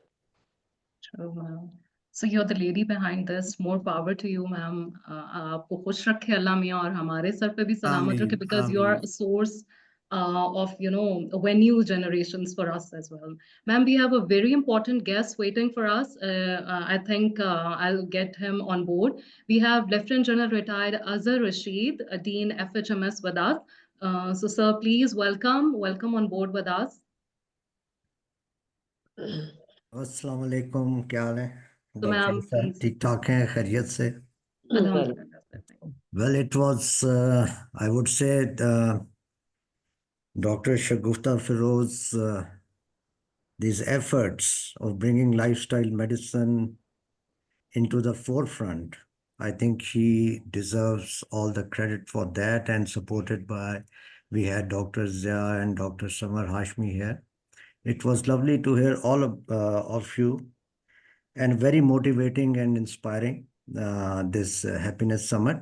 True, ma'am. So you're the lady behind this. More power to you, ma'am. आपको खुश रखे अल्लाह मियाँ और हमारे sir पे भी सलामत रखे, Ameen, because you are ameen. a source of, venue generations for us as well. Ma'am, we have a very important guest waiting for us. I think I'll get him on board. We have Lieutenant General Retired Azhar Rashid, Dean FHMS with us. So sir, please welcome on board with us. अस्सलाम वालेकुम, क्या हाल है So ma'am, doctor साहब? ठीक ठाक हैं, खैरियत से? Alhamdulillah. Well, it was, I would say, Dr. Shagufta Feroz, these efforts of bringing lifestyle medicine into the forefront. I think she deserves all the credit for that, and supported by, we had Dr. Zia and Dr. Samar Hashmi here. It was lovely to hear all of you, and very motivating and inspiring, this Happiness Summit.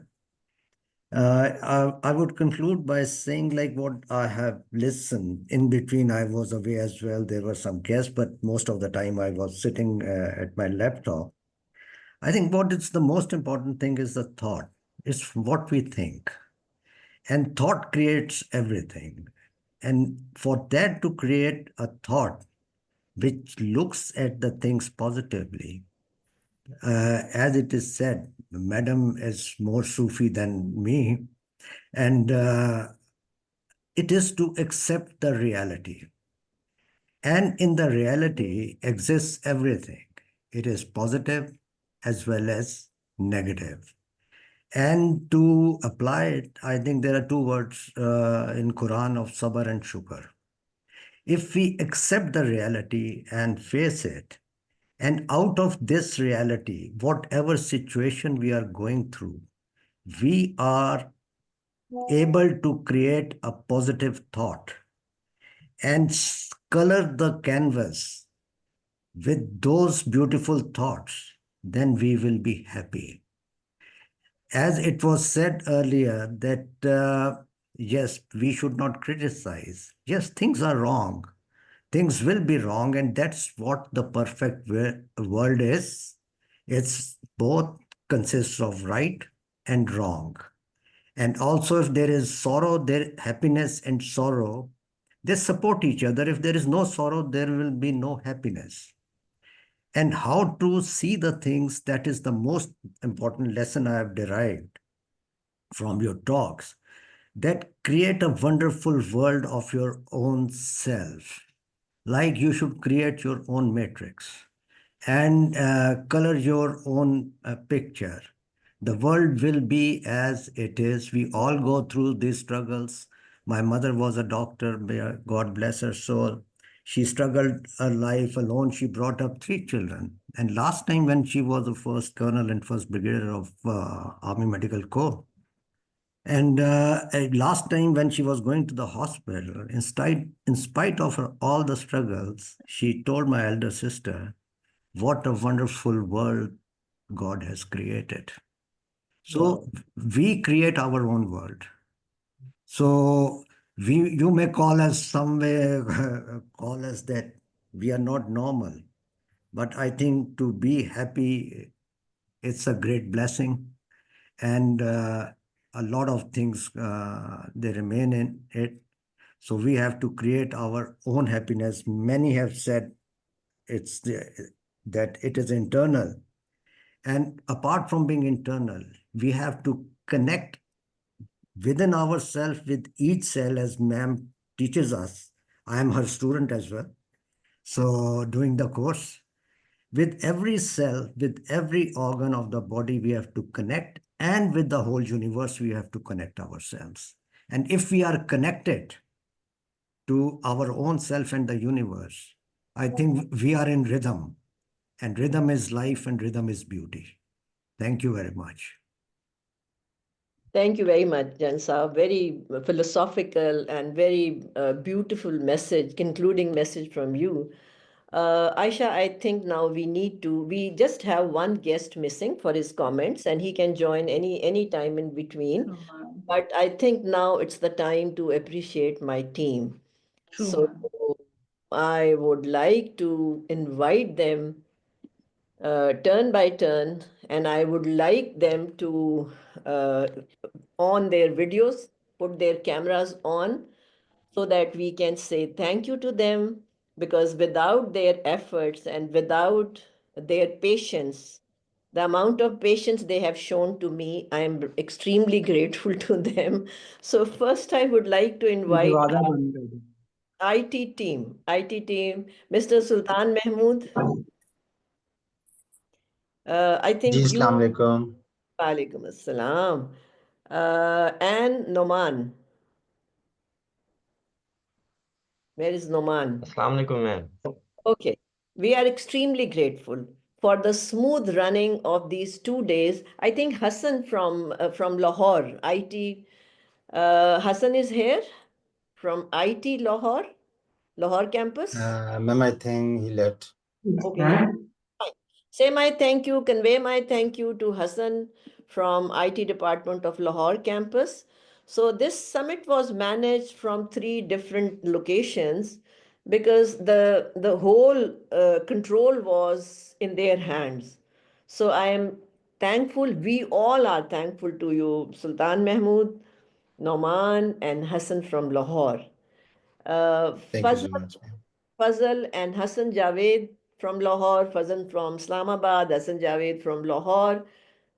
I would conclude by saying, like, what I have listened. In between, I was away as well. There were some guests, but most of the time I was sitting at my laptop. I think what is the most important thing is the thought. It's what we think. And thought creates everything. And for that to create a thought which looks at the things positively, as it is said, Madam is more Sufi than me, and it is to accept the reality. And in the reality exists everything. It is positive as well as negative. And to apply it, I think there are two words in Quran of sabr and shukr. If we accept the reality and face it, and out of this reality, whatever situation we are going through, we are able to create a positive thought and color the canvas with those beautiful thoughts, then we will be happy. As it was said earlier that, yes, we should not criticize. Yes, things are wrong. Things will be wrong, and that's what the perfect world is. It's both consists of right and wrong. And also, if there is sorrow, there happiness and sorrow, they support each other. If there is no sorrow, there will be no happiness. And how to see the things, that is the most important lesson I have derived from your talks, that create a wonderful world of your own self. Like you should create your own matrix and color your own picture. The world will be as it is. We all go through these struggles. My mother was a doctor, may God bless her soul. She struggled her life alone. She brought up 3 children. And last time when she was the first colonel and first brigadier of Army Medical Corps, and last time when she was going to the hospital, in spite of all the struggles, she told my elder sister, what a wonderful world God has created. So we create our own world. So you may call us call us that we are not normal. But I think to be happy, it's a great blessing. And a lot of things, they remain in it. So we have to create our own happiness. Many have said that it is internal. And apart from being internal, we have to connect within ourselves with each cell, as ma'am teaches us. I am her student as well. So doing the course, with every cell, with every organ of the body, we have to connect. And with the whole universe, we have to connect ourselves. And if we are connected to our own self and the universe, I think we are in rhythm. And rhythm is life and rhythm is beauty. Thank you very much. Thank you very much, Jansa. Very philosophical and very beautiful message, concluding message from you. Aisha, I think now we just have one guest missing for his comments, and he can join any time in between. But I think now it's the time to appreciate my team. True. So I would like to invite them turn by turn, and I would like them to on their videos, put their cameras on, so that we can say thank you to them, because without their efforts and without their patience, the amount of patience they have shown to me, I am extremely grateful to them. So first I would like to invite our IT team, Mr. Sultan Mahmood. I think you. Assalamu alaikum. Walaikum assalam. And Noman. Where is Noman? Assalamu alaikum, ma'am. Okay. We are extremely grateful for the smooth running of these 2 days. I think Hassan from Lahore, IT. Hassan is here from IT Lahore campus. Ma'am, I think he left. Okay. Say my thank you, convey my thank you to Hassan from IT Department of Lahore campus. So this summit was managed from 3 different locations because the whole control was in their hands. So I am thankful, we all are thankful to you, Sultan Mahmood, Noman and Hassan from Lahore. Thank you so much, ma'am. Fazal and Hassan Javed from Lahore, Fazal from Islamabad, Hassan Javed from Lahore.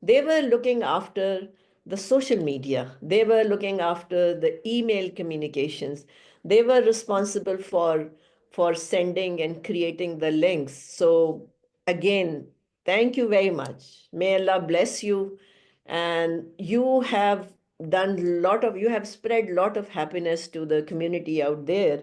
They were looking after the social media. They were looking after the email communications. They were responsible for sending and creating the links. So again, thank you very much. May Allah bless you. And you have you have spread a lot of happiness to the community out there.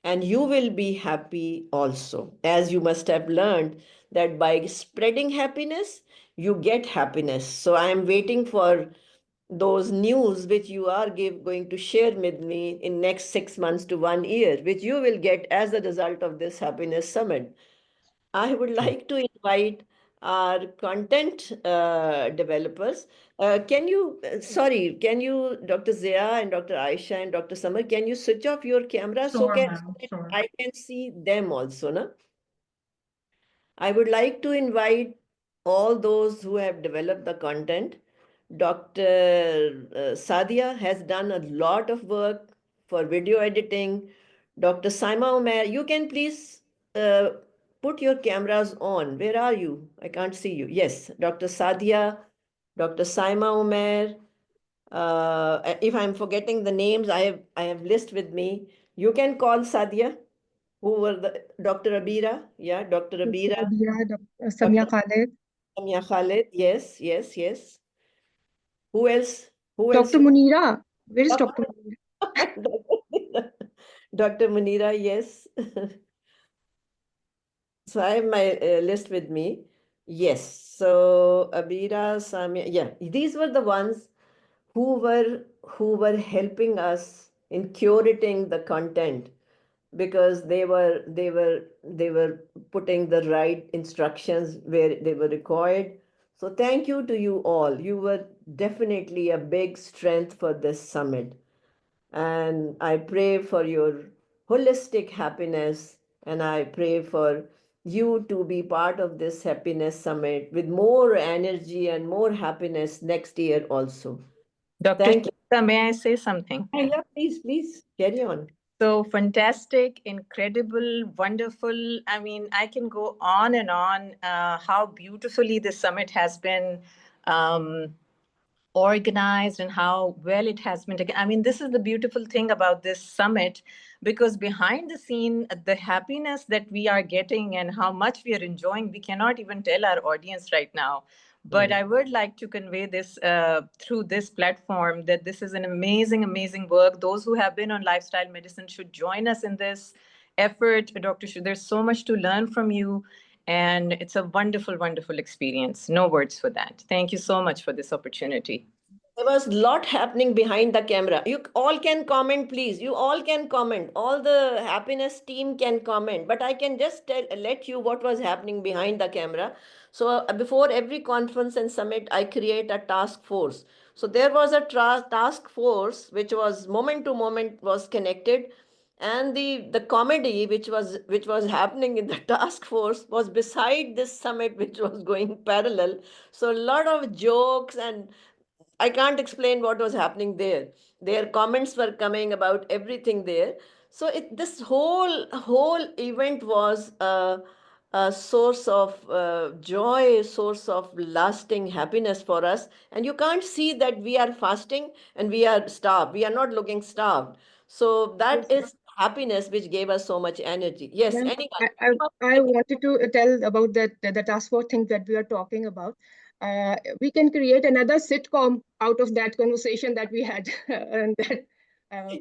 And you will be happy also, as you must have learned that by spreading happiness, you get happiness. So I am waiting for those news which you are going to share with me in next 6 months to 1 year, which you will get as a result of this happiness summit. I would like to invite our content developers. Can you, Dr. Zia and Dr. Aisha and Dr. Samar, can you switch off your camera so I can see them also, na? I would like to invite all those who have developed the content. Dr. Sadia has done a lot of work for video editing. Dr. Saima Omer, you can please put your cameras on. Where are you? I can't see you. Yes, Dr. Sadia, Dr. Saima Omer. If I'm forgetting the names, I have list with me. You can call Sadia. Who were the Dr. Abira? Yeah, Dr. Abira. Samia Khalid. Samia Khalid. Yes, yes, yes. Who else? Dr. Munira. Where is Dr. Munira? Dr. Munira, yes. So I have my list with me. Yes. So Abira, Samia, yeah, these were the ones who were helping us in curating the content, because they were putting the right instructions where they were required. So thank you to you all. You were definitely a big strength for this summit. And I pray for your holistic happiness, and I pray for you to be part of this happiness summit with more energy and more happiness next year also. Dr. Shweta, may I say something? Yeah, please, carry on. So fantastic, incredible, wonderful. I mean, I can go on and on how beautifully this summit has been organized and how well it has been. I mean, this is the beautiful thing about this summit, because behind the scene, the happiness that we are getting and how much we are enjoying, we cannot even tell our audience right now. But I would like to convey this through this platform, that this is an amazing, amazing work. Those who have been on lifestyle medicine should join us in this effort. Dr. Shu, there's so much to learn from you. And it's a wonderful, wonderful experience. No words for that. Thank you so much for this opportunity. There was a lot happening behind the camera. You all can comment, please. You all can comment. All the happiness team can comment. But I can just let you what was happening behind the camera. So before every conference and summit, I create a task force. So there was a task force which was moment to moment was connected. And the comedy which was happening in the task force was beside this summit, which was going parallel. So a lot of jokes and I can't explain what was happening there. Their comments were coming about everything there. So this whole event was a source of joy, a source of lasting happiness for us. And you can't see that we are fasting and we are starved. We are not looking starved. So that is happiness which gave us so much energy. Yes, Ma'am, anyone? I wanted to tell about the task force thing that we are talking about. We can create another sitcom out of that conversation that we had, and that.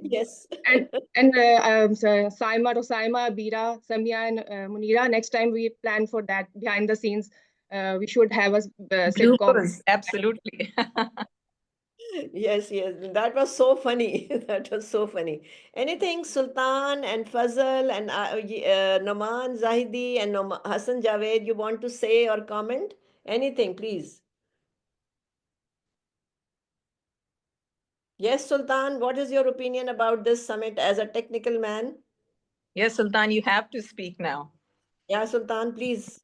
Yes. So Saima, Rosaima, Bira, Samia, and Munira. Next time we plan for that behind the scenes. We should have a sitcom. Bloopers, absolutely. Yes, that was so funny. That was so funny. Anything, Sultan and Fazal and Noman Zahidi and Hassan Javed, you want to say or comment? Anything, please. Yes, Sultan, what is your opinion about this summit as a technical man? Yes, Sultan, you have to speak now. Yeah, Sultan, please.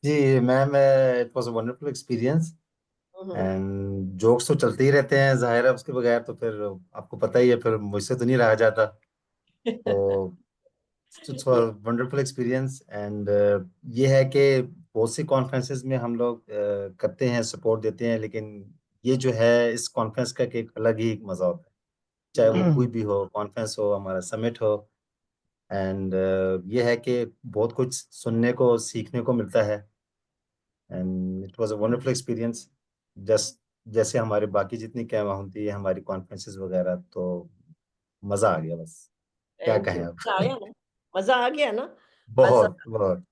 जी ma'am, it was a wonderful experience and jokes तो चलते ही रहते हैं, जाहिर है उसके बगैर तो फिर आपको पता ही है, फिर मुझसे तो नहीं रहा जाता। तो इट्स वंडरफुल एक्सपीरियंस एंड ये है कि बहुत सी कॉन्फ्रेंसेस में हम लोग करते हैं, सपोर्ट देते हैं, लेकिन ये जो है इस कॉन्फ्रेंस का एक अलग ही मजा होता है, चाहे वो कोई भी हो, कॉन्फ्रेंस हो, हमारा समिट हो। एंड ये है कि बहुत कुछ सुनने को, सीखने को मिलता है and it was a wonderful experience. Just जैसे हमारे बाकी जितनी क्या होती है हमारी कॉन्फ्रेंसेस वगैरह, तो मजा आ गया बस, क्या Thank कहें you. अब। आया ना? मजा आ गया ना? बहुत बहुत।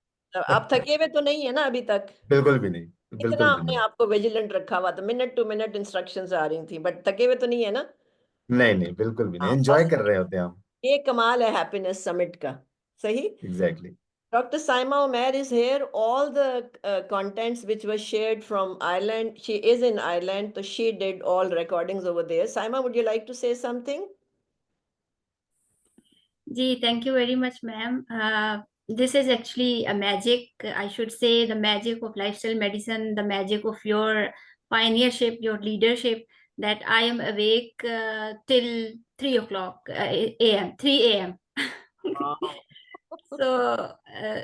आप थके हुए तो नहीं है ना अभी तक? बिल्कुल भी नहीं, इतना बिल्कुल भी हमने नहीं। आपको विजिलेंट रखा हुआ था, मिनट टू मिनट इंस्ट्रक्शंस आ रही थी, बट थके हुए तो नहीं है ना? नहीं नहीं, बिल्कुल भी नहीं, हाँ, एंजॉय बस कर रहे होते हैं हम। ये कमाल है हैप्पीनेस समिट का। सही? Exactly. Dr. Saima Omer is here. All the contents which were shared from Ireland, she is in Ireland, so she did all recordings over there. Saima, would you like to say something? Ji, thank you very much, ma'am. This is actually a magic, I should say, the magic of lifestyle medicine, the magic of your pioneership, your leadership, that I am awake till 3 o'clock a.m., 3 a.m. So,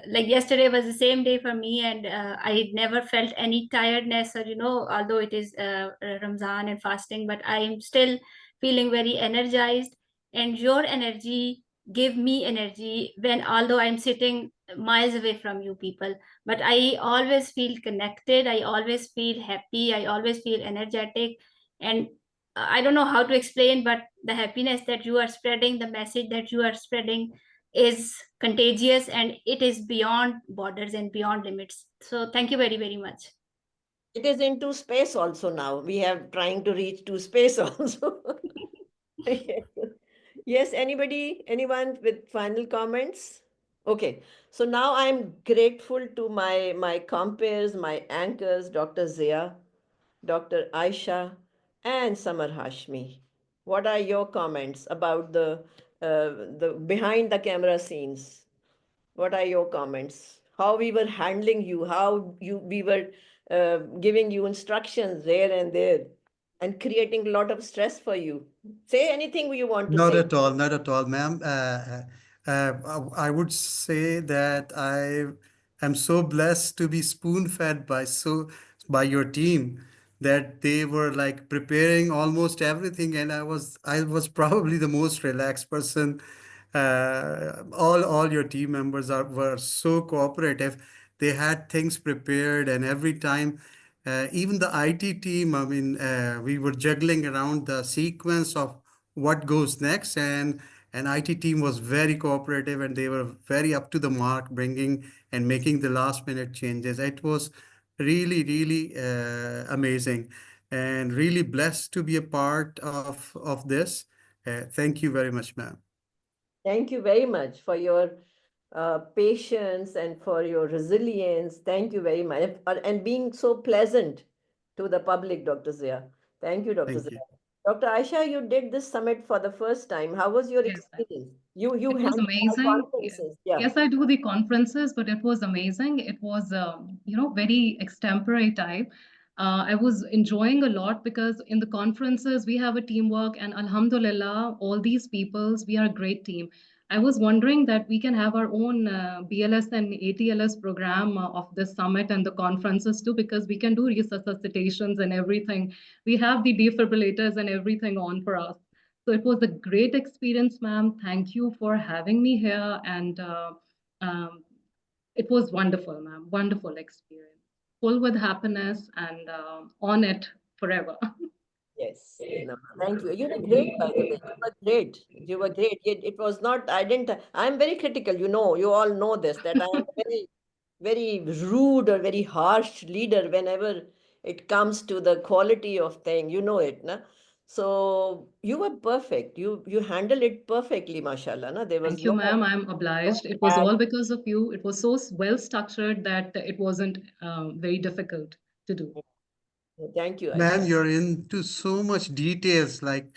like yesterday was the same day for me, and I never felt any tiredness, or, although it is Ramzan and fasting, but I am still feeling very energized, and your energy give me energy when, although I'm sitting miles away from you people, but I always feel connected, I always feel happy, I always feel energetic, and I don't know how to explain, but the happiness that you are spreading, the message that you are spreading is contagious, and it is beyond borders and beyond limits. So thank you very, very much. It is into space also now. We are trying to reach to space also. Yes, anyone with final comments? Okay, so now I'm grateful to my compeers, my anchors, Dr. Zia, Dr. Aisha, and Samar Hashmi. What are your comments about the behind the camera scenes? What are your comments? How we were handling you, how we were giving you instructions there and there, and creating a lot of stress for you. Say anything you want to Not say. at all, not at all, ma'am. I would say that I am so blessed to be spoon-fed by your team, that they were like preparing almost everything, and I was probably the most relaxed person. All your team members were so cooperative. They had things prepared, and every time, even the IT team, I mean, we were juggling around the sequence of what goes next, and IT team was very cooperative, and they were very up to the mark, bringing and making the last minute changes. It was really, really amazing, and really blessed to be a part of this. Thank you very much, ma'am. Thank you very much for your patience and for your resilience. Thank you very much. And being so pleasant to the public, Dr. Zia. Thank you, Dr. Thank Zia. you. Dr. Aisha, you did this summit for the first time. How was your experience? You It was handled amazing. conferences. Yeah. Yes, I do the conferences, but it was amazing. It was, very extempore type. I was enjoying a lot because in the conferences we have a teamwork, and Alhamdulillah, all these peoples, we are a great team. I was wondering that we can have our own BLS and ATLS program of this summit and the conferences too, because we can do resuscitations and everything. We have the defibrillators and everything on for us. So it was a great experience, ma'am. Thank you for having me here. And it was wonderful, ma'am. Wonderful experience. Full with happiness and on it forever. Yes, no, thank you. You were great, by the way. You were great. You were great. It was not, I'm very critical, you all know this, that I am very, very rude or very harsh leader whenever it comes to the quality of thing, it, na? So you were perfect. You handled it perfectly, mashallah, na? There was Thank you, ma'am. I'm obliged. It was bad. all because of you. It was so well structured that it wasn't very difficult to do. Thank you, Ma'am, Aisha. you're into so much details, like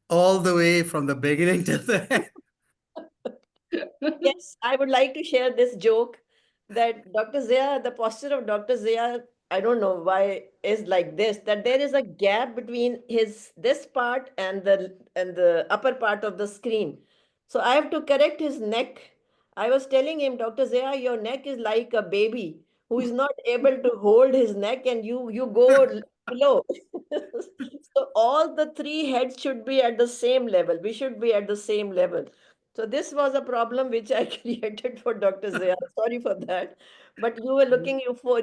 all the way from the beginning to the end. Yes, I would like to share this joke that Dr. Zia, the posture of Dr. Zia, I don't know why is like this, that there is a gap between this part and the upper part of the screen. So I have to correct his neck. I was telling him, Dr. Zia, your neck is like a baby who is not able to hold his neck, and you go below. So all the three heads should be at the same level. We should be at the same level. So this was a problem which I created for Dr. Zia. Sorry for that. But you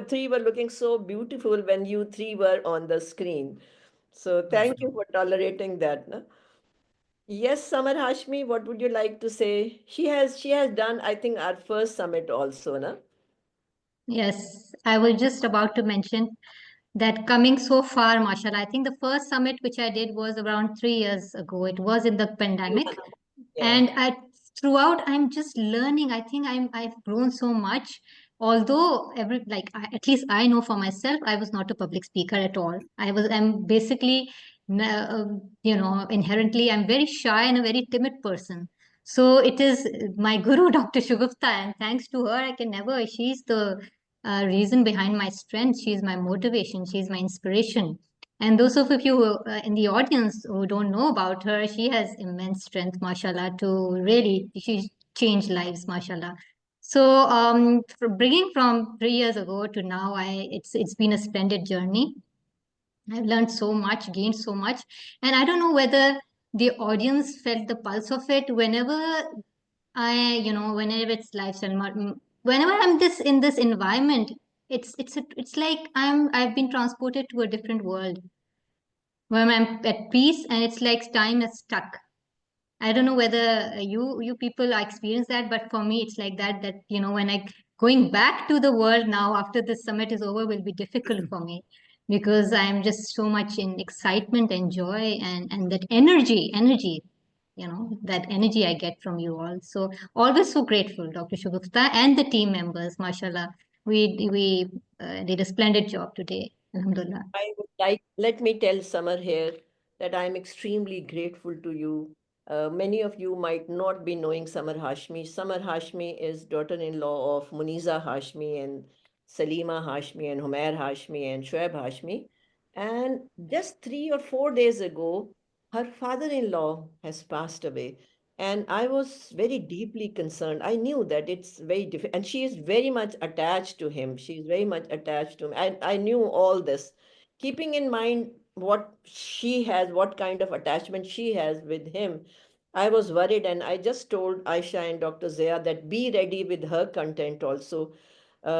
three were looking so beautiful when you three were on the screen. So thank you for tolerating that. No? Yes, Samar Hashmi, what would you like to say? She has done, I think, our first summit also, no? Yes, I was just about to mention that coming so far, mashallah. I think the first summit which I did was around 3 years ago. It was in the pandemic. Yeah. And throughout, I'm just learning. I think I've grown so much. Although at least I know for myself, I was not a public speaker at all. I'm basically, inherently, I'm very shy and a very timid person. So it is my guru, Dr. Shugufta, and thanks to her, she's the reason behind my strength. She's my motivation. She's my inspiration. And those of you in the audience who don't know about her, she has immense strength, mashallah, she changed lives, mashallah. So bringing from 3 years ago to now, it's been a splendid journey. I've learned so much, gained so much, and I don't know whether the audience felt the pulse of it whenever whenever it's lifestyle, whenever I'm in this environment, it's like I've been transported to a different world where I'm at peace, and it's like time is stuck. I don't know whether you people experience that, but for me, it's like that when I going back to the world now after this summit is over will be difficult for me, because I'm just so much in excitement and joy and that energy, that energy I get from you all. So always so grateful, Dr. Shugufta and the team members, mashallah. We did a splendid job today. Alhamdulillah. Let me tell Samar here that I'm extremely grateful to you. Many of you might not be knowing Samar Hashmi. Samar Hashmi is daughter-in-law of Muniza Hashmi and Salima Hashmi and Humair Hashmi and Shoaib Hashmi. And just 3 or 4 days ago, her father-in-law has passed away. And I was very deeply concerned. I knew that it's very difficult. And she is very much attached to him. She is very much attached to him. I knew all this. Keeping in mind what kind of attachment she has with him, I was worried, and I just told Aisha and Dr. Zia that be ready with her content also.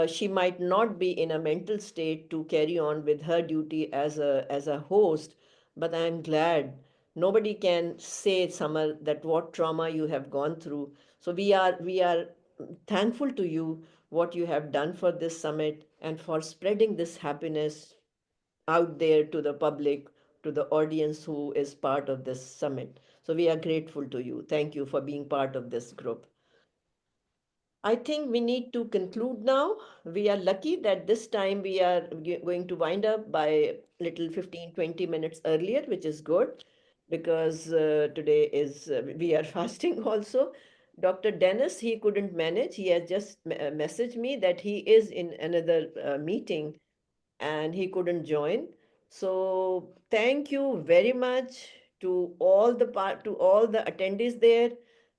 She might not be in a mental state to carry on with her duty as a host, but I'm glad. Nobody can say, Samar, that what trauma you have gone through. So we are thankful to you what you have done for this summit and for spreading this happiness out there to the public, to the audience who is part of this summit. So we are grateful to you. Thank you for being part of this group. I think we need to conclude now. We are lucky that this time we are going to wind up by little 15-20 minutes earlier, which is good, because today is we are fasting also. Dr. Dennis, he couldn't manage. He has just messaged me that he is in another meeting. and he couldn't join. So thank you very much to all the attendees there.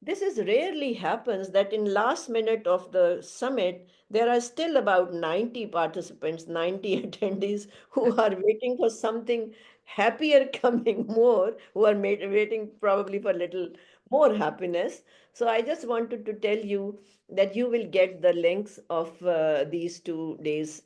This is rarely happens that in last minute of the summit, there are still about 90 participants, 90 attendees who are waiting for something happier coming more, who are waiting probably for a little more happiness. So I just wanted to tell you that you will get the links of these 2 days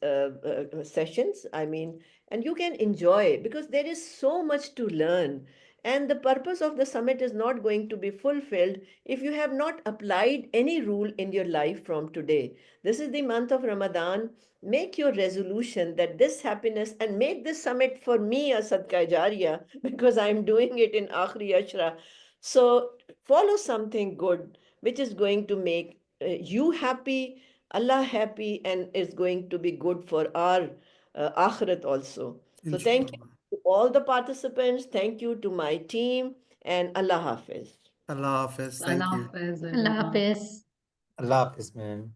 sessions. I mean, and you can enjoy because there is so much to learn. And the purpose of the summit is not going to be fulfilled if you have not applied any rule in your life from today. This is the month of Ramadan. Make your resolution that this happiness, and make this summit for me a sadqa jariya, because I'm doing it in Akhri Ashra. So follow something good, which is going to make you happy, Allah happy, and is going to be good for our akhirat also. So thank you to all the participants. Thank you to my team, and Allah Hafiz. Allah Hafiz. Thank you. Allah Hafiz. Allah Hafiz, man.